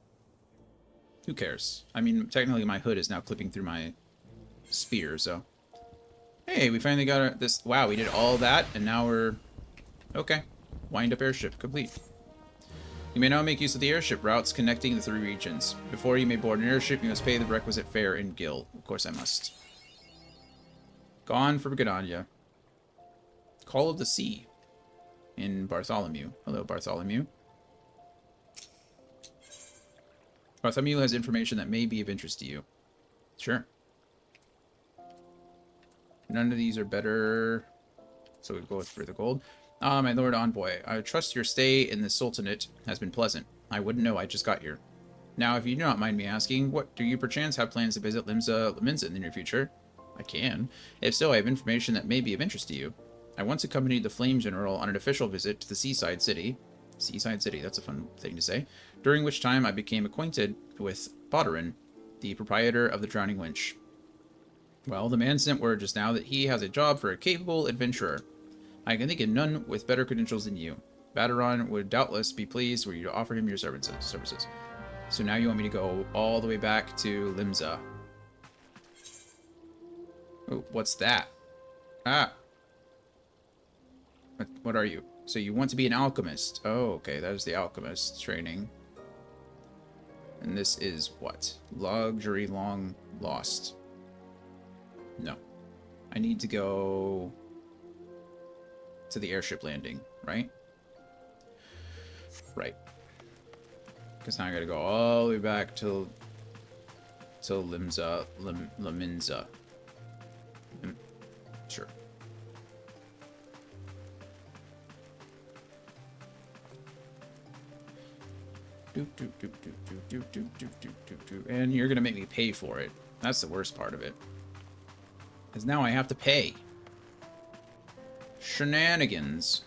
Who cares? I mean, technically my hood is now clipping through my spear, so... Hey, we finally got this... Wow, we did all that, and now we're... Okay. Wind-up airship complete. You may now make use of the airship routes connecting the 3 regions. Before you may board an airship, you must pay the requisite fare in Gil. Of course I must. Gone for Gridania. Call of the Sea. In Bartholomew. Hello, Bartholomew. Bartholomew has information that may be of interest to you. Sure. None of these are better, so we go for the gold. My Lord Envoy, I trust your stay in the Sultanate has been pleasant. I wouldn't know, I just got here. Now, if you do not mind me asking, what do you perchance have plans to visit Liminza in the near future? I can. If so, I have information that may be of interest to you. I once accompanied the Flame General on an official visit to the Seaside City. Seaside City, that's a fun thing to say. During which time I became acquainted with Bodarin, the proprietor of the Drowning Winch. Well, the man sent word just now that he has a job for a capable adventurer. I can think of none with better credentials than you. Bodarin would doubtless be pleased were you to offer him your services. So now you want me to go all the way back to Limza. Oh, what's that? Ah. What are you? So you want to be an alchemist. Oh, okay. That is the alchemist training. And this is what? Luxury long lost. No. I need to go to the airship landing, right? Right. Because now I gotta go all the way back to Liminza. Sure. And you're gonna make me pay for it. That's the worst part of it. Because now I have to pay. Shenanigans.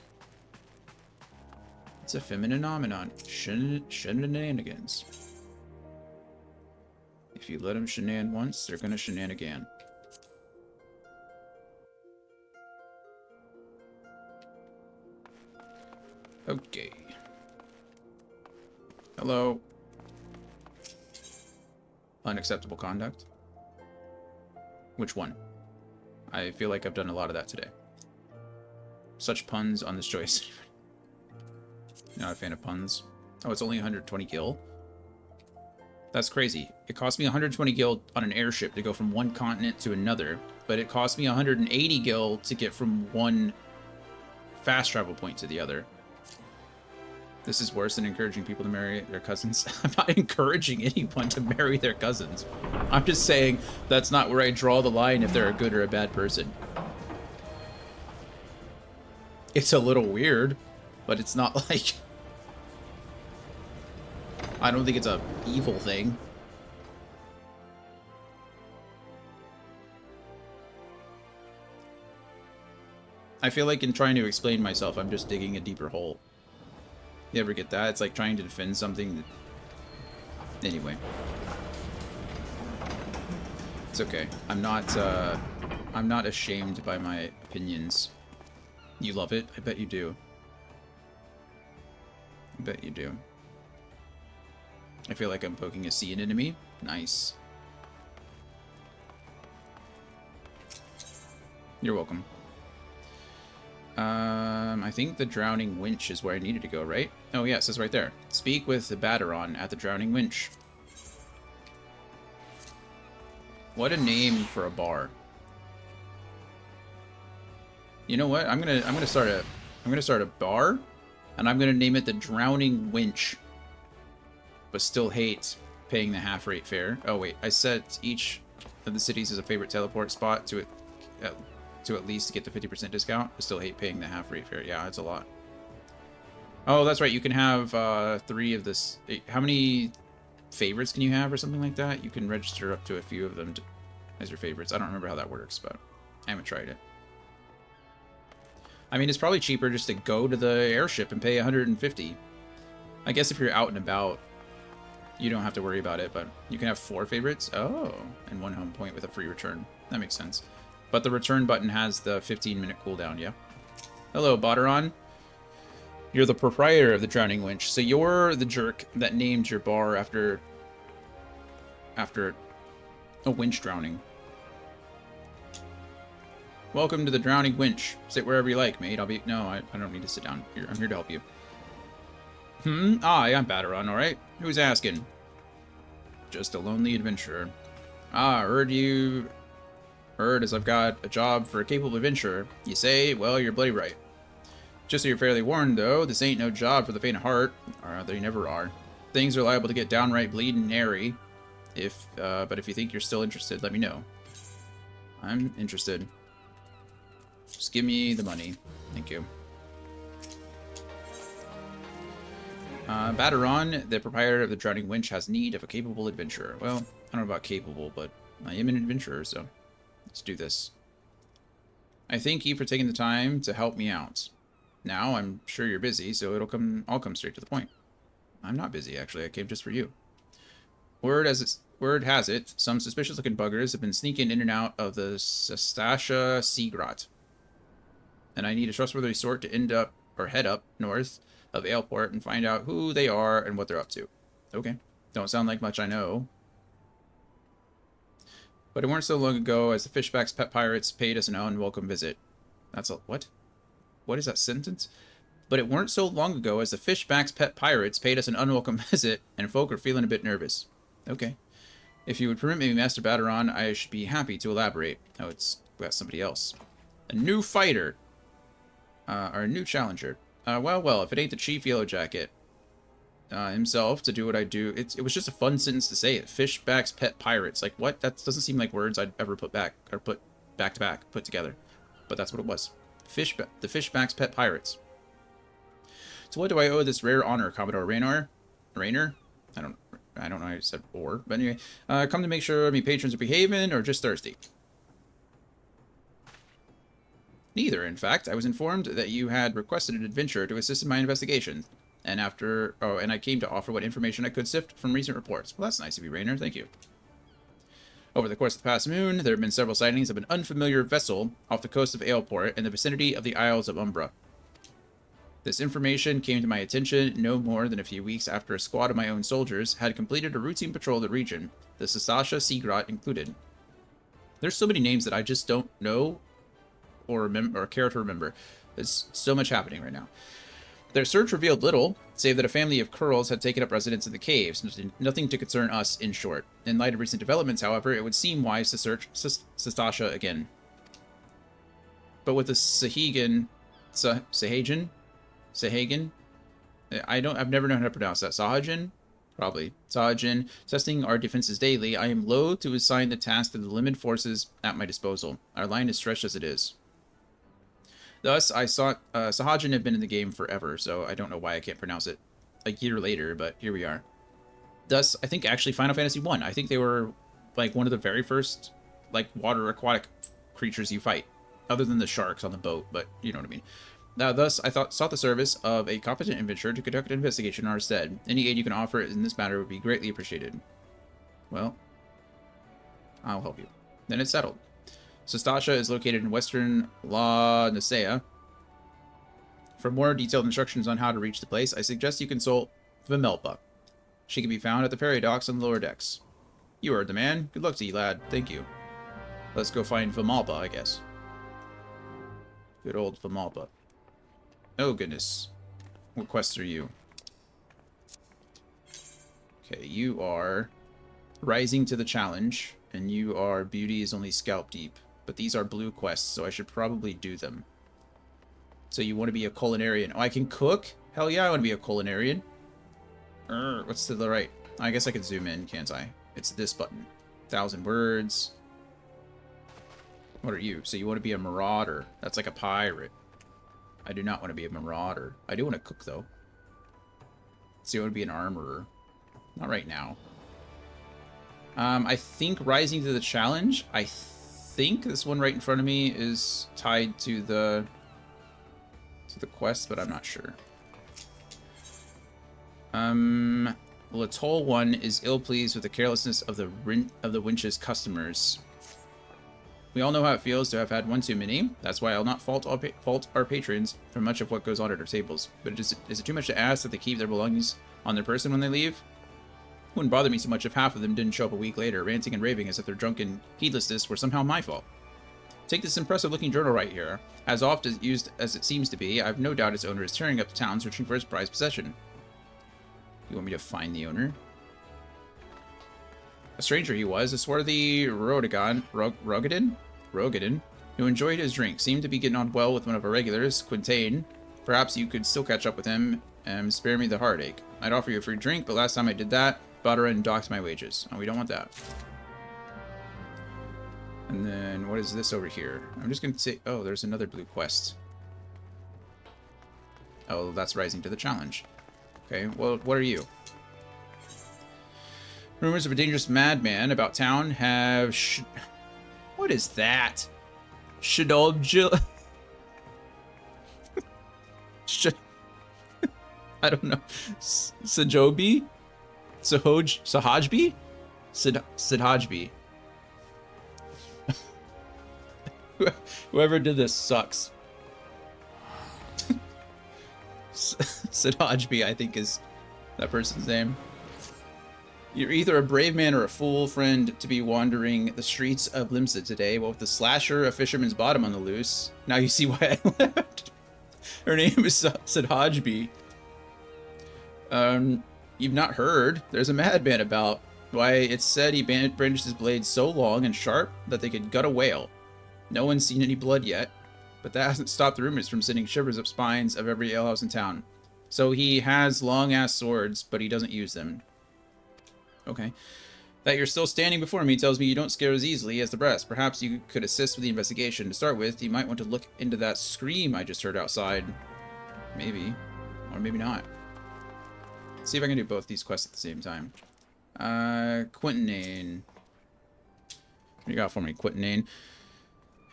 It's a feminine phenomenon. Shenanigans. If you let them shenan once, they're gonna shenan again. Okay. Hello. Unacceptable conduct. Which one? I feel like I've done a lot of that today. Such puns on this choice. Not a fan of puns. Oh, it's only 120 gil? That's crazy. It cost me 120 gil on an airship to go from one continent to another, but it cost me 180 gil to get from one fast travel point to the other. This is worse than encouraging people to marry their cousins. I'm not encouraging anyone to marry their cousins. I'm just saying that's not where I draw the line if they're a good or a bad person. It's a little weird, but it's not like... I don't think it's a evil thing. I feel like in trying to explain myself, I'm just digging a deeper hole. You ever get that? It's like trying to defend something that... Anyway. It's okay. I'm not ashamed by my opinions. You love it? I bet you do. I bet you do. I feel like I'm poking a sea into me. Nice. You're welcome. I think the Drowning Winch is where I needed to go, right? Oh, yeah, it says right there. Speak with the Bodarin at the Drowning Winch. What a name for a bar. You know what? I'm gonna start a bar, and I'm gonna name it the Drowning Winch. But still hate paying the half-rate fare. Oh wait, I set each of the cities as a favorite teleport spot to at least get the 50% discount. I still hate paying the half-rate fare. Yeah, it's a lot. Oh, that's right. You can have 3 of this. How many favorites can you have or something like that? You can register up to a few of them as your favorites. I don't remember how that works, but I haven't tried it. I mean, it's probably cheaper just to go to the airship and pay 150. I guess if you're out and about, you don't have to worry about it, but you can have 4 favorites. Oh, and 1 home point with a free return. That makes sense. But the return button has the 15-minute cooldown, yeah? Hello, Bodarin. You're the proprietor of the Drowning Winch, so you're the jerk that named your bar after a winch drowning. Welcome to the Drowning Winch. Sit wherever you like, mate. No, I don't need to sit down. I'm here to help you. Hi, I'm Bodarin, alright? Who's asking? Just a lonely adventurer. Heard as I've got a job for a capable adventurer. You say, well, you're bloody right. Just so you're fairly warned, though, this ain't no job for the faint of heart. Or they never are. Things are liable to get downright bleeding airy. But if you think you're still interested, let me know. I'm interested. Just give me the money. Thank you. Badaron, the proprietor of the Drowning Winch, has need of a capable adventurer. Well, I don't know about capable, but I am an adventurer, so let's do this. I thank you for taking the time to help me out. Now, I'm sure you're busy, so I'll come straight to the point. I'm not busy, actually. I came just for you. Word has it, some suspicious-looking buggers have been sneaking in and out of the Sastasha Sea Grot. And I need a trustworthy sort to head up north of Aleport and find out who they are and what they're up to. Okay. Don't sound like much I know. But it weren't so long ago as the Fishback's pet pirates paid us an unwelcome visit. That's a... what? What is that sentence? But it weren't so long ago as the Fishback's pet pirates paid us an unwelcome visit, and folk are feeling a bit nervous. Okay. If you would permit me, Master Badaron, I should be happy to elaborate. Oh, it's got somebody else. A new fighter. Or a new challenger. Well, if it ain't the Chief Yellowjacket himself to do what I do. It was just a fun sentence to say it. Fishback's pet pirates. Like, what? That doesn't seem like words I'd ever put back together. But that's what it was. The Fishback's pet pirates. So what do I owe this rare honor, Commodore Raynor? Raynor? I don't know how I said or. But anyway, come to make sure me patrons are behaving or just thirsty. Neither, in fact. I was informed that you had requested an adventurer to assist in my investigation. And I came to offer what information I could sift from recent reports. Well, that's nice of you, Raynor. Thank you. Over the course of the past moon, there have been several sightings of an unfamiliar vessel off the coast of Aleport in the vicinity of the Isles of Umbra. This information came to my attention no more than a few weeks after a squad of my own soldiers had completed a routine patrol of the region, the Sastasha Sea Grot included. There's so many names that I just don't know or remember or care to remember. There's so much happening right now. Their search revealed little, save that a family of Kurls had taken up residence in the caves. Nothing to concern us, in short. In light of recent developments, however, it would seem wise to search Sastasha again. But with the Sahagan, I've never known how to pronounce that. Sahagan? Probably. Sahagan, testing our defenses daily, I am loath to assign the task to the limited forces at my disposal. Our line is stretched as it is. Thus, I saw Sahajan had been in the game forever, so I don't know why I can't pronounce it a year later, but here we are. Thus, I think actually Final Fantasy 1. I think they were like one of the very first like water aquatic creatures you fight, other than the sharks on the boat, but you know what I mean. Thus, I sought the service of a competent adventurer to conduct an investigation in our stead. Any aid you can offer in this matter would be greatly appreciated. Well, I'll help you. Then it's settled. Sastasha is located in western La Nicea. For more detailed instructions on how to reach the place, I suggest you consult Vimelpa. She can be found at the ferry docks on the lower decks. You heard the man. Good luck to you, lad. Thank you. Let's go find Vimalpa, I guess. Good old Vimalpa. Oh, goodness. What quests are you? Okay, you are Rising to the Challenge, and you are Beauty is only scalp deep. But these are blue quests, so I should probably do them. So you want to be a culinarian. Oh, I can cook? Hell yeah, I want to be a culinarian. What's to the right? I guess I can zoom in, can't I? It's this button. 1,000 words. What are you? So you want to be a marauder. That's like a pirate. I do not want to be a marauder. I do want to cook, though. So you want to be an armorer. Not right now. I think Rising to the Challenge, I think this one right in front of me is tied to the quest, but I'm not sure. Latol 1 is ill-pleased with the carelessness of the Winch's customers. We all know how it feels to have had one too many. That's why I'll not fault our patrons for much of what goes on at our tables. But is it too much to ask that they keep their belongings on their person when they leave? It wouldn't bother me so much if half of them didn't show up a week later, ranting and raving as if their drunken heedlessness were somehow my fault. Take this impressive-looking journal right here. As oft used as it seems to be, I've no doubt its owner is tearing up the town searching for his prized possession. You want me to find the owner? A stranger he was, a swarthy Rogadin, who enjoyed his drink, seemed to be getting on well with one of our regulars, Quintain. Perhaps you could still catch up with him and spare me the heartache. I'd offer you a free drink, but last time I did that, Badaron docked my wages. Oh, we don't want that. And then, what is this over here? I'm just going to say, oh, there's another blue quest. Oh, that's Rising to the Challenge. Okay, well, what are you? Rumors of a dangerous madman about town have what is that? Shadolj... I don't know. Sajobi? Sahajbi? Sidhajbi. Whoever did this sucks. Sidhajbi, I think, is that person's name. You're either a brave man or a fool, friend, to be wandering the streets of Limsa today. Well, with the slasher, a fisherman's bottom on the loose. Now you see why I left. Her name is Sidhajbi. You've not heard. There's a madman about. Why, it's said he brandished his blade so long and sharp that they could gut a whale. No one's seen any blood yet, but that hasn't stopped the rumors from sending shivers up spines of every alehouse in town. So he has long-ass swords, but he doesn't use them. Okay. That you're still standing before me tells me you don't scare as easily as the rest. Perhaps you could assist with the investigation. To start with, you might want to look into that scream I just heard outside. Maybe. Or maybe not. Let's see if I can do both these quests at the same time. Quintanane. What you got for me, Quintanane?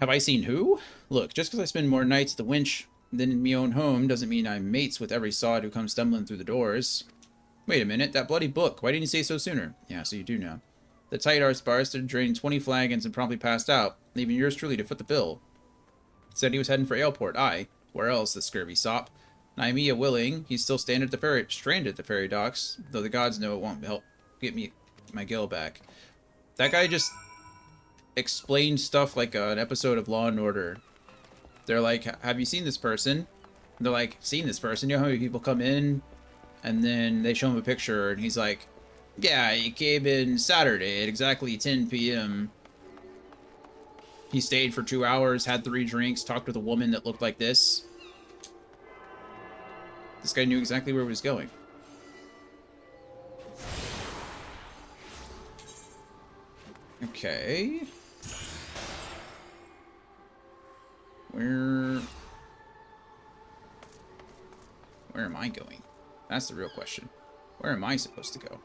Have I seen who? Look, just because I spend more nights at the winch than in me own home doesn't mean I'm mates with every sod who comes stumbling through the doors. Wait a minute, that bloody book. Why didn't you say so sooner? Yeah, so you do know. The tight arse barster drained 20 flagons and promptly passed out, leaving yours truly to foot the bill. Said he was heading for Aleport. Aye. Where else, the scurvy sop? Naimia willing, he's still stranded at the ferry docks, though the gods know it won't help get me my gil back. That guy just explained stuff like an episode of Law and Order. They're like, have you seen this person? And they're like, seen this person? You know how many people come in? And then they show him a picture, and he's like, yeah, he came in Saturday at exactly 10 p.m. He stayed for 2 hours, had 3 drinks, talked with a woman that looked like this. This guy knew exactly where he was going. Okay. Where am I going? That's the real question. Where am I supposed to go?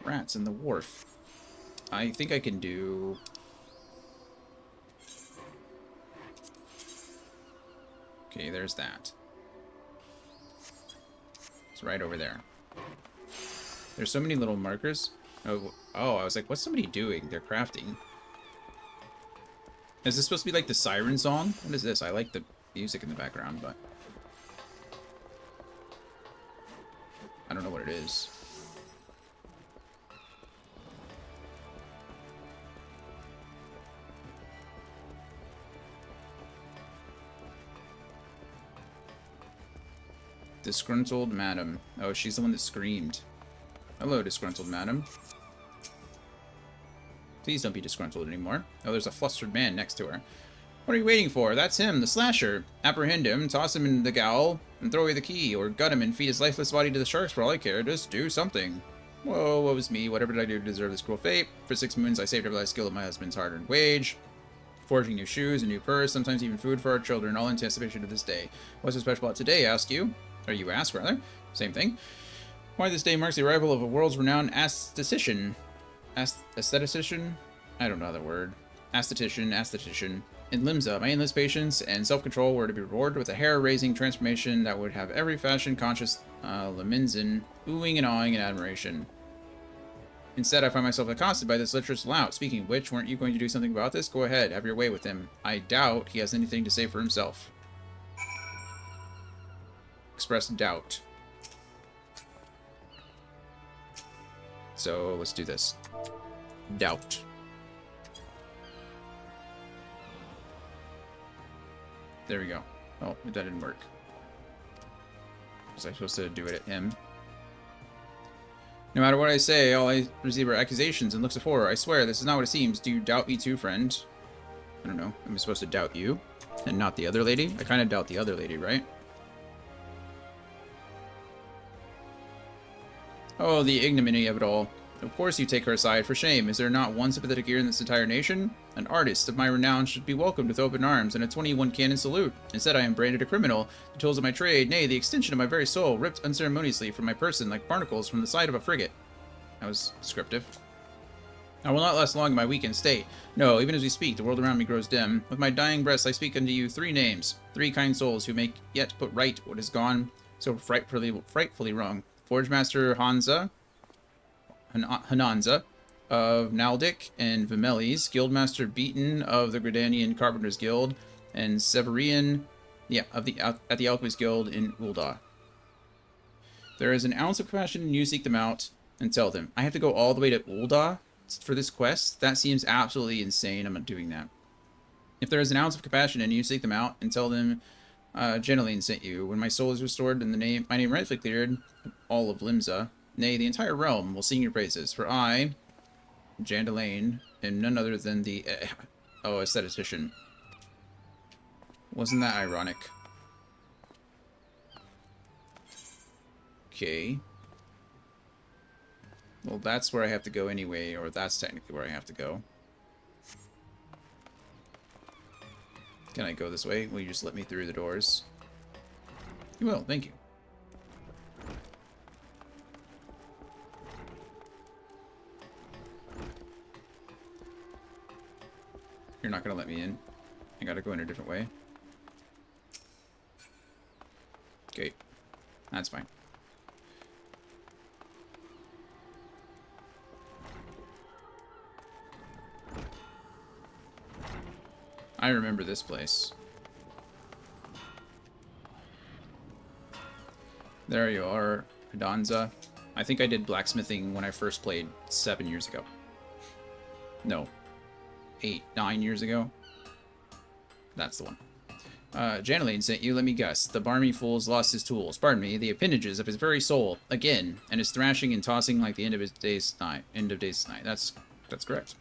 Rats in the wharf. I think I can do... Okay, there's that. It's right over there. There's so many little markers. Oh, I was like, what's somebody doing? They're crafting. Is this supposed to be like the siren song? What is this? I like the music in the background, but I don't know what it is. Disgruntled madam. Oh, she's the one that screamed. Hello, disgruntled madam. Please don't be disgruntled anymore. Oh, there's a flustered man next to her. What are you waiting for? That's him, the slasher. Apprehend him, toss him in the gaol, and throw away the key, or gut him and feed his lifeless body to the sharks for all I care. Just do something. Whoa, what was me? Whatever did I do to deserve this cruel fate? For 6 moons, I saved every last skill of my husband's hard-earned wage. Forging new shoes, a new purse, sometimes even food for our children, all in anticipation of this day. What's so special about today, ask you? Or you ask, rather. Same thing. Why this day marks the arrival of a world's renowned aesthetician. Aesthetician? I don't know the word. Aesthetician. In Limsa, my endless patience and self-control were to be rewarded with a hair-raising transformation that would have every fashion-conscious Leminzin oohing and awing in admiration. Instead, I find myself accosted by this lecherous lout. Speaking of which, weren't you going to do something about this? Go ahead, have your way with him. I doubt he has anything to say for himself. Express doubt. So, let's do this. Doubt. There we go. Oh, that didn't work. Was I supposed to do it at him? No matter what I say, all I receive are accusations and looks of horror. I swear, this is not what it seems. Do you doubt me too, friend? I don't know. I'm supposed to doubt you and not the other lady? I kind of doubt the other lady, right? Oh, the ignominy of it all. Of course you take her aside. For shame. Is there not one sympathetic ear in this entire nation? An artist of my renown should be welcomed with open arms and a 21 cannon salute. Instead, I am branded a criminal. The tools of my trade, nay, the extension of my very soul, ripped unceremoniously from my person like barnacles from the side of a frigate. That was descriptive. I will not last long in my weakened state. No, even as we speak, the world around me grows dim. With my dying breath, I speak unto you 3 names, 3 kind souls who make yet put right what is gone so frightfully wrong. Forge Master Hansa of Naldic and Vimeles, Guildmaster Beaton of the Gridanian Carpenters Guild, and Severian, at the Alchemist Guild in Ul'dah. There is an ounce of compassion and you seek them out and tell them. I have to go all the way to Ul'dah for this quest? That seems absolutely insane. I'm not doing that. If there is an ounce of compassion in you, seek them out and tell them Jennaline sent you. When my soul is restored and my name rightfully cleared, all of Limsa, nay, the entire realm will sing your praises. For I, Jennaline, am none other than the aesthetician. Wasn't that ironic? Okay. Well, that's where I have to go anyway, or that's technically where I have to go. Can I go this way? Will you just let me through the doors? You will, thank you. You're not gonna let me in. I gotta go in a different way. Okay. That's fine. I remember this place. There you are, Hidanza. I think I did blacksmithing when I first played 7 years ago. No. 8, 9 years ago. That's the one. Jennaline sent you, let me guess. The barmy fool's lost his tools. Pardon me, the appendages of his very soul. Again. And is thrashing and tossing like the end of his day's night. That's correct.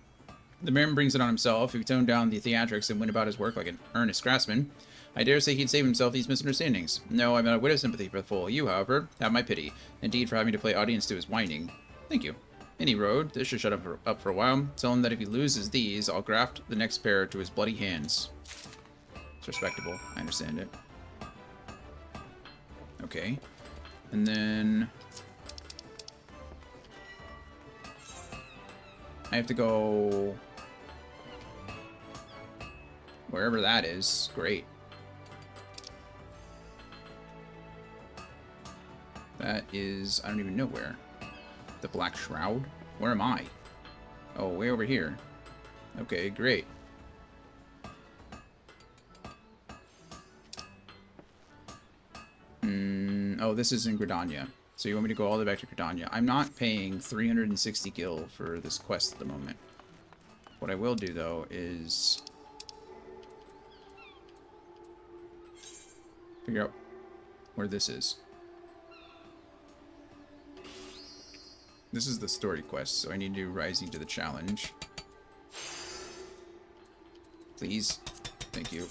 The man brings it on himself, who toned down the theatrics and went about his work like an earnest craftsman. I dare say he'd save himself these misunderstandings. No, I'm not a whit of sympathy for the fool. You, however, have my pity. Indeed, for having to play audience to his whining. Thank you. Any road, this should shut up for a while. Tell him that if he loses these, I'll graft the next pair to his bloody hands. It's respectable. I understand it. Okay. And then I have to go wherever that is. Great. That is, I don't even know where. The Black Shroud? Where am I? Oh, way over here. Okay, great. Oh, this is in Gridania. So you want me to go all the way back to Gridania. I'm not paying 360 gil for this quest at the moment. What I will do, though, is figure out where this is. This is the story quest, so I need to do Rising to the Challenge. Please. Thank you.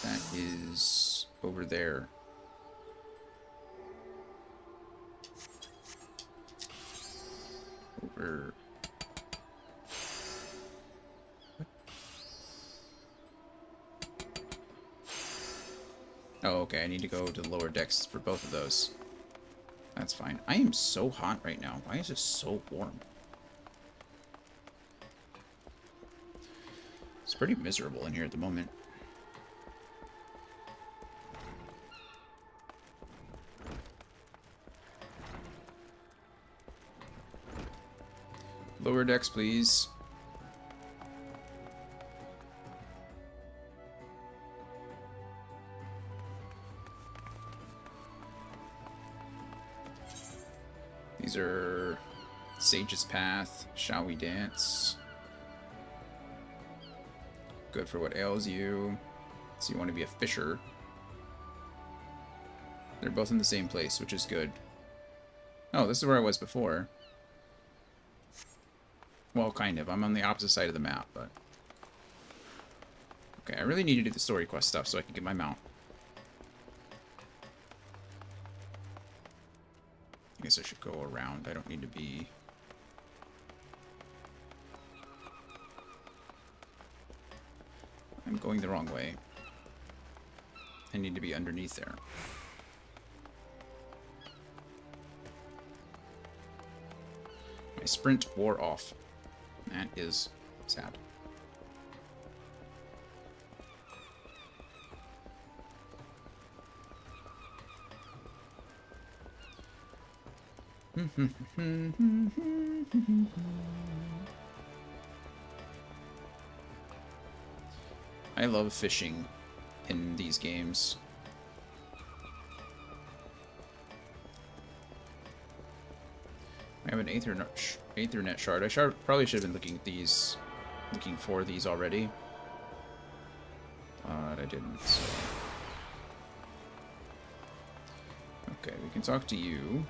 That is over there. Over. What? Oh, okay. I need to go to the lower decks for both of those. That's fine. I am so hot right now. Why is it so warm? It's pretty miserable in here at the moment. Lower decks, please. These are Sage's Path, Shall We Dance. Good for what ails you. So you want to be a fisher. They're both in the same place, which is good. Oh, this is where I was before. Well, kind of. I'm on the opposite side of the map, but... Okay, I really need to do the story quest stuff so I can get my mount. Okay, guess I should go around. I don't need to be... I'm going the wrong way. I need to be underneath there. My sprint wore off. That is sad. I love fishing in these games. I have an Aethernet shard. I probably should have been looking for these already. But I didn't, so. Okay, we can talk to you.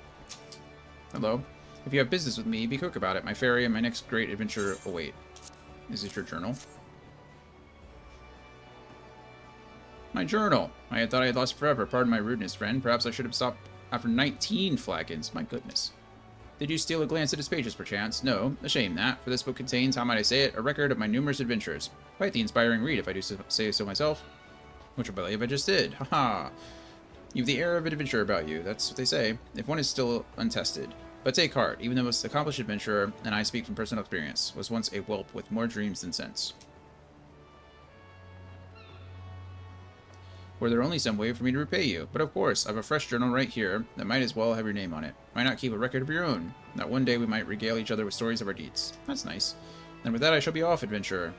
Hello. If you have business with me, be quick about it. My ferry and my next great adventure await. Is it your journal? My journal! I had thought I had lost it forever. Pardon my rudeness, friend. Perhaps I should have stopped after 19 flagons. My goodness. Did you steal a glance at its pages, perchance? No. A shame that, for this book contains, how might I say it, a record of my numerous adventures. Quite the inspiring read, if I do say so myself. Which I believe I just did. Haha. You've the air of an adventurer about you. That's what they say. If one is still untested. But take heart, even the most accomplished adventurer, and I speak from personal experience, was once a whelp with more dreams than sense. Were there only some way for me to repay you? But of course, I've a fresh journal right here that might as well have your name on it. Why not keep a record of your own? That one day we might regale each other with stories of our deeds. That's nice. And with that I shall be off, adventurer.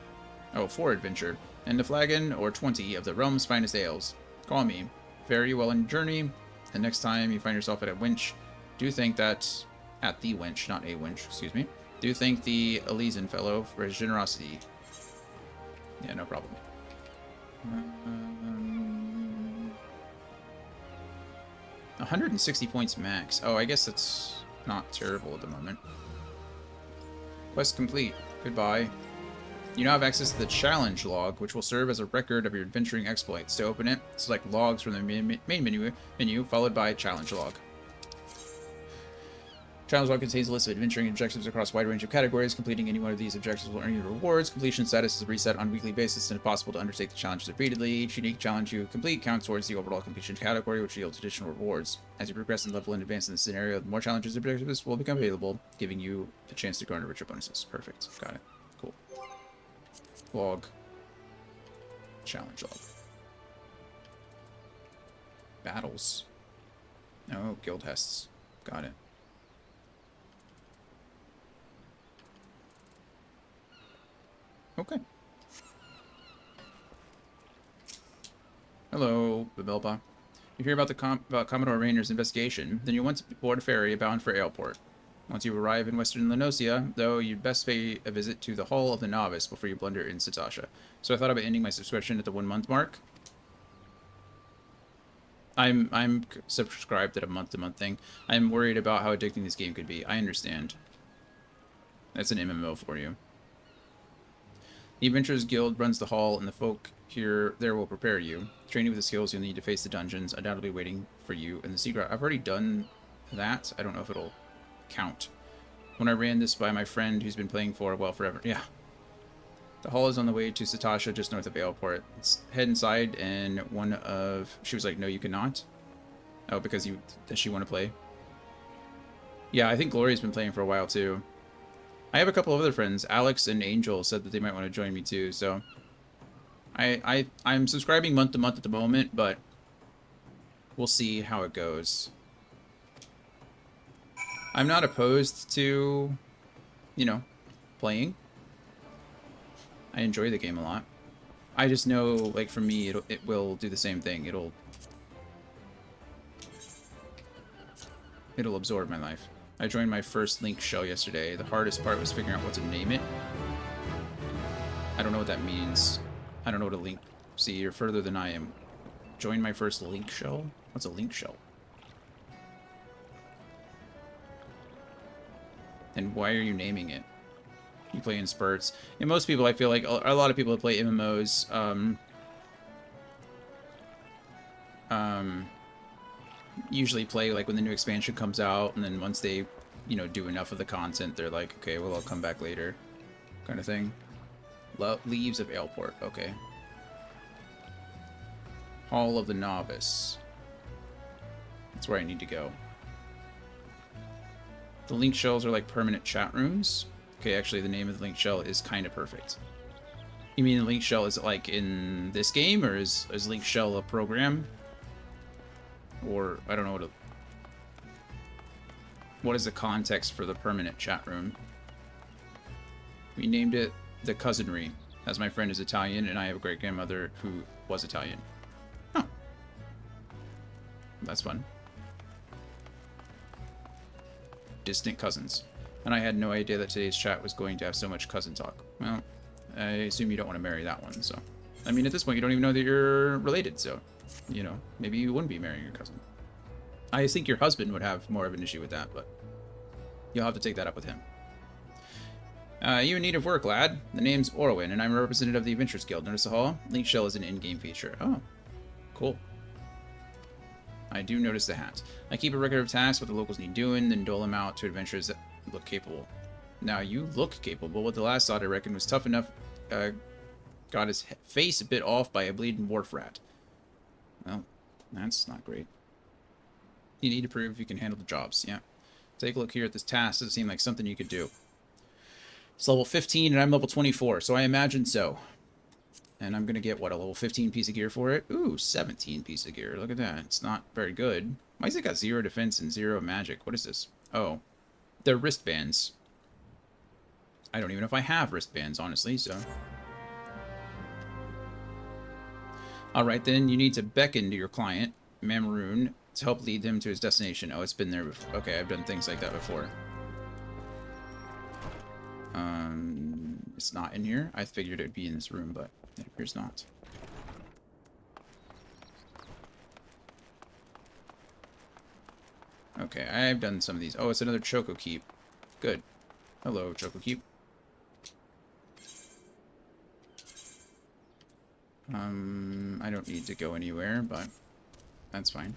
Oh, for adventure. And a flagon or 20 of the realm's finest ales. Call me. Fare you well on your journey, and next time you find yourself at a winch, do think that... At the winch, not a winch, excuse me. Do thank the Elysian fellow for his generosity. Yeah, no problem. 160 points max. Oh, I guess that's not terrible at the moment. Quest complete. Goodbye. You now have access to the challenge log, which will serve as a record of your adventuring exploits. To open it, select logs from the main menu, followed by challenge log. Challenge log contains a list of adventuring objectives across a wide range of categories. Completing any one of these objectives will earn you rewards. Completion status is reset on a weekly basis, and it's possible to undertake the challenges repeatedly. Each unique challenge you complete counts towards the overall completion category, which yields additional rewards. As you progress in level and advance in the scenario, the more challenges and objectives will become available, giving you the chance to garner richer bonuses. Perfect. Got it. Cool. Log. Challenge log. Battles. Oh, guild hests. Got it. Okay. Hello, Babelba. You hear about about Commodore Rayner's investigation, then you want to board a ferry bound for Aleport. Once you arrive in Western Lenosia, though, you'd best pay a visit to the Hall of the Novice before you blunder in Satasha. So I thought about ending my subscription at the 1 month mark. I'm subscribed at a month-to-month thing. I'm worried about how addicting this game could be. I understand. That's an MMO for you. The Adventurers Guild runs the hall, and the folk there will prepare you. Train you with the skills you'll need to face the dungeons, undoubtedly waiting for you in the secret. I've already done that. I don't know if it'll count. When I ran this by my friend who's been playing for, well, forever. Yeah. The hall is on the way to Satasha, just north of Aleport. Let's head inside, and she was like, no, you cannot. Oh, because does she want to play? Yeah, I think Glory's been playing for a while, too. I have a couple of other friends. Alex and Angel said that they might want to join me too, so I'm subscribing month to month at the moment, but we'll see how it goes. I'm not opposed to, playing. I enjoy the game a lot. I just know, like, for me, it will do the same thing. It'll absorb my life. I joined my first Link shell yesterday. The hardest part was figuring out what to name it. I don't know what that means. I don't know what a Link... See, you're further than I am. Join my first Link shell? What's a Link shell? And why are you naming it? You play in spurts. And most people, I feel like, a lot of people that play MMOs, usually play like when the new expansion comes out, and then once they, you know, do enough of the content, they're like, okay, well, I'll come back later, kind of thing. Leaves of Aleport, okay. Hall of the Novice. That's where I need to go. The link shells are like permanent chat rooms. Okay, actually, the name of the link shell is kind of perfect. You mean the link shell is like in this game, or is link shell a program? Or I don't know what is the context for the permanent chat room? We named it the Cousinry, as my friend is Italian and I have a great grandmother who was Italian. Huh. That's fun. Distant cousins. And I had no idea that today's chat was going to have so much cousin talk. Well, I assume you don't want to marry that one, so. I mean, at this point, you don't even know that you're related, so, you know, maybe you wouldn't be marrying your cousin. I think your husband would have more of an issue with that, but you'll have to take that up with him. You in need of work, lad? The name's Orwin, and I'm a representative of the Adventurers Guild. Notice the hall? Link shell is an in-game feature. Oh, cool. I do notice the hat. I keep a record of tasks, what the locals need doing, then dole them out to adventurers that look capable. Now, you look capable. What the last thought I reckon was tough enough. Got his face a bit off by a bleeding wharf rat. Well, that's not great. You need to prove you can handle the jobs. Yeah. Take a look here at this task. Does it seem like something you could do? It's level 15 and I'm level 24, so I imagine so. And I'm gonna get, what, a level 15 piece of gear for it? Ooh, 17 piece of gear. Look at that. It's not very good. Why has it got 0 defense and 0 magic? What is this? Oh. They're wristbands. I don't even know if I have wristbands, honestly, so. Alright, then you need to beckon to your client, Mamoon, to help lead him to his destination. Oh, it's been there before. Okay, I've done things like that before. It's not in here. I figured it would be in this room, but it appears not. Okay, I've done some of these. Oh, it's another Choco Keep. Good. Hello, Choco Keep. I don't need to go anywhere, but that's fine.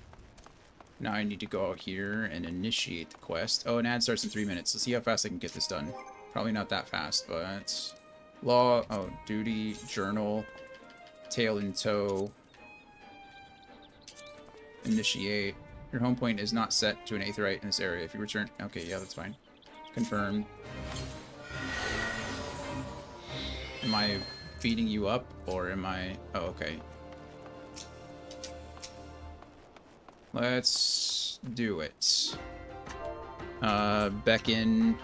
Now I need to go out here and initiate the quest. Oh, an ad starts in 3 minutes. Let's see how fast I can get this done. Probably not that fast, but... Law... Oh, duty, journal, tail in tow. Initiate. Your home point is not set to an aetheryte in this area. If you return... Okay, yeah, that's fine. Confirm. Am I feeding you up, or am I... Oh, okay. Let's do it. Beckon.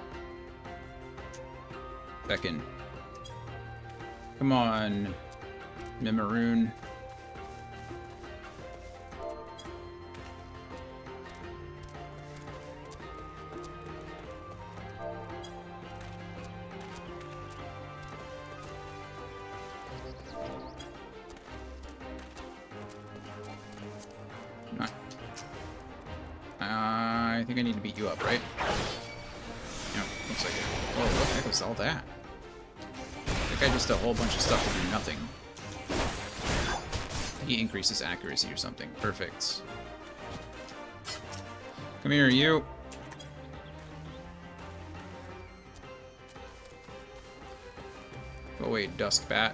Beckon. Come on, Mamoon. I think I need to beat you up, right? Yeah, looks like it. Whoa, what the heck was all that? That guy just did a whole bunch of stuff to do nothing. He increases accuracy or something. Perfect. Come here, you. Go away, Dusk Bat.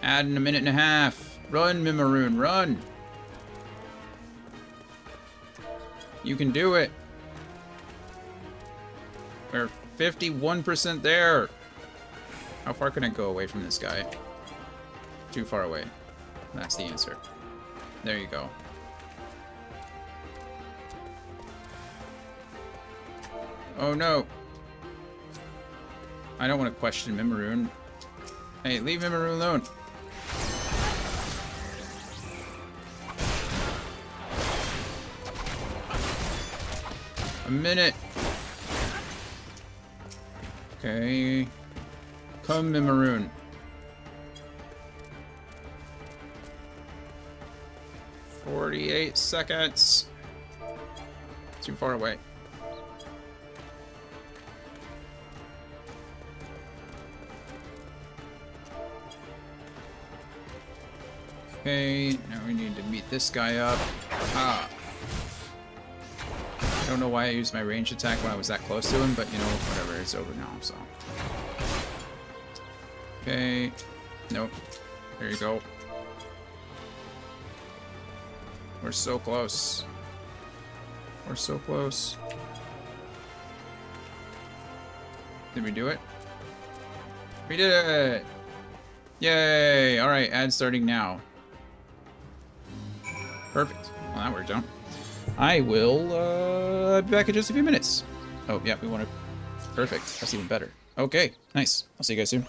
Add in a minute and a half. Run, Mamoon, run! You can do it. We're 51% there. How far can I go away from this guy? Too far away. That's the answer. There you go. Oh no. I don't want to question Mamoon. Hey, leave Mamoon alone. A minute. Okay. Come, Mamoon. 48 seconds. Too far away. Okay, now we need to meet this guy up. Ah. I don't know why I used my ranged attack when I was that close to him, but you know, whatever, it's over now, so. Okay. Nope. There you go. We're so close. We're so close. Did we do it? We did it! Yay! Alright, ad starting now. Perfect. Well, that worked out. I will be back in just a few minutes. Oh, yeah, we want to... Perfect. That's even better. Okay, nice. I'll see you guys soon.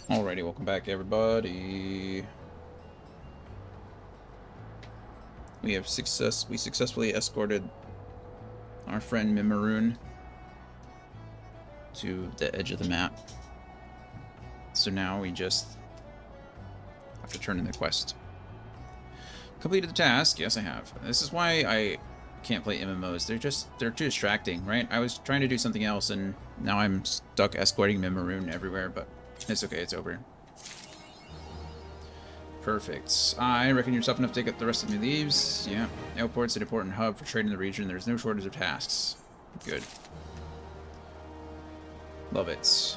Alrighty, welcome back, everybody. We successfully escorted our friend Mimiroon to the edge of the map. So now we just have to turn in the quest. Completed the task. Yes, I have. This is why I can't play MMOs. They're too distracting, right? I was trying to do something else, and now I'm stuck escorting Mimiroon everywhere, but it's okay. It's over. Perfect. I reckon you're tough enough to take up the rest of me leaves. Yeah. Airport's an important hub for trade in the region. There's no shortage of tasks. Good. Love it.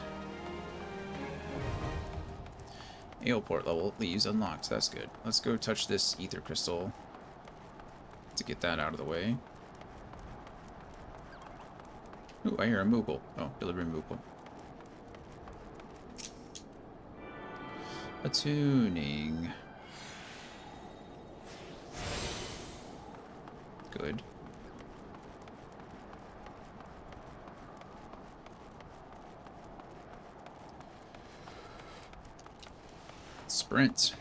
Airport level leaves unlocked. That's good. Let's go touch this ether crystal to get that out of the way. Ooh, I hear a Moogle. Oh, delivering Moogle. Attuning. Good. Sprint.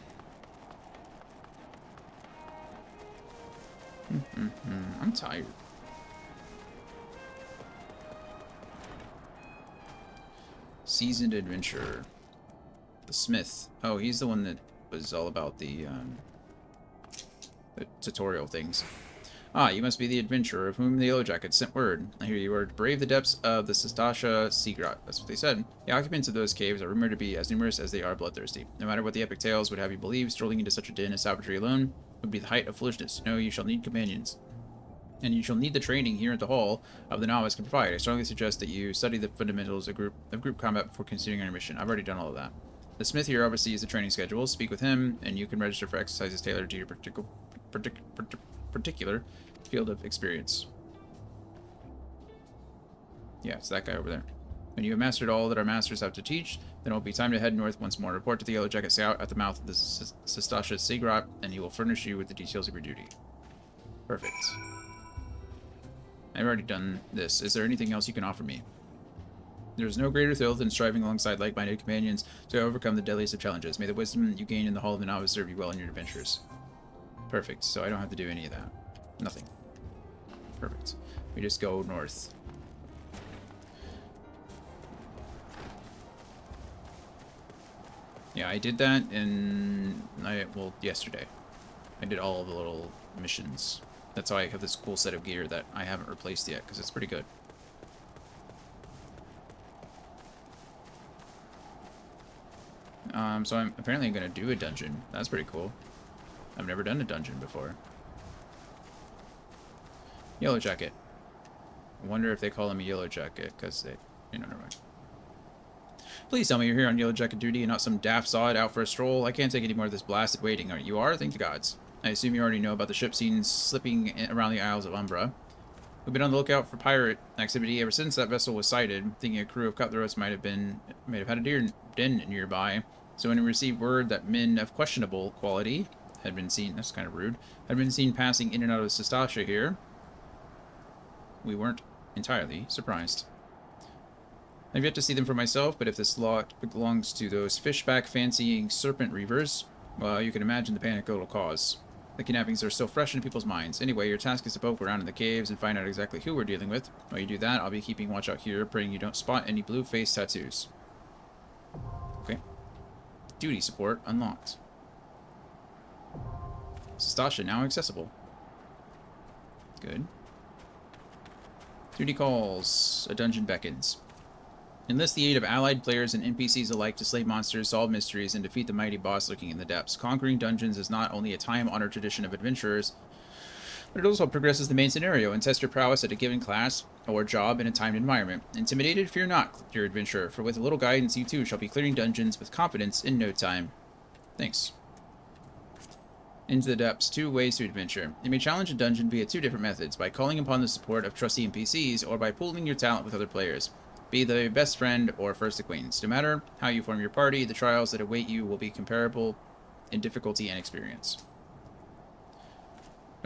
I'm tired. Seasoned adventurer. The Smith. Oh, he's the one that was all about the tutorial things. Ah, you must be the adventurer of whom the Yellow Jackets sent word. I hear you are to brave the depths of the Sestasha Sea Grot. That's what they said. The occupants of those caves are rumored to be as numerous as they are bloodthirsty. No matter what the epic tales would have you believe, strolling into such a den of savagery alone would be the height of foolishness. No, you shall need companions. And you shall need the training here at the Hall of the Novice can provide. I strongly suggest that you study the fundamentals of group combat before considering your mission. I've already done all of that. The Smith here oversees the training schedule. Speak with him, and you can register for exercises tailored to your particular field of experience. Yeah, it's that guy over there. When you have mastered all that our masters have to teach, then it will be time to head north once more. Report to the Yellow Jacket Scout at the mouth of the Sestasha Sea Grot, and he will furnish you with the details of your duty. Perfect. I've already done this. Is there anything else you can offer me? There is no greater thrill than striving alongside like-minded companions to overcome the deadliest of challenges. May the wisdom you gain in the Hall of the Novice serve you well in your adventures. Perfect. So I don't have to do any of that. Nothing. Perfect. We just go north. Yeah, I did that well, yesterday. I did all of the little missions. That's why I have this cool set of gear that I haven't replaced yet, because it's pretty good. So I'm apparently going to do a dungeon. That's pretty cool. I've never done a dungeon before. Yellow Jacket. I wonder if they call him a Yellow Jacket, because they... You know, never mind. Please tell me you're here on Yellow Jacket duty and not some daft sod out for a stroll. I can't take any more of this blasted waiting. You are? Thank the gods. I assume you already know about the ship seen slipping around the Isles of Umbra. We've been on the lookout for pirate activity ever since that vessel was sighted, thinking a crew of cutthroats might have had a den nearby. So when we received word that men of questionable quality had been seen, that's kind of rude, had been seen passing in and out of Sestasha here, we weren't entirely surprised. I've yet to see them for myself, but if this lot belongs to those fishback fancying serpent reavers, well, you can imagine the panic it'll cause. The kidnappings are still fresh in people's minds. Anyway, your task is to poke around in the caves and find out exactly who we're dealing with. While you do that, I'll be keeping watch out here, praying you don't spot any blue face tattoos. Okay. Duty support unlocked. Sestasha now accessible. Good. Duty calls. A dungeon beckons. Enlist the aid of allied players and NPCs alike to slay monsters, solve mysteries, and defeat the mighty boss lurking in the depths. Conquering dungeons is not only a time-honored tradition of adventurers, but it also progresses the main scenario and tests your prowess at a given class or job in a timed environment. Intimidated? Fear not, dear adventurer, for with a little guidance you too shall be clearing dungeons with confidence in no time. Thanks. Into the depths, 2 ways to adventure. You may challenge a dungeon via 2 different methods, by calling upon the support of trusty NPCs or by pooling your talent with other players. Be the best friend or first acquaintance. No matter how you form your party, the trials that await you will be comparable in difficulty and experience.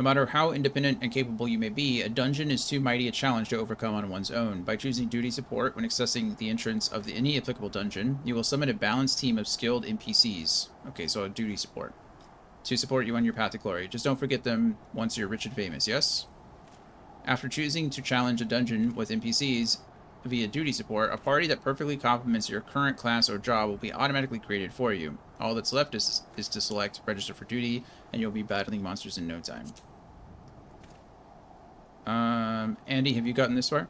No matter how independent and capable you may be, a dungeon is too mighty a challenge to overcome on one's own. By choosing duty support when accessing the entrance of any applicable dungeon, you will summon a balanced team of skilled NPCs. Okay, so a duty support. To support you on your path to glory. Just don't forget them once you're rich and famous, yes? After choosing to challenge a dungeon with NPCs via duty support, a party that perfectly complements your current class or job will be automatically created for you. All that's left is to select register for duty, and you'll be battling monsters in no time. Andy, have you gotten this far?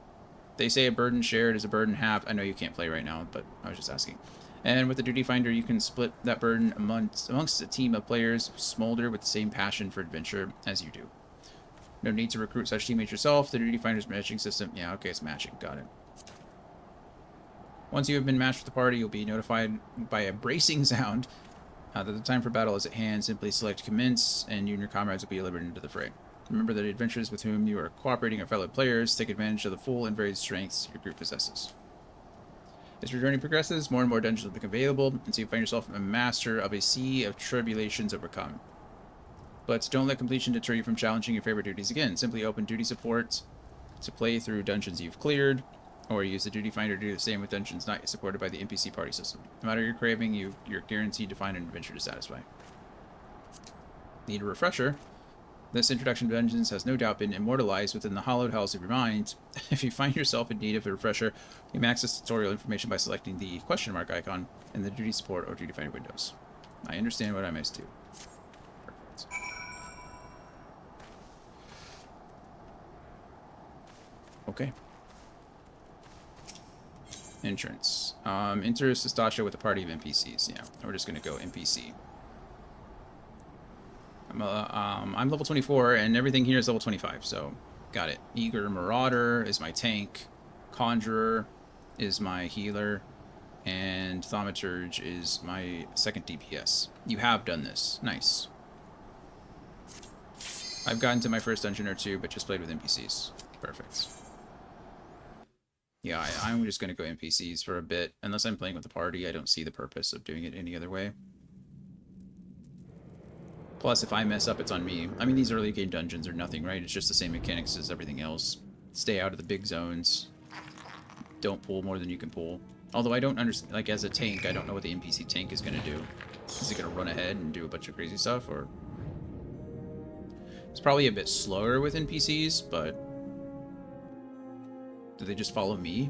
They say a burden shared is a burden halved. I know you can't play right now, but I was just asking. And with the Duty Finder, you can split that burden amongst a team of players who smolder with the same passion for adventure as you do. No need to recruit such teammates yourself. The Duty Finder's matching system... Yeah, okay, it's matching. Got it. Once you have been matched with the party, you'll be notified by a bracing sound that the time for battle is at hand. Simply select Commence, and you and your comrades will be delivered into the fray. Remember that the adventurers with whom you are cooperating are fellow players. Take advantage of the full and varied strengths your group possesses. As your journey progresses, more and more dungeons will become available, until you find yourself a master of a sea of tribulations overcome. But don't let completion deter you from challenging your favorite duties again. Simply open duty support to play through dungeons you've cleared, or use the Duty Finder to do the same with dungeons not yet supported by the NPC party system. No matter your craving, you're guaranteed to find an adventure to satisfy. Need a refresher? This introduction to dungeons has no doubt been immortalized within the hallowed halls of your mind. If you find yourself in need of a refresher, you can access tutorial information by selecting the question mark icon in the Duty Support or Duty Finder windows. I understand what I missed too. Perfect. Okay. Entrance. Enter Sestasha with a party of NPCs. Yeah, we're just gonna go NPC. I'm level 24, and everything here is level 25, so got it. Eager Marauder is my tank, Conjurer is my healer, and Thaumaturge is my second DPS. You have done this. Nice. I've gotten to my first dungeon or two, but just played with NPCs. Perfect. Yeah, I'm just going to go NPCs for a bit. Unless I'm playing with the party, I don't see the purpose of doing it any other way. Plus, if I mess up, it's on me. I mean, these early game dungeons are nothing, right? It's just the same mechanics as everything else. Stay out of the big zones. Don't pull more than you can pull. Although I don't understand, like, as a tank, I don't know what the NPC tank is going to do. Is it going to run ahead and do a bunch of crazy stuff, or... It's probably a bit slower with NPCs, but... Do they just follow me?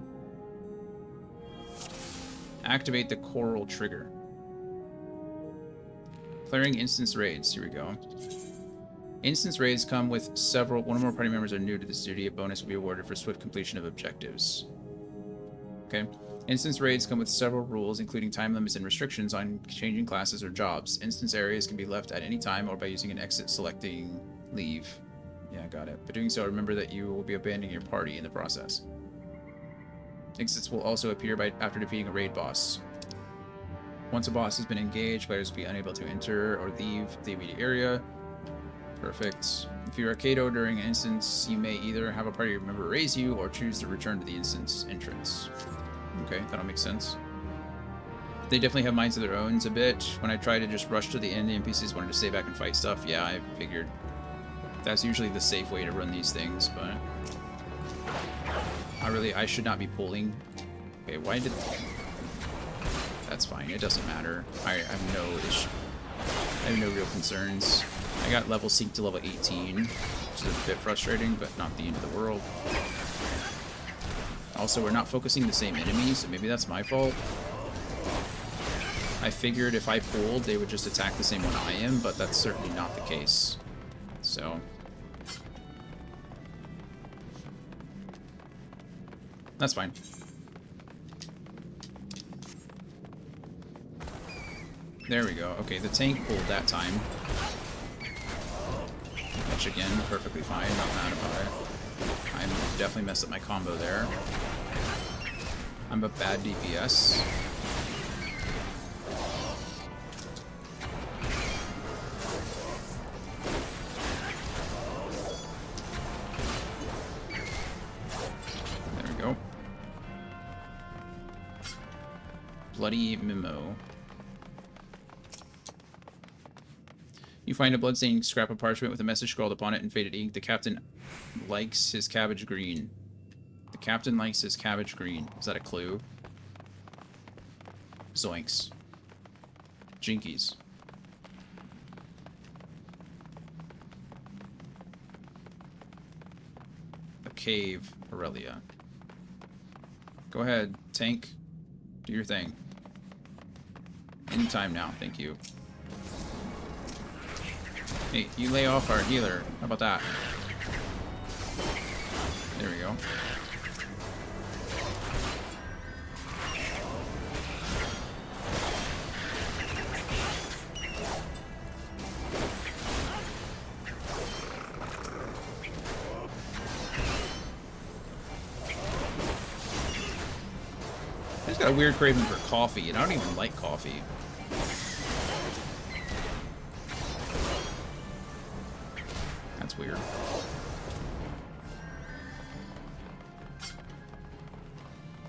Activate the Coral Trigger. Clearing instance raids. Here we go. Instance raids come with several... One or more party members are new to this duty. A bonus will be awarded for swift completion of objectives. Okay. Instance raids come with several rules, including time limits and restrictions on changing classes or jobs. Instance areas can be left at any time or by using an exit selecting leave. Yeah, got it. But doing so, remember that you will be abandoning your party in the process. Exits will also appear after defeating a raid boss. Once a boss has been engaged, players will be unable to enter or leave the immediate area. Perfect. If you're a Kato during an instance, you may either have a party member raise you or choose to return to the instance entrance. Okay, that'll make sense. They definitely have minds of their own a bit. When I try to just rush to the end, the NPCs wanted to stay back and fight stuff. Yeah, I figured. That's usually the safe way to run these things, but... I should not be pulling. Okay, why did... That's fine, it doesn't matter. I have no issue. I have no real concerns. I got level synced to level 18, which is a bit frustrating, but not the end of the world. Also, we're not focusing the same enemies, so maybe that's my fault. I figured if I pulled, they would just attack the same one I am, but that's certainly not the case. So... That's fine. There we go. Okay, the tank pulled that time. Which again, perfectly fine. Not mad about it. I definitely messed up my combo there. I'm a bad DPS. Bloody Memo. You find a bloodstained scrap of parchment with a message scrawled upon it in faded ink. The captain likes his cabbage green. The captain likes his cabbage green. Is that a clue? Zoinks. Jinkies. A cave, Aurelia. Go ahead, tank. Do your thing. Anytime now, thank you. Hey, you lay off our healer. How about that? There we go. I just got a weird craving for coffee, and I don't even like coffee. That's weird.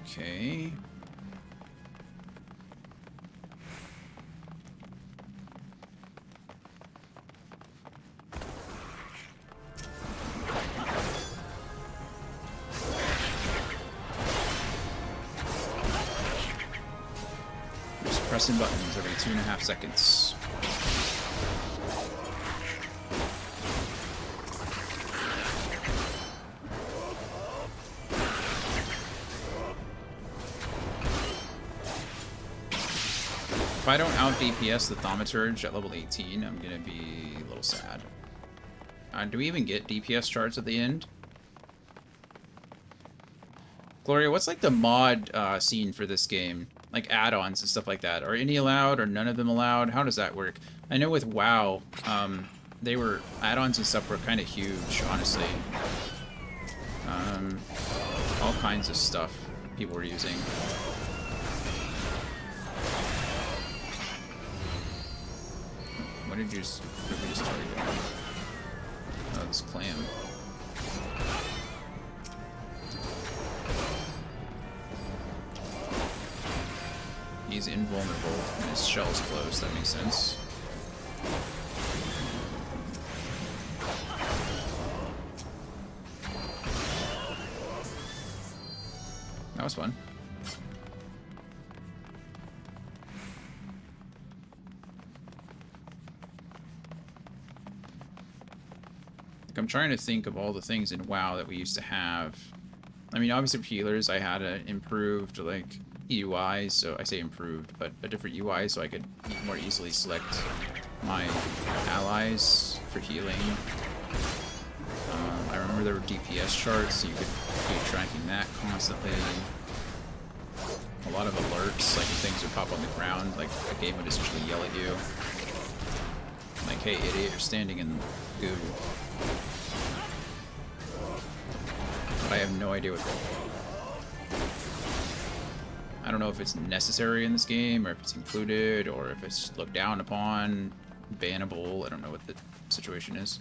Okay. Just pressing buttons every 2.5 seconds. If I don't out DPS the Thaumaturge at level 18, I'm gonna be a little sad. Do we even get DPS charts at the end? Gloria, what's like the mod scene for this game? Like add-ons and stuff like that. Are any allowed or none of them allowed? How does that work? I know with WoW, they were add-ons and stuff were kind of huge, honestly. All kinds of stuff people were using. What did we just target? Oh, this clam. He's invulnerable and his shell's closed, that makes sense. That was fun. I'm trying to think of all the things in WoW that we used to have. I mean, obviously for healers, I had an improved, like, UI, so I say improved, but a different UI so I could more easily select my allies for healing. I remember there were DPS charts, so you could be tracking that constantly. A lot of alerts, like when things would pop on the ground, like a game would essentially yell at you. Like, hey idiot, you're standing in goo. But I have no idea what I don't know if it's necessary in this game, or if it's included, or if it's looked down upon, bannable. I don't know what the situation is.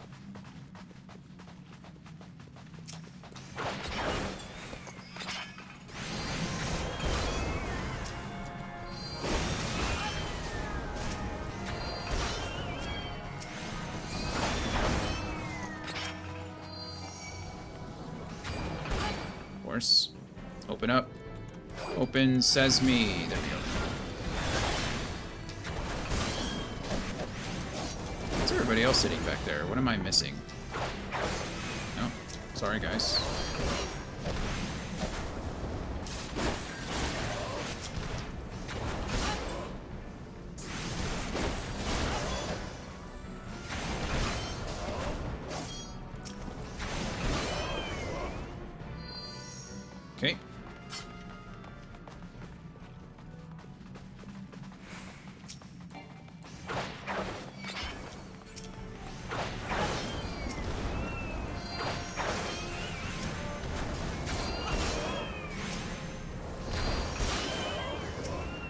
Of course. Open up. Open sesame. There we go. What's everybody else sitting back there? What am I missing? No. Sorry, guys. Okay.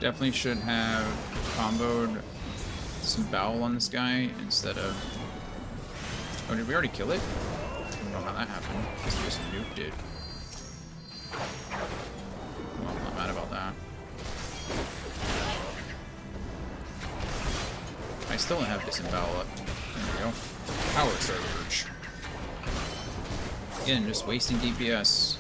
Definitely should have comboed some Bowel on this guy instead of... Oh, did we already kill it? I don't know how that happened. Just we just nuked it. Well, I'm not mad about that. I still don't have Disembowel up. Power surge. Again, just wasting DPS.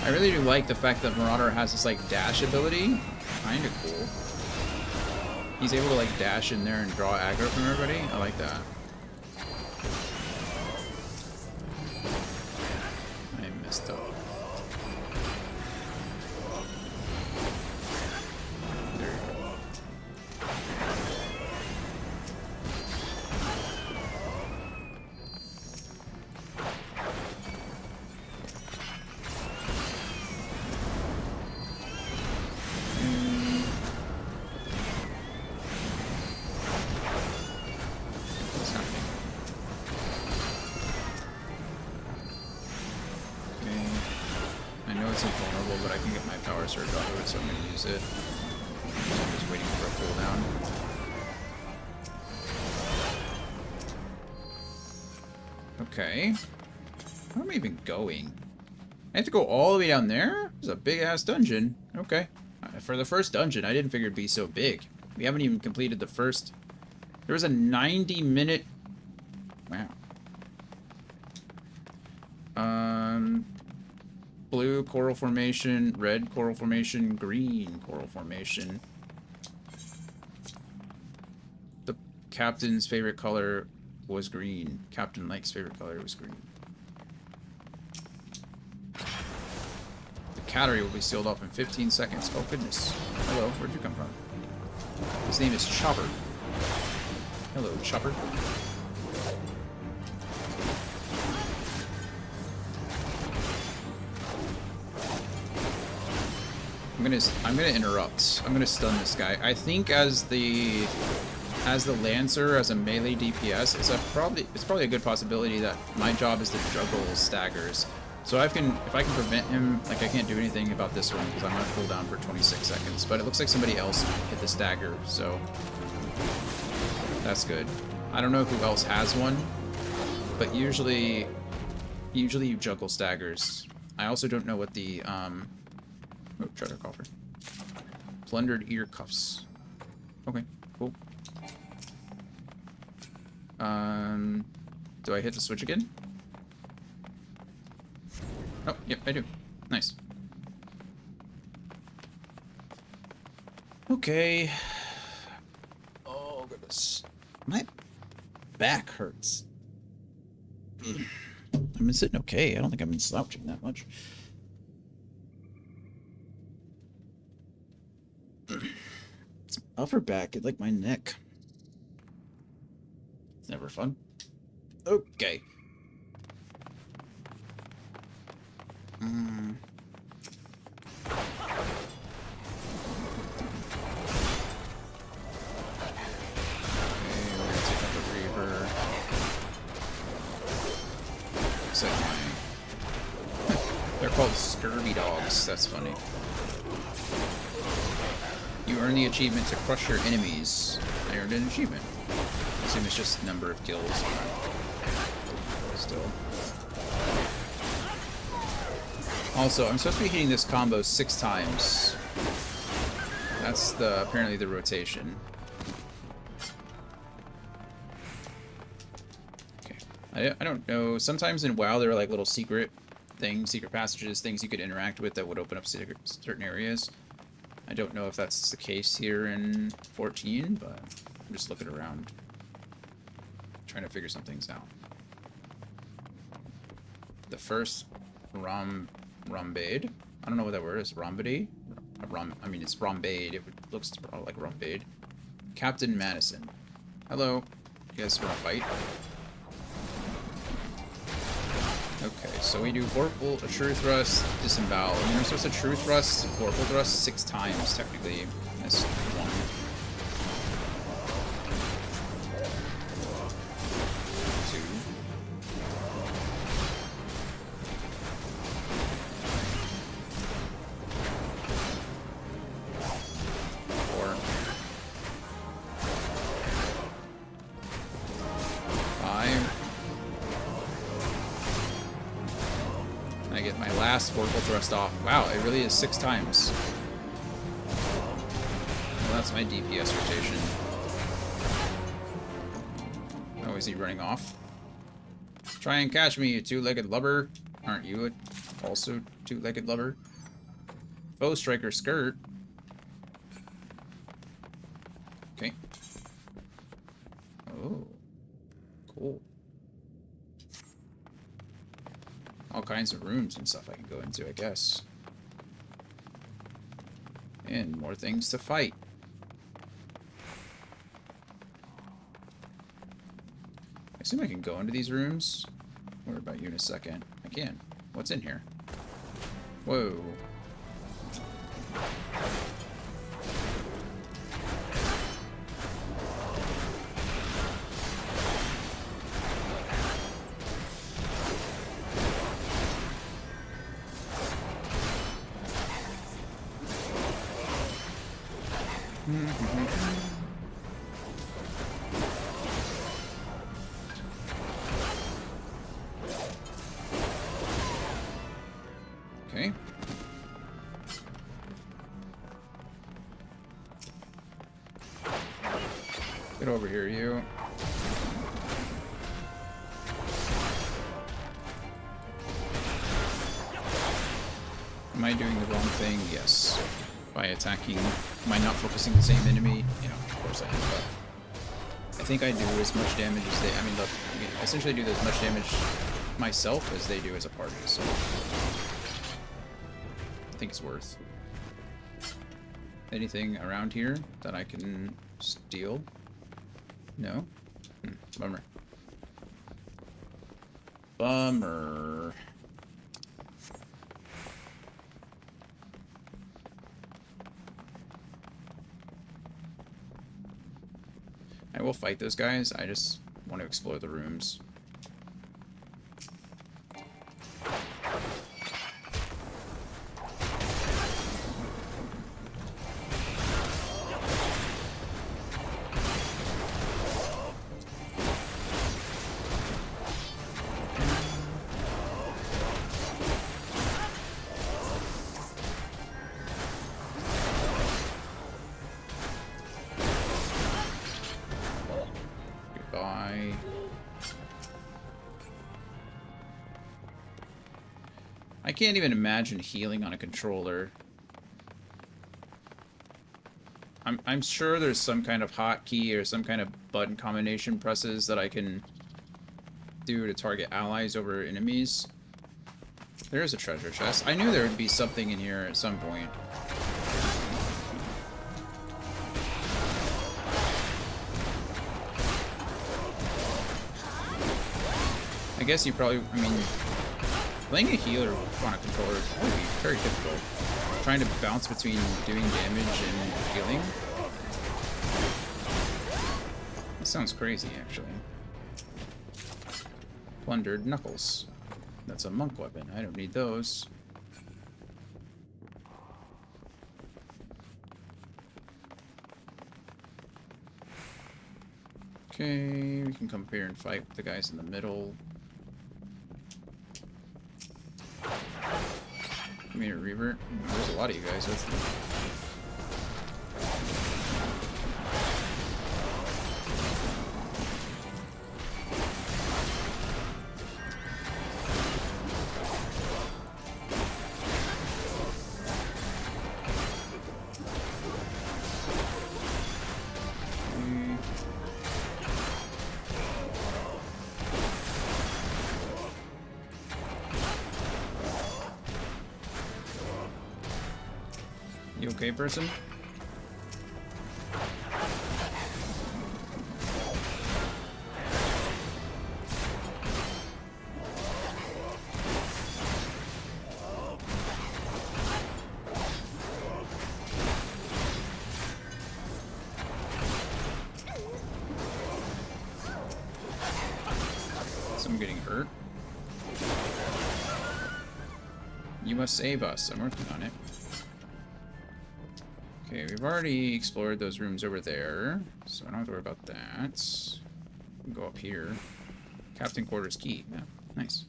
I really do like the fact that Marauder has this like dash ability. Kinda cool. He's able to like dash in there and draw aggro from everybody. I like that. I messed up. There you go. But I can get my power surge off of it, so I'm going to use it. I'm just waiting for a cooldown. Okay. Where am I even going? I have to go all the way down there? It's a big-ass dungeon. Okay. For the first dungeon, I didn't figure it'd be so big. We haven't even completed the first... There was a 90-minute... Wow. Blue coral formation, red coral formation, green coral formation. The captain's favorite color was green. Captain Lake's favorite color was green. The cattery will be sealed off in 15 seconds. Oh goodness. Hello, where'd you come from? His name is Chopper. Hello, Chopper. I'm gonna interrupt. I'm gonna stun this guy. I think as the Lancer, as a melee DPS, it's probably a good possibility that my job is to juggle staggers. So if I can prevent him, like I can't do anything about this one because I'm on cooldown for 26 seconds. But it looks like somebody else hit the stagger, so that's good. I don't know who else has one, but usually you juggle staggers. I also don't know what the oh, treasure coffer. Plundered ear cuffs. Okay, cool. Do I hit the switch again? Oh, yep, I do. Nice. Okay. Oh, goodness. My back hurts. I've been sitting okay. I don't think I've been slouching that much. It's my upper back, it's like my neck. It's never fun. Okay. They're called scurvy dogs. That's funny. You earn the achievement to crush your enemies. I earned an achievement. I assume it's just number of kills. Still. Also, I'm supposed to be hitting this combo 6 times. That's apparently the rotation. Okay. I don't know. Sometimes in WoW there are like little secret things, secret passages, things you could interact with that would open up certain areas. I don't know if that's the case here in 14, but I'm just looking around, trying to figure some things out. The first Rhombade. I don't know what that word is. Rhombade? I mean, it's Rhombade. It looks like Rhombade. Captain Madison. Hello. You guys want to fight? Okay, so we do Vorpal, a True Thrust, Disembowel. I mean, we're supposed to True Thrust, Vorpal Thrust 6 times, technically. That's 1. blast, vorpal thrust off. Wow, it really is 6 times. Well, that's my DPS rotation. Oh, is he running off? Try and catch me, you two-legged lubber. Aren't you also two-legged lubber? Foe striker skirt. Okay. Oh. Cool. All kinds of rooms and stuff I can go into, I guess. And more things to fight. I assume I can go into these rooms. What about you in a second? I can. What's in here? Whoa. Okay. Get over here, you. Am I doing the wrong thing? Yes. By attacking, am I not focusing the same enemy? You know, of course I am, but I think I do as much damage as they, I mean, look, I essentially do as much damage myself as they do as a party, so I think it's worth. Anything around here that I can steal? No? Bummer. Bummer. I will fight those guys, I just want to explore the rooms. Goodbye. I can't even imagine healing on a controller. I'm sure there's some kind of hotkey or some kind of button combination presses that I can do to target allies over enemies. There's a treasure chest. I knew there would be something in here at some point. I guess you probably, I mean, playing a healer on a controller would probably be very difficult. Trying to bounce between doing damage and healing. That sounds crazy, actually. Plundered knuckles. That's a monk weapon. I don't need those. Okay, we can come up here and fight the guys in the middle. Come here, Reaver. There's a lot of you guys with me. You okay, person? I'm getting hurt. You must save us. I'm working on it. Okay, we've already explored those rooms over there, so I don't have to worry about that. We can go up here. Captain Quarters key. Yeah, nice.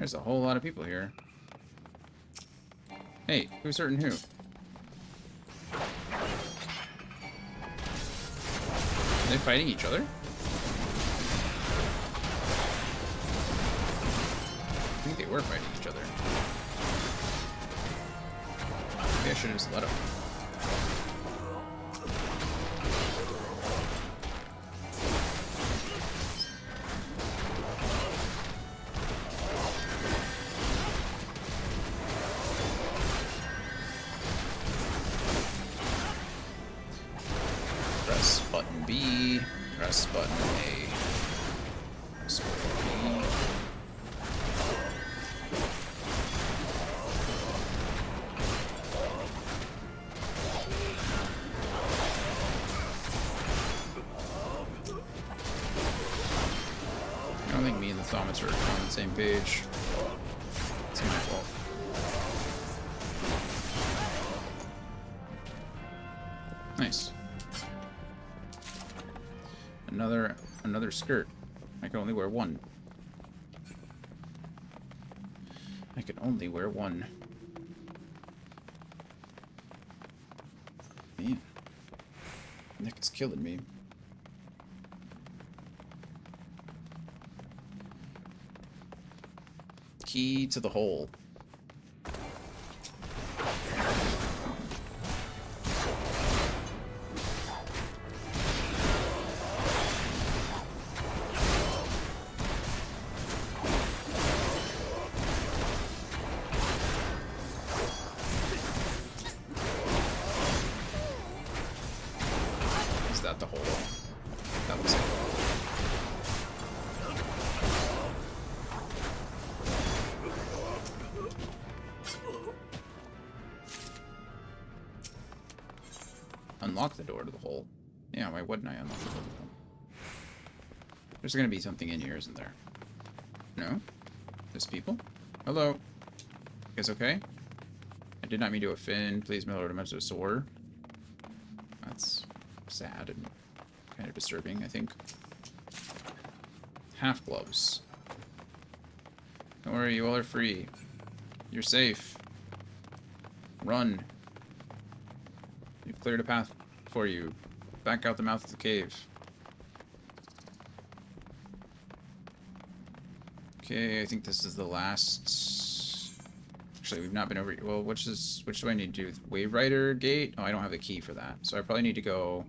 There's a whole lot of people here. Hey, who's hurting who? Are they fighting each other? I think they were fighting each other. Maybe I should have just let them. Press button B, press button A. Press button B. I don't think me and the Thaumaturge are on the same page. It's my fault. Nice. Another skirt. I can only wear one. I can only wear one. Man. Nick is killing me. Key to the hole. Is that the hole? That was it. Unlock the door to the hole. Yeah, why wouldn't I unlock the door to the hole? There's gonna be something in here, isn't there? No? There's people? Hello? You guys okay? I did not mean to offend. Please mail order to a sore. That's sad and kind of disturbing, I think. Half gloves. Don't worry, you all are free. You're safe. Run. You've cleared a path for you. Back out the mouth of the cave. Okay, I think this is the last... Actually, we've not been over... Well, which do I need to do? Wave Rider Gate? Oh, I don't have the key for that. So I probably need to go...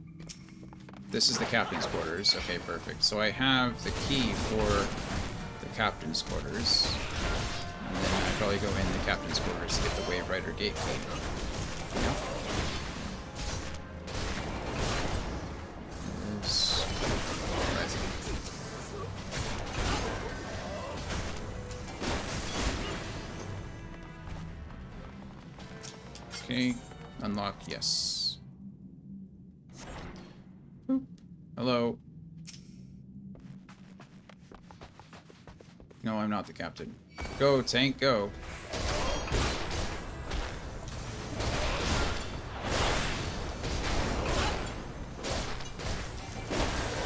This is the captain's quarters. Okay, perfect. So I have the key for the captain's quarters. And then I probably go in the captain's quarters to get the Wave Rider Gate key. Yep. Okay, unlock, yes. Boop. Hello. No, I'm not the captain. Go, tank, go.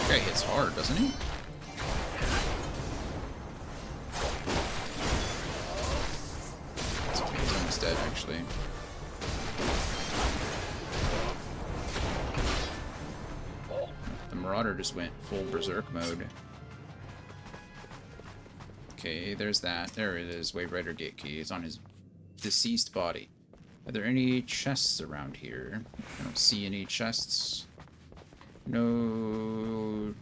Guy hits hard, doesn't he? It's okay, he's almost dead, actually. The Marauder just went full berserk mode. Okay, there's that. There it is. Wave Rider Gate key. It's on his deceased body. Are there any chests around here? I don't see any chests. No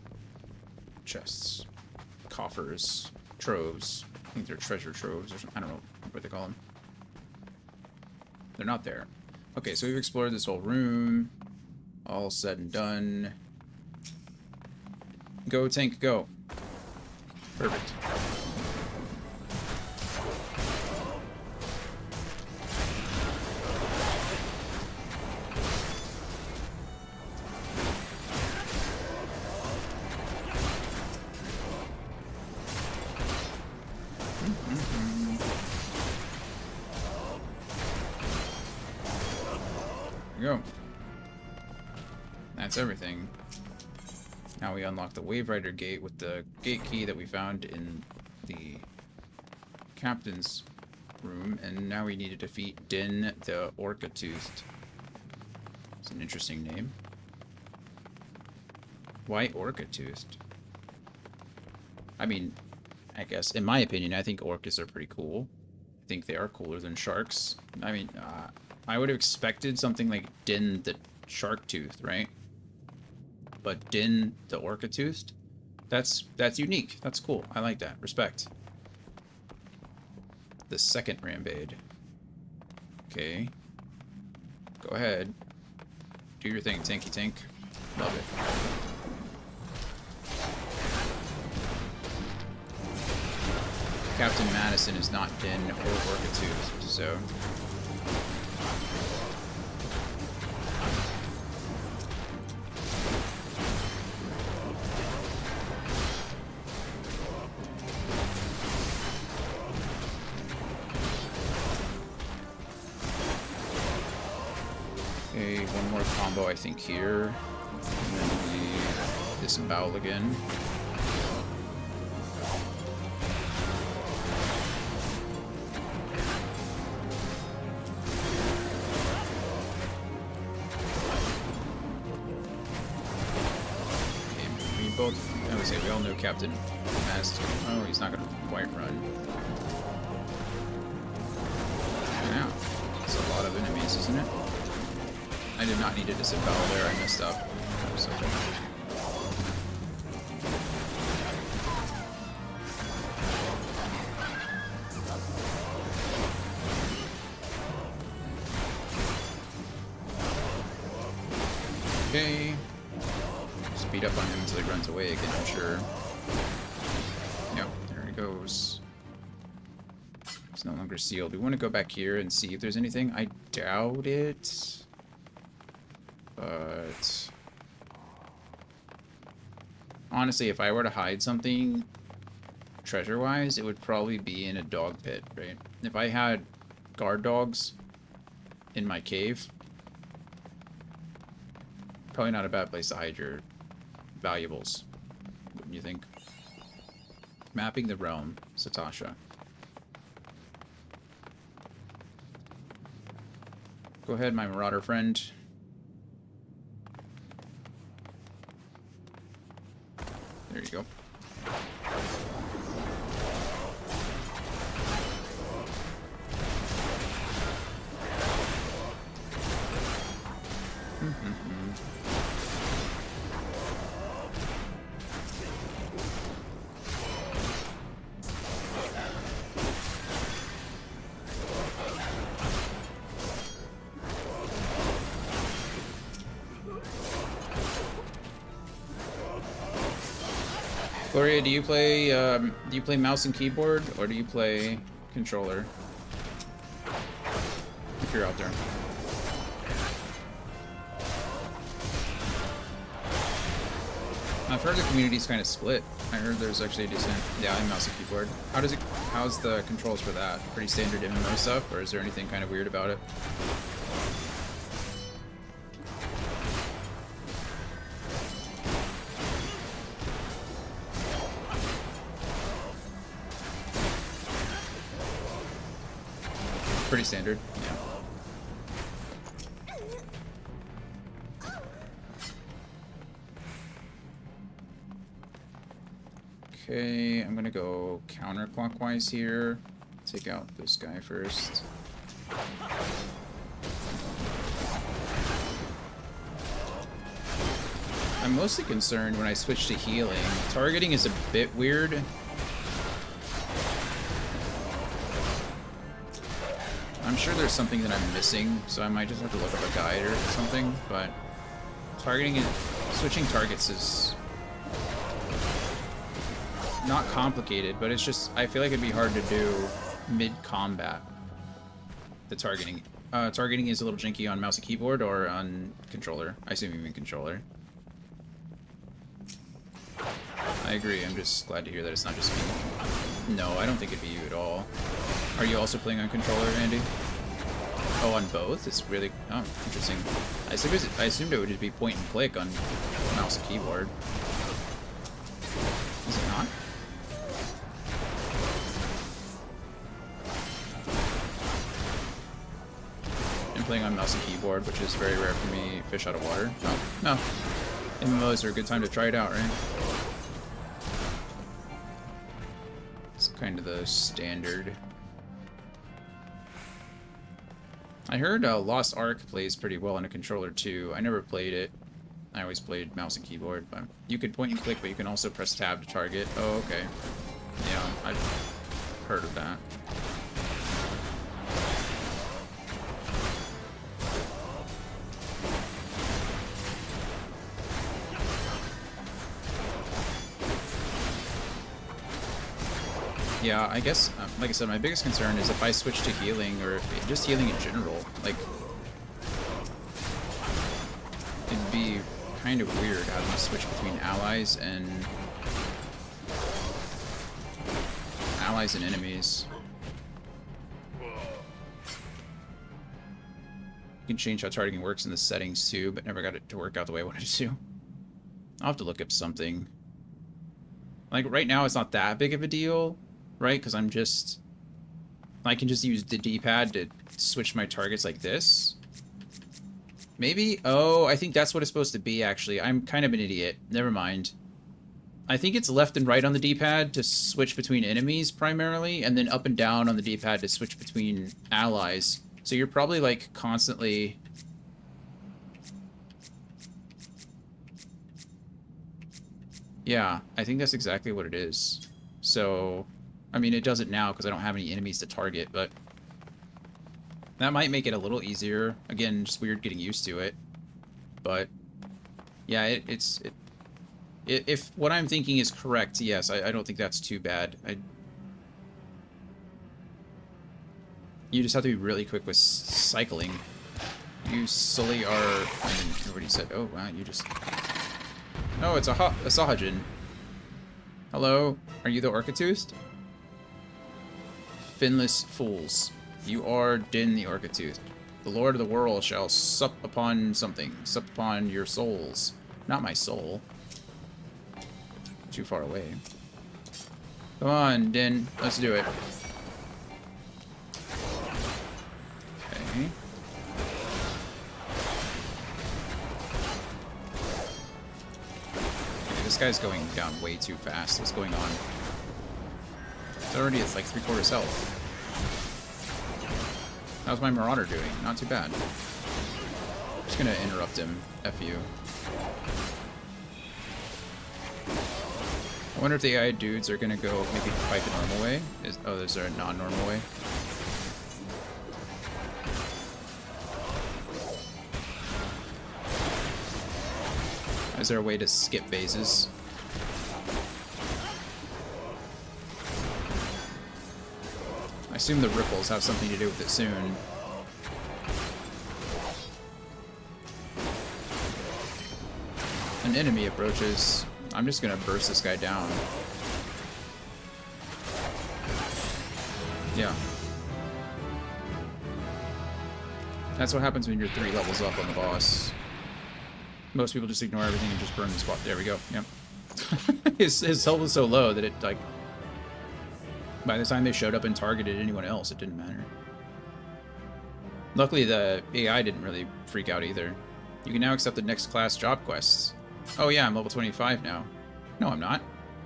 chests. Coffers. Troves. I think they're treasure troves or something. I don't know what they call them. They're not there. Okay, so we've explored this whole room. All said and done. Go, tank, go. Perfect. There we go. That's everything. Now we unlock the Wave Rider Gate with the gate key that we found in the captain's room, and now we need to defeat Din the Orca-Toothed. It's an interesting name. Why Orca-Toothed? I mean, I guess, in my opinion, I think orcas are pretty cool. I think they are cooler than sharks. I mean, I would have expected something like Din the Shark-Toothed, right? But Din the Orca-Toothed? That's unique. That's cool. I like that. Respect. The second Rambade. Okay. Go ahead. Do your thing, Tanky Tank. Love it. Captain Madison is not Din or Orca-Toothed, so... Okay, one more combo I think here. And then we disembowel again. I would say we all know Captain Madison. Oh, he's not going to quite run. Now, it's a lot of enemies, isn't it? I did not need to disembowel there. I messed up. That was okay. Okay. Speed up on him until he runs away again, I'm sure. Yep, there he goes. It's no longer sealed. We want to go back here and see if there's anything. I doubt it. But... honestly, if I were to hide something, treasure-wise, it would probably be in a dog pit, right? If I had guard dogs in my cave, probably not a bad place to hide your valuables, wouldn't you think? Mapping the realm, Satasha. Go ahead, my marauder friend. There you go. Gloria, do you play mouse and keyboard, or do you play controller? If you're out there. I've heard the community's kind of split. I heard there's actually a decent, yeah, mouse and keyboard. How's the controls for that? Pretty standard MMO stuff, or is there anything kind of weird about it? Pretty standard, yeah. Okay, I'm gonna go counterclockwise here. Take out this guy first. I'm mostly concerned when I switch to healing. Targeting is a bit weird. I'm sure there's something that I'm missing, so I might just have to look up a guide or something, but switching targets is not complicated, but it's just, I feel like it'd be hard to do mid-combat, the targeting. Targeting is a little janky on mouse and keyboard or on controller. I assume you mean controller. I agree, I'm just glad to hear that it's not just me. No, I don't think it'd be you at all. Are you also playing on controller, Andy? Oh, on both? It's really... oh, interesting. I assumed it would just be point and click on mouse and keyboard. Is it not? playing on mouse and keyboard, which is very rare for me. Fish out of water. Oh, no. MMOs are a good time to try it out, right? It's kind of the standard. I heard Lost Ark plays pretty well on a controller too. I never played it. I always played mouse and keyboard, but you could point and click, but you can also press tab to target. Oh, okay. Yeah, I've heard of that. Yeah, I guess, like I said, my biggest concern is if I switch to healing, or just healing in general, like, it'd be kind of weird having to switch between allies and enemies. You can change how targeting works in the settings too, but never got it to work out the way I wanted to. I'll have to look up something. Like, right now it's not that big of a deal, right? Because I can just use the D-pad to switch my targets like this. Maybe? Oh, I think that's what it's supposed to be, actually. I'm kind of an idiot. Never mind. I think it's left and right on the D-pad to switch between enemies, primarily, and then up and down on the D-pad to switch between allies. So you're probably, like, constantly... Yeah, I think that's exactly what it is. So, I mean, it does it now because I don't have any enemies to target, but that might make it a little easier. Again, just weird getting used to it. But, yeah, if what I'm thinking is correct, yes, I don't think that's too bad. You just have to be really quick with cycling. You silly are... I mean, nobody said, oh, wow, you just... Oh, it's a Sahajin. Hello? Are you the Orcatooth? Finless fools. You are Din the Orcatooth. The Lord of the World shall sup upon something. Sup upon your souls. Not my soul. Too far away. Come on, Din. Let's do it. Okay. This guy's going down way too fast. What's going on? It's already at like 3/4 health. How's my Marauder doing? Not too bad. Just gonna interrupt him. F you. I wonder if the AI dudes are gonna go maybe fight the normal way. Oh, there's a non-normal way. Is there a way to skip phases? I assume the ripples have something to do with it soon. An enemy approaches. I'm just gonna burst this guy down. Yeah. That's what happens when you're 3 levels up on the boss. Most people just ignore everything and just burn the spot. There we go. Yep. his health was so low that it, like, by the time they showed up and targeted anyone else, it didn't matter. Luckily, the AI didn't really freak out either. You can now accept the next class job quests. Oh yeah, I'm level 25 now. No, I'm not.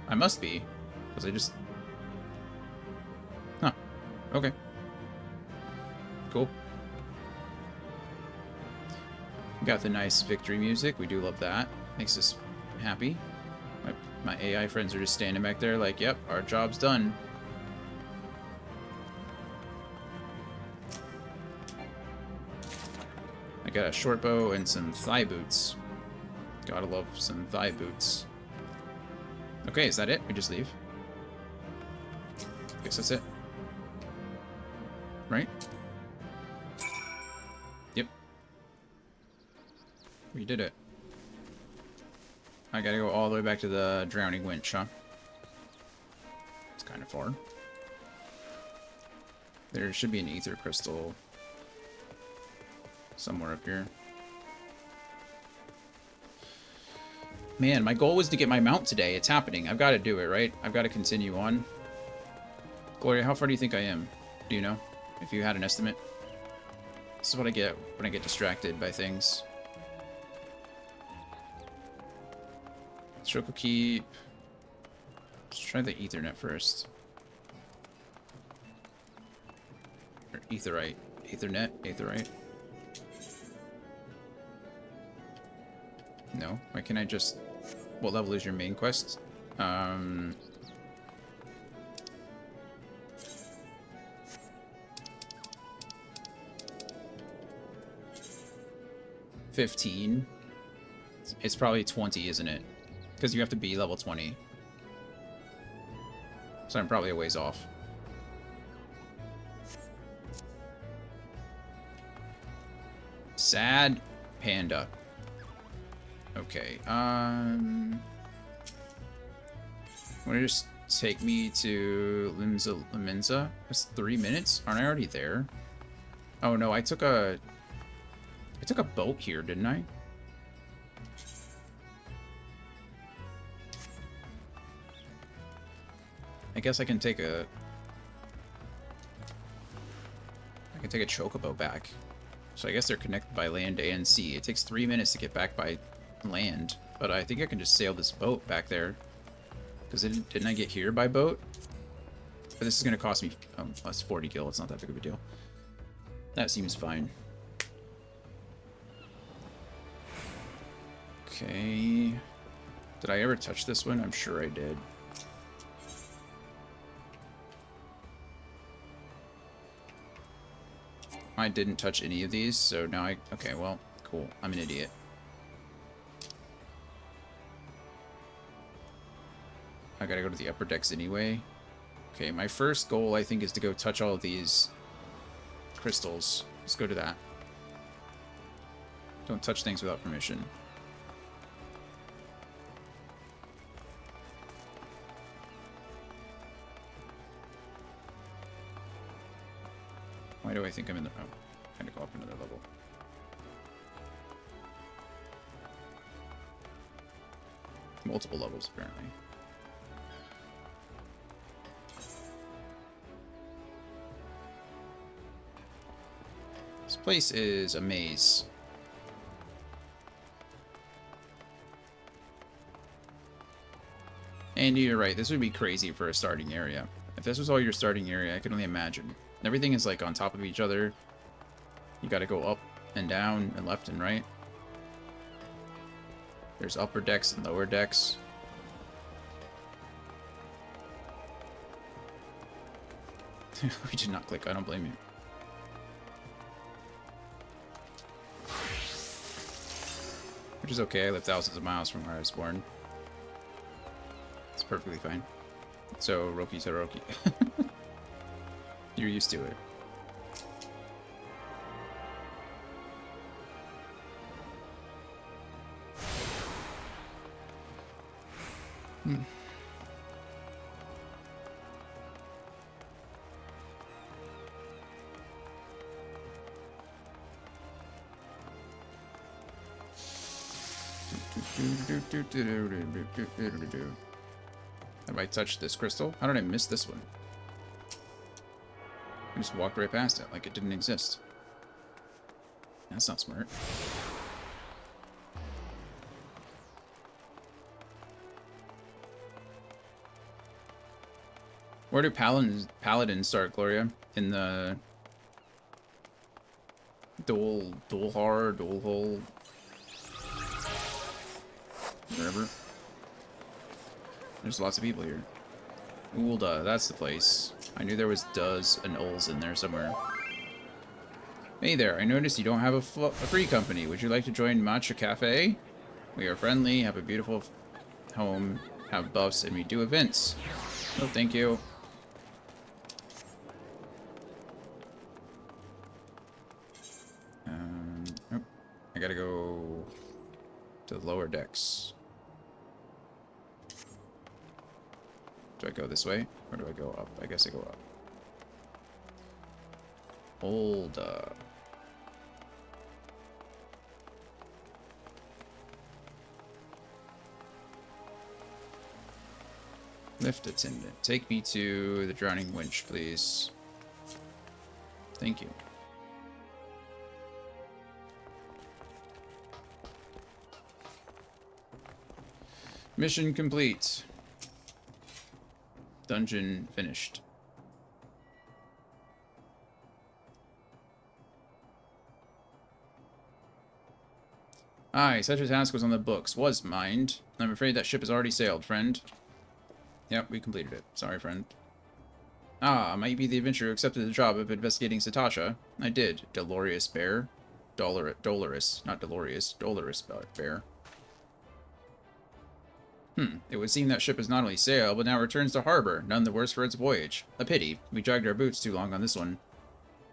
I must be. Because I just... Huh. Okay. Cool. Got the nice victory music. We do love that. Makes us happy. My AI friends are just standing back there like, yep, our job's done. I got a short bow and some thigh boots. Gotta love some thigh boots. Okay, is that it? We just leave? Guess that's it. Right? Yep. We did it. I gotta go all the way back to the Drowning Winch, huh? It's kind of far. There should be an ether crystal somewhere up here. Man, my goal was to get my mount today. It's happening. I've got to do it, right? I've got to continue on. Gloria, how far do you think I am? Do you know? If you had an estimate? This is what I get when I get distracted by things. Shoko Keep. Let's try the Ethernet first. Or Etherite. Ethernet? Aetherite? No? Why can't I just... What level is your main quest? 15. It's probably 20, isn't it? Because you have to be level 20. So I'm probably a ways off. Sad panda. Okay, want to just take me to Liminza? That's 3 minutes? Aren't I already there? Oh no, I took a boat here, didn't I? I guess I can take a chocobo back. So I guess they're connected by land and sea. It takes 3 minutes to get back by land, but I think I can just sail this boat back there. Because didn't I get here by boat? But this is going to cost me plus 40 gil. It's not that big of a deal. That seems fine. Okay. Did I ever touch this one? I'm sure I did. I didn't touch any of these, so now I... Okay, well, cool. I'm an idiot. I gotta go to the upper decks anyway. Okay, my first goal, I think, is to go touch all of these crystals. Let's go to that. Don't touch things without permission. Why do I think I'm in the... Oh, I'm gonna go up another level. Multiple levels, apparently. This place is a maze. And you're right, this would be crazy for a starting area. If this was all your starting area, I can only imagine. Everything is like on top of each other. You gotta go up and down and left and right. There's upper decks and lower decks. We did not click, I don't blame you. Which is okay, I live thousands of miles from where I was born. It's perfectly fine. So, Roki Toroki. You're used to it. Have I touched this crystal? How did I miss this one? I just walked right past it like it didn't exist. That's not smart. Where do paladins start, Gloria? In the dual hole, wherever. There's lots of people here. Ulda, that's the place. I knew there was does and ulls in there somewhere. Hey there, I noticed you don't have a free company. Would you like to join Matcha Cafe? We are friendly, have a beautiful home, have buffs, and we do events. Oh, thank you. Oh, I gotta go to the lower decks. Do I go this way? Or do I go up? I guess I go up. Hold up. Lift attendant. Take me to the drowning winch, please. Thank you. Mission complete. Dungeon finished. Aye, such a task was on the books. Was mined. I'm afraid that ship has already sailed, friend. Yep, we completed it. Sorry, friend. Ah, might be the adventurer who accepted the job of investigating Satasha. I did. Dolorous Bear. Dolorous, not Dolores. Dolorous Bear. It would seem that ship has not only sailed, but now returns to harbor. None the worse for its voyage. A pity. We dragged our boots too long on this one.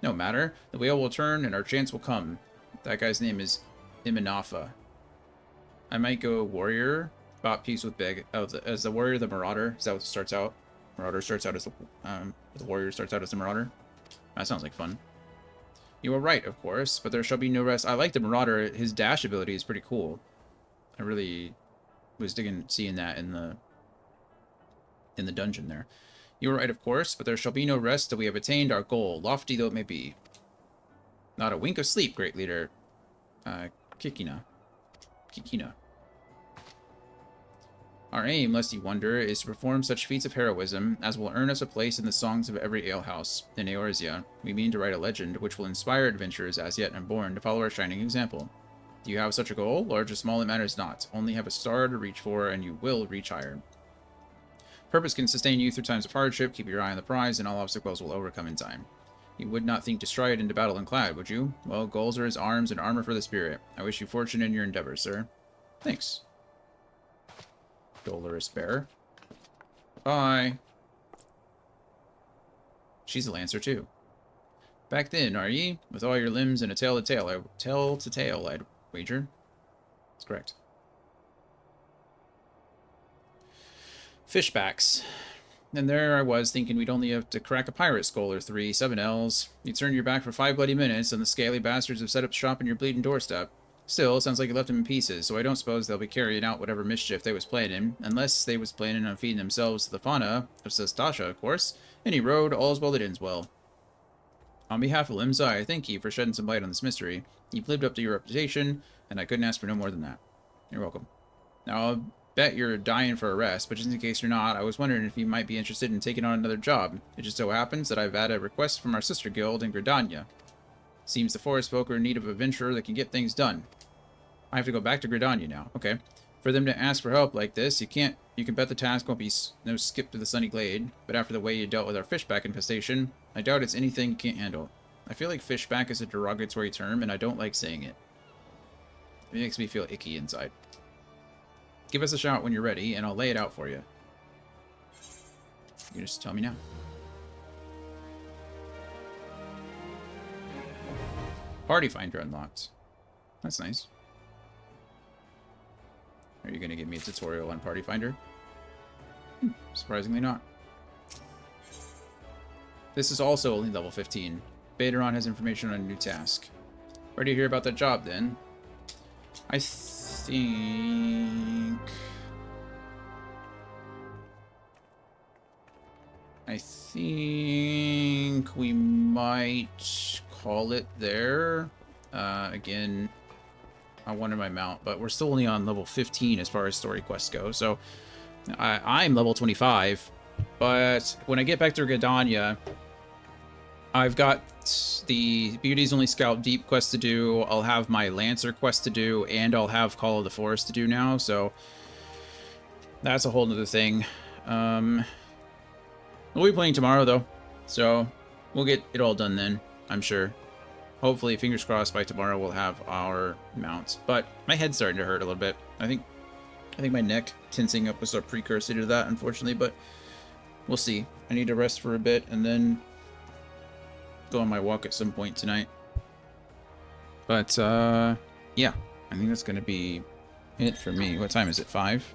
No matter. The whale will turn, and our chance will come. That guy's name is Iminafa. I might go warrior. Bought peace with Big. Oh, as the warrior, the marauder. Is that what it starts out? Marauder starts out as the warrior starts out as the marauder. That sounds like fun. You were right, of course, but there shall be no rest. I like the marauder. His dash ability is pretty cool. I really was seeing that in the dungeon there. You were right, of course, but there shall be no rest till we have attained our goal, lofty though it may be. Not a wink of sleep, great leader. Kikina. Our aim, lest you wonder, is to perform such feats of heroism as will earn us a place in the songs of every alehouse. In Eorzea, we mean to write a legend which will inspire adventurers as yet unborn to follow our shining example. Do you have such a goal? Large or small, it matters not. Only have a star to reach for, and you will reach higher. Purpose can sustain you through times of hardship. Keep your eye on the prize, and all obstacles will overcome in time. You would not think to stride into battle unclad, would you? Well, goals are as arms and armor for the spirit. I wish you fortune in your endeavors, sir. Thanks. Dolorous Bear. Bye. She's a lancer, too. Back then, are ye? With all your limbs and a tail to tail, I'd wager. That's correct. Fishbacks. And there I was, thinking we'd only have to crack a pirate skull or 3, 7 L's. You turn your back for 5 bloody minutes, and the scaly bastards have set up shop in your bleeding doorstep. Still, it sounds like you left them in pieces, so I don't suppose they'll be carrying out whatever mischief they was planning, unless they was planning on feeding themselves to the fauna of Satasha, of course. Any road, all's well that ends well. On behalf of Limsa, I thank you for shedding some light on this mystery. You've lived up to your reputation, and I couldn't ask for no more than that. You're welcome. Now, I'll bet you're dying for a rest, but just in case you're not, I was wondering if you might be interested in taking on another job. It just so happens that I've had a request from our sister guild in Gridania. Seems the forest folk are in need of a adventurer that can get things done. I have to go back to Gridania now. Okay. For them to ask for help like this, you can bet the task won't be no skip to the sunny glade, but after the way you dealt with our fishback infestation, I doubt it's anything you can't handle. I feel like fishback is a derogatory term, and I don't like saying it. It makes me feel icky inside. Give us a shout when you're ready, and I'll lay it out for you. You just tell me now. Party Finder unlocked. That's nice. Are you going to give me a tutorial on Party Finder? Surprisingly not. This is also only level 15. Baderon has information on a new task. Ready to hear about that job, then? I think we might call it there. Again, I wanted my mount, but we're still only on level 15 as far as story quests go. So I'm level 25, but when I get back to Gridania, I've got the Beauty's Only Scout Deep quest to do, I'll have my Lancer quest to do, and I'll have Call of the Forest to do now, so that's a whole nother thing. We'll be playing tomorrow, though, so we'll get it all done then, I'm sure. Hopefully, fingers crossed, by tomorrow we'll have our mounts. But my head's starting to hurt a little bit. I think my neck tensing up was a precursor to that, unfortunately, but we'll see. I need to rest for a bit, and then go on my walk at some point tonight. But yeah, I think that's gonna be it for me. What time is it? 5?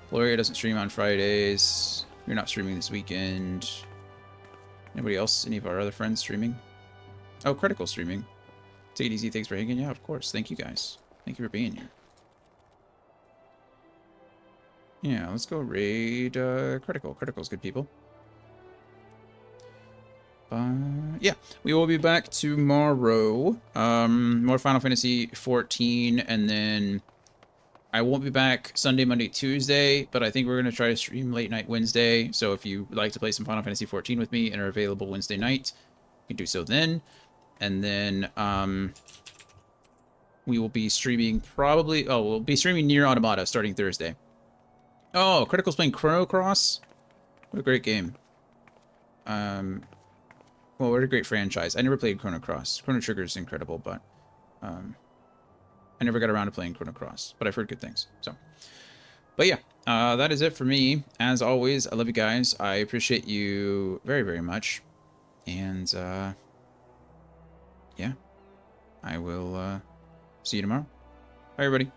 Gloria doesn't stream on Fridays. You're not streaming this weekend. Anybody else? Any of our other friends streaming? Oh, Critical streaming. Take it easy. Thanks for hanging. Yeah, of course. Thank you guys. Thank you for being here. Yeah, let's go raid Critical. Critical's good people. Yeah, we will be back tomorrow. More Final Fantasy 14, and then I won't be back Sunday, Monday, Tuesday, but I think we're going to try to stream late night Wednesday. So if you like to play some Final Fantasy XIV with me and are available Wednesday night, you can do so then. And then we will be streaming probably... Oh, we'll be streaming Nier Automata starting Thursday. Oh, Critical's playing Chrono Cross? What a great game. Well, what a great franchise. I never played Chrono Cross. Chrono Trigger is incredible, but... I never got around to playing Chrono Cross, but I've heard good things. So, but yeah, that is it for me. As always, I love you guys. I appreciate you very, very much. And, yeah, I will see you tomorrow. Bye, everybody.